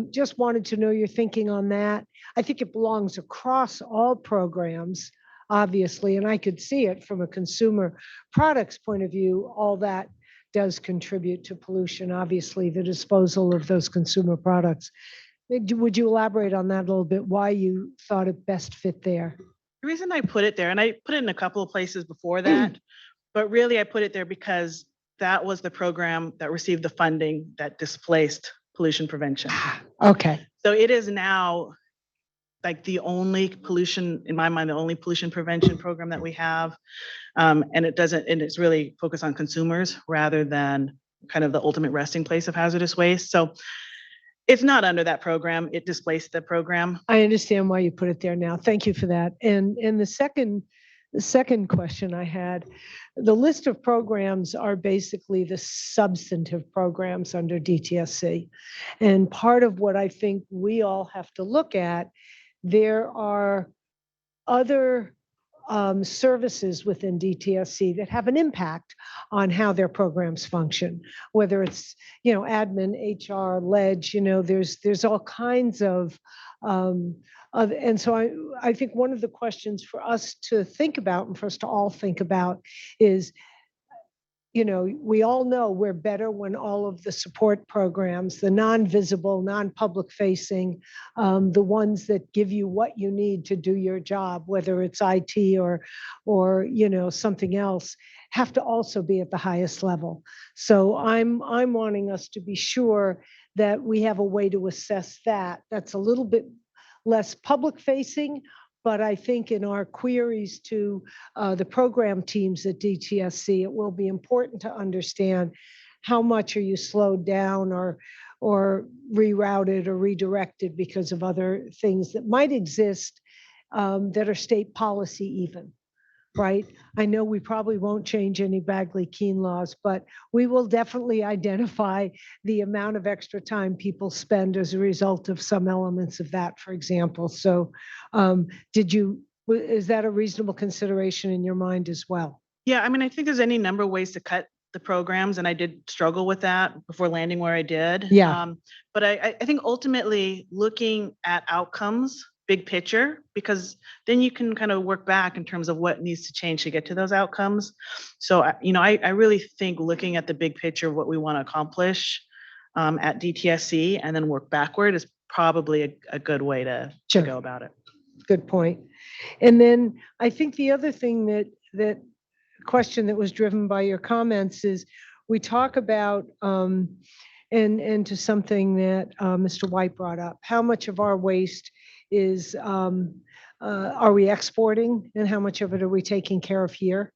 Just wanted to know your thinking on that. I think it belongs across all programs, obviously, and I could see it from a consumer products point of view. All that does contribute to pollution, obviously, the disposal of those consumer products. Would you elaborate on that a little bit, why you thought it best fit there? The reason I put it there, and I put it in a couple of places before that, but really I put it there because that was the program that received the funding that displaced pollution prevention. Okay. So it is now like the only pollution, in my mind, the only pollution prevention program that we have. And it's really focused on consumers rather than kind of the ultimate resting place of hazardous waste. So it's not under that program. It displaced the program. I understand why you put it there now. Thank you for that. And the second question I had, the list of programs are basically the substantive programs under DTSC. And part of what I think we all have to look at, there are other services within DTSC that have an impact on how their programs function, whether it's, admin, HR, ledge, there's all kinds of, and so I think one of the questions for us to think about and for us to all think about is, we all know we're better when all of the support programs, the non-visible, non-public facing, the ones that give you what you need to do your job, whether it's IT or something else, have to also be at the highest level. So I'm wanting us to be sure that we have a way to assess that. That's a little bit less public facing, but I think in our queries to the program teams at DTSC, it will be important to understand how much are you slowed down or rerouted or redirected because of other things that might exist that are state policy even, right? I know we probably won't change any Bagley-Keene laws, but we will definitely identify the amount of extra time people spend as a result of some elements of that, for example. So is that a reasonable consideration in your mind as well? Yeah, I think there's any number of ways to cut the programs, and I did struggle with that before landing where I did. Yeah. But I think ultimately looking at outcomes, big picture, because then you can kind of work back in terms of what needs to change to get to those outcomes. So, I really think looking at the big picture of what we want to accomplish at DTSC and then work backward is probably a good way to go about it. Good point. And then I think the other thing that question that was driven by your comments is we talk about, and to something that Mr. White brought up, how much of our waste is are we exporting and how much of it are we taking care of here?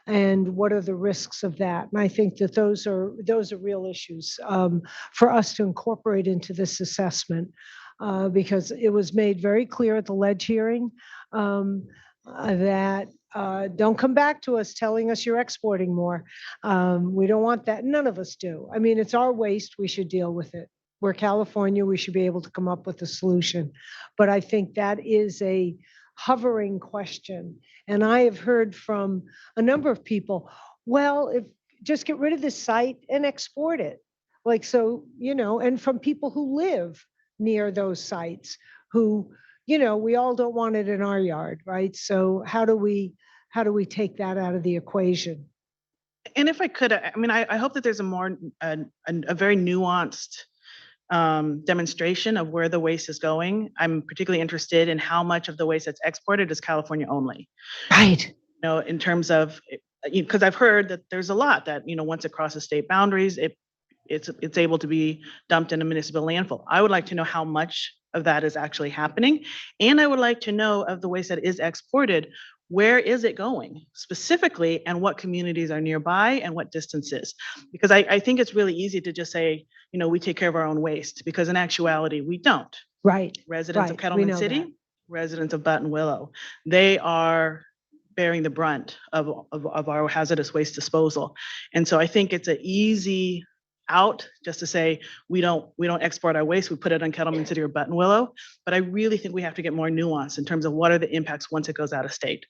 And what are the risks of that? And I think that those are real issues for us to incorporate into this assessment because it was made very clear at the ledge hearing that don't come back to us telling us you're exporting more. We don't want that. None of us do. I mean, it's our waste. We should deal with it. We're California. We should be able to come up with a solution. But I think that is a hovering question. And I have heard from a number of people, well, if just get rid of this site and export it. Like, so, you know, and from people who live near those sites who, you know, we all don't want it in our yard, right? So how do we take that out of the equation? And if I could, I mean, I hope that there's a very nuanced demonstration of where the waste is going. I'm particularly interested in how much of the waste that's exported is California only. Right. You know, in terms of, because I've heard that there's a lot that, you know, once it crosses state boundaries, it's able to be dumped in a municipal landfill. I would like to know how much of that is actually happening. And I would like to know of the waste that is exported, where is it going specifically and what communities are nearby and what distances? Because I think it's really easy to just say, you know, we take care of our own waste because in actuality, we don't. Right. Residents of Right. Kettleman City, that. residents of Buttonwillow, they are bearing the brunt of our hazardous waste disposal. And so I think it's an easy out just to say we don't export our waste, we put it on Kettleman City or Buttonwillow. But I really think we have to get more nuance in terms of what are the impacts once it goes out of state.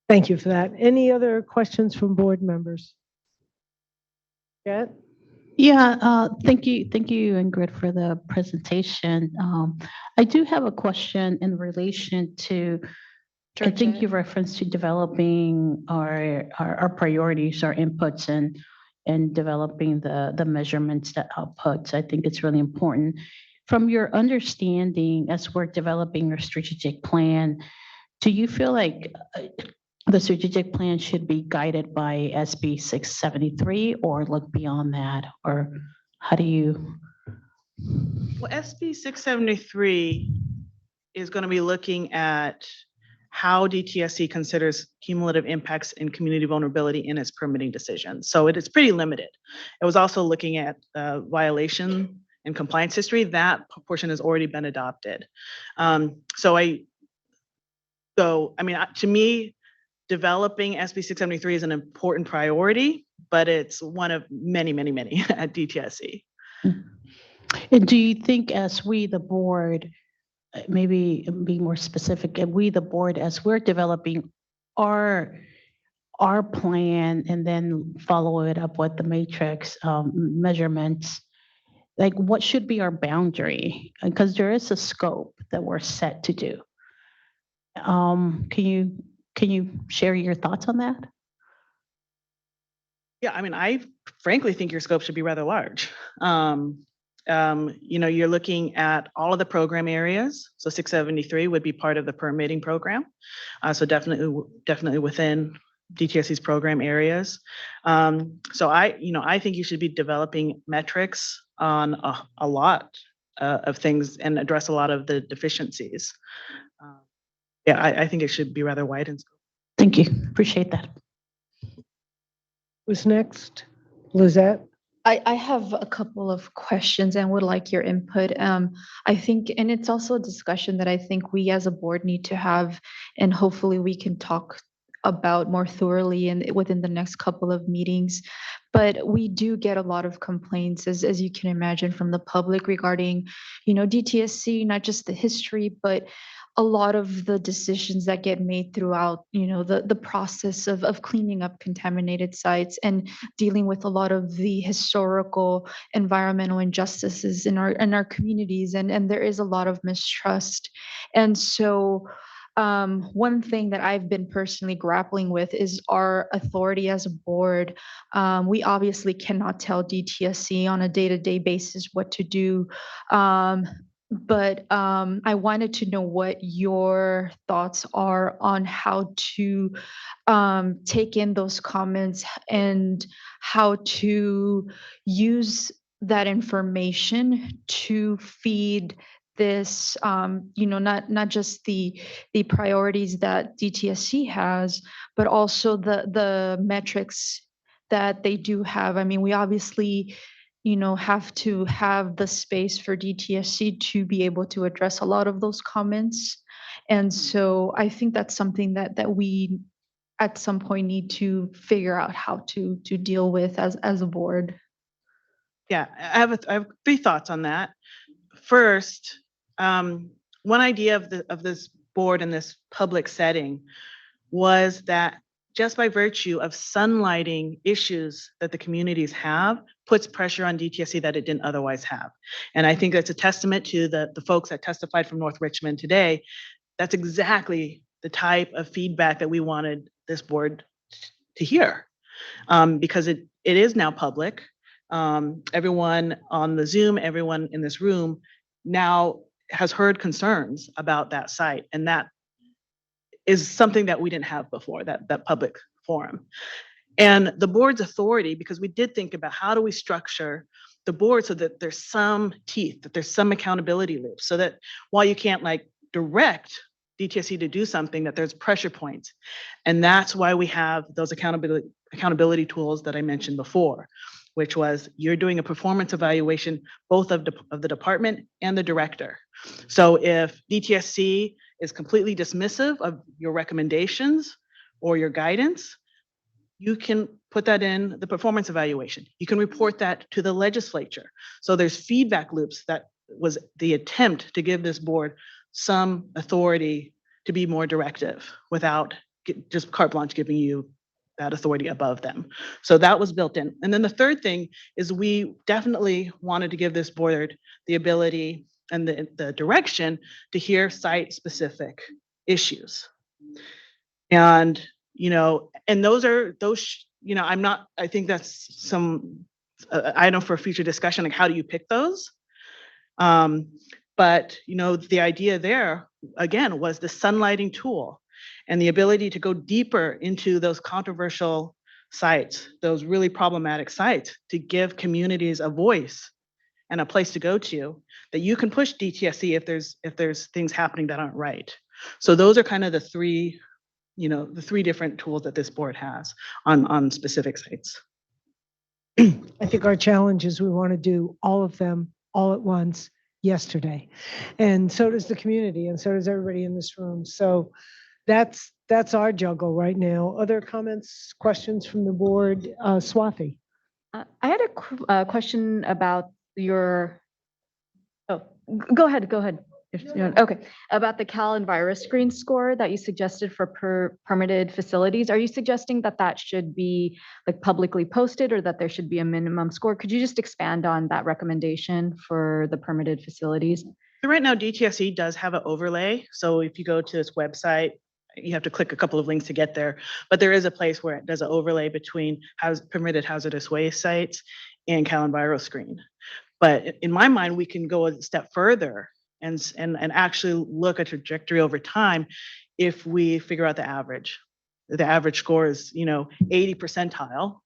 Thank you for that. Any other questions from board members? Yeah. Yeah, thank you, Ingrid, for the presentation. I do have a question in relation to, I think you referenced to developing our priorities, our inputs, and developing the measurements, the outputs. I think it's really important. From your understanding, as we're developing our strategic plan, do you feel like the strategic plan should be guided by SB 673 or look beyond that? Or how do you? Well, SB 673 is going to be looking at how DTSC considers cumulative impacts and community vulnerability in its permitting decisions. So it is pretty limited. It was also looking at violation and compliance history. That portion has already been adopted. So I mean, to me, developing SB 673 is an important priority, but it's one of many, many, many at DTSC. And do you think as we, the board, maybe be more specific, and we, the board, as we're developing our plan and then follow it up with the matrix measurements, like what should be our boundary? Because there is a scope that we're set to do. Can you share your thoughts on that? Yeah, I mean, I frankly think your scope should be rather large. You know, you're looking at all of the program areas. So 673 would be part of the permitting program. So definitely within DTSC's program areas. So I think you should be developing metrics on a lot of things and address a lot of the deficiencies. Yeah, I think it should be rather wide in scope. Thank you. Appreciate that. Who's next? Lizette? I have a couple of questions and would like your input. I think, and it's also a discussion that I think we as a board need to have, and hopefully we can talk about more thoroughly and within the next couple of meetings. But we do get a lot of complaints, as you can imagine, from the public regarding, you know, DTSC, not just the history, but a lot of the decisions that get made throughout, you know, the process of cleaning up contaminated sites and dealing with a lot of the historical environmental injustices in our communities, and there is a lot of mistrust. And so one thing that I've been personally grappling with is our authority as a board. We obviously cannot tell DTSC on a day-to-day basis what to do. But I wanted to know what your thoughts are on how to take in those comments and how to use that information to feed this, not just the priorities that DTSC has, but also the metrics that they do have. I mean, we obviously, have to have the space for DTSC to be able to address a lot of those comments. And so I think that's something that we at some point need to figure out how to deal with as a board. Yeah, I have 3 thoughts on that. First, one idea of this board in this public setting was that just by virtue of sunlighting issues that the communities have, puts pressure on DTSC that it didn't otherwise have. And I think that's a testament to the folks that testified from North Richmond today. That's exactly the type of feedback that we wanted this board to hear, because it is now public. Everyone on the Zoom, everyone in this room now has heard concerns about that site, and that is something that we didn't have before, that public forum. And the board's authority, because we did think about how do we structure the board so that there's some teeth, that there's some accountability loops, so that while you can't like direct DTSC to do something, that there's pressure points. And that's why we have those accountability tools that I mentioned before, which was you're doing a performance evaluation, both of the department and the director. So if DTSC is completely dismissive of your recommendations or your guidance, you can put that in the performance evaluation. You can report that to the legislature. So there's feedback loops. That was the attempt to give this board some authority to be more directive without just carte blanche giving you that authority above them. So that was built in. And then the third thing is we definitely wanted to give this board the ability and the direction to hear site-specific issues. And, and those, I think that's some item for future discussion, like how do you pick those? But, the idea there, again, was the sunlighting tool and the ability to go deeper into those controversial sites, those really problematic sites, to give communities a voice and a place to go to that you can push DTSC if there's things happening that aren't right. So those are kind of the three different tools that this board has on specific sites. I think our challenge is we want to do all of them all at once yesterday. And so does the community, and so does everybody in this room. So that's our juggle right now. Other comments, questions from the board? Swathi. I had a question about your, go ahead. Okay, about the Cal EnviroScreen score that you suggested for permitted facilities. Are you suggesting that should be like publicly posted, or that there should be a minimum score? Could you just expand on that recommendation for the permitted facilities? So right now, DTSC does have an overlay. So if you go to this website, you have to click a couple of links to get there. But there is a place where it does an overlay between permitted hazardous waste sites and Cal EnviroScreen. But in my mind, we can go a step further and actually look at trajectory over time if we figure out the average. The average score is, 80 percentile,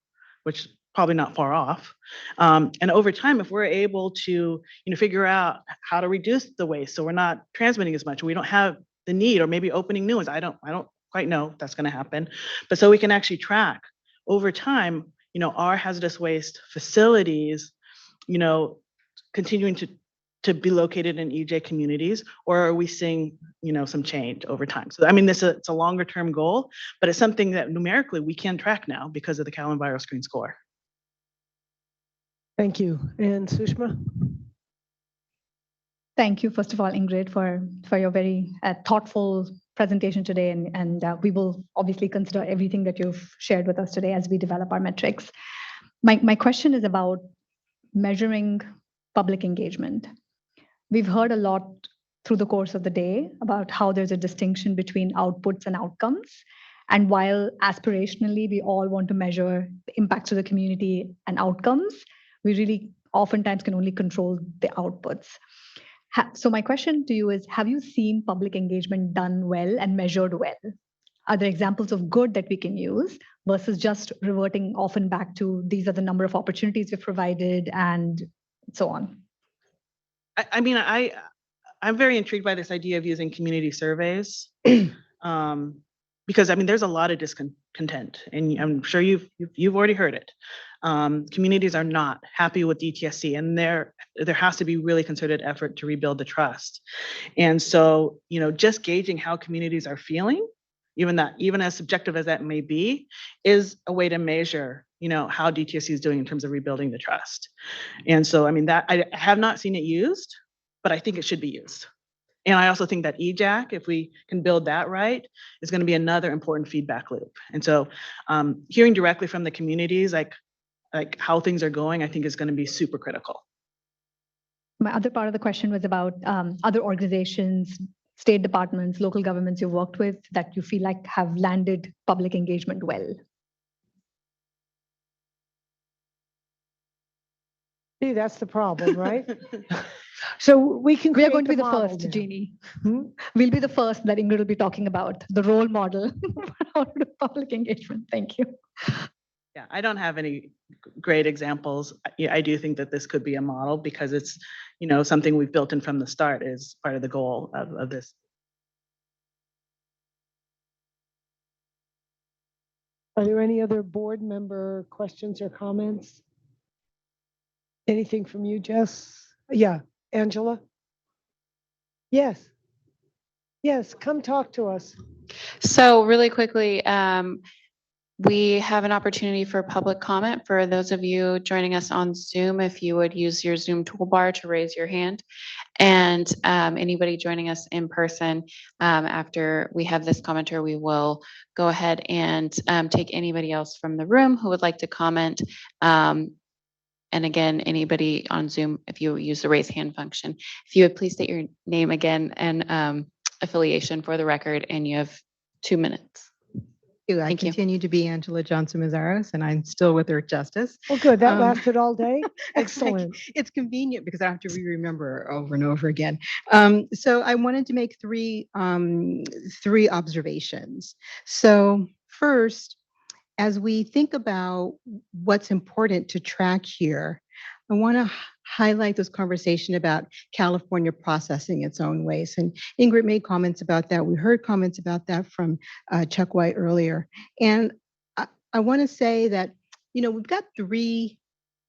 which is probably not far off. And over time, if we're able to, figure out how to reduce the waste so we're not transmitting as much, we don't have the need, or maybe opening new ones. I don't quite know if that's going to happen. But so we can actually track over time, our hazardous waste facilities, continuing to be located in EJ communities, or are we seeing, some change over time? So, I mean, it's a longer term goal, but it's something that numerically we can track now because of the Cal EnviroScreen score. Thank you. And Sushma? Thank you, first of all, Ingrid, for your very thoughtful presentation today. And we will obviously consider everything that you've shared with us today as we develop our metrics. My question is about measuring public engagement. We've heard a lot through the course of the day about how there's a distinction between outputs and outcomes. And while aspirationally, we all want to measure the impacts to the community and outcomes, we really oftentimes can only control the outputs. So my question to you is, have you seen public engagement done well and measured well? Are there examples of good that we can use versus just reverting often back to these are the number of opportunities we've provided and so on? I mean, I'm very intrigued by this idea of using community surveys. Because I mean, there's a lot of discontent, and I'm sure you've already heard it. Communities are not happy with DTSC, and there has to be really concerted effort to rebuild the trust. And so, just gauging how communities are feeling, even as subjective as that may be, is a way to measure, how DTSC is doing in terms of rebuilding the trust. And so, I mean, that I have not seen it used, but I think it should be used. And I also think that EJAC, if we can build that right, is going to be another important feedback loop. And so, hearing directly from the communities, like how things are going, I think is going to be super critical. My other part of the question was about other organizations, state departments, local governments you've worked with that you feel like have landed public engagement well. See, that's the problem, right? So we are going to be the first, now. Jeannie. We'll be the first that Ingrid will be talking about, the role model for public engagement. Thank you. Yeah, I don't have any great examples. I do think that this could be a model because it's, something we've built in from the start is part of the goal of this. Are there any other board member questions or comments? Anything from you, Jess? Yeah, Angela? Yes. Yes, come talk to us. So really quickly, we have an opportunity for public comment for those of you joining us on Zoom. If you would use your Zoom toolbar to raise your hand, and anybody joining us in person, after we have this commenter, we will go ahead and take anybody else from the room who would like to comment. And again, anybody on Zoom, if you use the raise hand function, if you would please state your name again and affiliation for the record, and you have 2 minutes. I continue to be Angela Johnson-Mazzaros, and I'm still with Earth Justice. Oh, good. That lasted all day. Excellent. It's convenient because I don't have to remember over and over again. So I wanted to make three observations. So first, as we think about what's important to track here, I want to highlight this conversation about California processing its own waste. And Ingrid made comments about that. We heard comments about that from Chuck White earlier. And I want to say that, we've got 3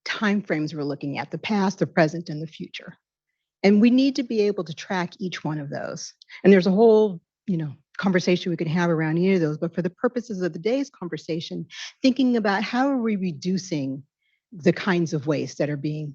timeframes we're looking at: the past, the present, and the future. And we need to be able to track each one of those. And there's a whole, conversation we could have around any of those. But for the purposes of the day's conversation, thinking about how are we reducing the kinds of waste that are being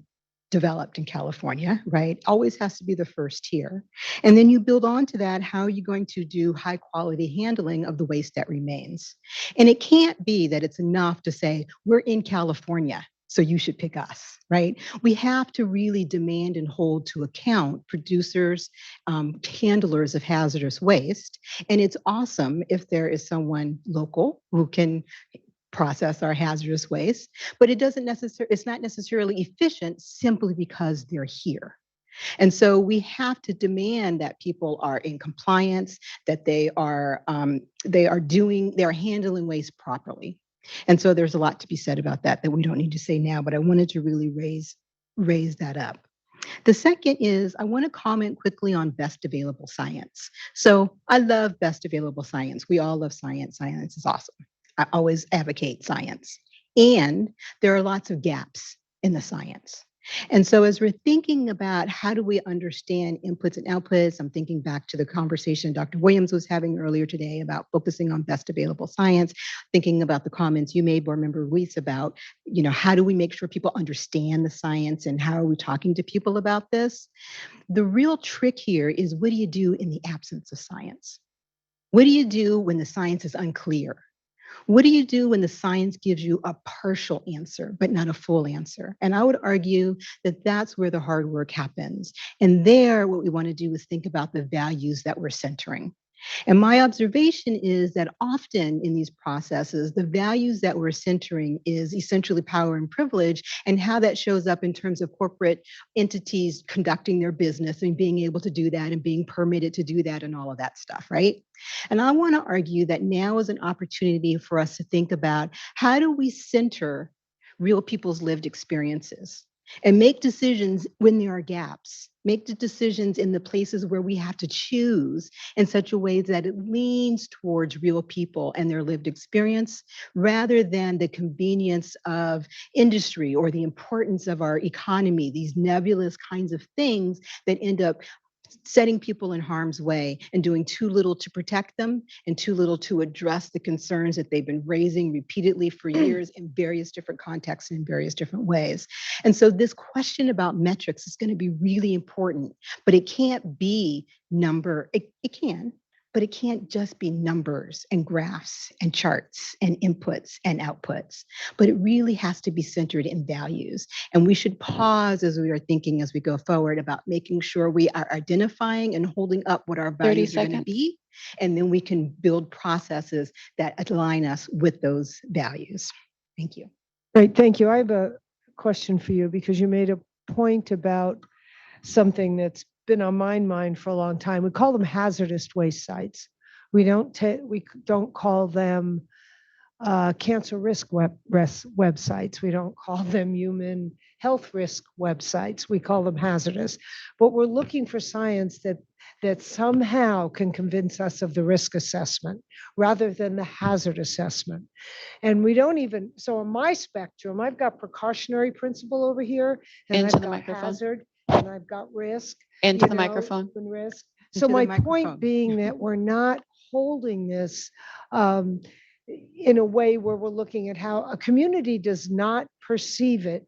developed in California, right? Always has to be the first tier. And then you build on to that, how are you going to do high quality handling of the waste that remains? And it can't be that it's enough to say, we're in California, so you should pick us, right? We have to really demand and hold to account producers, handlers of hazardous waste. And it's awesome if there is someone local who can process our hazardous waste, but it's not necessarily efficient simply because they're here. And so we have to demand that people are in compliance, that they are handling waste properly. And so there's a lot to be said about that we don't need to say now, but I wanted to really raise that up. The second is I want to comment quickly on best available science. So I love best available science. We all love science. Science is awesome. I always advocate science. And there are lots of gaps in the science. And so as we're thinking about how do we understand inputs and outputs, I'm thinking back to the conversation Dr. Williams was having earlier today about focusing on best available science, thinking about the comments you made, Board Member Ruiz, about, how do we make sure people understand the science and how are we talking to people about this? The real trick here is, what do you do in the absence of science? What do you do when the science is unclear? What do you do when the science gives you a partial answer, but not a full answer? And I would argue that that's where the hard work happens. And there, what we want to do is think about the values that we're centering. And my observation is that often in these processes, the values that we're centering is essentially power and privilege, and how that shows up in terms of corporate entities conducting their business and being able to do that and being permitted to do that and all of that stuff, right? And I want to argue that now is an opportunity for us to think about, how do we center real people's lived experiences and make decisions when there are gaps, Make the decisions in the places where we have to choose in such a way that it leans towards real people and their lived experience rather than the convenience of industry or the importance of our economy, these nebulous kinds of things that end up setting people in harm's way and doing too little to protect them and too little to address the concerns that they've been raising repeatedly for years in various different contexts and in various different ways. And so this question about metrics is going to be really important, but it can't be it can, but it can't just be numbers and graphs and charts and inputs and outputs, but it really has to be centered in values. And we should pause as we are thinking as we go forward about making sure we are identifying and holding up what our 30 values are going to seconds. be. And then we can build processes that align us with those values. Thank you. Great, thank you. I have a question for you because you made a point about something that's been on my mind for a long time. We call them hazardous waste sites. We don't call them cancer risk websites. We don't call them human health risk websites. We call them hazardous. But we're looking for science that somehow can convince us of the risk assessment rather than the hazard assessment. And we don't even, so on my spectrum, I've got precautionary principle over here, and Into I've the got microphone. hazard, and I've got risk. Into you the know, microphone. and risk. Into So the my microphone. point being that we're not holding this in a way where we're looking at how a community does not perceive it